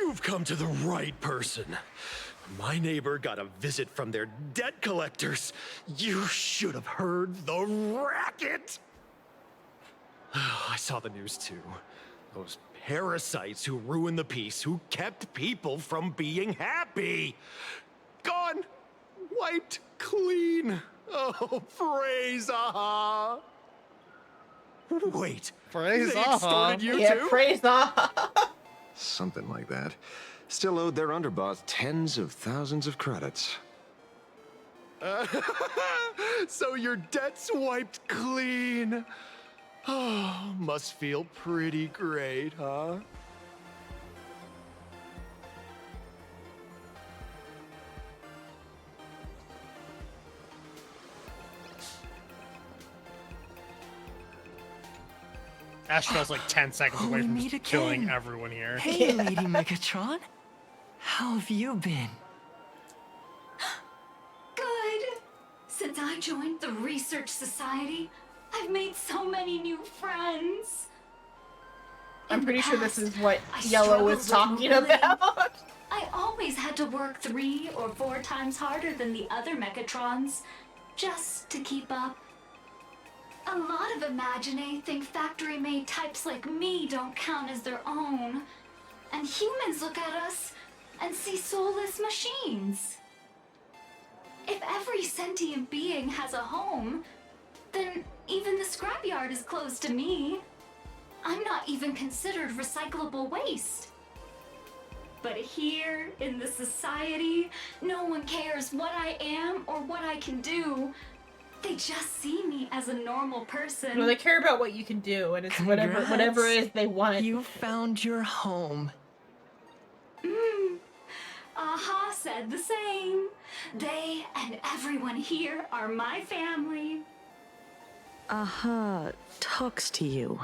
You've come to the right person. My neighbor got a visit from their debt collectors. You should have heard the racket. I saw the news too. Those parasites who ruined the peace, who kept people from being happy. Gone. Wiped clean. Oh, praise Aha. Wait. Praise they Aha. extorted you Yeah, too? praise Aha. Something like that. Still owed their underboss tens of thousands of credits. So your debt's wiped clean. Oh, must feel pretty great, huh? Astral's like 10 seconds away from just killing everyone here. Hey, Lady Megatron. How have you been? Good. Since I joined the Research Society, I've I've made so many new friends. I'm pretty sure this is what I Yellow was struggled with talking mobility. about. I always had to work 3 or 4 times harder than the other Mechatrons just to keep up. A lot of Imagine think factory-made types like me don't count as their own. And humans look at us and see soulless machines. If every sentient being has a home, then even the scrapyard is closed to me. I'm not even considered recyclable waste. But here, in the society, no one cares what I am or what I can do. They just see me as a normal person. Well, they care about what you can do, and it's whatever it is they want. You found your home. Aha said the same. They and everyone here are my family. Aha talks to you.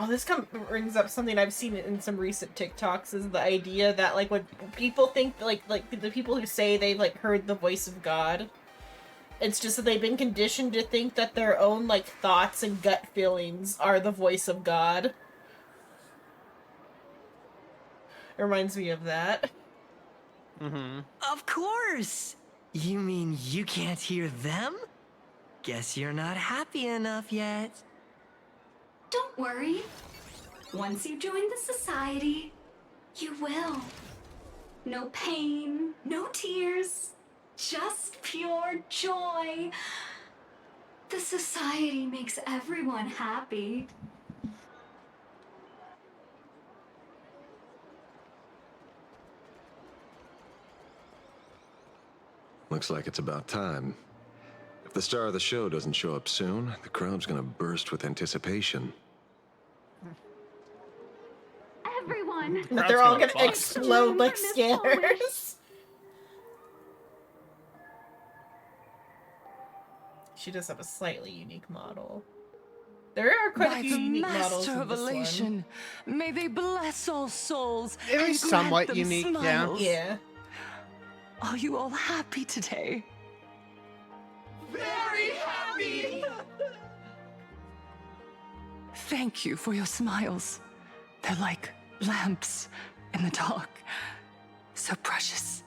Oh, this brings up something I've seen in some recent TikToks, is the idea that, like, when people think, like the people who say they've, like, heard the voice of God, it's just that they've been conditioned to think that their own, like, thoughts and gut feelings are the voice of God. It reminds me of that. Mm-hmm. Of course! You mean you can't hear them? Guess you're not happy enough yet. Don't worry. Once you join the society, you will. No pain, no tears, just pure joy. The society makes everyone happy. Looks like it's about time. If the star of the show doesn't show up soon, the crowd's gonna burst with anticipation. Everyone! But they're all gonna explode like scanners. She does have a slightly unique model. There are quite By a few the unique models master in of this one. elation, may they bless all souls. It and is grant somewhat them unique, yeah. smiles. Yeah. Are you all happy today? Very happy! Thank you for your smiles. They're like lamps in the dark. So precious.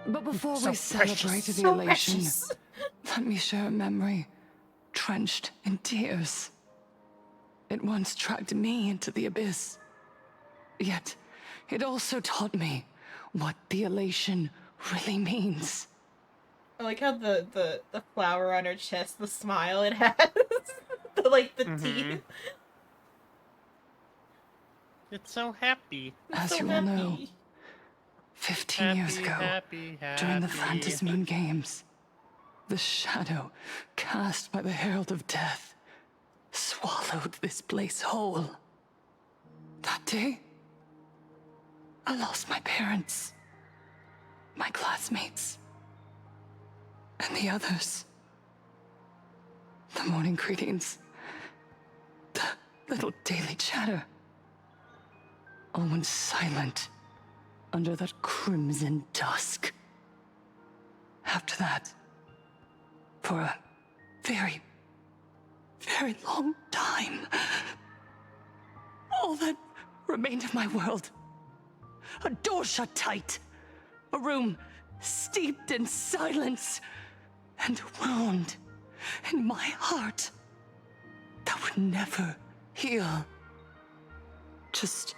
But before So we celebrate precious. the So elation, precious. let me share a memory drenched in tears. It once dragged me into the abyss. Yet, it also taught me what the elation really means. I like how the flower on her chest, the smile it has. the teeth. It's so happy. As so you all know, 15 years ago, happy, during the happy. Phantasmoon Games, the shadow cast by the Herald of Death swallowed this place whole. That day, I lost my parents, my classmates, and the others. The morning greetings, the little daily chatter, all went silent under that crimson dusk. After that, for a very, very long time, all that remained of my world, a door shut tight, a room steeped in silence, and a wound in my heart that would never heal. Just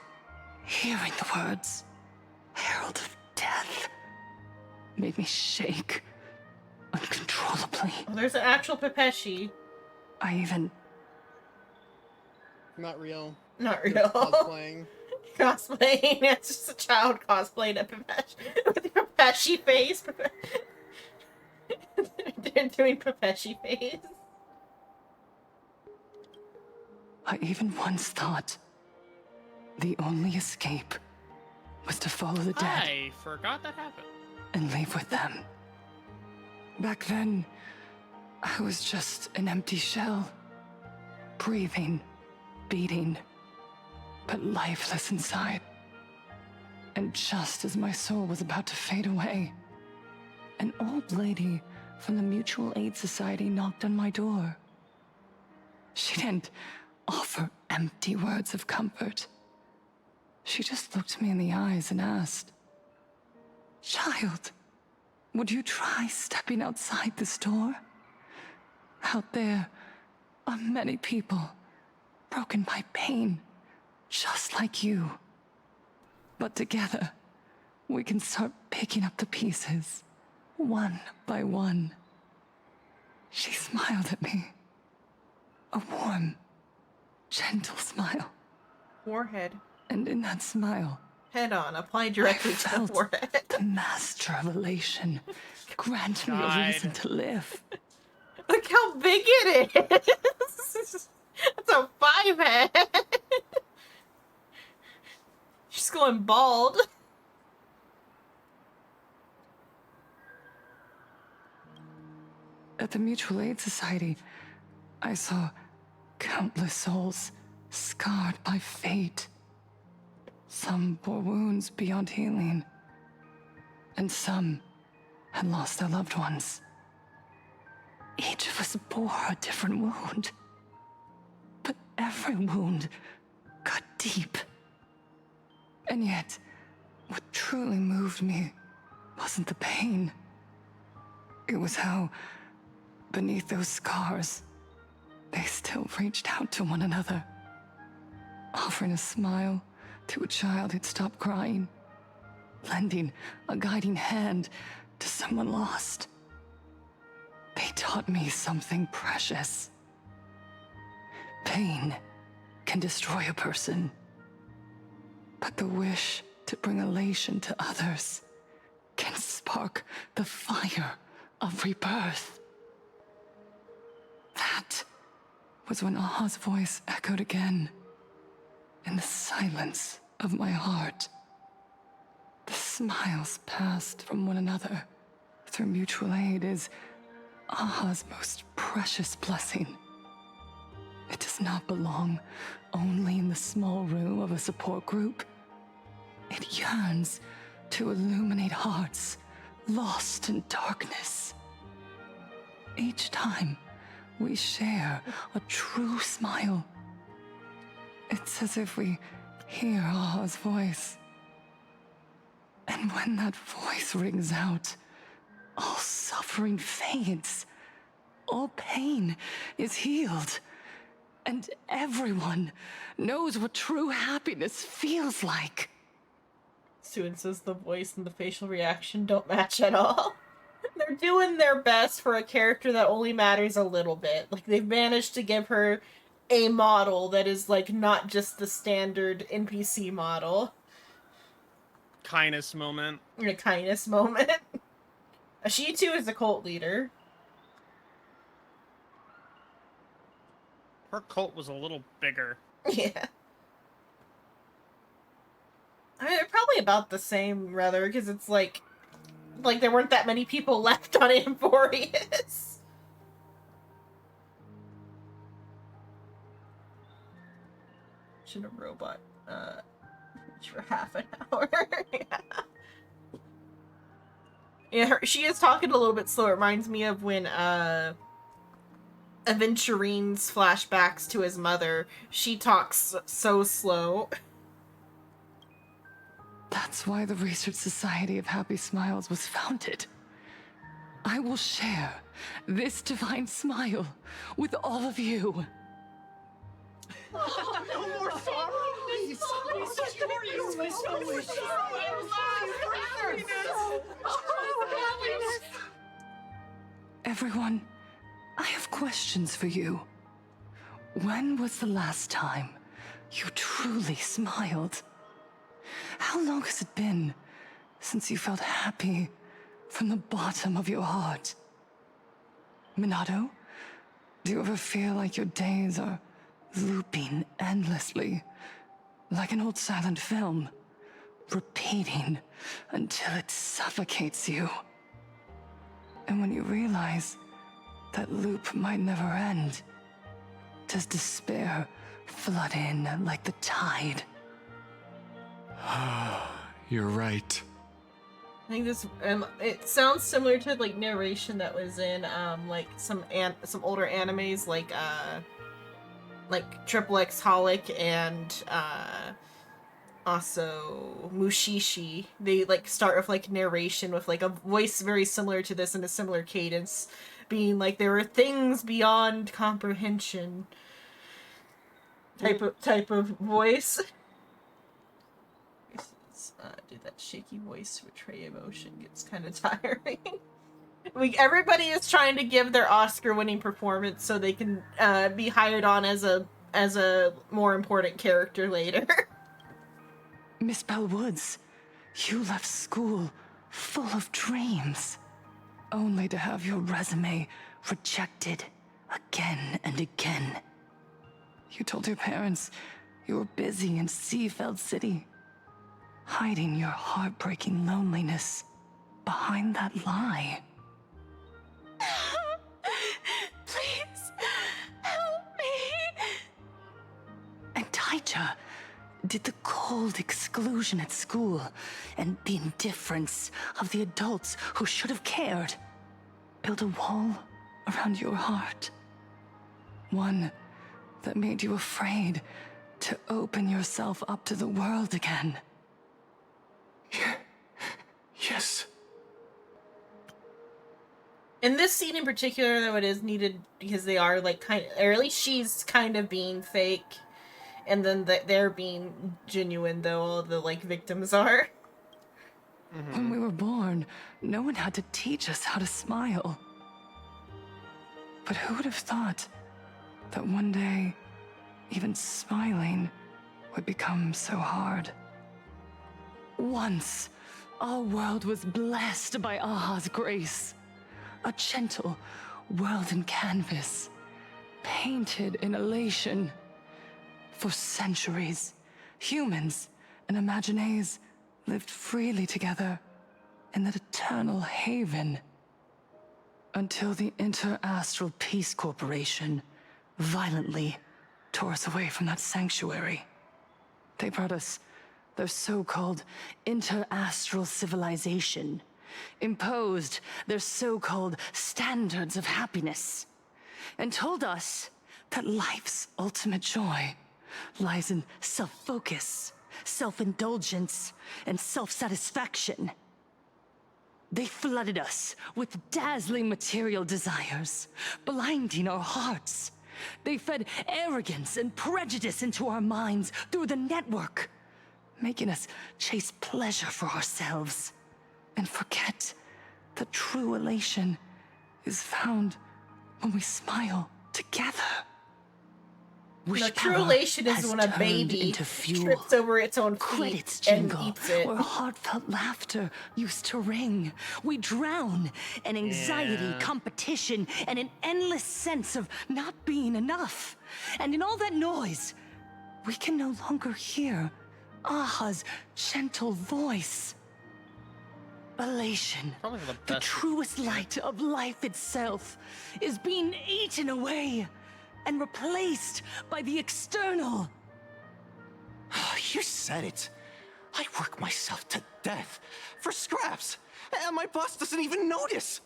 hearing the words, Herald of Death, made me shake uncontrollably. Oh, there's an actual Pepeshi. I even... Not real. Not real. Cosplaying. Cosplaying. It's just a child cosplaying a Pepeshi with a Pepeshi face. They're doing Pepeshi face. I even once thought the only escape was to follow the dead I forgot that happened. and leave with them. Back then, I was just an empty shell, breathing, beating, but lifeless inside. And just as my soul was about to fade away, an old lady from the Mutual Aid Society knocked on my door. She didn't offer empty words of comfort. She just looked me in the eyes and asked, "Child, would you try stepping outside this door? Out there are many people broken by pain, just like you. But together, we can start picking up the pieces, one by one." She smiled at me. A warm, gentle smile. Forehead. And in that smile, head on, apply directly to the forehead. The master revelation. Grant me a reason to live. Look how big it is! That's a 5 head! She's going bald. At the Mutual Aid Society, I saw countless souls scarred by fate. Some bore wounds beyond healing, and some had lost their loved ones. Each of us bore a different wound, but every wound cut deep. And yet, what truly moved me wasn't the pain. It was how, beneath those scars, they still reached out to one another, offering a smile to a child who'd stopped crying, lending a guiding hand to someone lost. They taught me something precious. Pain can destroy a person, but the wish to bring elation to others can spark the fire of rebirth. That was when Aha's voice echoed again, in the silence of my heart. The smiles passed from one another through mutual aid is Aha's most precious blessing. It does not belong only in the small room of a support group. It yearns to illuminate hearts lost in darkness. Each time we share a true smile, it's as if we hear Aha's voice. And when that voice rings out, all suffering fades, all pain is healed, and everyone knows what true happiness feels like. Student says the voice and the facial reaction don't match at all. They're doing their best for a character that only matters a little bit. Like, they've managed to give her a model that is, like, not just the standard NPC model. Kindness moment. A kindness moment. She, too, is a cult leader. Her cult was a little bigger. Yeah. I mean, they're probably about the same, rather, because it's like there weren't that many people left on Amphorius. Should a robot, for half an hour. Yeah, she is talking a little bit slow. It reminds me of when, Aventurine's flashbacks to his mother. She talks so slow. That's why the Research Society of Happy Smiles was founded. I will share this divine smile with all of you. No more sorrow! Please! Everyone, I have questions for you. When was the last time you truly smiled? How long has it been since you felt happy from the bottom of your heart? Minato, do you ever feel like your days are looping endlessly, like an old silent film, repeating until it suffocates you? And when you realize that loop might never end, does despair flood in like the tide? You're right. I think this it sounds similar to like narration that was in like some older animes like Triple X Holic and also Mushishi. They like start with like narration with like a voice very similar to this and a similar cadence, being like there are things beyond comprehension type of voice. Do that shaky voice to portray emotion gets kind of tiring. Everybody is trying to give their Oscar-winning performance so they can be hired on as a more important character later. Miss Bellwoods, you left school full of dreams, only to have your resume rejected again and again. You told your parents you were busy in Seafeld City, hiding your heartbreaking loneliness behind that lie. Please, help me! And Taija did the cold exclusion at school and the indifference of the adults who should have cared build a wall around your heart. One that made you afraid to open yourself up to the world again. Yes. In this scene in particular, though, it is needed because they are like or at least she's kind of being fake, and then they're being genuine, though all the like victims are. When we were born, no one had to teach us how to smile. But who would have thought that one day, even smiling would become so hard? Once, our world was blessed by Aha's grace. A gentle world in canvas, painted in elation. For centuries, humans and Imaginaes lived freely together in that eternal haven. Until the Inter-Astral Peace Corporation violently tore us away from that sanctuary. They brought us their so-called inter-astral civilization, imposed their so-called standards of happiness, and told us that life's ultimate joy lies in self-focus, self-indulgence, and self-satisfaction. They flooded us with dazzling material desires, blinding our hearts. They fed arrogance and prejudice into our minds through the network, making us chase pleasure for ourselves and forget that true elation is found when we smile together. The true elation is when a baby trips over its own feet and eats it. Where heartfelt laughter used to ring. We drown in anxiety, competition, and an endless sense of not being enough. And in all that noise, we can no longer hear Aha's gentle voice. Elation, the truest light of life itself, is being eaten away and replaced by the external. You said it. I work myself to death for scraps, and my boss doesn't even notice.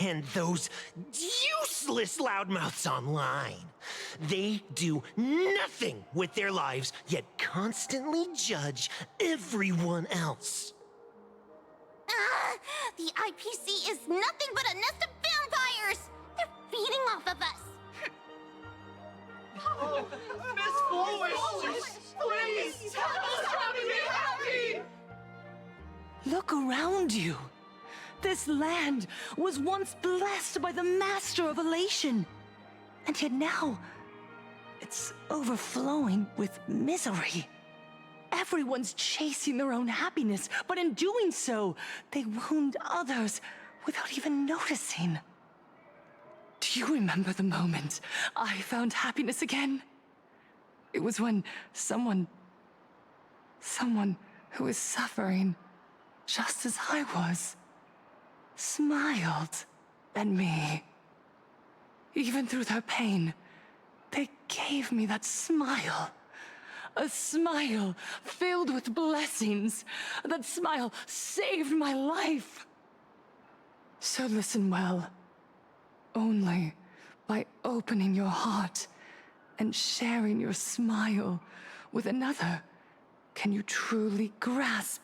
And those useless loudmouths online. They do nothing with their lives, yet constantly judge everyone else. The IPC is nothing but a nest of vampires! They're feeding off of us! Oh, Miss Foolish! Please, tell us how to be happy! Look around you. This land was once blessed by the master of elation. And yet now, it's overflowing with misery. Everyone's chasing their own happiness, but in doing so, they wound others without even noticing. Do you remember the moment I found happiness again? It was when someone who was suffering just as I was, smiled at me. Even through their pain, they gave me that smile. A smile filled with blessings. That smile saved my life. So listen well. Only by opening your heart and sharing your smile with another can you truly grasp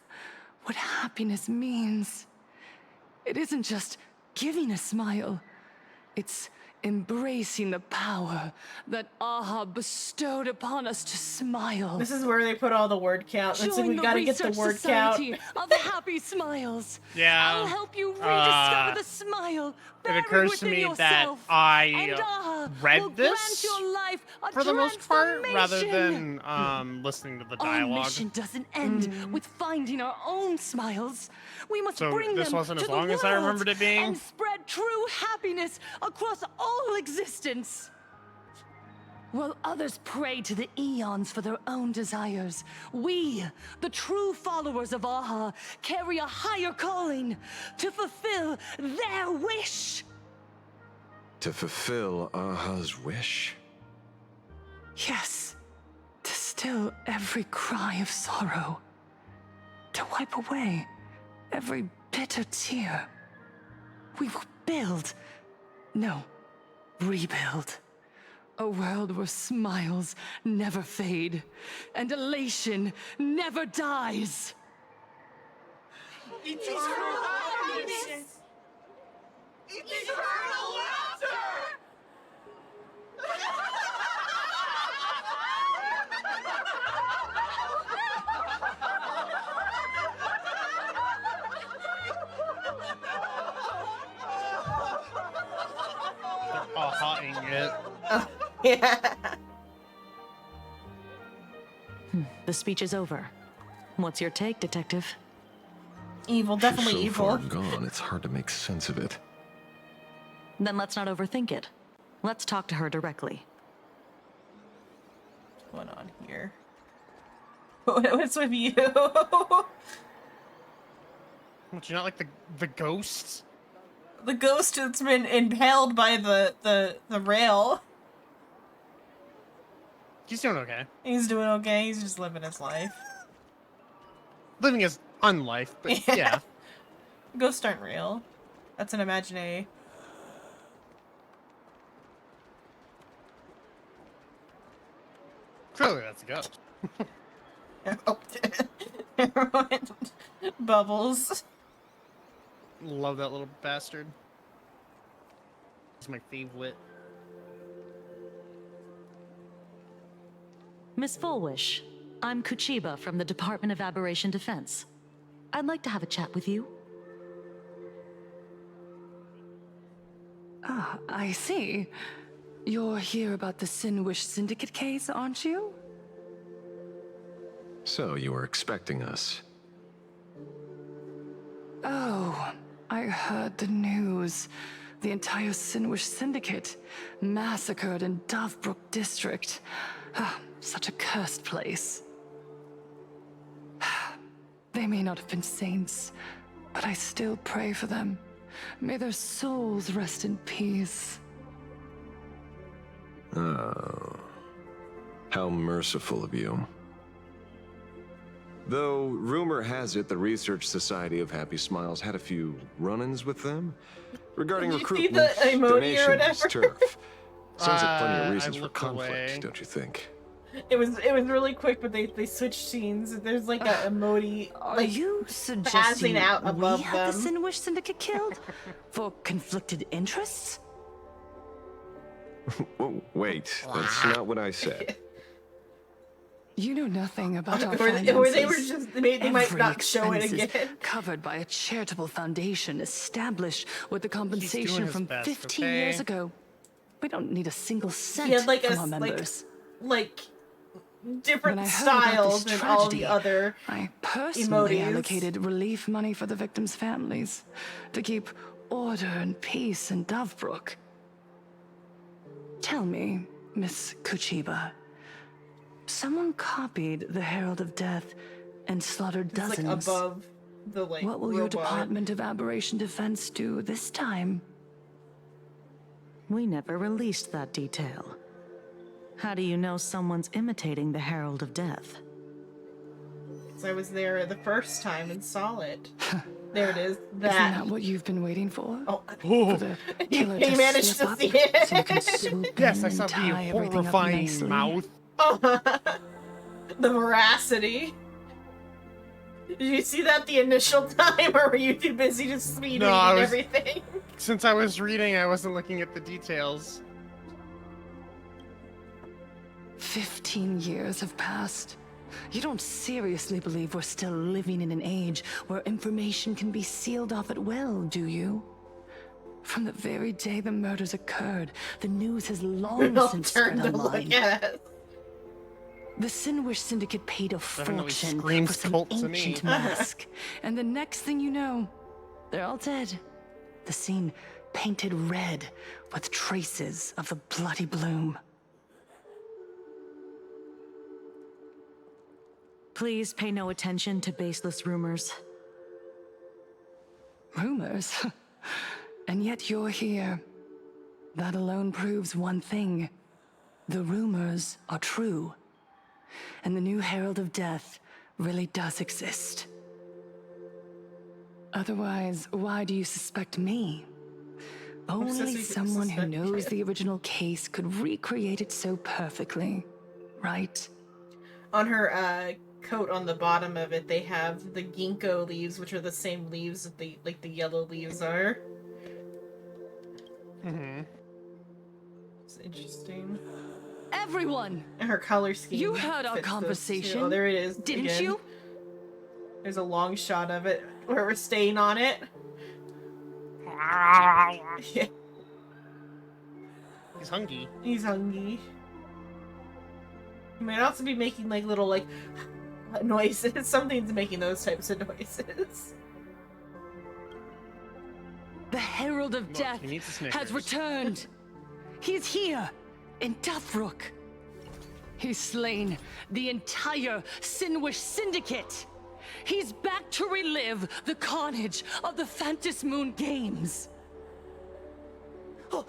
what happiness means. It isn't just giving a smile. It's embracing the power that Aha bestowed upon us to smile. This is where they put all the word count. Let's see, we gotta get the word count. Of happy smiles. Yeah. I'll help you rediscover the smile. It occurs to me that I read this for the most part rather than listening to the dialogue. Our mission doesn't end with finding our own smiles. We must bring this them wasn't to as the long as I world remembered it being. and spread true happiness across all existence. While others pray to the eons for their own desires, we, the true followers of Aha, carry a higher calling to fulfill their wish. To fulfill Aha's wish? Yes, to still every cry of sorrow. To wipe away every bitter tear. We will build, no, rebuild. A world where smiles never fade, and elation never dies. Eternal happiness! Eternal laughter! Aha-ing it. Yeah. The speech is over. What's your take, Detective? Evil, definitely She's so evil. far gone, it's hard to make sense of it. Then let's not overthink it. Let's talk to her directly. What's going on here? What's with you? What, you're not like the ghost? The ghost that's been impaled by the rail. He's doing okay. He's doing okay. He's just living his life. Living his unlife, but yeah. Ghosts aren't real. That's an imaginary. Clearly that's a ghost. Bubbles. Love that little bastard. He's my favorite. Miss Fullwish, I'm Kuchiba from the Department of Aberration Defense. I'd like to have a chat with you. Ah, I see. You're here about the Sinwish Syndicate case, aren't you? So, you were expecting us. Oh, I heard the news. The entire Sinwish Syndicate massacred in Dovebrook District. Ah, such a cursed place. They may not have been saints, but I still pray for them. May their souls rest in peace. Oh. How merciful of you. Though, rumor has it the Research Society of Happy Smiles had a few run-ins with them regarding Did you see recruitment, the emoji or donations, whatever? turf. Sounds like plenty of I reasons for looked conflict, away. don't you think? It was really quick, but they switched scenes. There's like a emoji Are like you suggesting passing out above we had them. the Sinwish Syndicate killed? For conflicted interests? Wait, that's not what I said. You know nothing about our Or finances. they were just they might Every not show it expense is again. covered by a charitable foundation established with the compensation his from best, 15 okay? years ago. We don't need a single cent He had like from a our members. like When different I heard about styles this and all tragedy, the other I personally emojis. allocated relief money for the victims' families to keep order and peace in Dovebrook. Tell me, Miss Kuchiba, someone copied the Herald of Death and slaughtered It's like dozens. above the like What will your robot. Department of Aberration Defense do this time? We never released that detail. How do you know someone's imitating the Herald of Death? So I was there the first time and saw it. There it is. Isn't that what you've been waiting for? Oh, for the killer he to managed slip to up see it. so you can swoop Yes, in I saw and the tie everything up horrifying nicely. mouth. The veracity. Did you see that the initial time, or were you too busy just speed reading everything? Since I was reading, I wasn't looking at the details. 15 years have passed. You don't seriously believe we're still living in an age where information can be sealed off at will, do you? From the very day the murders occurred, the news has long since spread online. The Sinwish Syndicate paid a Definitely fortune screams for some cult to me. ancient mask. And the next thing you know, they're all dead. The scene painted red with traces of the bloody bloom. Please pay no attention to baseless rumors. Rumors? And yet you're here. That alone proves one thing. The rumors are true. And the new Herald of Death really does exist. Otherwise, why do you suspect me? Only someone who knows the original case could recreate it so perfectly, right? On her coat on the bottom of it, they have the ginkgo leaves, which are the same leaves that the yellow leaves are. Mm-hmm. It's interesting. Everyone! And her color scheme. You heard our fits those conversation, too. Oh, there it is. didn't again. you? There's a long shot of it where we're staying on it. Yeah. He's hungry. He's hungry. He might also be making like little like noises. Something's making those types of noises. The Herald of Death he needs a Snickers. has returned. He's here, in Dufrook. He's slain the entire Sinwish Syndicate. He's back to relive the carnage of the Phantom Moon Games. Oh,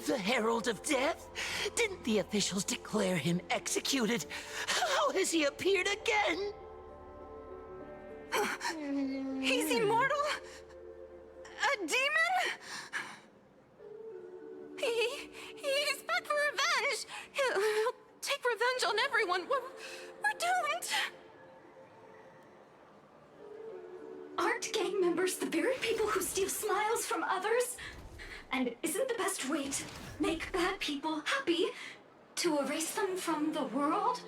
the Herald of Death? Didn't the officials declare him executed? How has he appeared again? He's immortal? A demon? He's back for revenge. He'll take revenge on everyone. We're doomed. Aren't gang members the very people who steal smiles from others? And isn't the best way to make bad people happy to erase them from the world?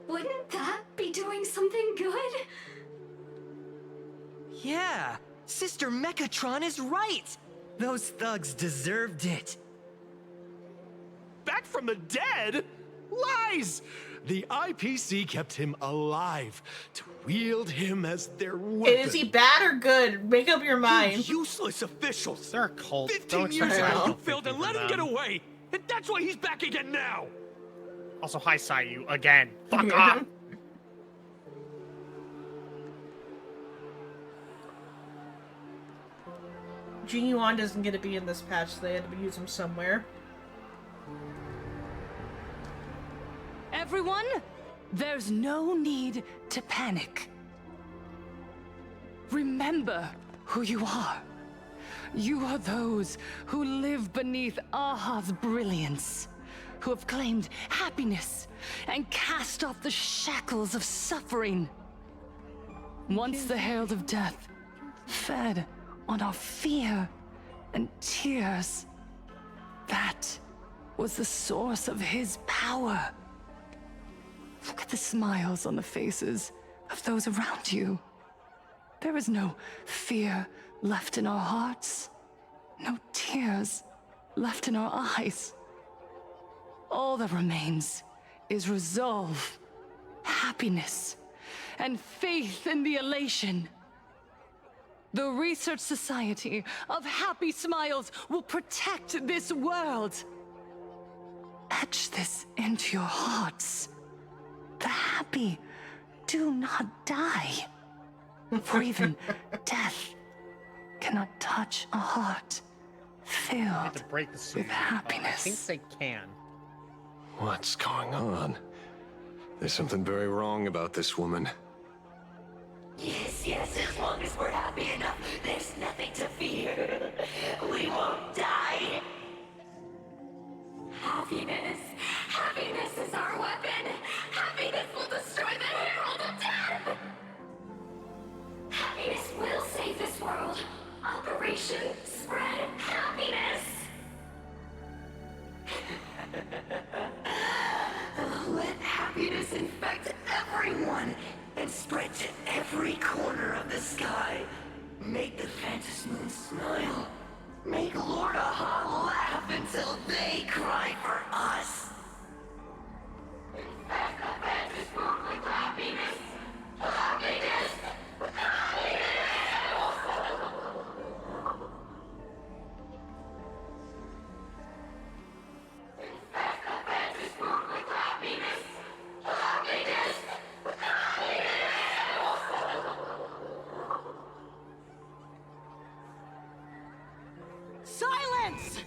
Wouldn't that be doing something good? Yeah, Sister Mechatron is right. Those thugs deserved it. Back from the dead? Lies! The IPC kept him alive to wield him as their weapon. Is he bad or good? Make up your mind. You useless officials! They're a cult. 15 years ago, you failed and let him get away! And that's why he's back again now! Also, hi, Sayu, again. Fuck off! Genie Wand isn't going to be in this patch, so they had to use him somewhere. Everyone, there's no need to panic. Remember who you are. You are those who live beneath Aha's brilliance, who have claimed happiness and cast off the shackles of suffering. Once the Herald of Death fed on our fear and tears, that was the source of his power. Look at the smiles on the faces of those around you. There is no fear left in our hearts, no tears left in our eyes. All that remains is resolve, happiness, and faith in the elation. The Research Society of Happy Smiles will protect this world. Etch this into your hearts. The happy do not die. For even death cannot touch a heart filled to break the seal. with happiness. I think they can. What's going on? There's something very wrong about this woman. Yes, as long as we're happy enough, there's nothing to fear. We won't die. Happiness is our weapon. Happiness will destroy the Herald of Death. Happiness will save this world. Operation Spread Happiness. Let happiness infect everyone and spread to every corner of the sky. Make the Phantasmoon smile. Make Lord Aha laugh until they cry for us. Infect the Phantasmoon with happiness. Happiness. Silence!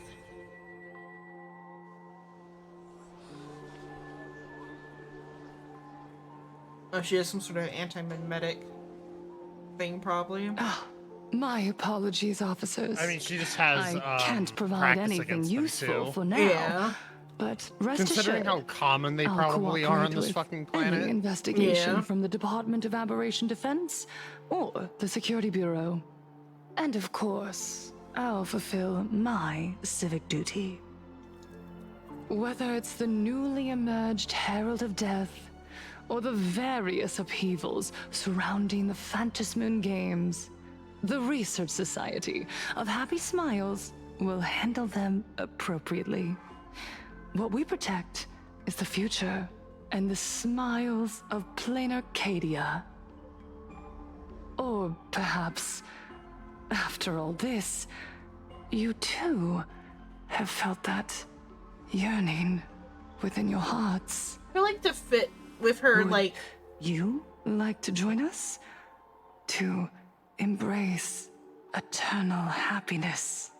Oh, she has some sort of anti-mimetic thing, probably. My apologies, officers. I mean, she just has. I can't provide practice anything against them, useful too. for now. Yeah. But rest Considering assured, how common they I'll probably are on cooperate this with fucking any planet. investigation Yeah. from the Department of Aberration Defense or the Security Bureau. And of course, I'll fulfill my civic duty. Whether it's the newly emerged Herald of Death or the various upheavals surrounding the Phantasmoon Games, the Research Society of Happy Smiles will handle them appropriately. What we protect is the future and the smiles of plain Arcadia. Or perhaps, after all this, you too have felt that yearning within your hearts. I like to fit with her, Would like... you like to join us? To embrace eternal happiness.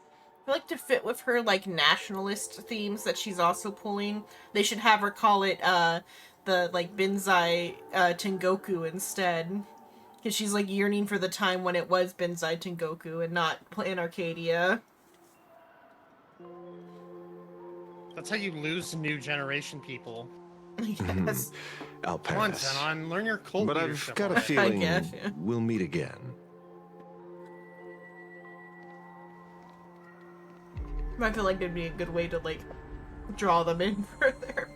I like to fit with her, like, nationalist themes that she's also pulling. They should have her call it, the, like, Benzai Tengoku instead. Because she's, like, yearning for the time when it was Benzai Tengoku and not Plan Arcadia. That's how you lose new generation people. Yes. I'll Come on, pass. Xenon, learn your cult But I've leadership got a already. feeling guess, yeah. we'll meet again. I feel like it'd be a good way to, like, draw them in further.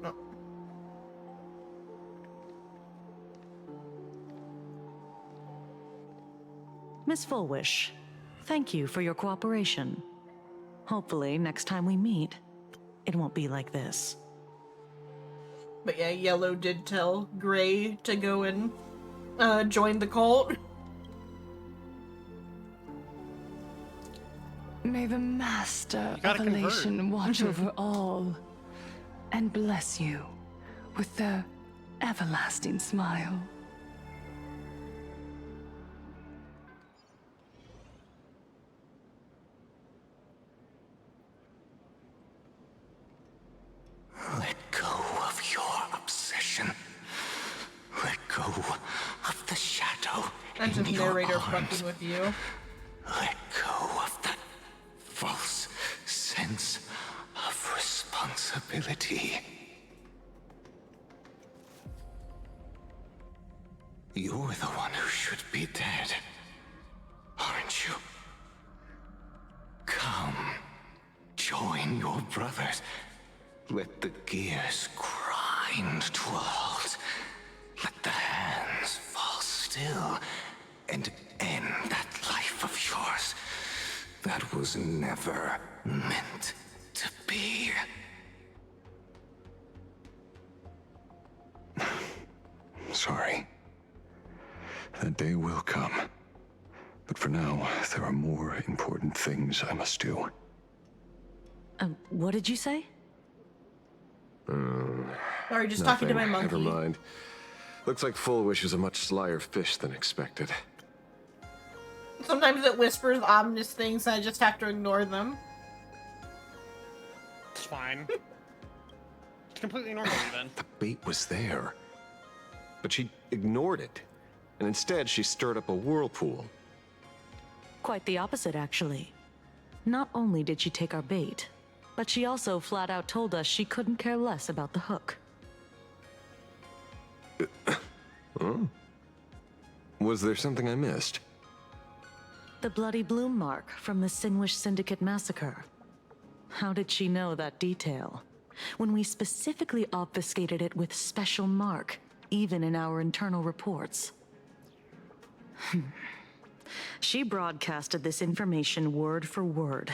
No. Miss Fullwish, thank you for your cooperation. Hopefully, next time we meet, it won't be like this. But yeah, Yellow did tell Gray to go and join the cult. May the Master of gotta Elation convert. watch over all and bless you with their everlasting smile. Let go of your obsession. Let go of the shadow I'm in just your narrator arms. fucking with you. Let go of that false sense of responsibility. You're the one who should be dead, aren't you? Come, join your brothers. Let the gears grind to a halt. Let the hands fall still and end that life of yours that was never meant to be. Sorry. That day will come. But for now, there are more important things I must do. What did you say? Sorry, just talking to my Nothing. monkey. Never mind. Looks like Fullwish is a much slyer fish than expected. Sometimes it whispers ominous things and I just have to ignore them. fine. It's completely normal even. The bait was there. But she ignored it. And instead, she stirred up a whirlpool. Quite the opposite, actually. Not only did she take our bait, but she also flat out told us she couldn't care less about the hook. Oh. Was there something I missed? The bloody bloom mark from the Sinwish Syndicate massacre. How did she know that detail? When we specifically obfuscated it with special mark, even in our internal reports. She broadcasted this information word for word,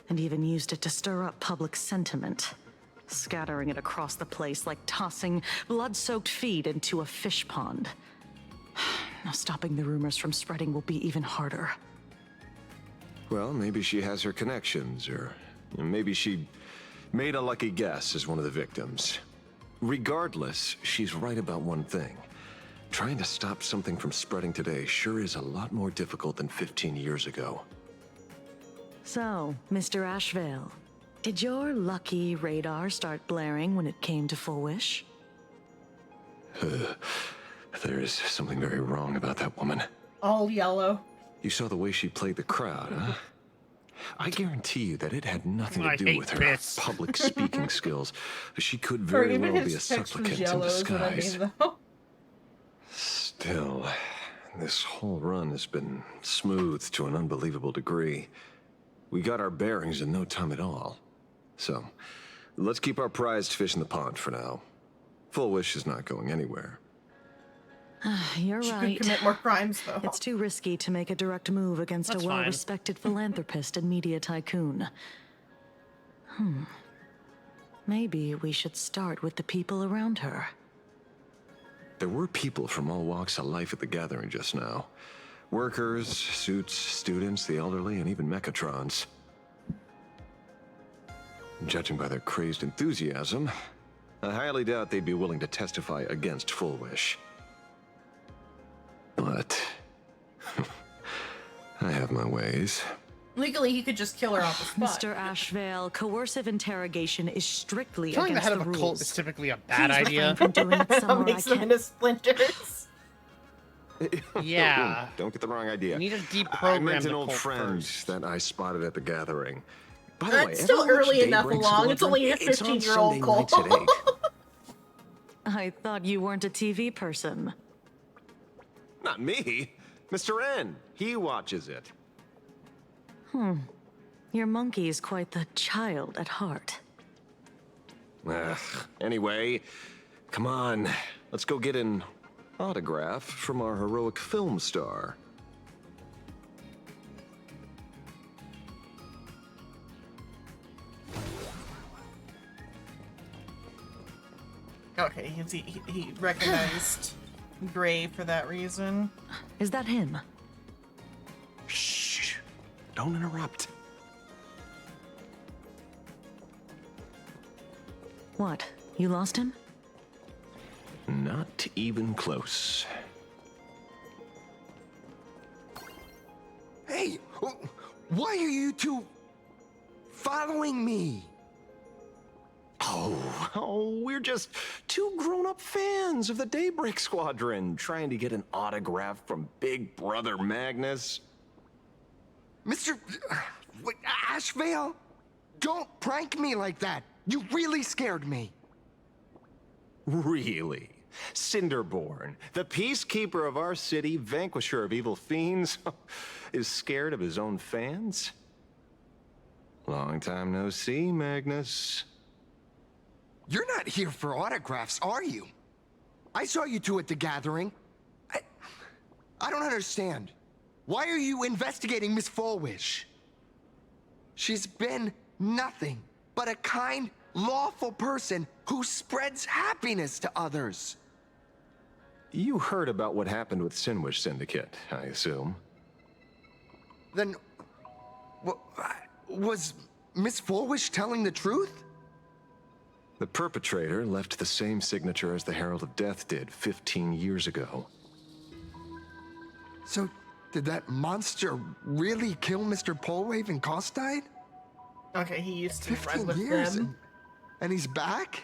and even used it to stir up public sentiment, scattering it across the place like tossing blood-soaked feed into a fish pond. Now stopping the rumors from spreading will be even harder. Well, maybe she has her connections, or maybe she made a lucky guess as one of the victims. Regardless, she's right about one thing. Trying to stop something from spreading today sure is a lot more difficult than 15 years ago. So, Mr. Ashvale, did your lucky radar start blaring when it came to Full Wish? There is something very wrong about that woman. All yellow. You saw the way she played the crowd, huh? I guarantee you that it had nothing to I do hate with her this. public speaking skills. She could Or very even well be a his text was supplicant in yellow is what I disguise. mean, though. Still, this whole run has been smooth to an unbelievable degree. We got our bearings in no time at all. So, let's keep our prized fish in the pond for now. Full Wish is not going anywhere. You're She right. could commit more crimes, though. It's too risky to make a direct move against That's a fine. well-respected philanthropist and media tycoon. Maybe we should start with the people around her. There were people from all walks of life at the gathering just now. Workers, suits, students, the elderly, and even Mechatrons. Judging by their crazed enthusiasm, I highly doubt they'd be willing to testify against Full Wish. But I have my ways. Legally, he could just kill her off the spot. Mr. Ashvale, coercive interrogation is strictly Killing the against head the of a rules. cult is typically a bad Please idea. refrain from doing it somewhere I Makes them can. into splinters. Yeah. Don't get the wrong idea. You need to I deprogram meant the an old cult friend first. that I spotted at the gathering. By the way, That's still ever watch early enough Daybreak along. It's only a Squadron? It's on 15-year-old Sunday call. nights at 8. I thought you weren't a TV person. Not me. Mr. N. He watches it. Your monkey is quite the child at heart. Anyway, come on. Let's go get an autograph from our heroic film star. Okay, he recognized Gray for that reason. Is that him? Shh. Don't interrupt. What? You lost him? Not even close. Hey, why are you two following me? Oh, we're just two grown-up fans of the Daybreak Squadron trying to get an autograph from Big Brother Magnus. Mr. Ashvale, don't prank me like that. You really scared me. Really? Cinderborn, the peacekeeper of our city, vanquisher of evil fiends, is scared of his own fans? Long time no see, Magnus. You're not here for autographs, are you? I saw you two at the gathering. I don't understand. Why are you investigating Miss Fullwish? She's been nothing but a kind, lawful person who spreads happiness to others. You heard about what happened with Sinwish Syndicate, I assume. Then, was Miss Fullwish telling the truth? The perpetrator left the same signature as the Herald of Death did 15 years ago. So, did that monster really kill Mr. Polwave and Costide? Okay, he used to be friends 15 with years. them. And he's back?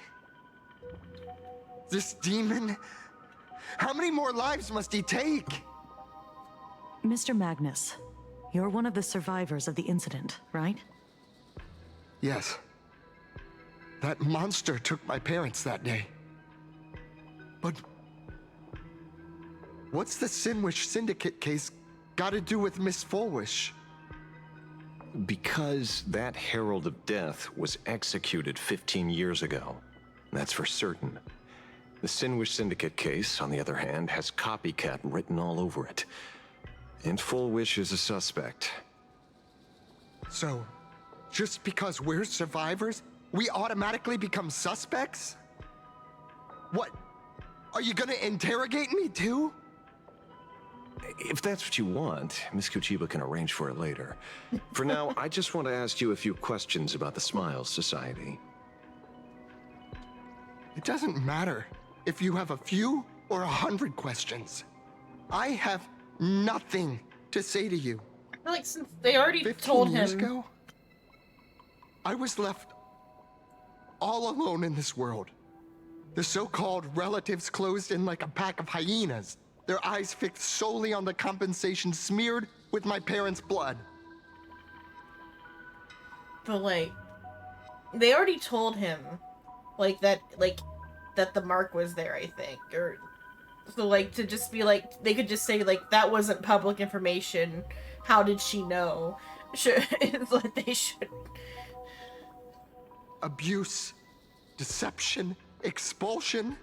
This demon? How many more lives must he take? Mr. Magnus, you're one of the survivors of the incident, right? Yes. That monster took my parents that day. But what's the Sinwish Syndicate case got to do with Miss Fulwish? Because that Herald of Death was executed 15 years ago. That's for certain. The Sinwish Syndicate case, on the other hand, has copycat written all over it. And Fulwish is a suspect. So, just because we're survivors, we automatically become suspects? What? Are you gonna interrogate me too? If that's what you want, Miss Kuchiba can arrange for it later. For now, I just want to ask you a few questions about the Smiles Society. It doesn't matter if you have a few or 100 questions. I have nothing to say to you. I feel like since they already told 15 years him. ago, I was left all alone in this world. The so-called relatives closed in like a pack of hyenas, their eyes fixed solely on the compensation smeared with my parents' blood. But like, they already told him, that the mark was there, I think, or so like to just be like, they could just say like that wasn't public information. How did she know? It's what they should. Abuse, deception, expulsion.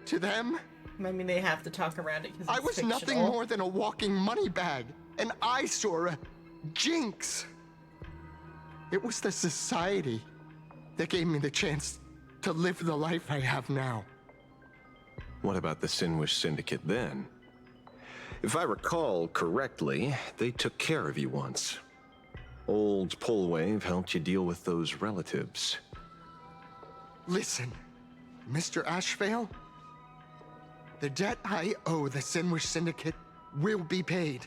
To them, I mean, they have to talk around it because I was nothing more than a walking money bag, an eyesore, a jinx. It was the society that gave me the chance to live the life I have now. What about the Sinwish Syndicate then? If I recall correctly, they took care of you once. Old Polwave helped you deal with those relatives. Listen, Mr. Ashvale, the debt I owe the Sinwish Syndicate will be paid.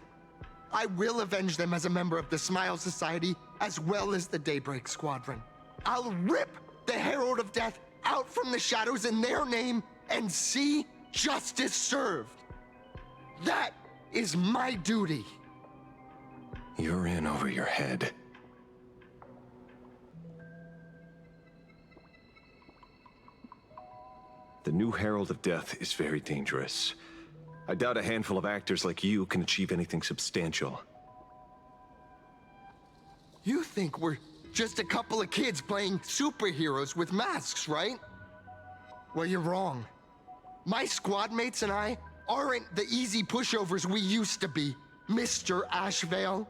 I will avenge them as a member of the Smile Society, as well as the Daybreak Squadron. I'll rip the Herald of Death out from the shadows in their name and see justice served. That is my duty. You're in over your head. The new Herald of Death is very dangerous. I doubt a handful of actors like you can achieve anything substantial. You think we're just a couple of kids playing superheroes with masks, right? Well, you're wrong. My squad mates and I aren't the easy pushovers we used to be, Mr. Ashvale.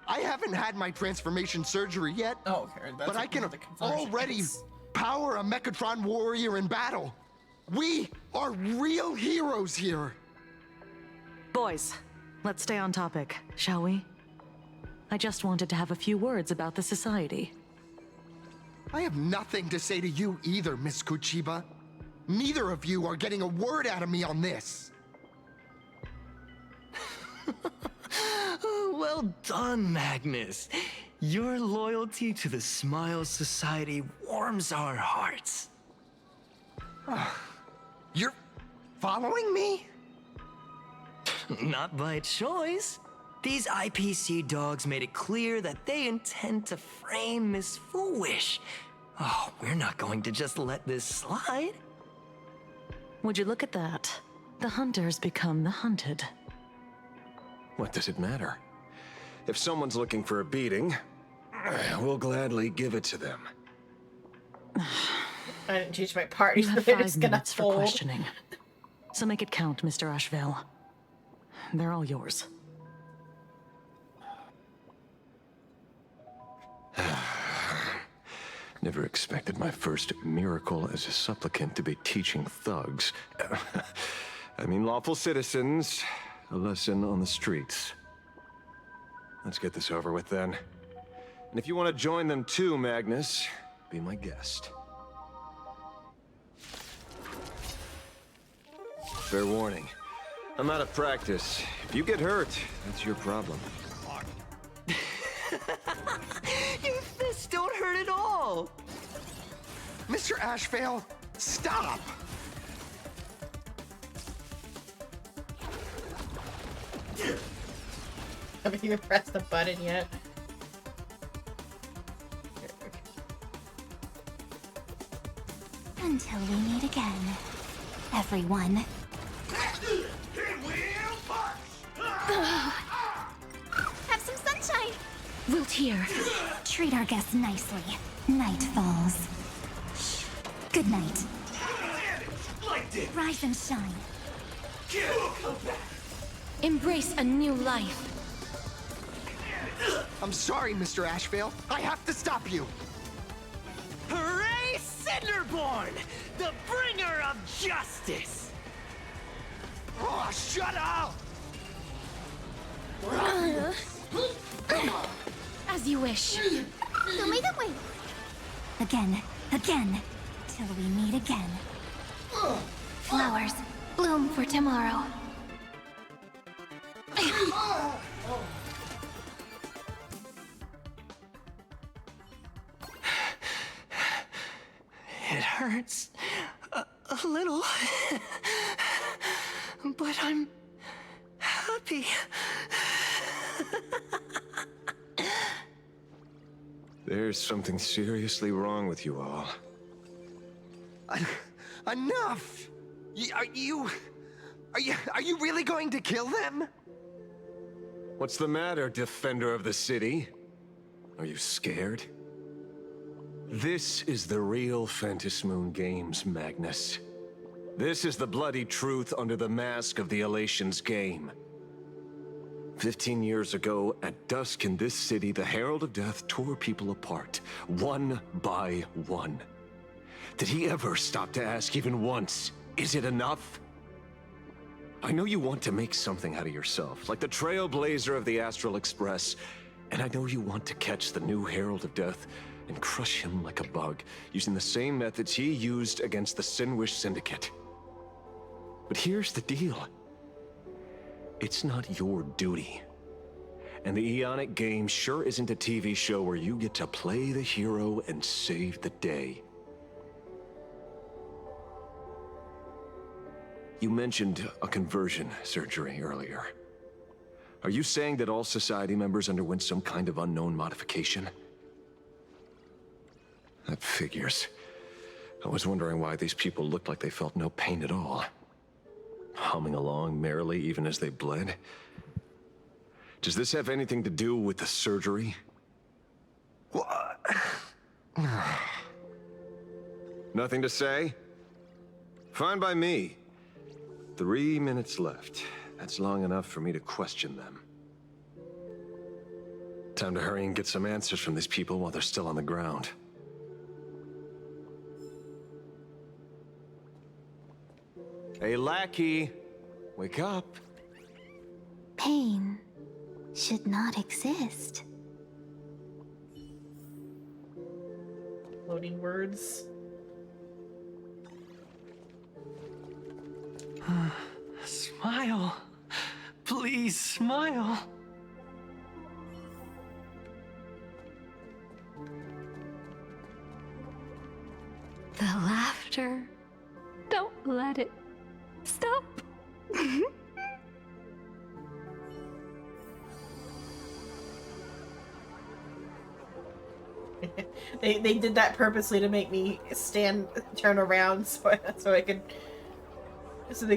I haven't had my transformation surgery yet, but I can already power a Mechatron warrior in battle. We are real heroes here. Boys, let's stay on topic, shall we? I just wanted to have a few words about the society. I have nothing to say to you either, Miss Kuchiba. Neither of you are getting a word out of me on this. Well done, Magnus. Your loyalty to the Smile Society warms our hearts. You're following me? Not by choice. These IPC dogs made it clear that they intend to frame Miss Fulwish. Oh, we're not going to just let this slide. Would you look at that? The hunters become the hunted. What does it matter? If someone's looking for a beating, we'll gladly give it to them. I didn't change my party. You have so 5 minutes for questioning. So make it count, Mr. Ashvale. They're all yours. Never expected my first miracle as a supplicant to be teaching thugs. I mean lawful citizens, a lesson on the streets. Let's get this over with then. And if you want to join them too, Magnus, be my guest. Fair warning. I'm out of practice. If you get hurt, that's your problem. Your fists don't hurt at all. Mr. Ashvale, stop! Haven't even pressed the button yet. Until we meet again, everyone. Have some sunshine! Wilt here. Treat our guests nicely. Night falls. Good night. Rise and shine. Embrace a new life. I'm sorry, Mr. Ashvale. I have to stop you. Hooray, Cinderborn! The bringer of justice! Oh, shut up! As you wish. You'll make it wait. Again, till we meet again. Flowers bloom for tomorrow. It hurts a little, but I'm happy. There's something seriously wrong with you all. Enough! Are you really going to kill them? What's the matter, defender of the city? Are you scared? This is the real Phantasmoon Games, Magnus. This is the bloody truth under the mask of the Elations game. 15 years ago, at dusk in this city, the Herald of Death tore people apart, one by one. Did he ever stop to ask even once, is it enough? I know you want to make something out of yourself, like the trailblazer of the Astral Express, and I know you want to catch the new Herald of Death and crush him like a bug, using the same methods he used against the Sinwish Syndicate. But here's the deal. It's not your duty. And the Eonic game sure isn't a TV show where you get to play the hero and save the day. You mentioned a conversion surgery earlier. Are you saying that all Society members underwent some kind of unknown modification? That figures. I was wondering why these people looked like they felt no pain at all. Humming along merrily even as they bled. Does this have anything to do with the surgery? Nothing to say? Fine by me. 3 minutes left. That's long enough for me to question them. Time to hurry and get some answers from these people while they're still on the ground. Hey, lackey! Wake up! Pain should not exist. Loading words. Smile. Please smile. The laughter. Don't let it stop. They did that purposely to make me turn around so they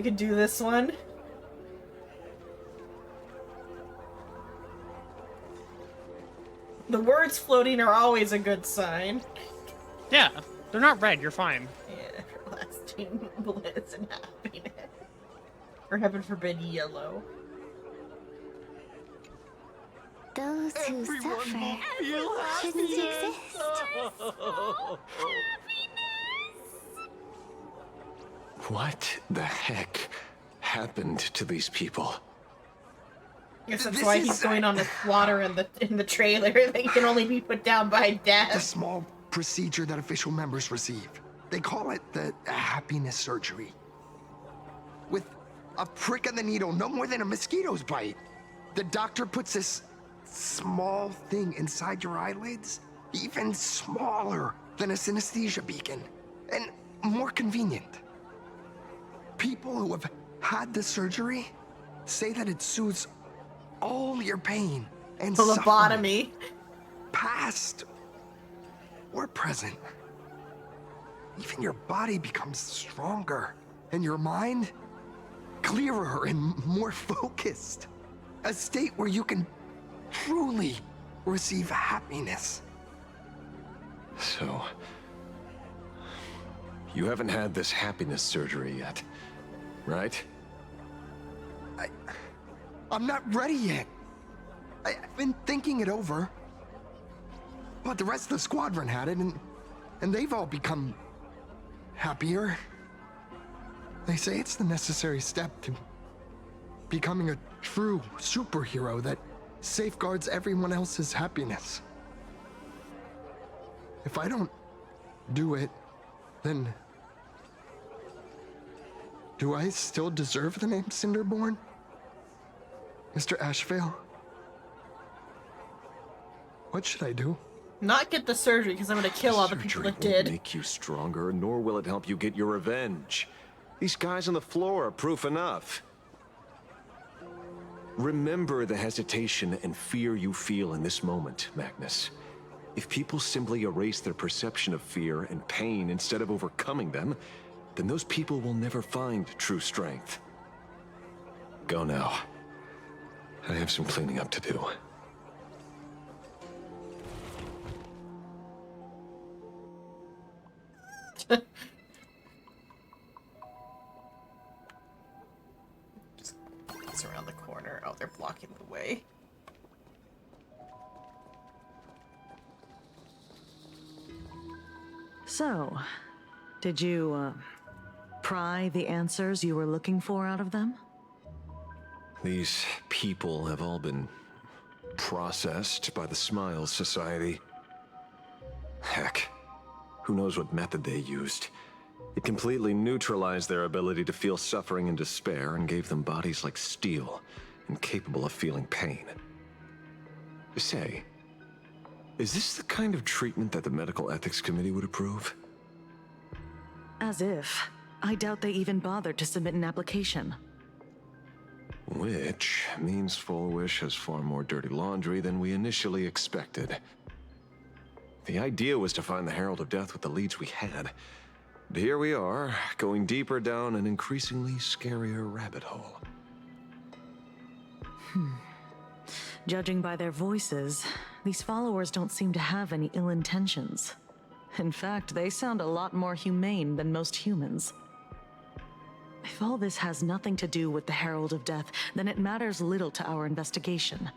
could do this one. The words floating are always a good sign. Yeah, they're not red, you're fine. Yeah, everlasting bliss and happiness. Or heaven forbid, yellow. Those who suffer shouldn't exist. What the heck happened to these people? I guess that's why he's going on the slaughter in the trailer. They can only be put down by death. The small procedure that official members receive. They call it the happiness surgery. With a prick of the needle, no more than a mosquito's bite. The doctor puts this small thing inside your eyelids, even smaller than a synesthesia beacon. and more convenient. People who have had the surgery say that it soothes all your pain and Lobotomy. suffering, past or present. Even your body becomes stronger, and your mind clearer and more focused. A state where you can truly receive happiness. So, you haven't had this happiness surgery yet, right? I'm not ready yet. I've been thinking it over. But the rest of the squadron had it, and they've all become happier. They say it's the necessary step to becoming a true superhero that safeguards everyone else's happiness. If I don't do it, then do I still deserve the name Cinderborn? Mr. Ashvale? What should I do? Not get the surgery, because I'm gonna kill all the people that Surgery won't did. make you stronger, nor will it help you get your revenge. These guys on the floor are proof enough. Remember the hesitation and fear you feel in this moment, Magnus. If people simply erase their perception of fear and pain instead of overcoming them, then those people will never find true strength. Go now. I have some cleaning up to do. It's around the corner. Oh, they're blocking the way. So, did you, pry the answers you were looking for out of them? These people have all been processed by the Smiles Society. Heck, who knows what method they used. It completely neutralized their ability to feel suffering and despair and gave them bodies like steel, incapable of feeling pain. Say, is this the kind of treatment that the Medical Ethics Committee would approve? As if. I doubt they even bothered to submit an application. Which means Full Wish has far more dirty laundry than we initially expected. The idea was to find the Herald of Death with the leads we had. But here we are, going deeper down an increasingly scarier rabbit hole. Judging by their voices, these followers don't seem to have any ill intentions. In fact, they sound a lot more humane than most humans. If all this has nothing to do with the Herald of Death, then it matters little to our investigation.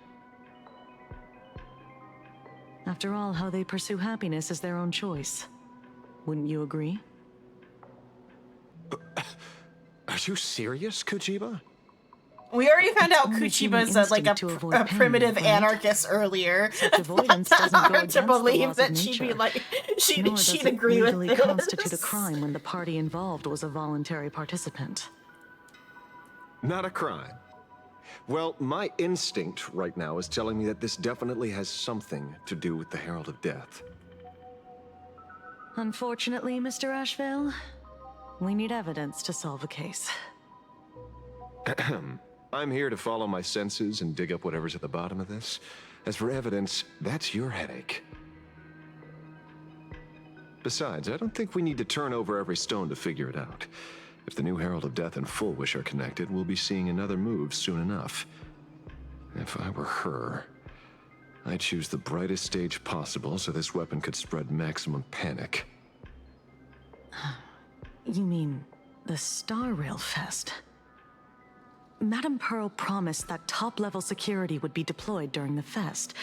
After all, how they pursue happiness is their own choice. Wouldn't you agree? Are you serious, Kuchiba? We already found out It's only Kuchiba's human like a instinct to avoid pain, primitive right? anarchist earlier. Such avoidance It's doesn't go hard against to the believe laws that of she'd be nature. like, Nor does she'd it agree with legally this. constitute a crime when the party involved was a voluntary participant. Not a crime. Well, my instinct right now is telling me that this definitely has something to do with the Herald of Death. Unfortunately, Mr. Ashvale, we need evidence to solve a case. I'm here to follow my senses and dig up whatever's at the bottom of this. As for evidence, that's your headache. Besides, I don't think we need to turn over every stone to figure it out. If the new Herald of Death and Full Wish are connected, we'll be seeing another move soon enough. If I were her, I'd choose the brightest stage possible so this weapon could spread maximum panic. You mean the Star Rail Fest? Madame Pearl promised that top-level security would be deployed during the fest,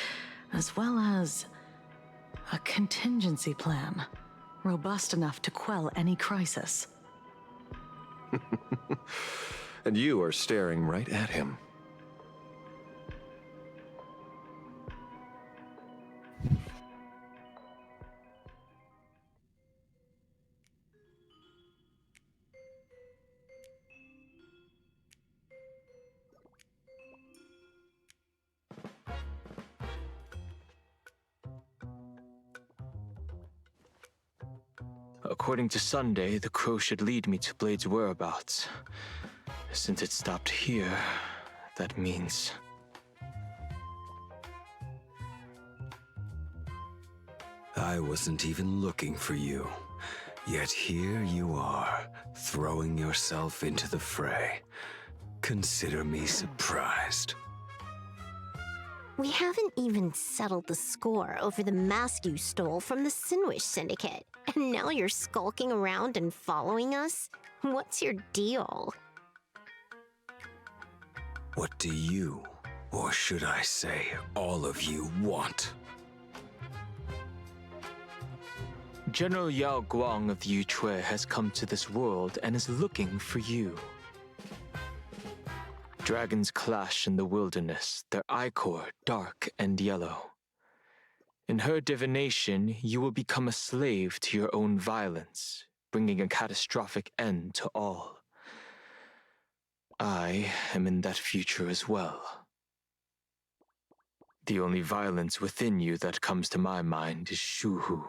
as well as a contingency plan, robust enough to quell any crisis. And you are staring right at him. According to Sunday, the crow should lead me to Blade's whereabouts. Since it stopped here, that means... I wasn't even looking for you. Yet here you are, throwing yourself into the fray. Consider me surprised. We haven't even settled the score over the mask you stole from the Sinwish Syndicate. And now you're skulking around and following us? What's your deal? What do you, or should I say, all of you, want? General Yao Guang of the Yuchui has come to this world and is looking for you. Dragons clash in the wilderness, their ichor dark and yellow. In her divination, you will become a slave to your own violence, bringing a catastrophic end to all. I am in that future as well. The only violence within you that comes to my mind is Shuhu.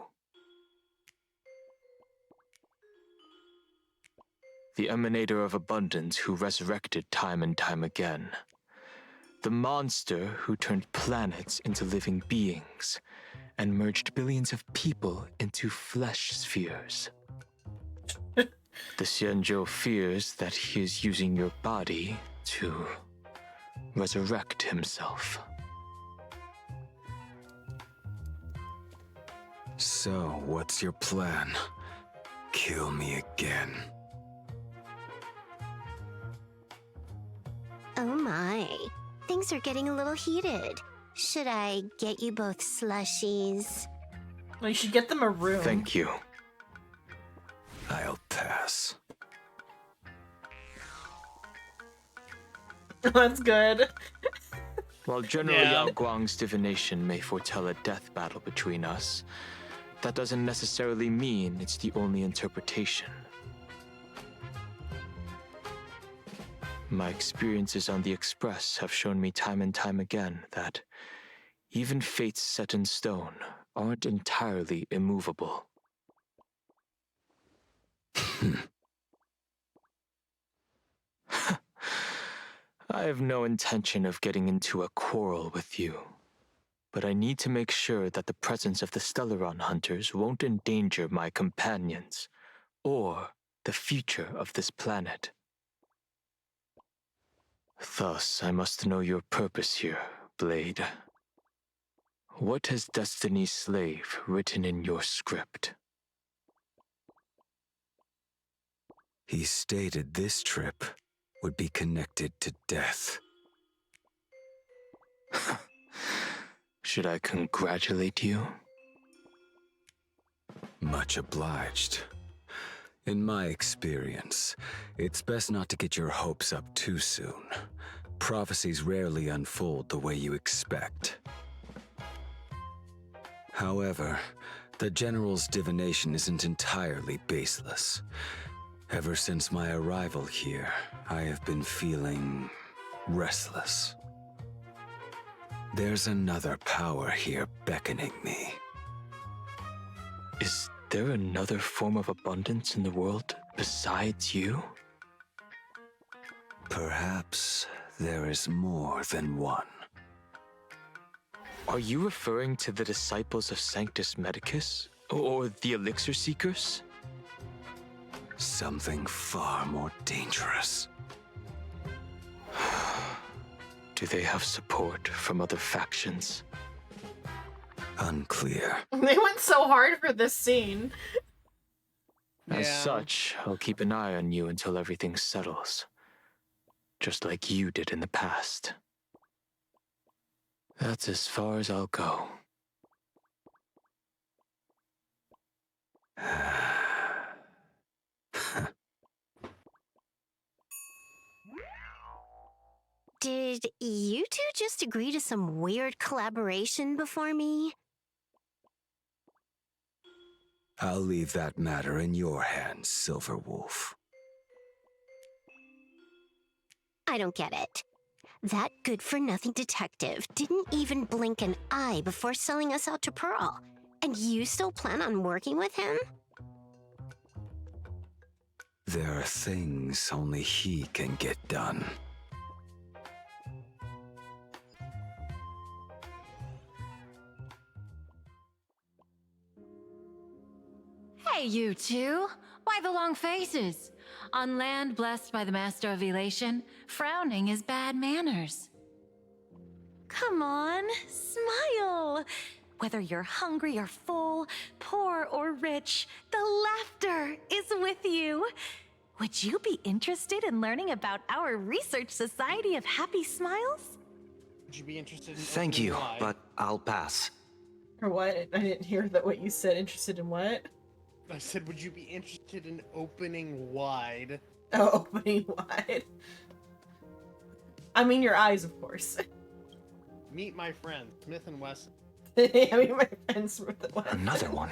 The emanator of abundance who resurrected time and time again. The monster who turned planets into living beings and merged billions of people into flesh spheres. The Xianzhou fears that he is using your body to resurrect himself. So, what's your plan? Kill me again. Oh my. Things are getting a little heated. Should I get you both slushies? Well, you should get them a room. Thank you. I'll pass. That's good. While General Yao Guang's divination may foretell a death battle between us, that doesn't necessarily mean it's the only interpretation. My experiences on the Express have shown me time and time again that even fates set in stone aren't entirely immovable. I have no intention of getting into a quarrel with you, but I need to make sure that the presence of the Stellaron hunters won't endanger my companions or the future of this planet. Thus, I must know your purpose here, Blade. What has Destiny's Slave written in your script? He stated this trip would be connected to death. Should I congratulate you? Much obliged. In my experience, it's best not to get your hopes up too soon. Prophecies rarely unfold the way you expect. However, the General's divination isn't entirely baseless. Ever since my arrival here, I have been feeling restless. There's another power here beckoning me. Is there another form of abundance in the world besides you? Perhaps there is more than one. Are you referring to the disciples of Sanctus Medicus? Or the Elixir Seekers? Something far more dangerous. Do they have support from other factions? Unclear. They went so hard for this scene. As such, I'll keep an eye on you until everything settles. Just like you did in the past. That's as far as I'll go. Did you two just agree to some weird collaboration before me? I'll leave that matter in your hands, Silverwolf. I don't get it. That good-for-nothing detective didn't even blink an eye before selling us out to Pearl. And you still plan on working with him? There are things only he can get done. Hey, you two! Why the long faces? On land blessed by the Master of Elation, frowning is bad manners. Come on, smile! Whether you're hungry or full, poor or rich, the laughter is with you. Would you be interested in learning about our Research Society of Happy Smiles? Would you be interested in Thank opening you, wide? but I'll pass. Or what? I didn't hear that what you said. Interested in what? I said, would you be interested in opening wide? Oh, opening wide. I mean your eyes, of course. Meet my friend, Smith and Wesson. I mean my friend Smith and Wesson. Another one.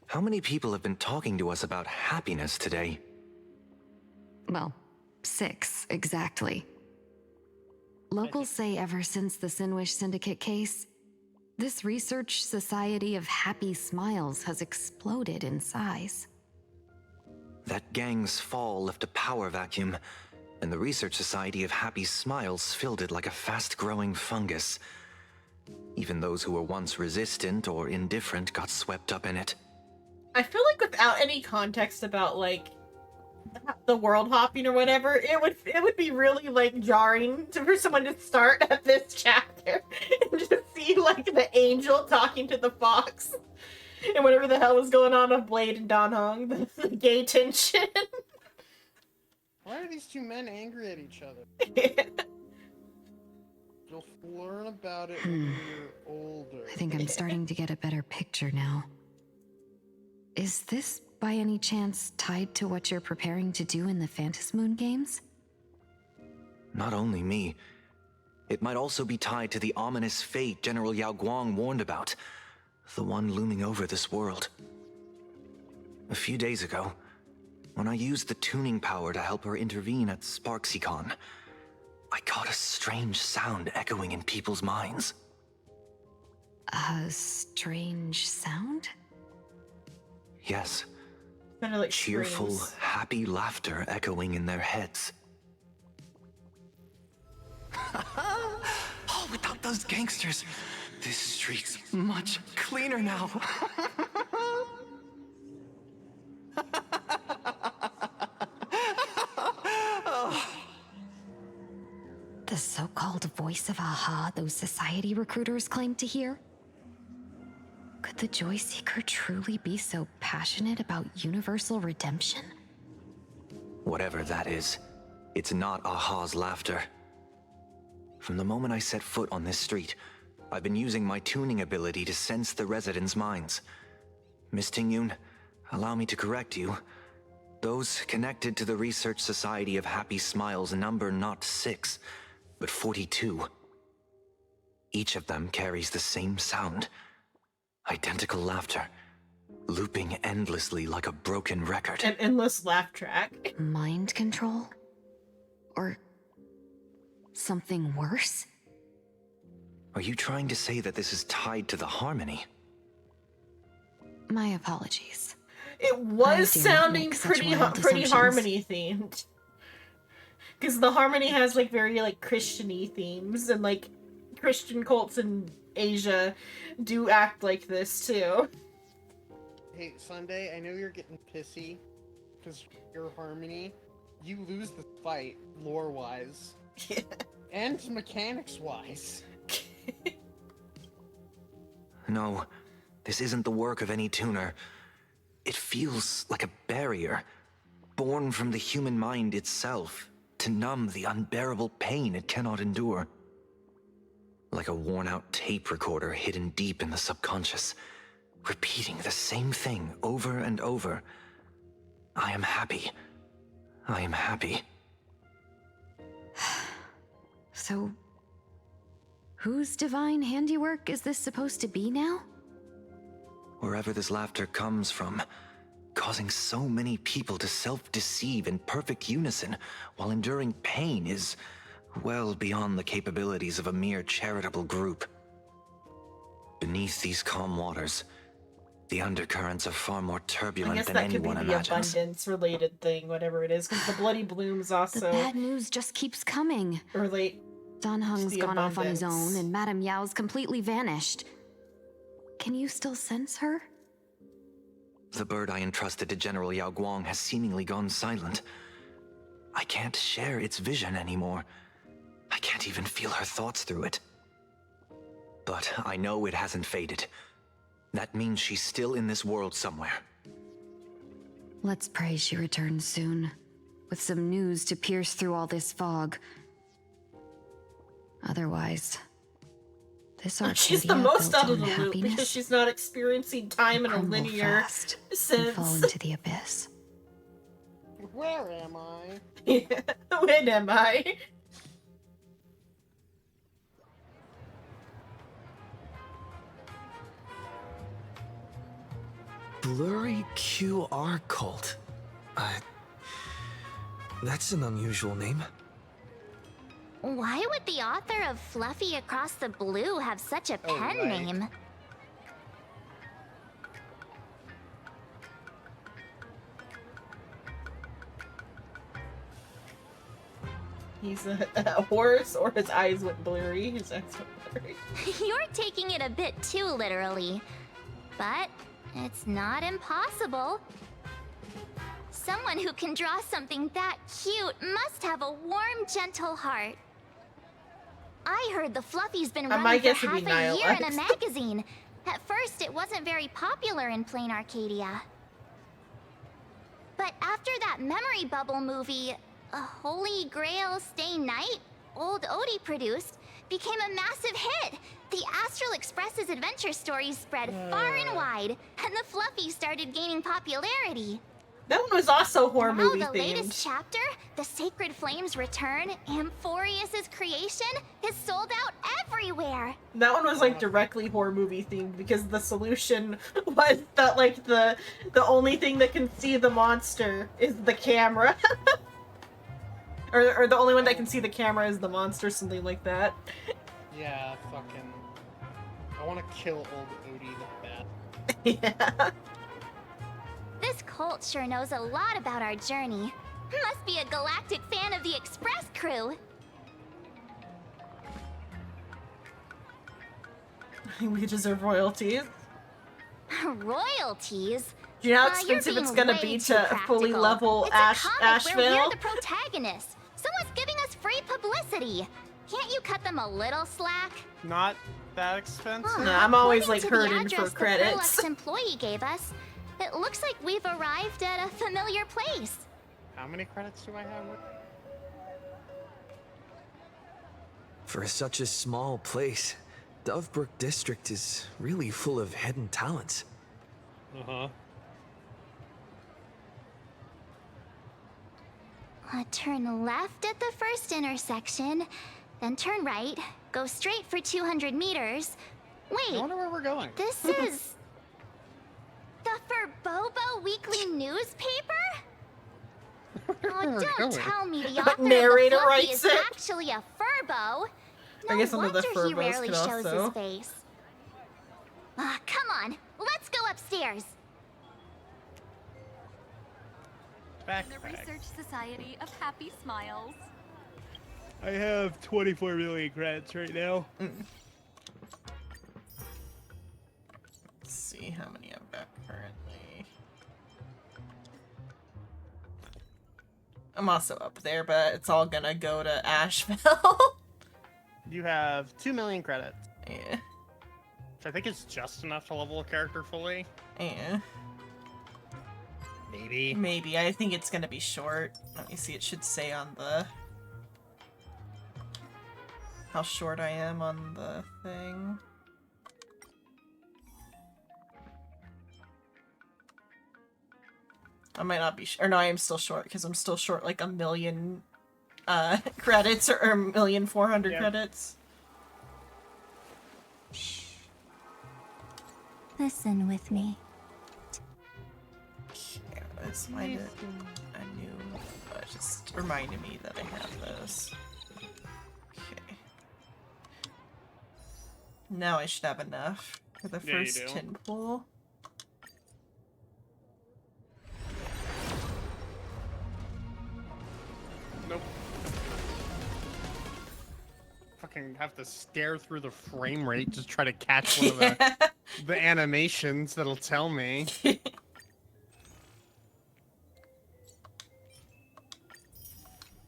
How many people have been talking to us about happiness today? Well, 6, exactly. Locals say ever since the Sinwish Syndicate case, this Research Society of Happy Smiles has exploded in size. That gang's fall left a power vacuum, and the Research Society of Happy Smiles filled it like a fast-growing fungus. Even those who were once resistant or indifferent got swept up in it. I feel like without any context about like the world hopping or whatever, it would be really like jarring for someone to start at this chapter and just see like the angel talking to the fox and whatever the hell was going on with Blade and Don Hong, the gay tension. Why are these two men angry at each other? You'll learn about it when you're older. I think I'm starting to get a better picture now. Is this by any chance tied to what you're preparing to do in the Phantasmoon games? Not only me. It might also be tied to the ominous fate General Yao Guang warned about. The one looming over this world. A few days ago, when I used the tuning power to help her intervene at SparksyCon, I caught a strange sound echoing in people's minds. A strange sound? Yes. Kinda like cheerful, screams. happy laughter echoing in their heads. Oh, without those gangsters, this street's much cleaner now. The so-called voice of Aha those society recruiters claim to hear? Could the Joy Seeker truly be so passionate about universal redemption? Whatever that is, it's not Aha's laughter. From the moment I set foot on this street, I've been using my tuning ability to sense the residents' minds. Miss Tingyun, allow me to correct you. Those connected to the Research Society of Happy Smiles number not 6, but 42. Each of them carries the same sound. Identical laughter, looping endlessly like a broken record. An endless laugh track. Mind control? Or something worse? Are you trying to say that this is tied to the harmony? My apologies. It I was do not sounding make such pretty wild pretty assumptions. harmony themed. Because the harmony has like very like Christian-y themes, and like Christian cults in Asia do act like this too. Hey, Sunday, I know you're getting pissy because your harmony. You lose the fight, lore-wise. Yeah. And mechanics-wise. No, this isn't the work of any tuner. It feels like a barrier, born from the human mind itself, to numb the unbearable pain it cannot endure. Like a worn-out tape recorder hidden deep in the subconscious, repeating the same thing over and over. I am happy. I am happy. So, whose divine handiwork is this supposed to be now? Wherever this laughter comes from, causing so many people to self-deceive in perfect unison while enduring pain is well beyond the capabilities of a mere charitable group. Beneath these calm waters, The undercurrents are far more I turbulent guess than that could be anyone the imagines. abundance-related thing, whatever it is, because the bloody blooms The also bad news just keeps coming. relate. Dan Heng's the gone off on his abundance. own, and Madame Yao's completely vanished. Can you still sense her? The bird I entrusted to General Yao Guang has seemingly gone silent. I can't share its vision anymore. I can't even feel her thoughts through it. But I know it hasn't faded. That means she's still in this world somewhere. Let's pray she returns soon, with some news to pierce through all this fog. Otherwise, this Arcadia She's the most built out of on the loop because happiness she's not experiencing time in a crumble linear fast and sense. fall into the abyss. Where am I? When am I? Blurry QR cult. That's an unusual name. Why would the author of Fluffy Across the Blue have such a pen right. name? He's a horse, or his eyes went blurry. His eyes went blurry. You're taking it a bit too literally. But it's not impossible. Someone who can draw something that cute must have a warm, gentle heart. I heard the Fluffy's been running my for guess would half be a year in a Nihilist. magazine. At first, it wasn't very popular in plain Arcadia. But after that memory bubble movie, A Holy Grail Stay Night, old Odie produced, became a massive hit. The Astral Express's adventure stories spread far and wide, and the Fluffy started gaining popularity. That one was also horror Now movie the themed. latest chapter, The Sacred Flames Return, Amphorius's creation, is sold out everywhere. That one was like directly horror movie themed because the solution was that like the only thing that can see the monster is the camera. or the only one that can see the camera is the monster, something like that. Yeah, fucking. I want to kill old Odie the bat. Yeah. This cult sure knows a lot about our journey. Must be a galactic fan of the Express crew. We deserve royalties. Royalties? Do you know how You're expensive it's being gonna way be too to fully practical. level It's a comic where we're Asheville? the protagonists. Someone's giving us free publicity. Can't you cut them a little slack? Not that expensive? No, I'm always According like to the hurting for address the credits. Perlux employee gave us, it looks like we've arrived at a familiar place. How many credits do I have? For such a small place, Dovebrook District is really full of hidden talents. Uh-huh. Turn left at the first intersection, then turn right, go straight for 200 meters. Wait, I wonder where we're going. this is the Furbobo Weekly newspaper? Oh, don't tell me the author Narrator of the Fluffy writes is it. actually a Furbo. I No guess some of the wonder he Furbos rarely could shows also- his face. Come on, let's go upstairs. The Research Society of Happy Smiles. I have 24 million credits right now. Let's see how many I've got currently. I'm also up there, but it's all gonna go to Asheville. You have 2 million credits. Yeah. Which I think is just enough to level a character fully. Yeah. Maybe. Maybe. I think it's gonna be short. Let me see. It should say on the... how short I am on the thing. I might not be or no, I am still short because I'm still short like 1 million credits or 1,400,000 credits. Listen with me. Yeah, let's find it. I knew. It just reminded me that I have those. Okay. Now I should have enough for the Yeah, you first do. tin pool. have to stare through the frame rate to try to catch one of the animations that'll tell me.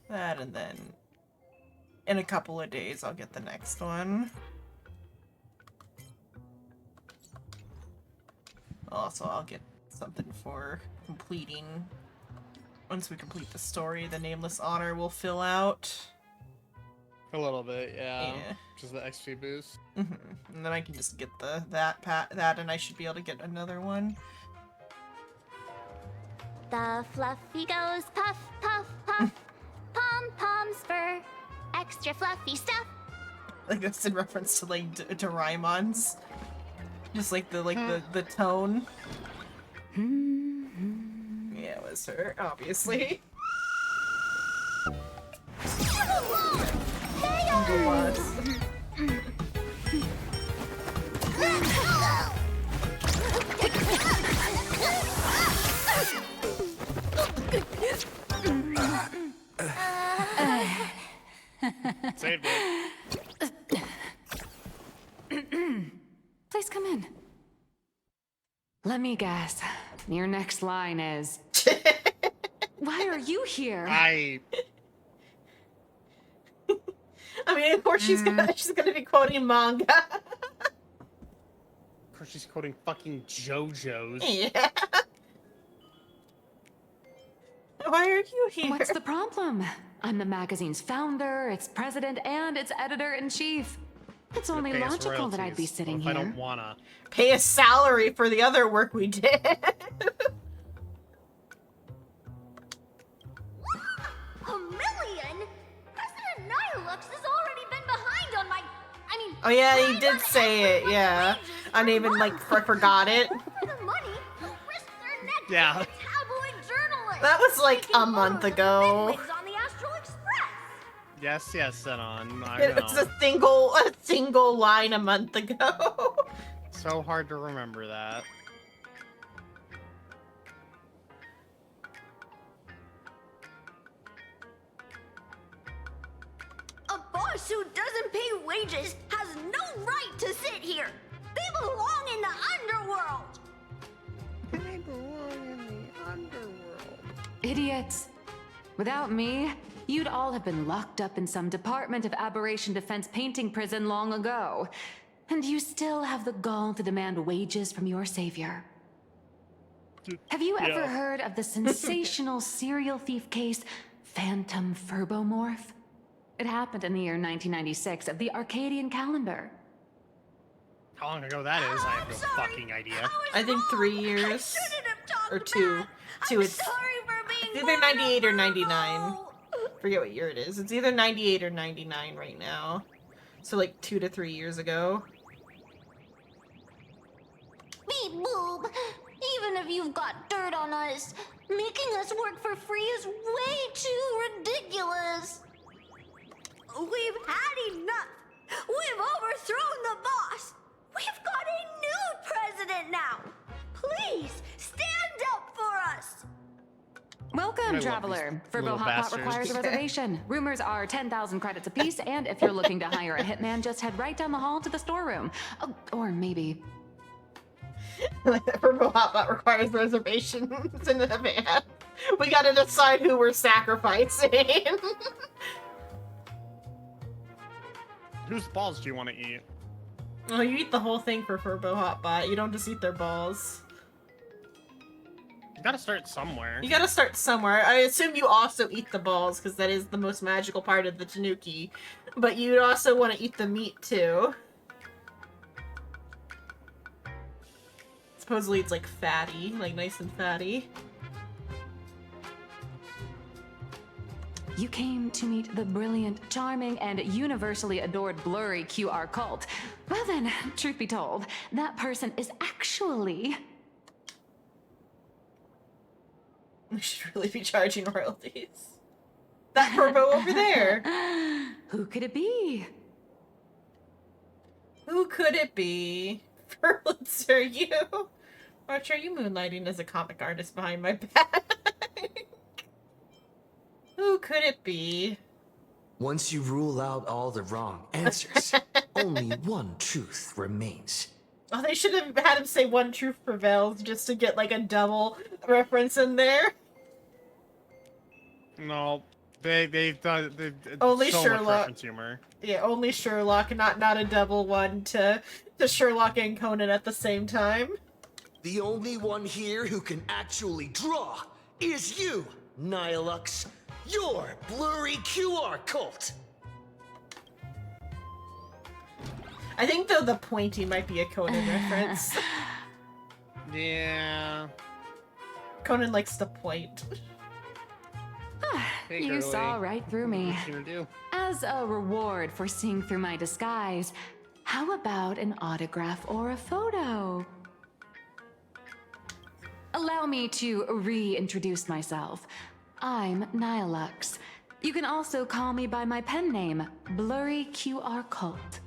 That, and then in a couple of days I'll get the next one. Also, I'll get something for completing. Once we complete the story, the Nameless Honor will fill out. A little bit, yeah. Just the XP boost. And then I can just get that, and I should be able to get another one. The fluffy goes puff, puff, puff. Pom-poms for extra fluffy stuff. Like that's in reference to like Doraemon's. Just like the tone. Yeah, it was her, obviously. Saved it. Please come in. Let me guess. Your next line is... Why are you here? I mean, of course she's gonna be quoting manga. Of course she's quoting fucking JoJo's. Yeah. Why are you here? What's the problem? I'm the magazine's founder, its president, and its editor-in-chief. It's only logical that I'd be sitting here. I don't wanna pay a salary for the other work we did. A million? President Nihilux has already been behind on my... Oh yeah, he did say it, yeah. I didn't even, like, forgot it. For the money, they'll risk their necks Yeah. like a tabloid journalist. That was, like, a month ago. Bigwigs on the Astral Express. Yes, Xenon. I It was a single line a month ago. So hard to remember that. A boss who doesn't pay wages has no right to sit here. They belong in the underworld. They belong in the underworld. Idiots. Without me, you'd all have been locked up in some Department of Aberration Defense painting prison long ago. And you still have the gall to demand wages from your savior. Have you ever heard of the sensational serial thief case, Phantom Furbomorph? It happened in the year 1996 of the Arcadian calendar. How long ago that is, I have no fucking idea. I think 3 years. Or two. It's either 98 or 99. Forget what year it is. It's either 98 or 99 right now. So like 2 to 3 years ago. Beep boop. Even if you've got dirt on us, making us work for free is way too ridiculous. We've had enough. We've overthrown the boss. We've got a new president now. Please stand up for us. Welcome, traveler. Furbo Hot Pot requires a reservation. Rumors are 10,000 credits apiece, and if you're looking to hire a hitman, just head right down the hall to the storeroom. Oh, or maybe... Furbo Hot Pot requires reservations in the van. We gotta decide who we're sacrificing. Whose balls do you want to eat? Oh, you eat the whole thing for Furbo Hot Pot. You don't just eat their balls. You gotta start somewhere. You gotta start somewhere. I assume you also eat the balls, because that is the most magical part of the Tanuki. But you'd also want to eat the meat, too. Supposedly it's, like, fatty. Like, nice and fatty. You came to meet the brilliant, charming, and universally adored blurry QR cult. Well then, truth be told, that person is actually... We should really be charging royalties. That Furbo over there! Who could it be? Who could it be? Furlitzer, you? Archer, are you moonlighting as a comic artist behind my back? Who could it be? Once you rule out all the wrong answers, only one truth remains. Oh, they should have had him say one truth prevails just to get like a double reference in there. No, they've done Only so Sherlock. much reference humor. Yeah, only Sherlock, not a double one to Sherlock and Conan at the same time. The only one here who can actually draw is you, Nihilux. Your blurry QR cult. I think though the pointy might be a Conan reference. Yeah. Conan likes to point. Hey, You girly. saw right through me. What you gonna do? As a reward for seeing through my disguise, how about an autograph or a photo? Allow me to reintroduce myself. I'm Nihilux. You can also call me by my pen name, Blurry QR Cult.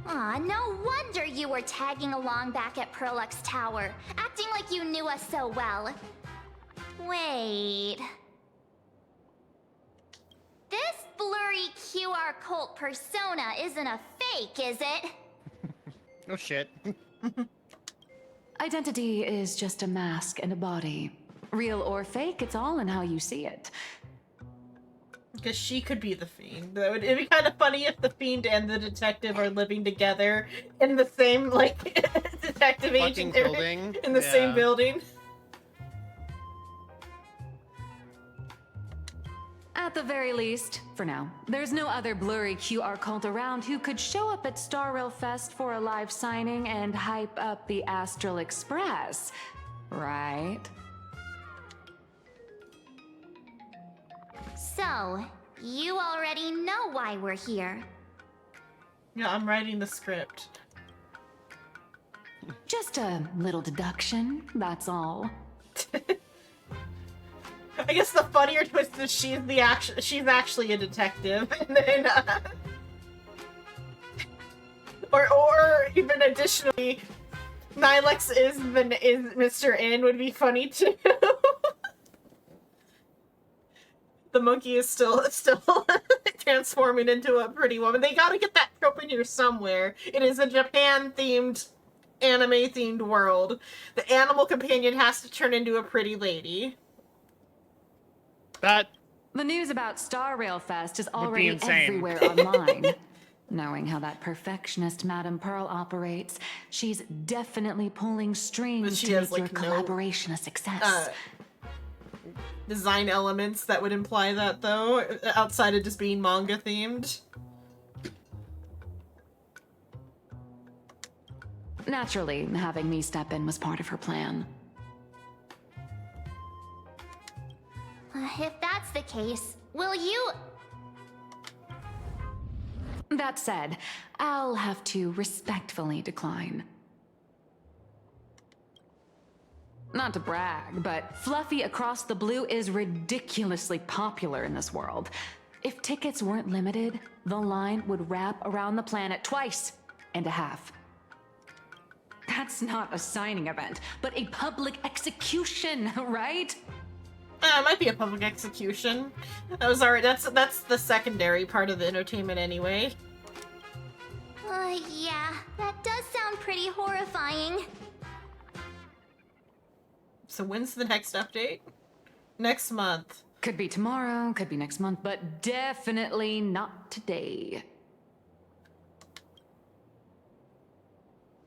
Aw, no wonder you were tagging along back at Perlux Tower, acting like you knew us so well. Wait... This blurry QR cult persona isn't a fake, is it? No shit. Identity is just a mask and a body. Real or fake, it's all in how you see it. Because she could be the Fiend. It'd be kind of funny if the Fiend and the detective are living together in the same, like, detective Fucking agent building? in the same Yeah. building. At the very least, for now, there's no other blurry QR cult around who could show up at Star Rail Fest for a live signing and hype up the Astral Express, right? So, you already know why we're here. Yeah, I'm writing the script. Just a little deduction, that's all. I guess the funnier twist is she's actually a detective, and then, or even additionally, Nihilux is Mr. N would be funny too. The monkey is still transforming into a pretty woman. They gotta get that trope in here somewhere. It is a Japan-themed, anime-themed world. The animal companion has to turn into a pretty lady. The news about Star Rail Fest is would be already insane. everywhere online. Knowing how that perfectionist Madame Pearl operates, she's definitely pulling strings she to has, make your like, no, collaboration a success. Design elements that would imply that, though, outside of just being manga themed. Naturally, having me step in was part of her plan. If that's the case, will you... That said, I'll have to respectfully decline. Not to brag, but Fluffy Across the Blue is ridiculously popular in this world. If tickets weren't limited, the line would wrap around the planet twice and a half. That's not a signing event, but a public execution, right? It might be a public execution. That was already that's the secondary part of the entertainment anyway. Yeah, that does sound pretty horrifying. So when's the next update? Next month. Could be tomorrow, could be next month, but definitely not today.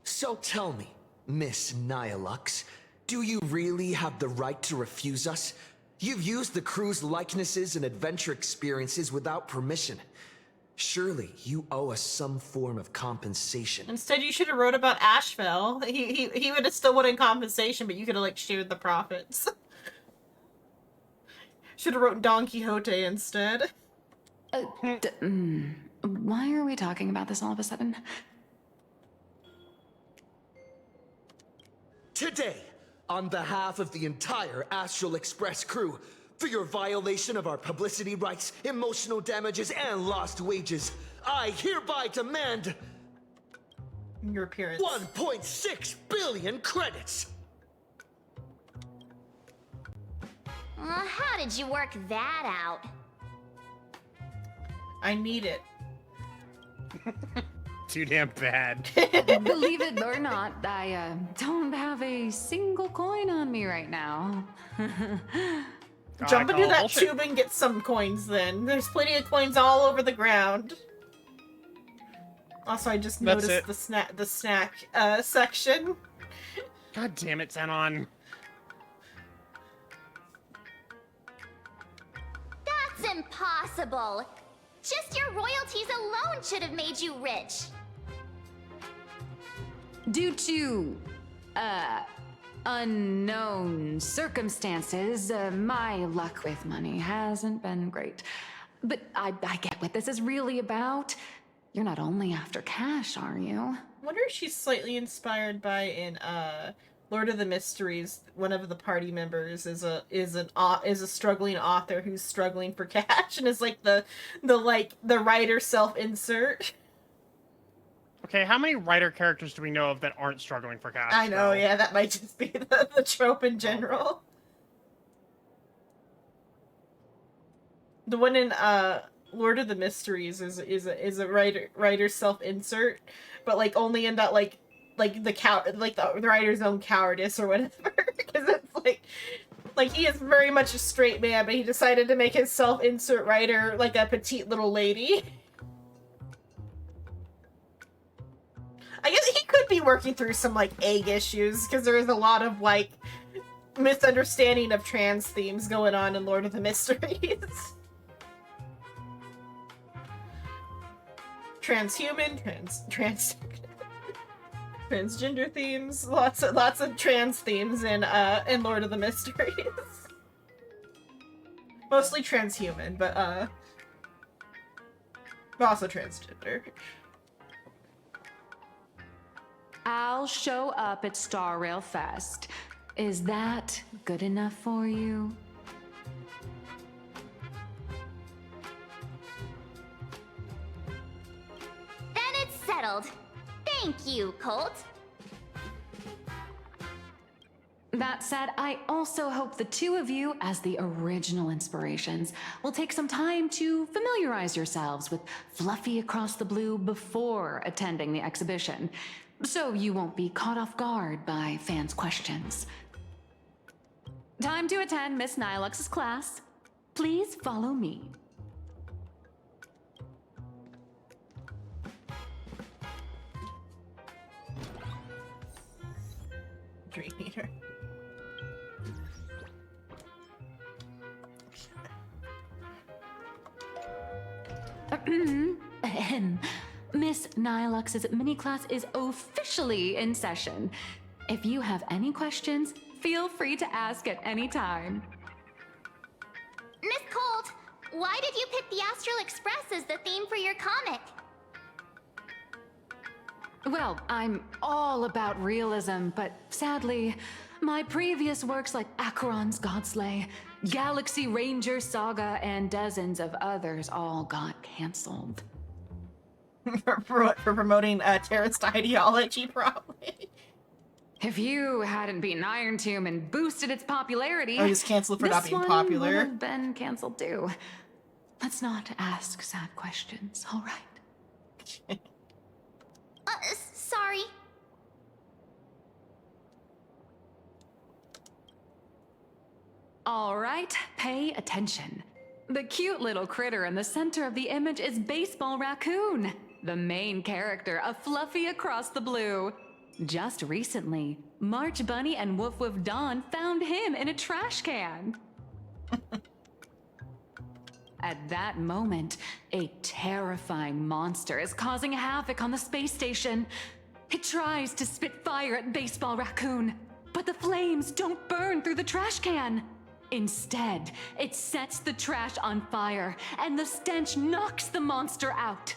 So tell me, Miss Nihilux, do you really have the right to refuse us? You've used the crew's likenesses and adventure experiences without permission. Surely you owe us some form of compensation. Instead, you should have wrote about Asheville. He would have still wanted compensation, but you could have like shared the profits. Should have wrote Don Quixote instead. Why are we talking about this all of a sudden? Today, on behalf of the entire Astral Express crew, for your violation of our publicity rights, emotional damages, and lost wages, I hereby demand your appearance. 1.6 billion credits. How did you work that out? I need it. Too damn bad. Believe it or not, I don't have a single coin on me right now. Jump into that bullshit. tube and get some coins then. There's plenty of coins all over the ground. Also, I just That's noticed it. the snack section. God damn it, Xenon. That's impossible. Just your royalties alone should have made you rich. Due to, unknown circumstances, my luck with money hasn't been great. But I get what this is really about. You're not only after cash, are you? I wonder if she's slightly inspired by in Lord of the Mysteries. One of the party members is a struggling author who's struggling for cash and is like the writer self-insert. Okay, how many writer characters do we know of that aren't struggling for cash? I know, though? yeah, that might just be the trope in general. The one in Lord of the Mysteries is a writer self-insert, but like only in that like the writer's own cowardice or whatever, because it's like he is very much a straight man, but he decided to make his self-insert writer like a petite little lady. I guess he could be working through some like egg issues, because there is a lot of like misunderstanding of trans themes going on in Lord of the Mysteries. Transhuman, transgender themes, lots of trans themes in Lord of the Mysteries. Mostly transhuman, but also transgender. I'll show up at Star Rail Fest. Is that good enough for you? Then it's settled. Thank you, Colt. That said, I also hope the two of you, as the original inspirations, will take some time to familiarize yourselves with Fluffy Across the Blue before attending the exhibition, so you won't be caught off guard by fans' questions. Time to attend Miss Nilux's class. Please follow me. Dream Eater. Miss Nilux's mini class is officially in session. If you have any questions, feel free to ask at any time. Miss Colt, why did you pick the Astral Express as the theme for your comic? Well, I'm all about realism, but sadly, my previous works like Acheron's Godslay, Galaxy Ranger Saga, and dozens of others all got cancelled. for promoting terrorist ideology, probably. If you hadn't beaten Iron Tomb and boosted its popularity, I was canceled for not being this popular. one would have been canceled too. Let's not ask sad questions, all right? Sorry. All right, pay attention. The cute little critter in the center of the image is Baseball Raccoon, the main character of Fluffy Across the Blue. Just recently, March Bunny and Woof Woof Dawn found him in a trash can. At that moment, a terrifying monster is causing havoc on the space station. It tries to spit fire at Baseball Raccoon, but the flames don't burn through the trash can. Instead, it sets the trash on fire, and the stench knocks the monster out.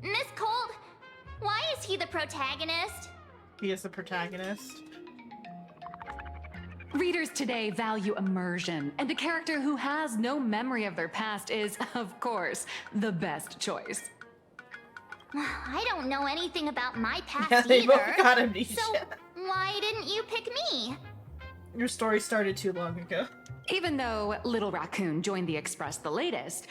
Miss Colt, why is he the protagonist? He is the protagonist. Readers today value immersion, and a character who has no memory of their past is, of course, the best choice. I don't know anything about my past Yeah, they either. both got amnesia. So why didn't you pick me? Your story started too long ago. Even though Little Raccoon joined the Express the latest,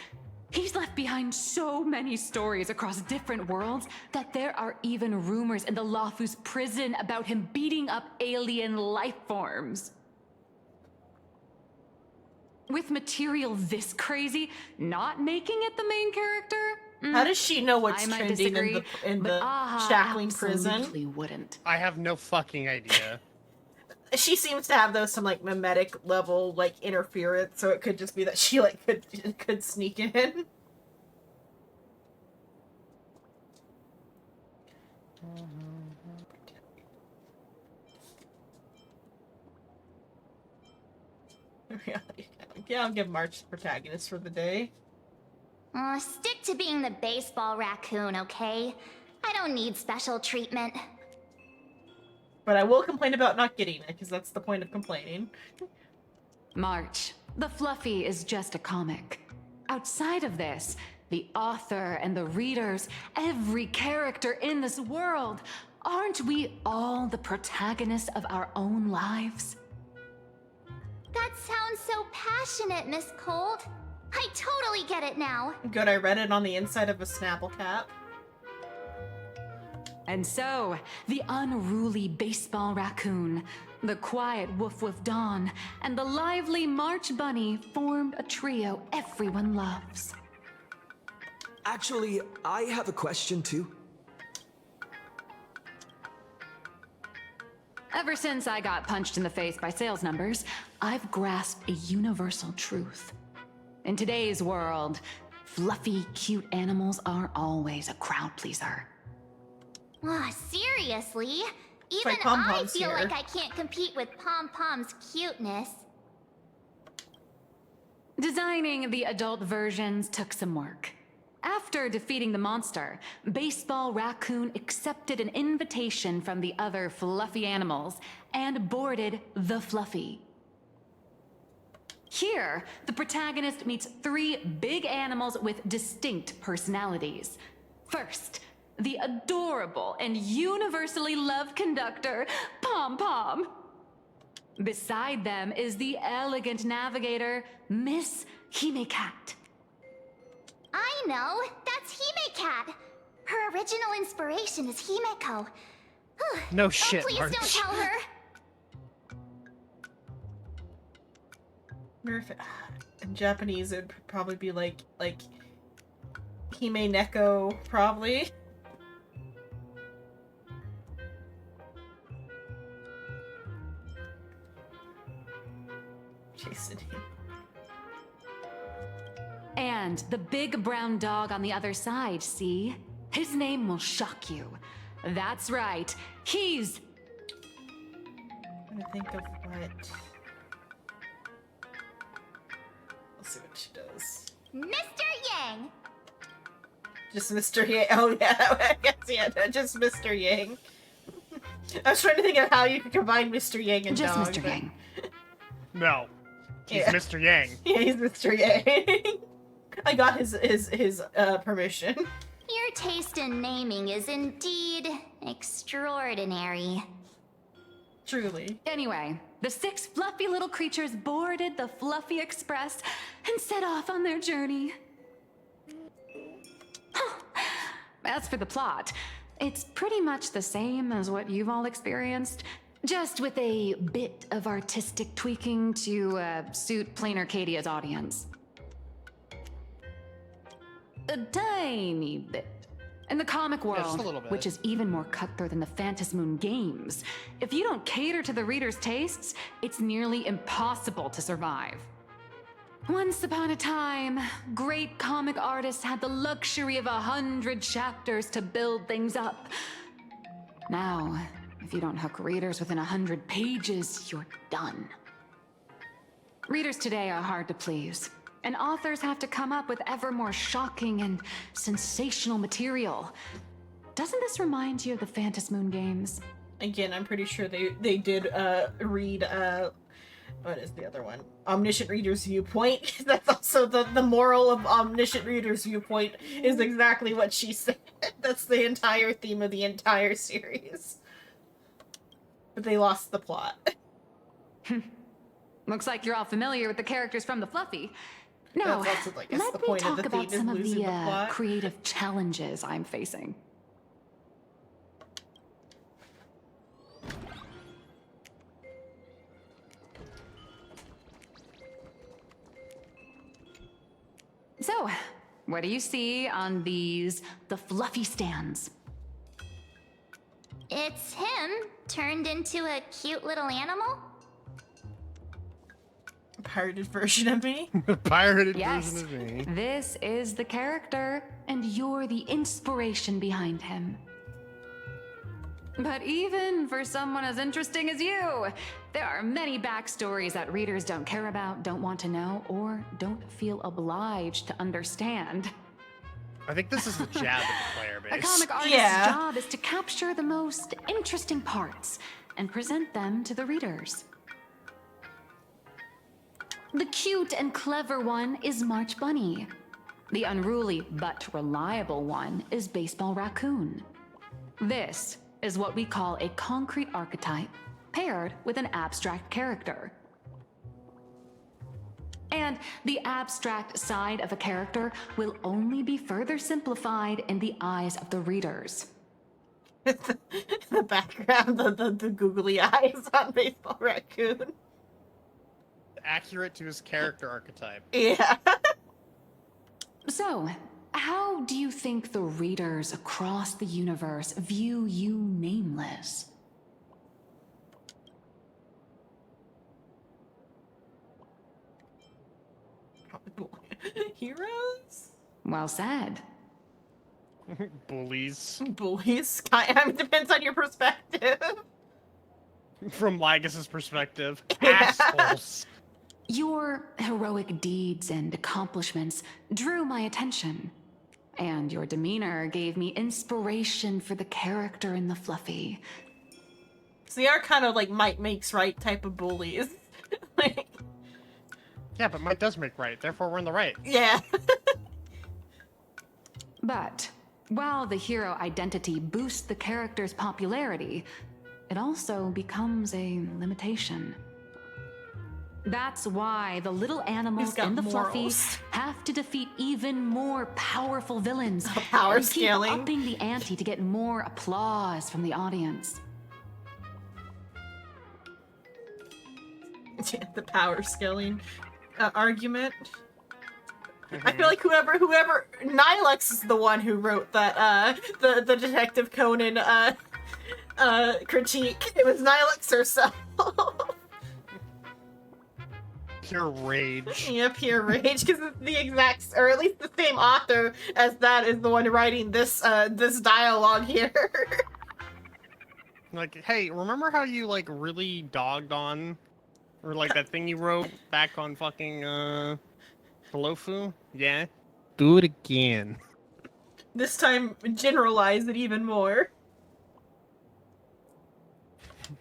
he's left behind so many stories across different worlds that there are even rumors in the Lawfus prison about him beating up alien life forms. With material this crazy, not making it the main character? How does she know what's I might trending disagree, in but the AHA shackling prison? absolutely wouldn't. I have no fucking idea. She seems to have some like mimetic level like interference, so it could just be that she like could sneak in. Yeah, I'll give March the protagonist for the day. Stick to being the baseball raccoon, okay? I don't need special treatment. But I will complain about not getting it, because that's the point of complaining. March, the Fluffy is just a comic. Outside of this, the author and the readers, every character in this world, aren't we all the protagonists of our own lives? That sounds so passionate, Miss Cold. I totally get it now. Good, I read it on the inside of a Snapple cap. And so, the unruly baseball raccoon, the quiet woof woof Dawn, and the lively March Bunny formed a trio everyone loves. Actually, I have a question too. Ever since I got punched in the face by sales numbers, I've grasped a universal truth. In today's world, fluffy, cute animals aren't always a crowd pleaser. Seriously? Even like I Pom-Pom's feel here. like I can't compete with Pom-Pom's cuteness. Designing the adult versions took some work. After defeating the monster, Baseball Raccoon accepted an invitation from the other fluffy animals and boarded the Fluffy. Here, the protagonist meets 3 big animals with distinct personalities. First, the adorable and universally loved conductor, Pom-Pom. Beside them is the elegant navigator, Miss Hime-Cat. I know! That's Hime-Cat! Her original inspiration is Himeko. No shit, Please March. don't tell her! In Japanese, it would probably be like Hime Neko, probably. Jason. And the big brown dog on the other side, see? His name will shock you. That's right, he's... I'm trying to think of what... Let's see what she does. Mr. Yang! Just Mr. Yang. Oh yeah, I guess yeah, just Mr. Yang. I was trying to think of how you could combine Mr. Yang and Just dog, Mr. but- Yang. No. He's Yeah. Mr. Yang. Yeah, he's Mr. Yang. I got his permission. Your taste in naming is indeed extraordinary. Truly. Anyway, the 6 fluffy little creatures boarded the Fluffy Express and set off on their journey. As for the plot, it's pretty much the same as what you've all experienced, just with a bit of artistic tweaking to suit Plain Arcadia's audience. A tiny bit. In the comic just world, a little bit. which is even more cutthroat than the Phantasmoon games, if you don't cater to the reader's tastes, it's nearly impossible to survive. Once upon a time, great comic artists had the luxury of 100 chapters to build things up. Now, if you don't hook readers within 100 pages, you're done. Readers today are hard to please, and authors have to come up with ever more shocking and sensational material. Doesn't this remind you of the Phantasmoon games? Again, I'm pretty sure they did read what is the other one? Omniscient Reader's Viewpoint. That's also the moral of Omniscient Reader's Viewpoint is exactly what she said. That's the entire theme of the entire series. But they lost the plot. Looks like you're all familiar with the characters from the Fluffy. Now, That's also, like, I guess the let me point of talk the about theme is some of losing the the plot. creative challenges I'm facing. So, what do you see on the Fluffy stands? It's him turned into a cute little animal? A pirated version of me? Pirated Yes, version of me. this is the character, and you're the inspiration behind him. But even for someone as interesting as you, there are many backstories that readers don't care about, don't want to know, or don't feel obliged to understand. I think this is the jab at the player base. A comic artist's job is to capture the most interesting parts and present them to the readers. The cute and clever one is March Bunny. The unruly but reliable one is Baseball Raccoon. This is what we call a concrete archetype paired with an abstract character. And the abstract side of a character will only be further simplified in the eyes of the readers. The background, the googly eyes on Baseball Raccoon. Accurate to his character archetype. Yeah. So, how do you think the readers across the universe view you nameless? Heroes? Well said. Bullies. Bullies? I mean, depends on your perspective. From Lagus's perspective. Assholes. Your heroic deeds and accomplishments drew my attention, and your demeanor gave me inspiration for the character in the Fluffy. So they are kind of like might makes right type of bullies. Like, yeah, but might does make right, therefore we're in the right. Yeah. But while the hero identity boosts the character's popularity, it also becomes a limitation. That's why the little animals in the Fluffy have to defeat even more powerful villains. Power and keep scaling. upping the ante to get more applause from the audience. The power scaling argument. I feel like whoever Nihilux is the one who wrote that the Detective Conan critique. It was Nihilux herself. Pure rage. Yeah, pure rage, because it's the exact, or at least the same author as that is the one writing this this dialogue here. Like, hey, remember how you like really dogged on, or like that thing you wrote back on fucking Tofu? Yeah. Do it again. This time, generalize it even more.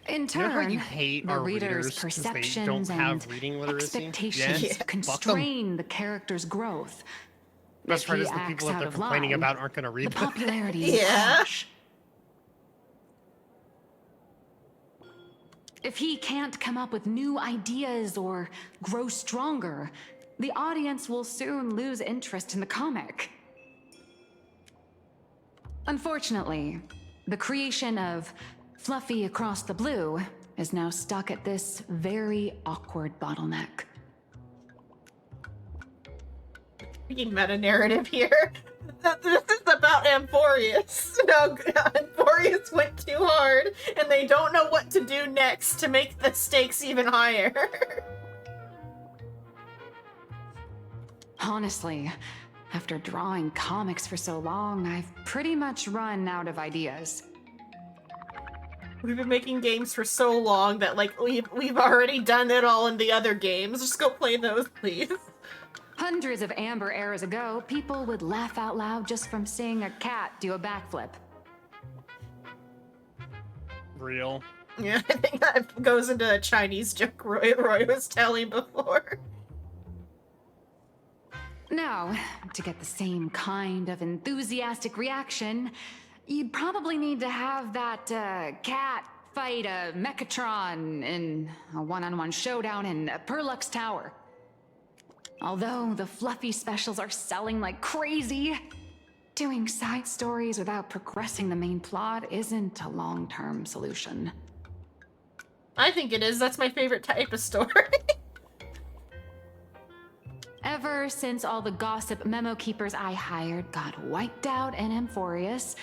In You know how turn, you hate the our readers' readers 'cause they perceptions don't have and reading literacy? expectations Yeah. Fuck 'em. constrain the character's growth. Best If part he is the acts people that out they're of complaining line, about aren't going to read the them. popularity is Yeah. harsh. If he can't come up with new ideas or grow stronger, the audience will soon lose interest in the comic. Unfortunately, the creation of Fluffy Across the Blue is now stuck at this very awkward bottleneck. Freaking meta-narrative here. This is about Amphorius. No, Amphorius went too hard, and they don't know what to do next to make the stakes even higher. Honestly, after drawing comics for so long, I've pretty much run out of ideas. We've been making games for so long that, like, we've already done it all in the other games. Just go play those, please. Hundreds of Amber eras ago, people would laugh out loud just from seeing a cat do a backflip. Real. Yeah, I think that goes into a Chinese joke Roy was telling before. Now, to get the same kind of enthusiastic reaction, you'd probably need to have that cat fight a Mechatron in a one-on-one showdown in Perlux Tower. Although the fluffy specials are selling like crazy, doing side stories without progressing the main plot isn't a long-term solution. I think it is. That's my favorite type of story. Ever since all the gossip memo keepers I hired got wiped out in Amphorius,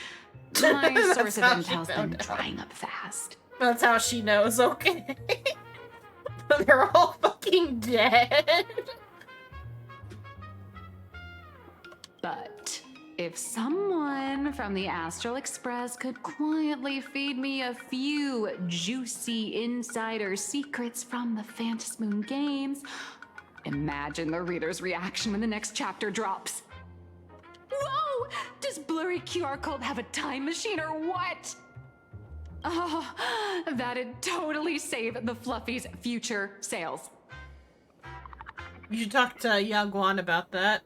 my source of intel's been drying up fast. That's how she knows, okay. They're all fucking dead. But if someone from the Astral Express could quietly feed me a few juicy insider secrets from the Phantom Moon games, imagine the reader's reaction when the next chapter drops. Whoa! Does Blurry QR Code have a time machine or what? Oh, that'd totally save the Fluffy's future sales. You should talk to Yaguan about that.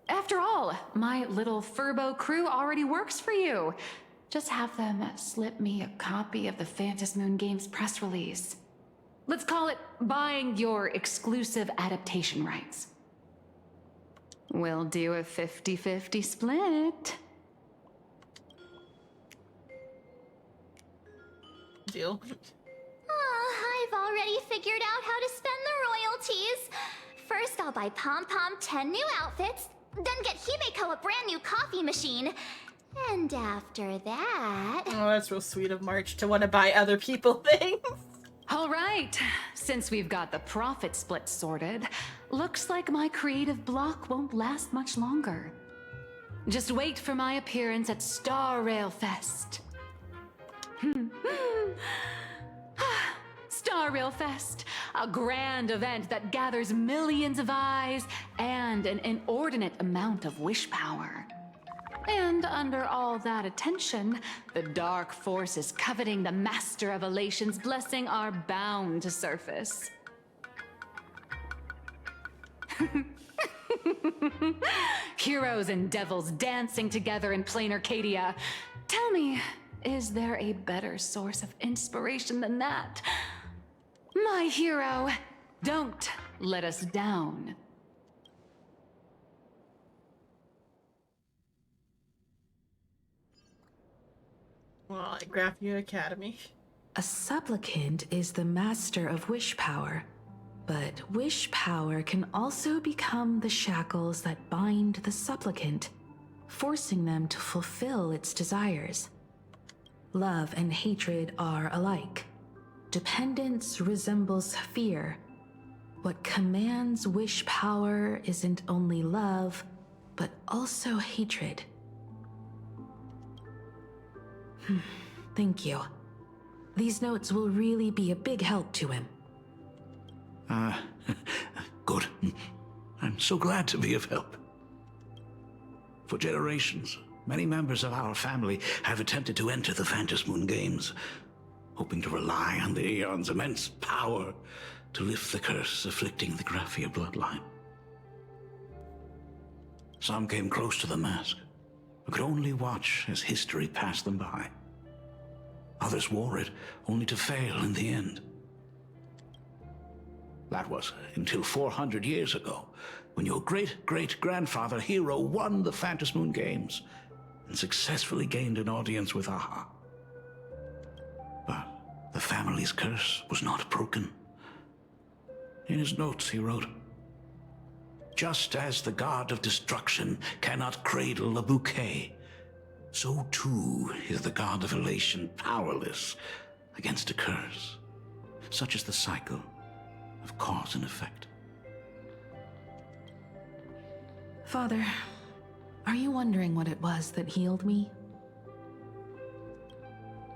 After all, my little Furbo crew already works for you. Just have them slip me a copy of the Phantom Moon Games press release. Let's call it buying your exclusive adaptation rights. We'll do a 50-50 split. Deal. I've already figured out how to spend the royalties. First, I'll buy Pom Pom 10 new outfits, then get Himeko a brand new coffee machine. And after that... Oh, that's real sweet of March to want to buy other people things. All right, since we've got the profit split sorted, looks like my creative block won't last much longer. Just wait for my appearance at Star Rail Fest. Star Rail Fest, a grand event that gathers millions of eyes and an inordinate amount of wish power. And under all that attention, the dark forces coveting the Master of Elation's blessing are bound to surface. Heroes and devils dancing together in plain Arcadia. Tell me, is there a better source of inspiration than that? My hero, don't let us down. Well, at Graphia Academy. A supplicant is the master of wish power, but wish power can also become the shackles that bind the supplicant, forcing them to fulfill its desires. Love and hatred are alike. Dependence resembles fear. What commands wish power isn't only love, but also hatred. Thank you. These notes will really be a big help to him. Good. I'm so glad to be of help. For generations, many members of our family have attempted to enter the Phantom Moon Games, hoping to rely on the Aeon's immense power to lift the curse afflicting the Graphia bloodline. Some came close to the mask, but could only watch as history passed them by. Others wore it, only to fail in the end. That was until 400 years ago, when your great-great-grandfather Hero won the Phantom Moon Games and successfully gained an audience with Aha. But the family's curse was not broken. In his notes, he wrote, "Just as the god of destruction cannot cradle a bouquet, so too is the god of elation powerless against a curse. Such is the cycle of cause and effect." Father, are you wondering what it was that healed me?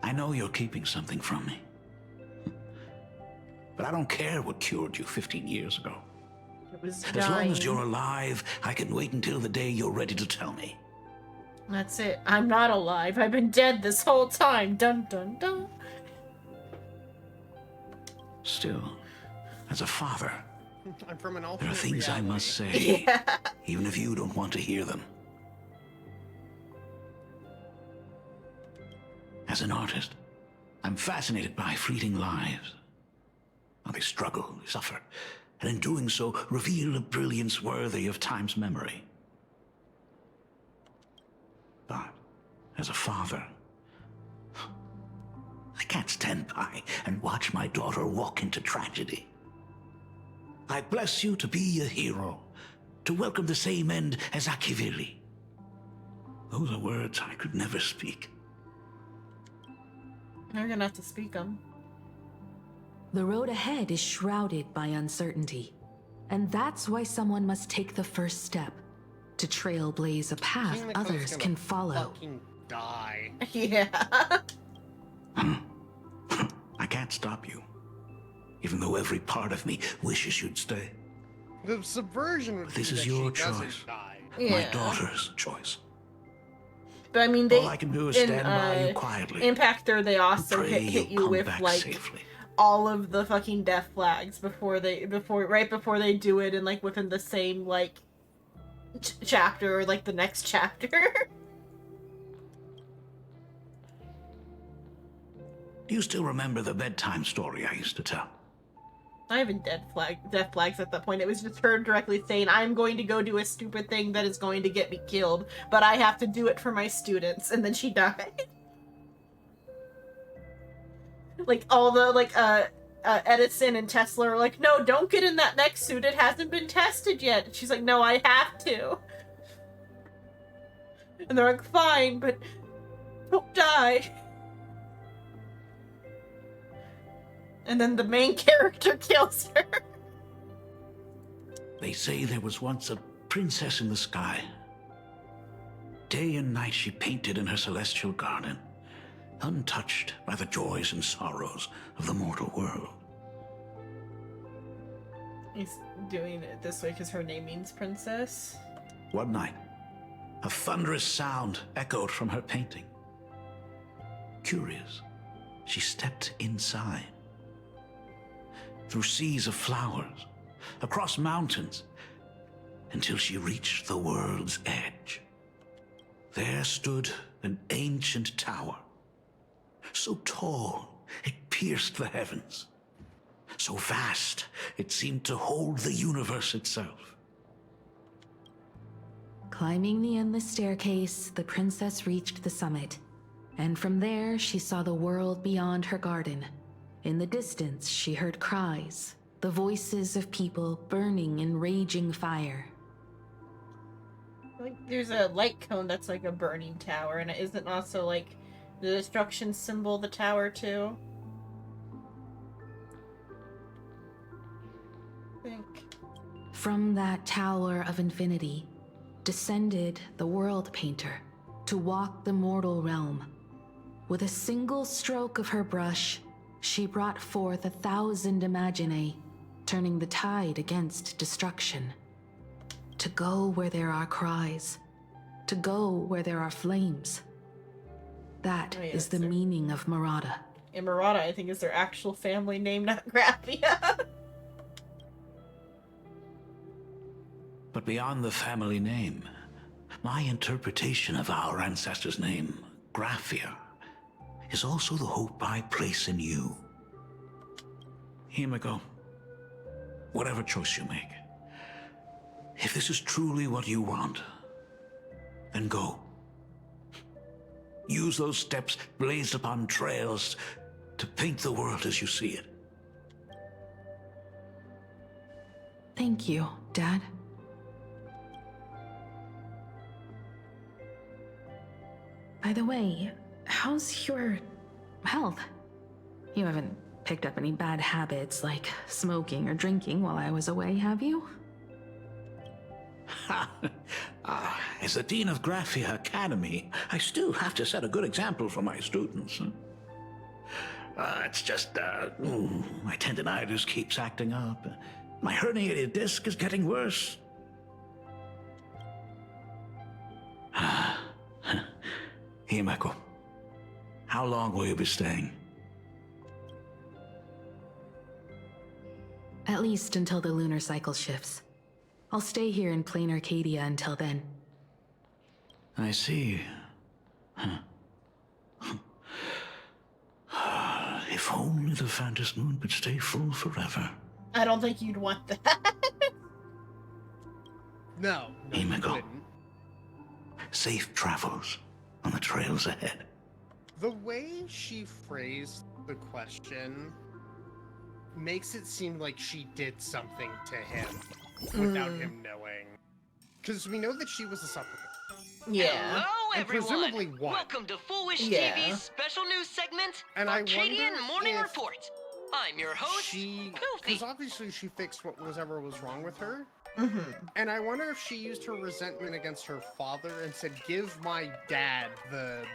I know you're keeping something from me. But I don't care what cured you 15 years ago. It was As dying. long as you're alive, I can wait until the day you're ready to tell me. That's it. I'm not alive. I've been dead this whole time. Dun dun dun. Still, as a father, I'm from an there are alternate things I reality. must say, Yeah. even if you don't want to hear them. As an artist, I'm fascinated by fleeting lives. How they struggle, they suffer, and in doing so, reveal a brilliance worthy of time's memory. But, as a father, I can't stand by and watch my daughter walk into tragedy. I bless you to be a hero, to welcome the same end as Akivili. Those are words I could never speak. You're gonna have to speak them. The road ahead is shrouded by uncertainty, and that's why someone must take the first step to trailblaze a path King Nico's others gonna can follow. Fucking die. Yeah. I can't stop you, even though every part of me wishes you'd stay. The subversion would But this be is that your she doesn't choice. die. My Yeah. daughter's choice. But I mean, they All I can do is stand by you quietly. Impactor, they also Pray hit you'll you come with back like safely. all of the fucking death flags right before they do it, and like within the same like chapter or like the next chapter. Do you still remember the bedtime story I used to tell? Not even death flags at that point. It was just her directly saying, "I'm going to go do a stupid thing that is going to get me killed, but I have to do it for my students," and then she died. Like all the Edison and Tesla are like, "No, don't get in that next suit. It hasn't been tested yet." And she's like, "No, I have to." And they're like, "Fine, but don't die." And then the main character kills her. They say there was once a princess in the sky. Day and night she painted in her celestial garden, untouched by the joys and sorrows of the mortal world. He's doing it this way because her name means princess. One night, a thunderous sound echoed from her painting. Curious, she stepped inside. Through seas of flowers, across mountains, until she reached the world's edge. There stood an ancient tower, so tall it pierced the heavens, so vast it seemed to hold the universe itself. Climbing the endless staircase, the princess reached the summit, and from there she saw the world beyond her garden. In the distance, she heard cries, the voices of people burning in raging fire. Like, there's a light cone that's like a burning tower, and it isn't also like the destruction symbol of the tower too? I think. From that tower of infinity descended the world painter to walk the mortal realm. With a single stroke of her brush, she brought forth 1,000 imaginae, turning the tide against destruction. To go where there are cries, to go where there are flames. That is the meaning of Murata. And Murata, I think, is their actual family name, not Graphia. But beyond the family name, my interpretation of our ancestor's name, Graphia, is also the hope I place in you. Himiko, whatever choice you make, if this is truly what you want, then go. Use those steps blazed upon trails to paint the world as you see it. Thank you, Dad. By the way, how's your health? You haven't picked up any bad habits like smoking or drinking while I was away, have you? As the Dean of Graphia Academy, I still have to set a good example for my students. It's just, my tendinitis keeps acting up. My herniated disc is getting worse. Himeko, how long will you be staying? At least until the lunar cycle shifts. I'll stay here in plain Arcadia until then. I see. If only the Phantom Moon could stay full forever. I don't think you'd want that. No, you Himiko. wouldn't. Safe travels on the trails ahead. The way she phrased the question makes it seem like she did something to him without him knowing. Because we know that she was a supplicant. Yeah. Hello, And everyone. presumably what? Welcome to Foolish Yeah. TV's special news segment, And I Arcadian wonder Morning if Report. I'm your host, Poofy. Because obviously she fixed whatever was wrong with her. Mm-hmm. And I wonder if she used her resentment against her father and said, "Give my dad the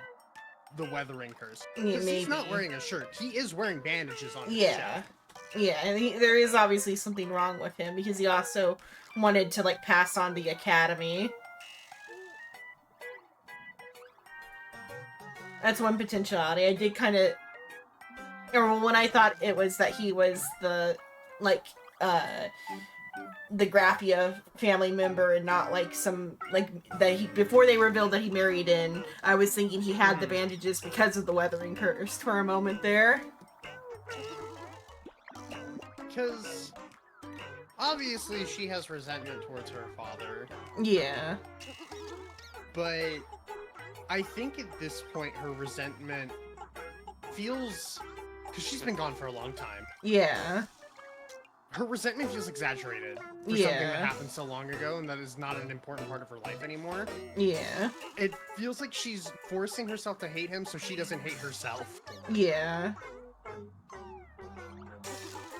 weathering curse." Because he's not maybe. wearing a shirt. He is wearing bandages on his Yeah. chest. Yeah, and there is obviously something wrong with him because he also wanted to, like, pass on the academy. That's one potentiality. I did kind of... Or when I thought it was that he was the, like, the Graphia family member and not, like, some, like, that he... Before they revealed that he married in, I was thinking he had the bandages because of the weathering curse for a moment there. Because obviously she has resentment towards her father. Yeah. But I think at this point her resentment feels... Because she's been gone for a long time. Yeah. Her resentment feels exaggerated for something that happened so long ago and that is not an important part of her life anymore. Yeah. It feels like she's forcing herself to hate him so she doesn't hate herself. Yeah.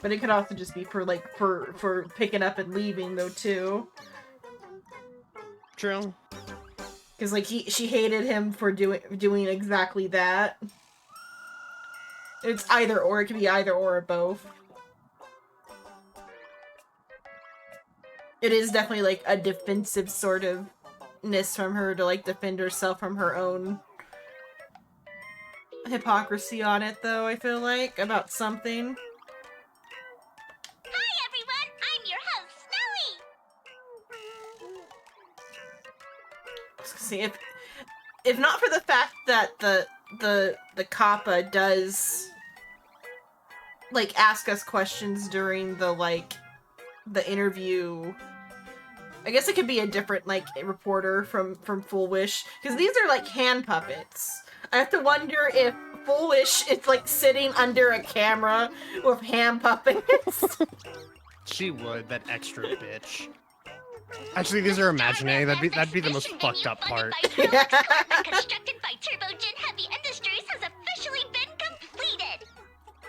But it could also just be for, like, for picking up and leaving, though, too. True. Because, like, she hated him for doing exactly that. It's either or. It could be either or both. It is definitely, like, a defensive sort of ness from her to, like, defend herself from her own hypocrisy on it, though, I feel like, about something. Hi everyone, I'm your host, Snowy! I was gonna say, if not for the fact that the Kappa does, like, ask us questions during the, like, the interview, I guess it could be a different, like, reporter from Foolish, because these are, like, hand puppets. I have to wonder if Foolish is, like, sitting under a camera with hand puppets. She would, that extra bitch. Actually, these are imaginary. That'd be the most fucked up part. Constructed by Turbogen Heavy Industries has officially been completed!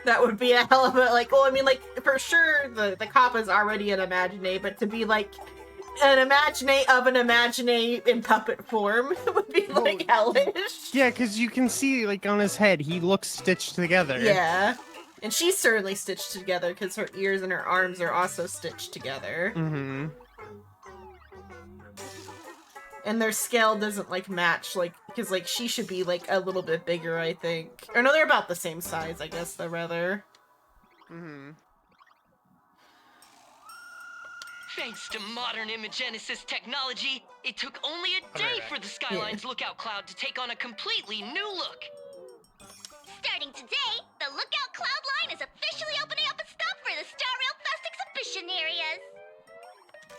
That would be a hell of a, like, well, I mean, like, for sure, the Kappa's already an Imaginate, but to be, like, an Imaginate of an Imaginate in puppet form would be, like, hellish. Yeah, because you can see, like, on his head, he looks stitched together. Yeah. And she's certainly stitched together, because her ears and her arms are also stitched together. Mm-hmm. And their scale doesn't, like, match, like, because, like, she should be, like, a little bit bigger, I think. Or no, they're about the same size, I guess, though, rather. Mm-hmm. Thanks to modern imagenesis technology, it took only a day for the Skyline's lookout cloud to take on a completely new look. Starting today, the Lookout Cloud line is officially opening up a stop for the Star Rail Fest exhibition areas.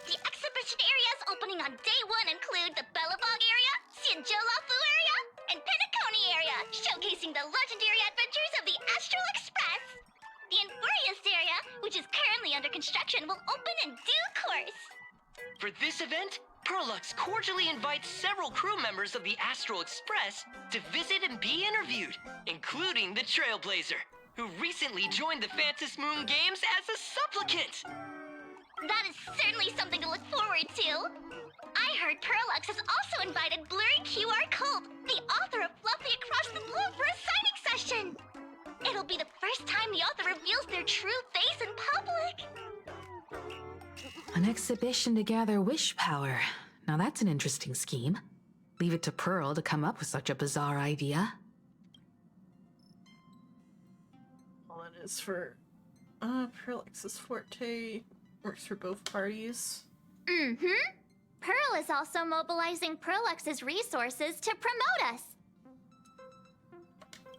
The exhibition areas opening on day one include the Bellavog area, Sianjolafu area, and Penacony area, showcasing the legendary adventures of the Astral Express. The Infurious area, which is currently under construction, will open in due course. For this event, Perlux cordially invites several crew members of the Astral Express to visit and be interviewed, including the Trailblazer, who recently joined the Phantom Moon Games as a supplicant. That is certainly something to look forward to. I heard Perlux has also invited Blurry QR Cult, the author of Fluffy Across the Blue, for a signing session. It'll be the first time the author reveals their true face in public. An exhibition to gather wish power. Now that's an interesting scheme. Leave it to Pearl to come up with such a bizarre idea. Well, it is for Perlux's forte. Works for both parties. Mm-hmm. Pearl is also mobilizing Perlux's resources to promote us.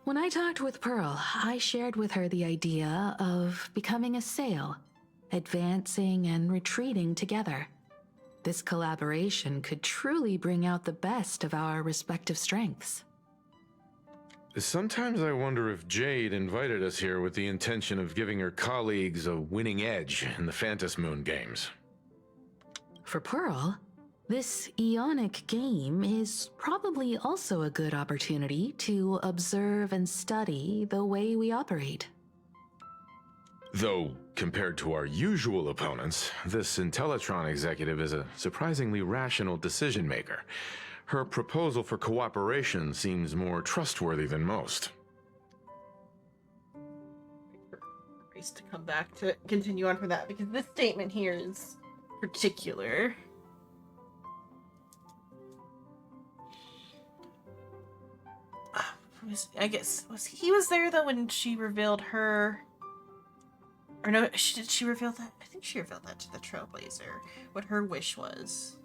When I talked with Pearl, I shared with her the idea of becoming a sail, advancing and retreating together. This collaboration could truly bring out the best of our respective strengths. Sometimes I wonder if Jade invited us here with the intention of giving her colleagues a winning edge in the Phantom Moon games. For Pearl, this Ionic game is probably also a good opportunity to observe and study the way we operate. Though, compared to our usual opponents, this Intellitron executive is a surprisingly rational decision maker. Her proposal for cooperation seems more trustworthy than most. Race to come back to continue on for that, because this statement here is particular. I guess he was there though when she revealed her, or no? Did she reveal that? I think she revealed that to the Trailblazer. What her wish was,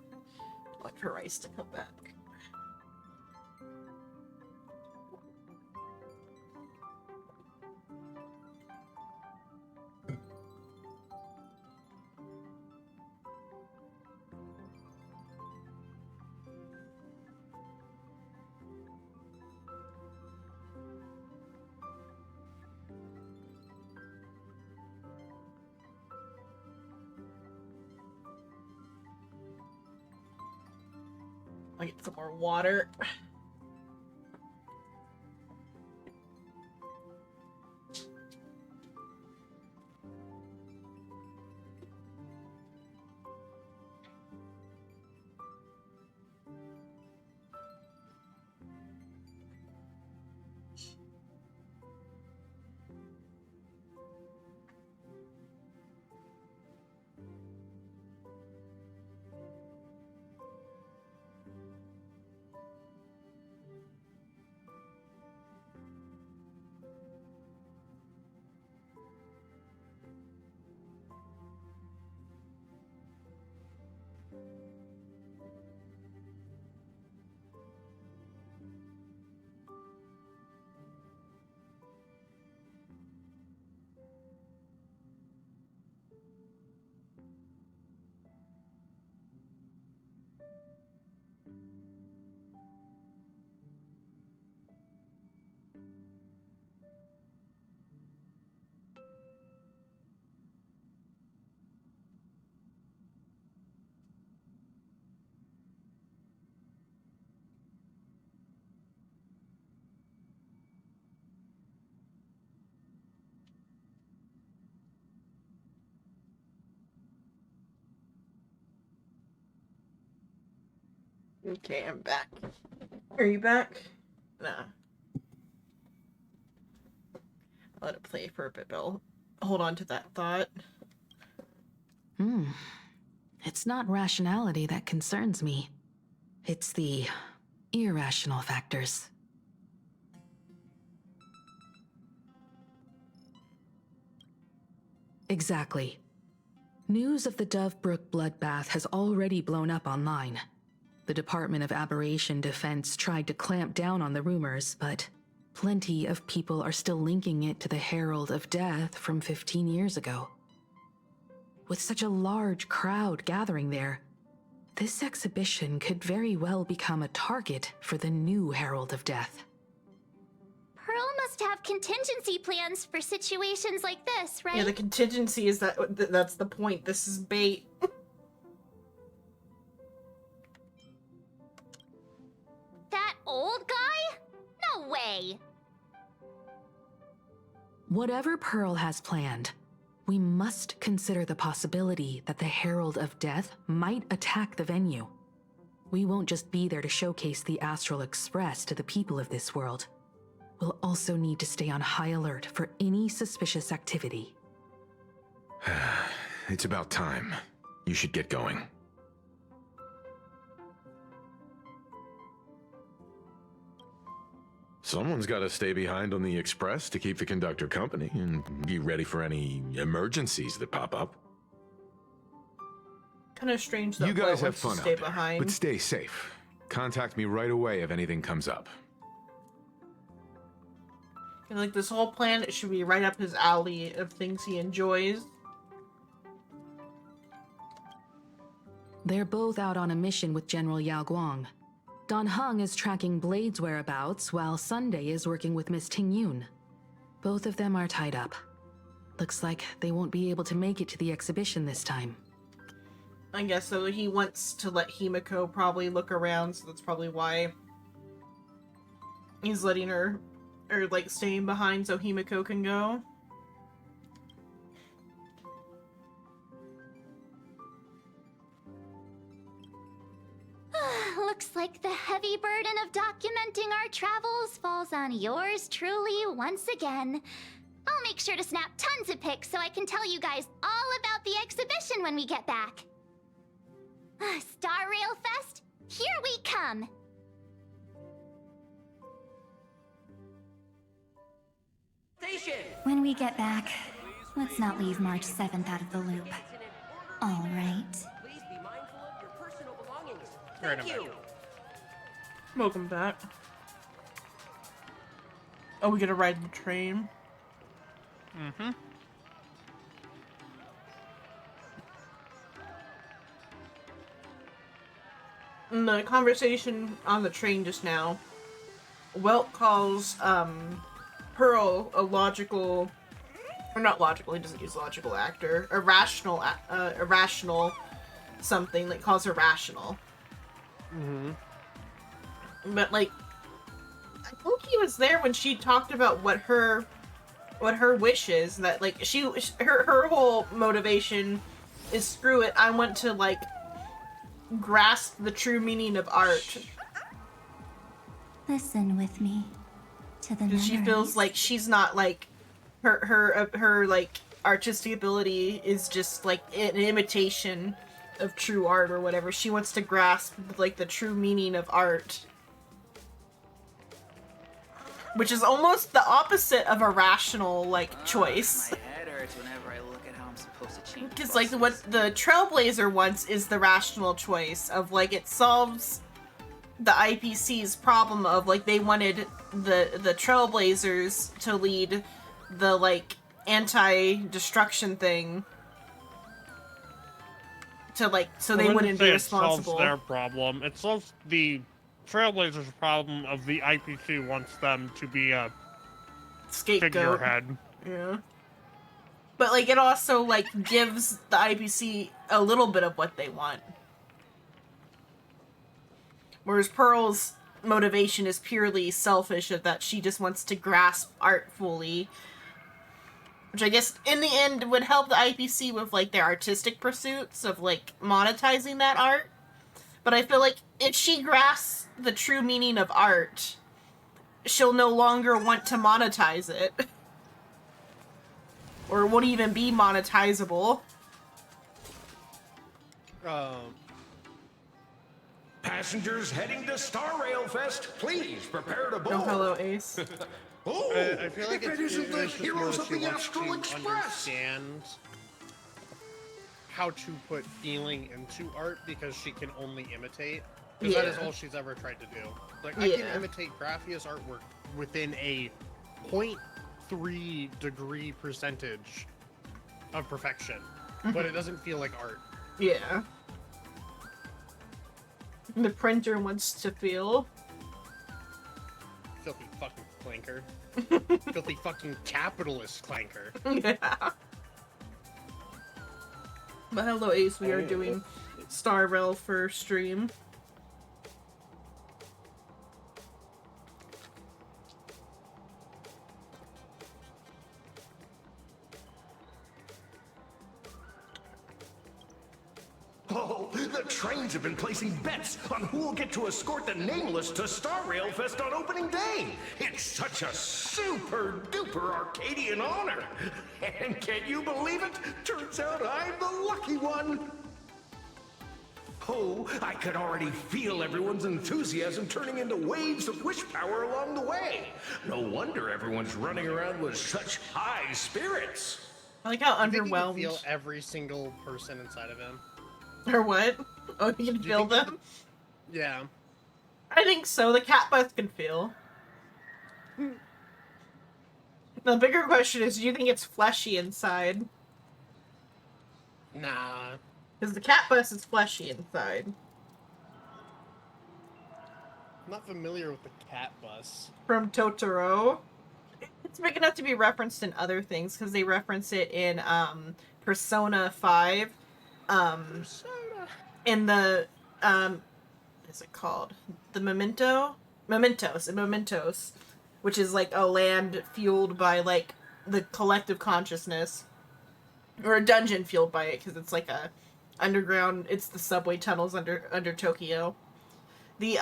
like for Rice to come back. I'll get some more water. Okay, I'm back. Are you back? Nah. I'll let it play for a bit, but I'll hold on to that thought. It's not rationality that concerns me. It's the irrational factors. Exactly. News of the Dovebrook bloodbath has already blown up online. The Department of Aberration Defense tried to clamp down on the rumors, but plenty of people are still linking it to the Herald of Death from 15 years ago. With such a large crowd gathering there, this exhibition could very well become a target for the new Herald of Death. Pearl must have contingency plans for situations like this, right? Yeah, the contingency is that's the point. This is bait. That old guy? No way! Whatever Pearl has planned, we must consider the possibility that the Herald of Death might attack the venue. We won't just be there to showcase the Astral Express to the people of this world. We'll also need to stay on high alert for any suspicious activity. It's about time. You should get going. Someone's got to stay behind on the express to keep the conductor company and be ready for any emergencies that pop up. Kind of strange that You guys Will have wants to fun stay out there, behind. but stay safe. Contact me right away if anything comes up. And, like, this whole planet should be right up his alley of things he enjoys. They're both out on a mission with General Yao Guang. Dan Heng is tracking Blade's whereabouts, while Sunday is working with Miss Ting Yun. Both of them are tied up. Looks like they won't be able to make it to the exhibition this time. I guess so. He wants to let Himiko probably look around, so that's probably why he's letting her, or like staying behind so Himiko can go. Looks like the heavy burden of documenting our travels falls on yours truly once again. I'll make sure to snap tons of pics so I can tell you guys all about the exhibition when we get back. Star Rail Fest, here we come! When we get back, let's not leave March 7th out of the loop. All right. Thank you. Welcome back. Oh, we gotta ride the train. Mm-hmm. In the conversation on the train just now, Welt calls Pearl a logical, or not logical, he doesn't use logical actor, irrational something, like calls her rational. Mm-hmm. But like, I think he was there when she talked about what her wish is, that like her whole motivation is screw it, I want to like grasp the true meaning of art. Listen with me to the She feels like she's not like her like artistic ability is just like an imitation of true art or whatever. She wants to grasp like the true meaning of art, which is almost the opposite of a rational like choice. My head hurts whenever I look at how I'm supposed to change. Because like what the Trailblazer wants is the rational choice of like it solves the IPC's problem of like they wanted the Trailblazers to lead the like anti-destruction thing to like so they wouldn't be responsible. It solves their problem. It solves the Trailblazers' problem of the IPC wants them to be a scapegoat. figurehead. Yeah. But like it also like gives the IPC a little bit of what they want. Whereas Pearl's motivation is purely selfish, of that she just wants to grasp art fully. Which I guess in the end would help the IPC with like their artistic pursuits of like monetizing that art. But I feel like if she grasps the true meaning of art, she'll no longer want to monetize it. Or it won't even be monetizable. Passengers heading to Star Rail Fest, please prepare to board. Oh, hello, Ace. Oh, I feel like if it isn't the just heroes of more the she wants Astral to Express. understand how to put feeling into art because she can only imitate. Because that is all she's ever tried to do. Like, I can imitate Graphia's artwork within a 0.3 degree percentage of perfection, but it doesn't feel like art. Yeah. The printer wants to feel. Filthy fucking clanker. Filthy fucking capitalist clanker. Yeah. But hello, Ace. We are doing Star Rail for stream. Oh, the trains have been placing bets on who will get to escort the Nameless to Star Rail Fest on opening day. It's such a super duper Arcadian honor. And can you believe it? Turns out I'm the lucky one. Oh, I could already feel everyone's enthusiasm turning into waves of wish power along the way. No wonder everyone's running around with such high spirits. I like how I think you underwhelmed. can feel every single person inside of him. Or what? Oh, you can feel them? Yeah. I think so. The cat bus can feel. The bigger question is, do you think it's fleshy inside? Nah. Because the cat bus is fleshy inside. I'm not familiar with the cat bus. From Totoro. It's big enough to be referenced in other things, because they reference it in Persona 5. Persona. In the, what is it called? The Mementos, which is like a land fueled by like the collective consciousness, or a dungeon fueled by it, because it's like a underground. It's the subway tunnels under Tokyo. The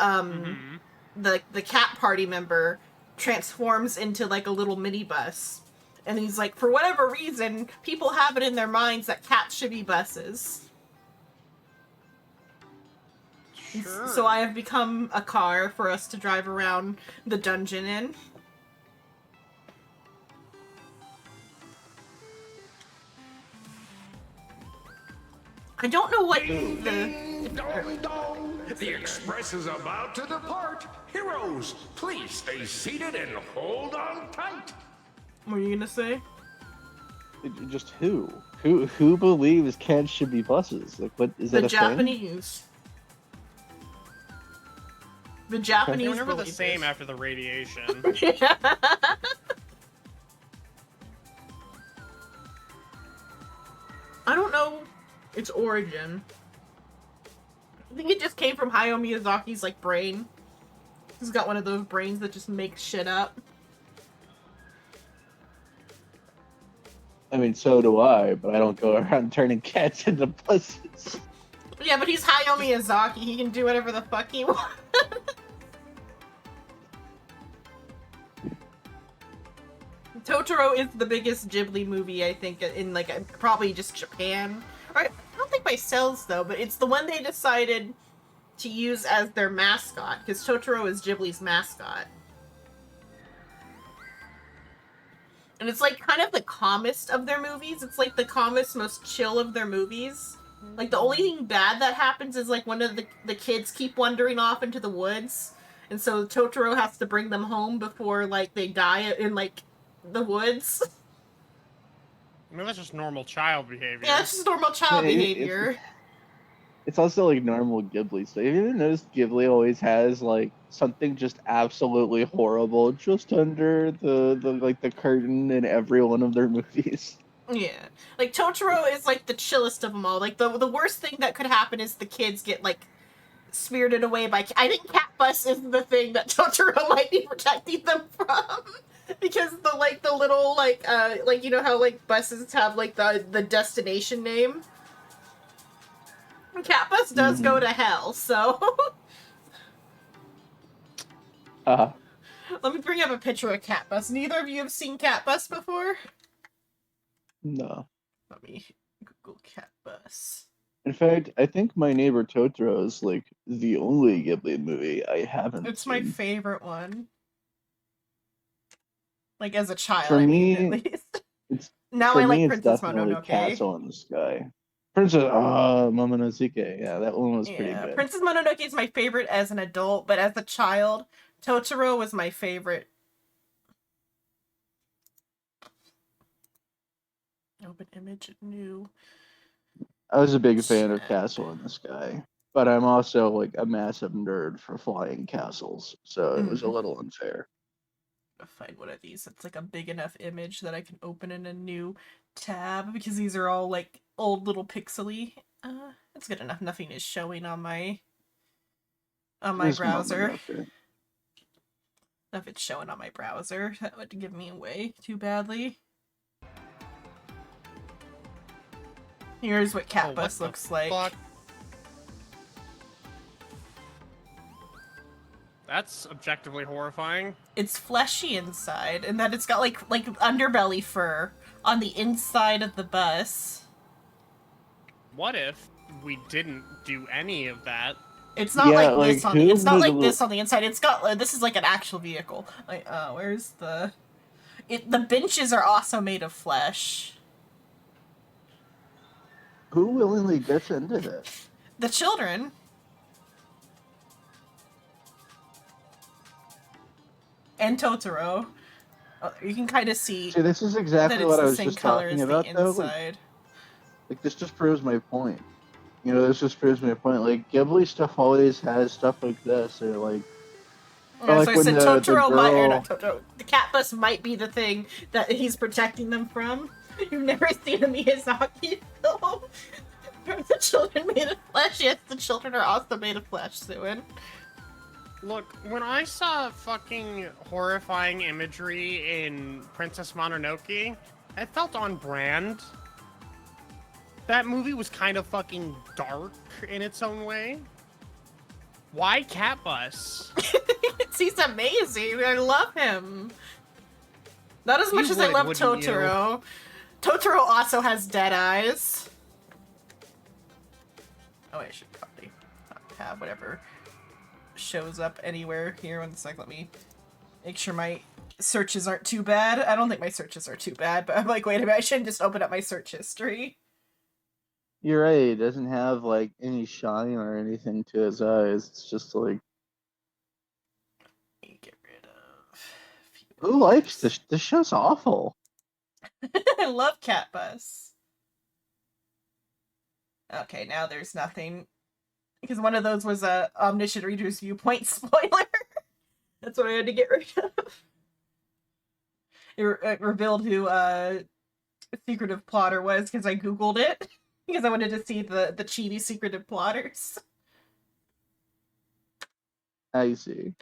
the cat party member transforms into like a little minibus, and he's like, for whatever reason, people have it in their minds that cats should be buses. Sure. So I have become a car for us to drive around the dungeon in. I don't know what The express is about to depart. Heroes, please stay seated and hold on tight. What are you gonna say? Just who? Who believes cats should be buses? Like, what is that? The a Japanese. The Japanese. They were never the believe same this. after the radiation. I don't know its origin. I think it just came from Hayao Miyazaki's like brain. He's got one of those brains that just makes shit up. I mean, so do I, but I don't go around turning cats into buses. Yeah, but he's Hayao Miyazaki. He can do whatever the fuck he wants. Totoro is the biggest Ghibli movie, I think, in like probably just Japan. Or I don't think by sales though, but it's the one they decided to use as their mascot, because Totoro is Ghibli's mascot. And it's like kind of the calmest of their movies. It's like the calmest, most chill of their movies. Like the only thing bad that happens is like one of the kids keep wandering off into the woods, and so Totoro has to bring them home before like they die in like the woods. I mean, that's just normal child behavior. Yeah, it's just normal child behavior. It's also like normal Ghibli stuff. Have you ever noticed Ghibli always has like something just absolutely horrible just under the curtain in every one of their movies? Yeah, like Totoro is like the chillest of them all. Like the worst thing that could happen is the kids get like spirited away by. I think Cat Bus is the thing that Totoro might be protecting them from, because the little like you know how like buses have like the destination name. Cat Bus does go to hell, so. Let me bring up a picture of Cat Bus. Neither of you have seen Cat Bus before? No. Let me Google Cat Bus. In fact, I think My Neighbor Totoro is like the only Ghibli movie I haven't It's seen. my favorite one. Like as a child, For I me, mean, at least. It's Now for I like me, Princess it's definitely Mononoke. Castle in the Sky. Princess Momonosuke. Yeah, that one was pretty Yeah, good. Princess Mononoke is my favorite as an adult, but as a child, Totoro was my favorite. Open image, new. I was a big fan of Castle in the Sky, but I'm also like a massive nerd for flying castles, so it was a little unfair. I'll find one of these that's like a big enough image that I can open in a new tab, because these are all like old little pixely. It's good enough. Nothing is showing on my browser. If it's showing on my browser, that would give me away too badly. Here's what Cat Bus looks like. Fuck? That's objectively horrifying. It's fleshy inside, and that it's got like underbelly fur on the inside of the bus. What if we didn't do any of that? It's not like this on the. It's not like this on the inside. It's got. This is like an actual vehicle. Like, where's the? The benches are also made of flesh. Who willingly gets into this? The children. And Totoro. You can kind of see. See, this is that exactly it's what I the was same just color talking as the about, though. inside. Like, this just proves my point. You know, this just proves my point. Like, Ghibli stuff always has stuff like this, or like, or So like I when said the Totoro might, or not girl. Totoro, the cat bus might be the thing that he's protecting them from. You've never seen a Miyazaki film. The children made of flesh. Yes, the children are also made of flesh, Suin. Look, when I saw fucking horrifying imagery in Princess Mononoke, it felt on brand. That movie was kind of fucking dark in its own way. Why Cat Bus? He's amazing. I love him. Not as much You as I would, love wouldn't you? Totoro. Totoro also has dead eyes. Oh, I should probably not have whatever shows up anywhere here. 1 sec, let me make sure my searches aren't too bad. I don't think my searches are too bad, but I'm like, wait a minute, I shouldn't just open up my search history. You're right. It doesn't have like any shine or anything to his eyes. It's just like. Get rid of. Who likes this? This show's awful. I love Cat Bus. Okay, now there's nothing. Because one of those was a Omniscient Reader's Viewpoint spoiler. That's what I had to get rid of. It revealed who secretive plotter was because I googled it. Because I wanted to see the chibi secretive plotters. I see.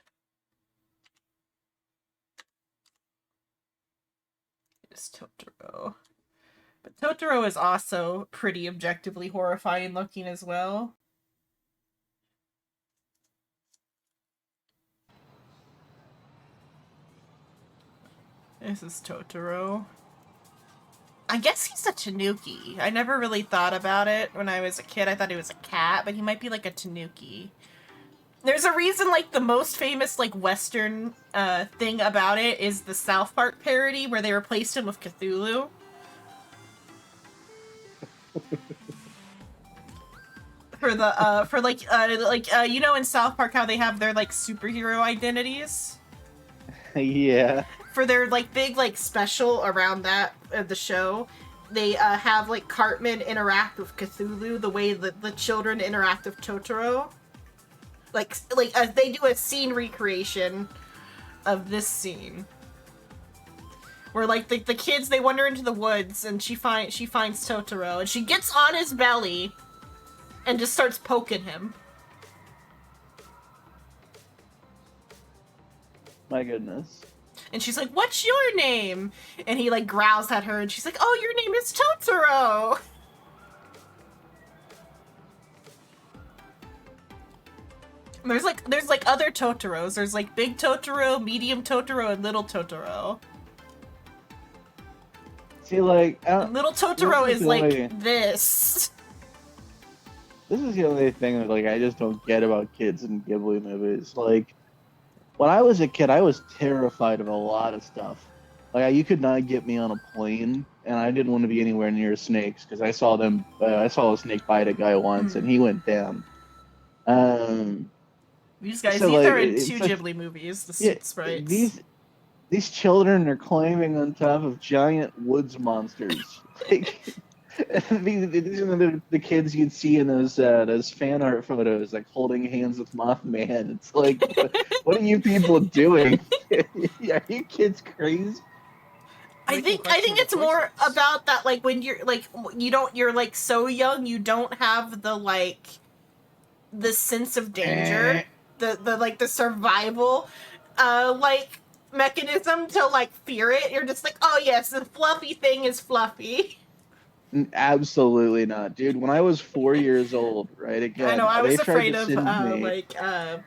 It's Totoro. But Totoro is also pretty objectively horrifying looking as well. This is Totoro. I guess he's a tanuki. I never really thought about it when I was a kid. I thought he was a cat, but he might be like a tanuki. There's a reason, like, the most famous, like, Western thing about it is the South Park parody where they replaced him with Cthulhu. For the, you know in South Park how they have their, like, superhero identities? Yeah. For their, like, big, like, special around that, the show, they have, like, Cartman interact with Cthulhu the way that the children interact with Totoro. They do a scene recreation of this scene. Where, like, the kids, they wander into the woods, and she finds Totoro, and she gets on his belly, and just starts poking him. My goodness. And she's like, "What's your name?" And he, like, growls at her, and she's like, "Oh, your name is Totoro!" There's other Totoros. There's, like, Big Totoro, Medium Totoro, and Little Totoro. See, like... Little Totoro is, like, this. This is the only thing that, like, I just don't get about kids in Ghibli movies. Like, when I was a kid, I was terrified of a lot of stuff. Like, you could not get me on a plane, and I didn't want to be anywhere near snakes, because I saw a snake bite a guy once, and he went down. These guys, so, these like, are in it's two like- Ghibli movies, the yeah, sprites. These children are climbing on top of giant woods monsters. Like, these are the kids you'd see in those fan art photos, like holding hands with Mothman. It's like, what are you people doing? Are you kids crazy? I think it's more about that, like, when you're like you're like so young, you don't have the sense of danger, the survival like mechanism to, like, fear it. You're just like, oh yes, the fluffy thing is fluffy. Absolutely not, dude. When I was 4 years old, right? Again, I know, I was they tried afraid to of send me.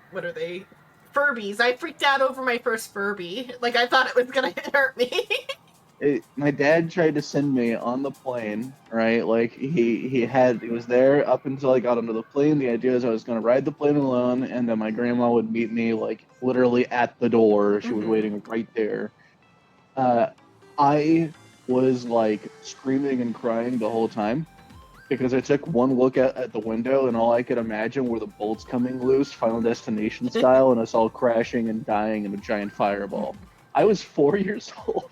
what are they? Furbies. I freaked out over my first Furby. Like, I thought it was gonna hurt me. My dad tried to send me on the plane, right? Like, he was there up until I got onto the plane. The idea is I was going to ride the plane alone, and then my grandma would meet me, like, literally at the door. She was waiting right there. I was, like, screaming and crying the whole time because I took one look at the window, and all I could imagine were the bolts coming loose, Final Destination style, and us all crashing and dying in a giant fireball. I was 4 years old.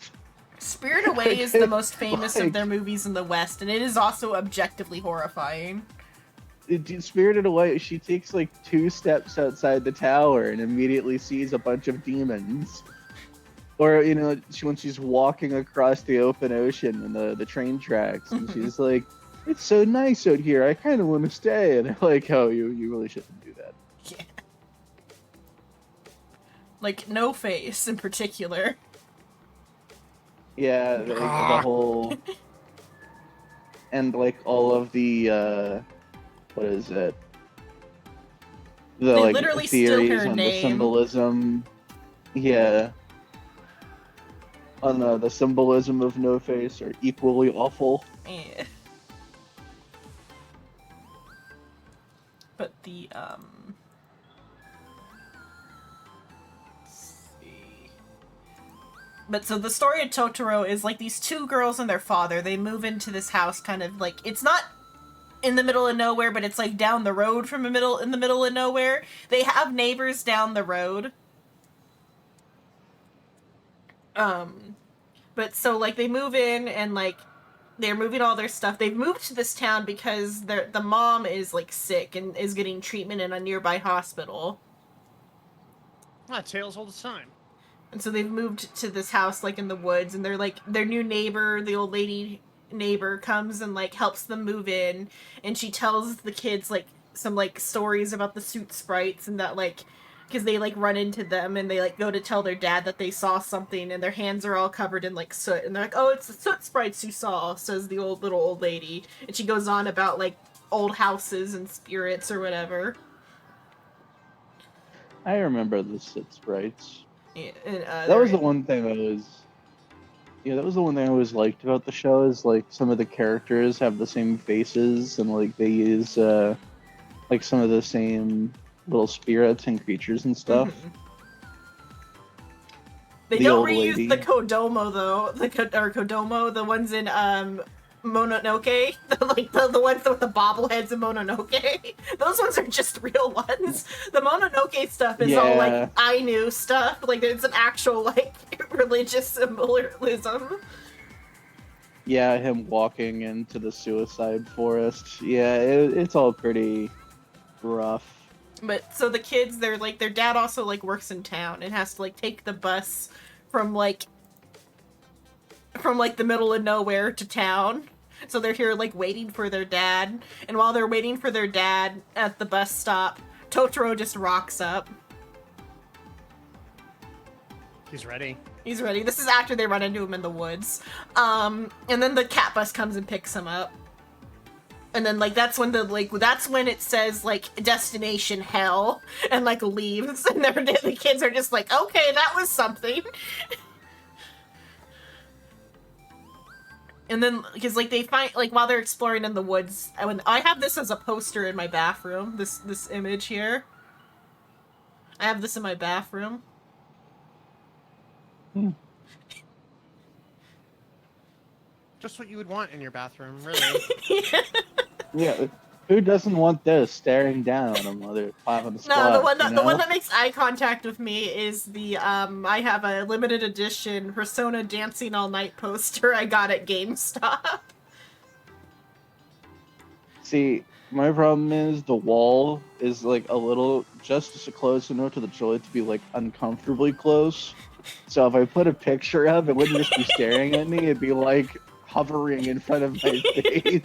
Spirit Away is the most famous of Like- their movies in the West, and it is also objectively horrifying. Spirited Away, she takes like 2 steps outside the tower and immediately sees a bunch of demons. Or, you know, when she's walking across the open ocean and the train tracks, and she's like, it's so nice out here, I kind of want to stay. And they're like, oh, you really shouldn't do that. Yeah. Like, No Face in particular. Yeah, the whole... And, like, all of the, what is it? The, They like, literally steal theories her on name. the symbolism. Yeah. On the symbolism of No Face are equally awful. Yeah. But the, let's see. But so the story of Totoro is like these 2 girls and their father, they move into this house kind of like, it's not in the middle of nowhere, but it's like down the road from in the middle of nowhere. They have neighbors down the road. But so like they move in and like they're moving all their stuff. They've moved to this town because the mom is like sick and is getting treatment in a nearby hospital. Ah, tales all the time. And so they've moved to this house like in the woods, and they're like their new neighbor, the old lady neighbor, comes and like helps them move in, and she tells the kids like some like stories about the suit sprites, and that like because they like run into them and they like go to tell their dad that they saw something, and their hands are all covered in like soot, and they're like, oh, it's the soot sprites you saw, says the little old lady, and she goes on about like old houses and spirits or whatever. I remember the Soot Sprites. Yeah, and, That was the one thing I was... Yeah, that was the one thing I always liked about the show, is like some of the characters have the same faces, and like they use like some of the same little spirits and creatures and stuff. They The don't old reuse lady. the Kodomo though, Kodomo, the ones in Mononoke, the ones with the bobbleheads in Mononoke. Those ones are just real ones. The Mononoke stuff is all Yeah. like Ainu stuff, like it's an actual like religious symbolism. Yeah, him walking into the suicide forest. Yeah, it's all pretty rough. But so the kids, they're like their dad also like works in town and has to like take the bus from the middle of nowhere to town. So they're here like waiting for their dad, and while they're waiting for their dad at the bus stop, Totoro just rocks up. He's ready. He's ready. This is after they run into him in the woods. And then the cat bus comes and picks him up. And then like that's when it says like destination hell and like leaves, and the kids are just like, okay, that was something. And then because like they find like while they're exploring in the woods, I have this as a poster in my bathroom. This image here. I have this in my bathroom. Just what you would want in your bathroom, really. Yeah, who doesn't want this staring down on other 5 on the spot? No, the one you know? that makes eye contact with me is the I have a limited edition Persona Dancing All Night poster I got at GameStop. See, my problem is the wall is like a little just close enough to the joint to be like uncomfortably close. So if I put a picture up, it wouldn't just be staring at me; it'd be like hovering in front of my face.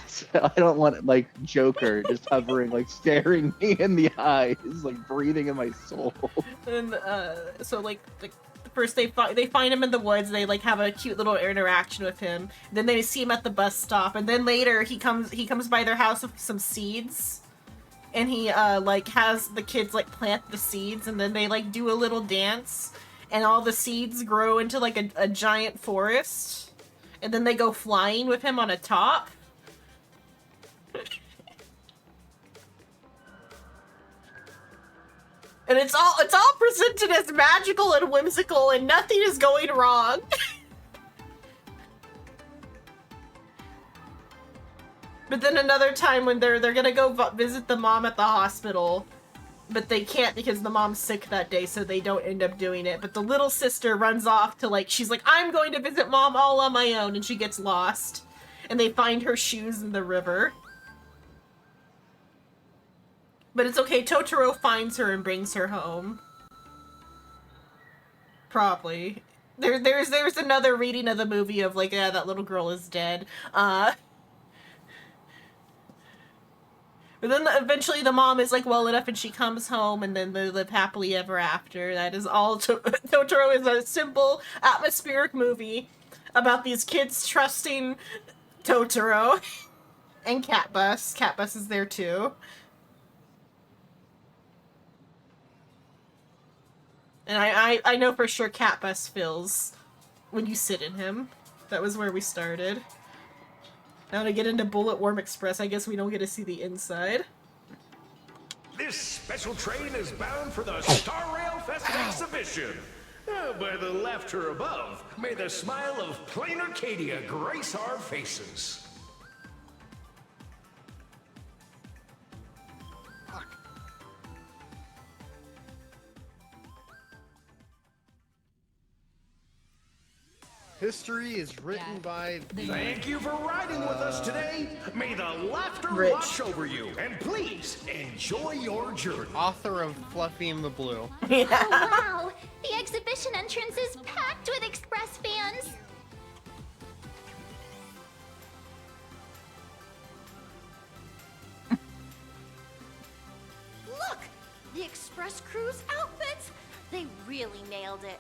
So I don't want it like Joker just hovering, like staring me in the eyes, like breathing in my soul. And so like first they find him in the woods. They like have a cute little interaction with him. Then they see him at the bus stop, and then later he comes by their house with some seeds, and he like has the kids like plant the seeds, and then they like do a little dance, and all the seeds grow into like a giant forest, and then they go flying with him on a top. And it's all presented as magical and whimsical, and nothing is going wrong. But then another time when they're gonna go visit the mom at the hospital, but they can't because the mom's sick that day, so they don't end up doing it. But the little sister runs off to, like, she's like, I'm going to visit mom all on my own, and she gets lost. And they find her shoes in the river. But it's okay, Totoro finds her and brings her home. Probably. There's another reading of the movie of, like, yeah, that little girl is dead. But then eventually the mom is, like, well enough and she comes home and then they live happily ever after. That is all. Totoro is a simple, atmospheric movie about these kids trusting Totoro. And Catbus. Catbus is there too. And I know for sure Catbus feels when you sit in him. That was where we started. Now to get into Bullet Worm Express, I guess we don't get to see the inside. This special train is bound for the Star Rail Fest exhibition. By the laughter above, may the smile of plain Arcadia grace our faces. History is written by... Thank you for riding with us today. May the laughter wash over you. And please, enjoy your journey. Author of Fluffy and the Blue. Oh, wow! The exhibition entrance is packed with Express fans! Look! The Express crew's outfits! They really nailed it.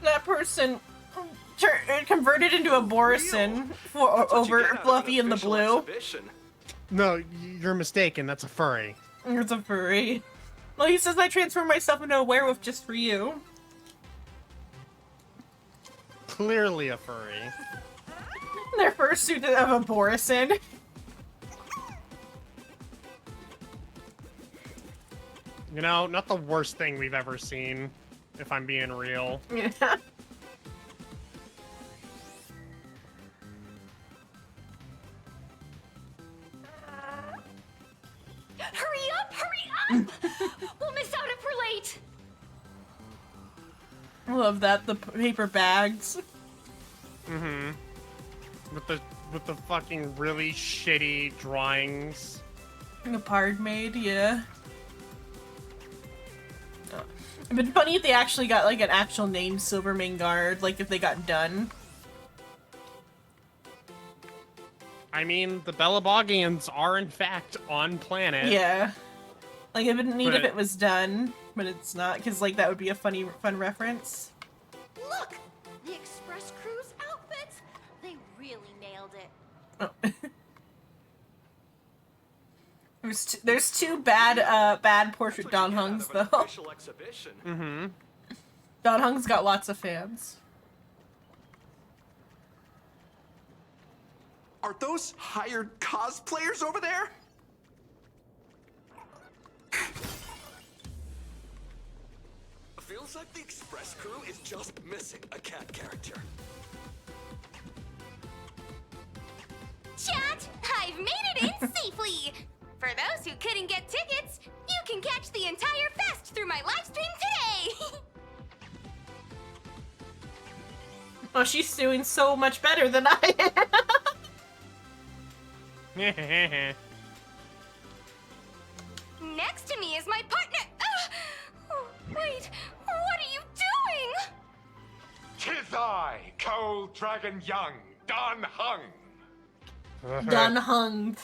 That person converted into a Borison over Fluffy and the Blue. No, you're mistaken. That's a furry. It's a furry. Well, he says I transformed myself into a werewolf just for you. Clearly a furry. Their fursuit of a Borison. You know, not the worst thing we've ever seen, if I'm being real. Yeah. Hurry up! Hurry up! We'll miss out if we're late! I love that, the paper bags. Mm-hmm. With the fucking really shitty drawings. The Pard made, yeah. It'd been funny if they actually got, like, an actual named Silvermane Guard, like, if they got done. I mean, the Belabogians are, in fact, on planet. Yeah. Like, it wouldn't need if it was done, but it's not, because, like, that would be a fun reference. Look! The Express crew's outfits! They really nailed it. Oh. There's two bad portrait Don Hungs, though. Mm-hmm. Don Hung's got lots of fans. Are those hired cosplayers over there? Feels like the Express crew is just missing a cat character. Chat! I've made it in safely! For those who couldn't get tickets, you can catch the entire fest through my live stream today! Oh, she's doing so much better than I am. Next to me is my partner. Oh, wait, what are you doing? 'Tis I, Cold Dragon Young, Don Hung. Don Hung.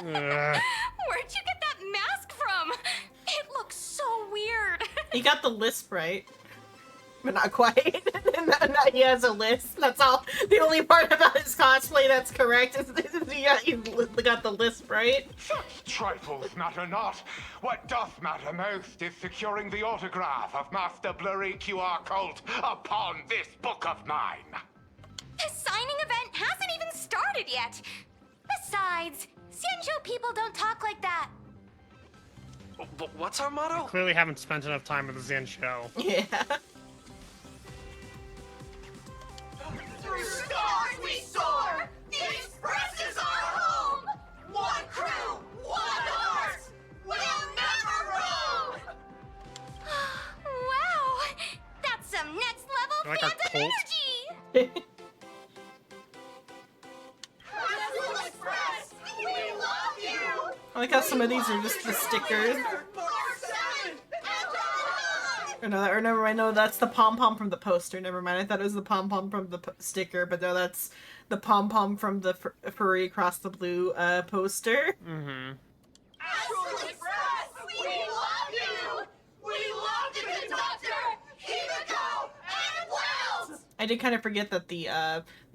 Where'd you get that mask from? It looks so weird. He got the lisp right. But not quite. Not, he has a lisp. That's all. The only part about his cosplay that's correct is he got the lisp right. Such trifles matter not. What doth matter most is securing the autograph of Master Blurry QR Cult upon this book of mine. The signing event hasn't even started yet. Besides, Xianzhou people don't talk like that. What's our motto? Clearly haven't spent enough time with the Zen show. Yeah. Through stars we soar! The Express is our home! One crew, one heart! We'll Next level Like a phantom cult? energy! Astral Express, we love you! I like how some of these are just the stickers. Or never mind, no, that's the pom-pom from the poster. Never mind, I thought it was the pom-pom from the sticker, but no, that's the pom-pom from the Furry Across the Blue poster. Mm-hmm. Astral Express, we love you! We love the conductor, Himiko, and Wells! I did kind of forget that the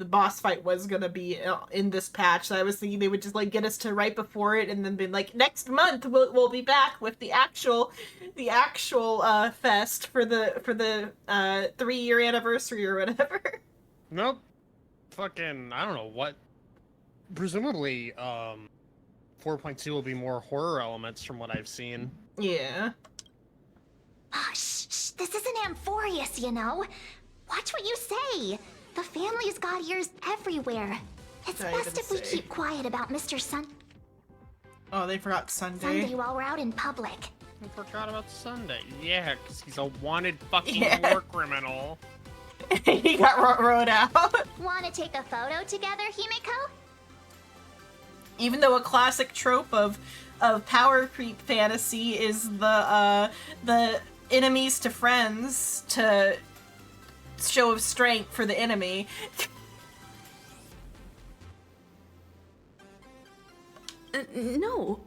boss fight was gonna be in this patch, so I was thinking they would just like get us to right before it and then be like, next month we'll be back with the actual fest for the 3-year anniversary or whatever. Nope. Fucking, I don't know what. Presumably, 4.2 will be more horror elements from what I've seen. Yeah. Oh, shh, this isn't Amphorius, you know. Watch what you say. The family's got ears everywhere. It's I best didn't if we say. keep quiet about Mr. Oh, they forgot Sunday. Sunday while we're out in public. I forgot about Sunday. Yeah, because he's a wanted fucking Yeah. war criminal. He got rode out. Want to take a photo together, Himiko? Even though a classic trope of power creep fantasy is the enemies to friends to show of strength for the enemy. No,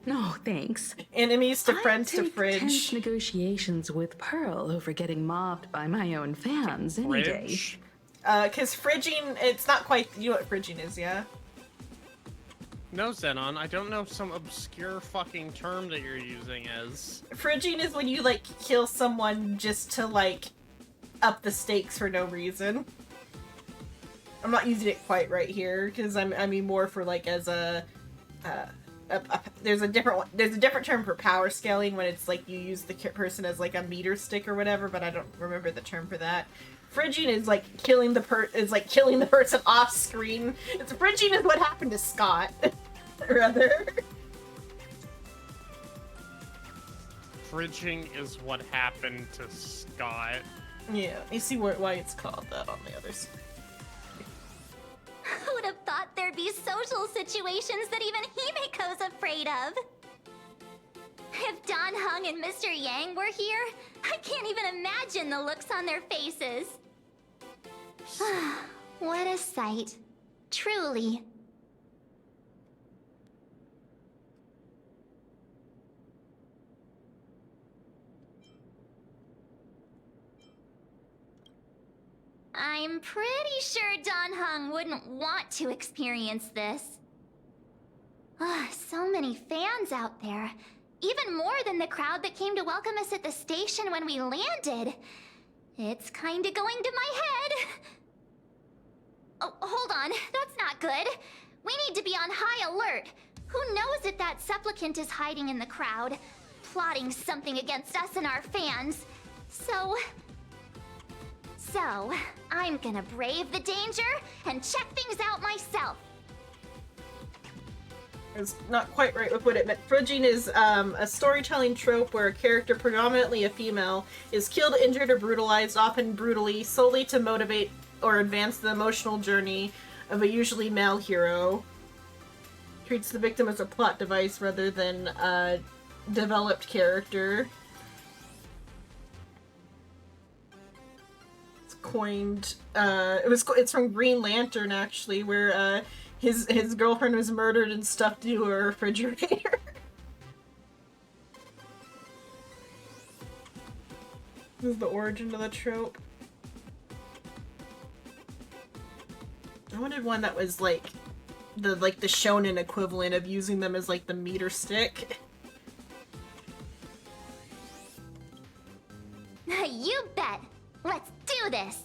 thanks. Enemies to friends to I'd take fridge. tense negotiations with Pearl over getting mobbed by my own fans any day. Fridge? Cause fridging, it's not quite, you know what fridging is, yeah? No, Xenon, I don't know some obscure fucking term that you're using as. Fridging is when you, like, kill someone just to, like, up the stakes for no reason. I'm not using it quite right here, because I mean more for, like, as there's a different term for power scaling when it's, like, you use the person as, like, a meter stick or whatever, but I don't remember the term for that. Fridging is, like, killing the person off screen. Fridging is what happened to Scott, rather. Fridging is what happened to Scott. Yeah, you see why it's called that on the other side. Who would have thought there'd be social situations that even Himiko's afraid of? If Don Hung and Mr. Yang were here, I can't even imagine the looks on their faces. What a sight. Truly. I'm pretty sure Don Hung wouldn't want to experience this. So many fans out there. Even more than the crowd that came to welcome us at the station when we landed. It's kinda going to my head. Oh, hold on. That's not good. We need to be on high alert. Who knows if that supplicant is hiding in the crowd, plotting something against us and our fans. So, I'm gonna brave the danger and check things out myself. It's not quite right with what it meant. Fridging is a storytelling trope where a character, predominantly a female, is killed, injured, or brutalized, often brutally, solely to motivate or advance the emotional journey of a usually male hero. Treats the victim as a plot device rather than a developed character. It's coined. It's from Green Lantern, actually, where his girlfriend was murdered and stuffed into a refrigerator. This is the origin of the trope. I wanted one that was like the shonen equivalent of using them as like the meter stick. You bet. Let's do this.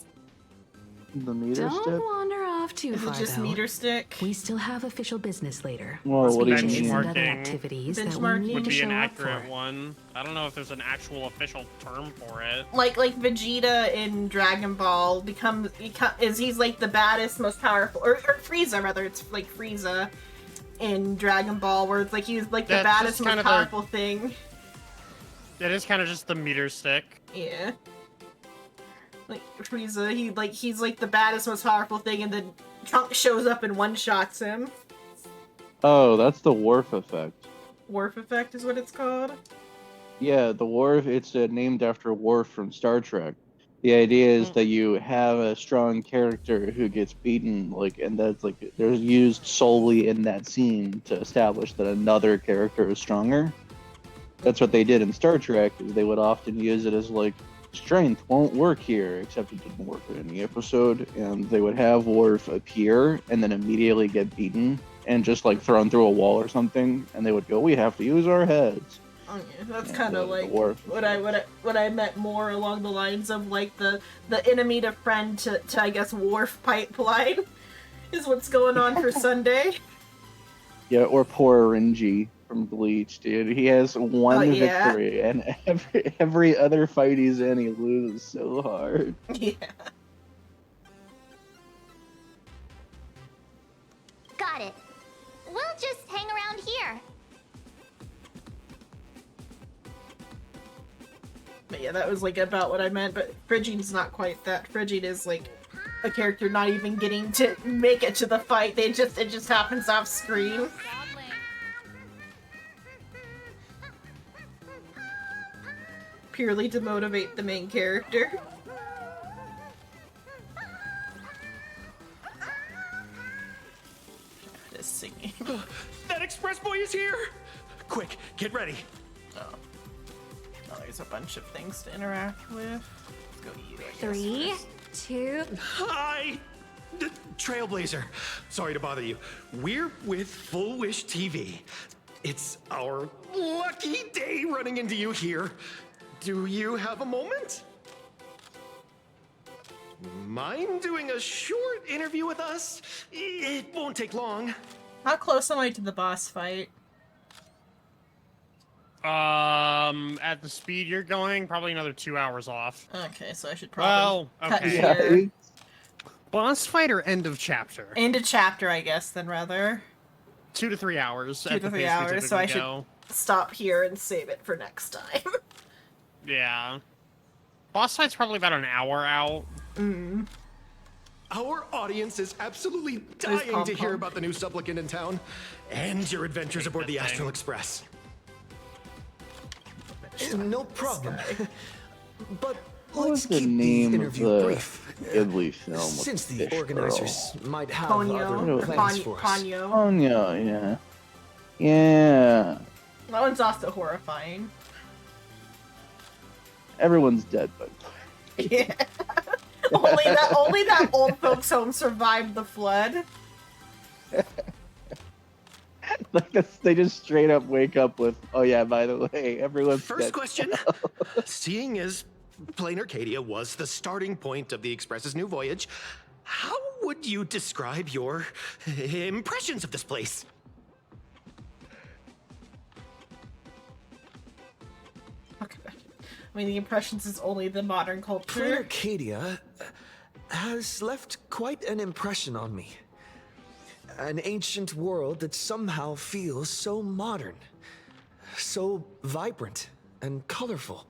The meter Don't stick? wander off too Is it far, just though. meter stick? We still have official business later. Well, what do you Speeches mean? and other Benchmarking. activities that we Benchmarking need Would to be show an up accurate for. one. I don't know if there's an actual official term for it. Like Vegeta in Dragon Ball he's like the baddest, most powerful, or Frieza rather. It's like Frieza in Dragon Ball, where it's like he's like the That's baddest, just most kind of powerful thing. It is kind of just the meter stick. Yeah. Like he's like the baddest, most powerful thing, and then Trunks shows up and one-shots him. Oh, that's the Worf effect. Worf effect is what it's called. Yeah, the Worf. It's named after Worf from Star Trek. The idea is that you have a strong character who gets beaten, like, and that's like they're used solely in that scene to establish that another character is stronger. That's what they did in Star Trek. Is they would often use it as like strength won't work here, except it didn't work in any episode, and they would have Worf appear and then immediately get beaten and just like thrown through a wall or something, and they would go, "We have to use our heads." Oh, yeah, that's kind of like what I meant more along the lines of like the enemy to friend to I guess Worf pipeline is what's going on for Sunday. Yeah, or poor Renji from Bleach, dude. He has one victory, and every other fight he's in, he loses so hard. Yeah. Got it. We'll just hang around here. But yeah, that was like about what I meant, but Frigine's not quite that. Frigine is like a character not even getting to make it to the fight. It just happens off screen. Purely to motivate the main character. Just singing. That express boy is here! Quick, get ready. Oh, there's a bunch of things to interact with. Let's go eat, I guess. 3, 2. Hi! Trailblazer. Sorry to bother you. We're with Full Wish TV. It's our lucky day running into you here. Do you have a moment? Mind doing a short interview with us? It won't take long. How close am I to the boss fight? At the speed you're going, probably another 2 hours off. Okay, so I should probably cut okay. here. Boss fight or end of chapter? End of chapter, I guess, then rather. 2 to 3 hours. 2 to 3 hours, so I should stop here and save it for next time. Yeah. Boss fight's probably about an hour out. Our audience is absolutely dying to hear about the new supplicant in town and your adventures aboard the Astral Express. No problem. But What was let's the keep name the of interview the brief. Ghibli film? with Since the fish organizers girl? might have other plans for us. Ponyo, yeah. Yeah. That one's also horrifying. Everyone's dead, but Yeah. only that old folks home survived the flood. like they just straight up wake up with, "Oh yeah, by the way, everyone's First dead." question. Seeing as Plain Arcadia was the starting point of the Express's new voyage, how would you describe your impressions of this place? I mean, the impressions is only the modern Plain culture. Arcadia has left quite an impression on me. An ancient world that somehow feels so modern, so vibrant and colorful.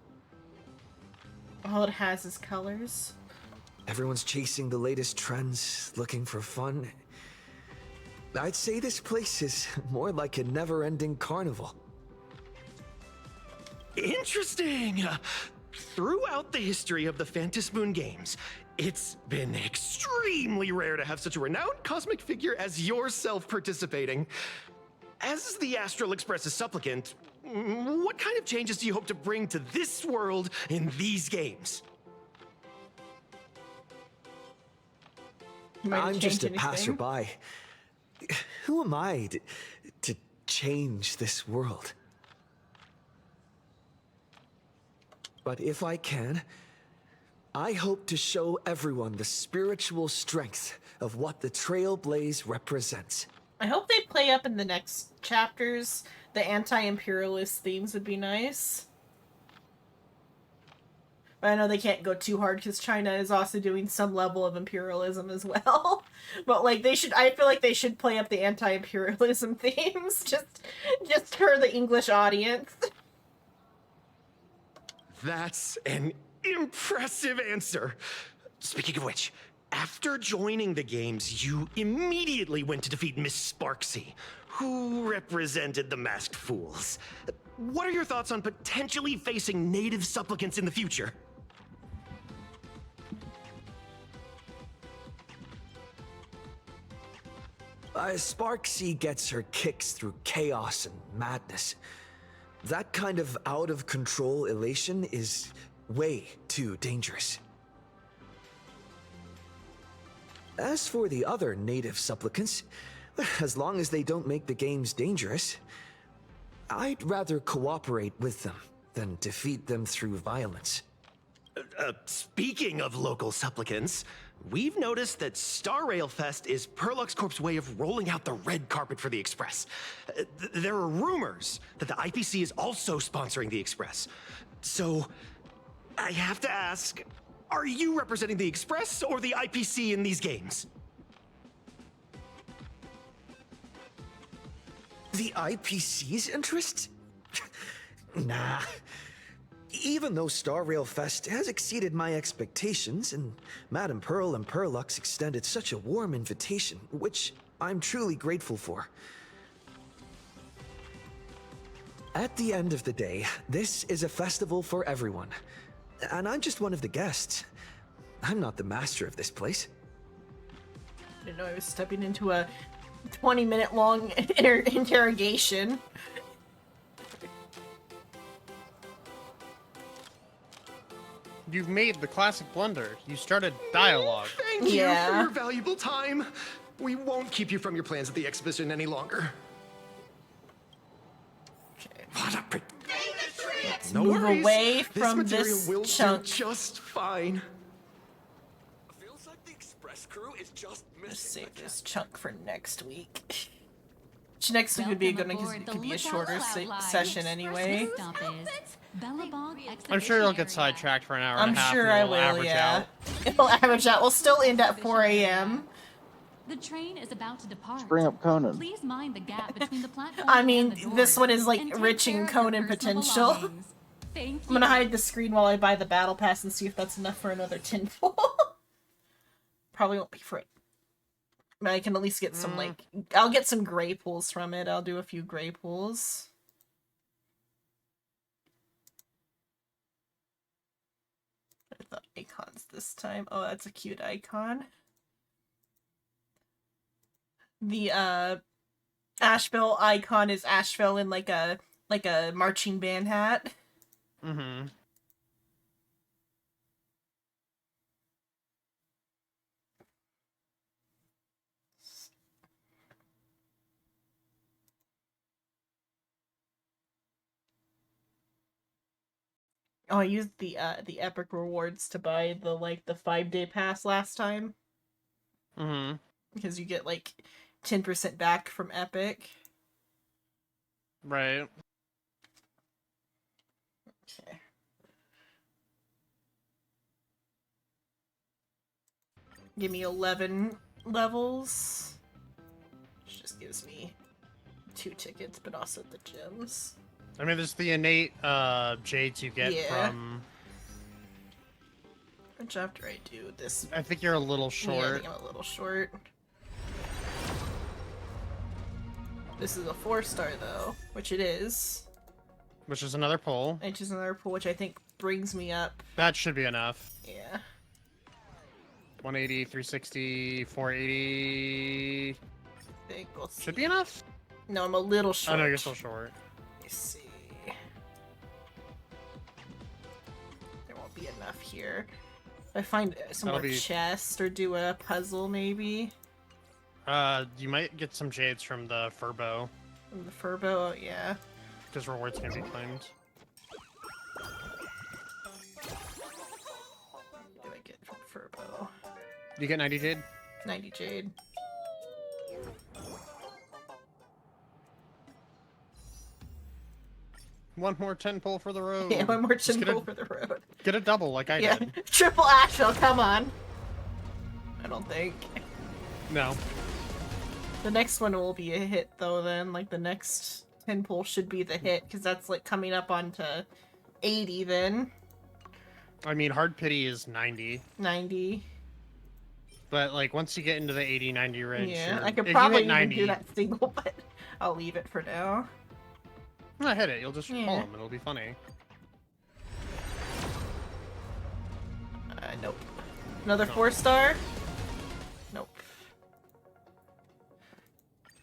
All it has is colors. Everyone's chasing the latest trends, looking for fun. I'd say this place is more like a never-ending carnival. Interesting. Throughout the history of the Phantom Moon games, it's been extremely rare to have such a renowned cosmic figure as yourself participating. As the Astral Express's supplicant, what kind of changes do you hope to bring to this world in these games? I'm just a passerby. Who am I to change this world? But if I can, I hope to show everyone the spiritual strength of what the Trailblaze represents. I hope they play up in the next chapters. The anti-imperialist themes would be nice. But I know they can't go too hard because China is also doing some level of imperialism as well. But like I feel like they should play up the anti-imperialism themes just for the English audience. That's an Impressive answer. Speaking of which, after joining the games, you immediately went to defeat Miss Sparksy, who represented the Masked Fools. What are your thoughts on potentially facing native supplicants in the future? Sparksy gets her kicks through chaos and madness. That kind of out-of-control elation is way too dangerous. As for the other native supplicants, as long as they don't make the games dangerous, I'd rather cooperate with them than defeat them through violence. Speaking of local supplicants, we've noticed that Star Rail Fest is Perlux Corp's way of rolling out the red carpet for the Express. There are rumors that the IPC is also sponsoring the Express. So, I have to ask, are you representing the Express or the IPC in these games? The IPC's interests? Nah. Even though Star Rail Fest has exceeded my expectations, and Madame Pearl and Perlux extended such a warm invitation, which I'm truly grateful for. At the end of the day, this is a festival for everyone. And I'm just one of the guests. I'm not the master of this place. I didn't know I was stepping into a 20-minute long interrogation. You've made the classic blunder. You started dialogue. Thank you for your valuable time. We won't keep you from your plans at the exhibition any longer. Okay. What a Let's No move worries. away This from material this will chunk. do just fine. Feels like the Express crew is just Let's save this chunk for next week. Which next week would be a good one because it could be a shorter session anyway. I'm sure you'll get sidetracked for an hour and I'm a half. sure and I it'll will, average yeah. out. It'll average out. We'll still end at 4 a.m. The train is about to depart. Bring up Conan. Please mind the gap between the platform I and mean, the doors, this one is like and take rich care in of your Conan personal potential. belongings. Thank I'm gonna you. hide the screen while I buy the battle pass and see if that's enough for another tinfoil. Probably won't be for it. But I can at least get some, like, I'll get some gray pools from it. I'll do a few gray pools. The icons this time. Oh, that's a cute icon. The Asheville icon is Asheville in like a marching band hat. Mm-hmm. Oh, I used the epic rewards to buy the 5-day pass last time. Mm-hmm. Because you get like 10% back from epic. Right. Okay. Give me 11 levels. Which just gives me 2 tickets, but also the gems. I mean, there's the innate jades you get from... Which after I do this... I think you're a little short. Yeah, I think I'm a little short. This is a 4-star though, which it is. Which is another pull. Which is another pull, which I think brings me up. That should be enough. Yeah. 180, 360, 480... I think we'll see. Should be enough? No, I'm a little short. Oh no, you're still short. Let me see. There won't be enough here. If I find some That'll more be- chests or do a puzzle, maybe. You might get some jades from the Furbo. From the Furbo, yeah. Because rewards can be claimed. What do I get from Furbo? You get 90 jade? 90 jade. One more 10 pull for the road. Yeah, one more Just 10 get a- pull for the road. Get a double like I Yeah, did. triple Asheville, come on. I don't think. No. The next one will be a hit, though, then. Like, the next 10 pull should be the hit, because that's, like, coming up onto 80, then. I mean, hard pity is 90. 90. But, like, once you get into the 80, 90 range... Yeah, I could if probably you hit even 90, do that single, but I'll leave it for now. No, hit it. You'll just Yeah. pull him. It'll be funny. Nope. Another 4-star? Nope.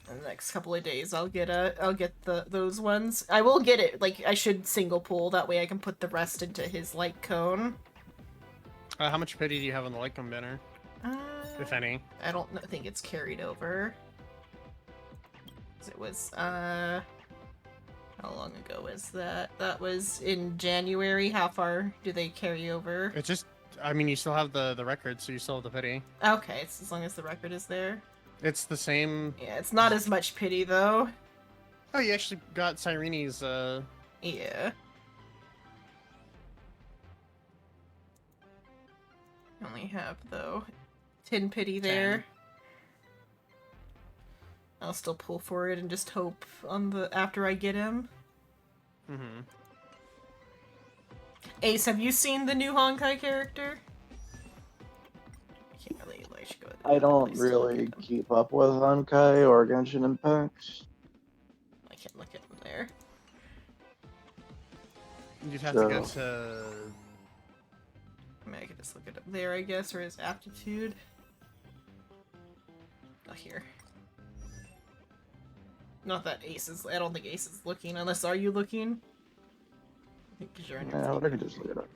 In the next couple of days, I'll get those ones. I will get it. Like, I should single pull. That way I can put the rest into his light cone. How much pity do you have on the light cone banner? If any. I don't think it's carried over. It was, how long ago was that? That was in January. How far do they carry over? It's just, I mean, you still have the record, so you still have the pity. Okay, it's as long as the record is there. It's the same... Yeah, it's not as much pity, though. Oh, you actually got Cyrene's, Yeah. Only have, though, 10 pity there. 10. I'll still pull for it and just hope on the after I get him. Mm-hmm. Ace, have you seen the new Honkai character? I can't really, I should go I don't really keep up with Honkai or Genshin Impact. I can't look at him there. You'd have to go to... I mean, I could just look it up there, I guess, or his aptitude. Oh, here. Not that Ace is... I don't think Ace is looking, unless are you looking? I think because you're on your Yeah, phone. I can just look it up.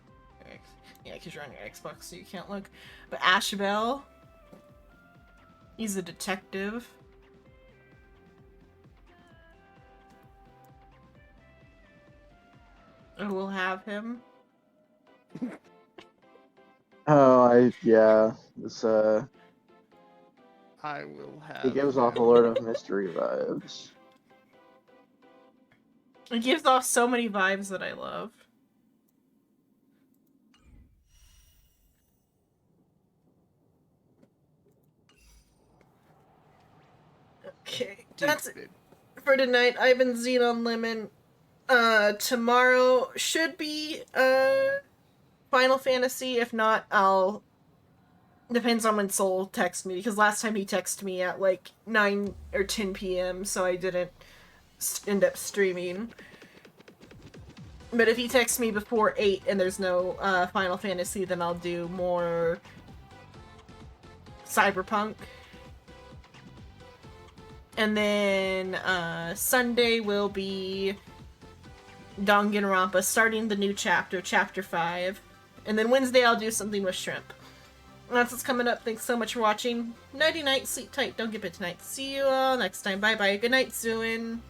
Yeah, because you're on your Xbox, so you can't look. But Ashbel... He's a detective. And we'll have him. Oh, yeah. This, I will have... He gives off a Lord of Mystery vibes. It gives off so many vibes that I love. Okay, that's it for tonight. I've been Xenon Lemon. Tomorrow should be, Final Fantasy. If not, I'll... Depends on when Soul texts me, because last time he texted me at, like, 9 or 10 p.m., so I didn't end up streaming. But if he texts me before 8 and there's no, Final Fantasy, then I'll do more... Cyberpunk. And then, Sunday will be Danganronpa, starting the new chapter, Chapter 5. And then Wednesday I'll do something with Shrimp. That's what's coming up. Thanks so much for watching. Nighty-night, sleep tight, don't get bit tonight. See you all next time. Bye-bye. Good night, Suin.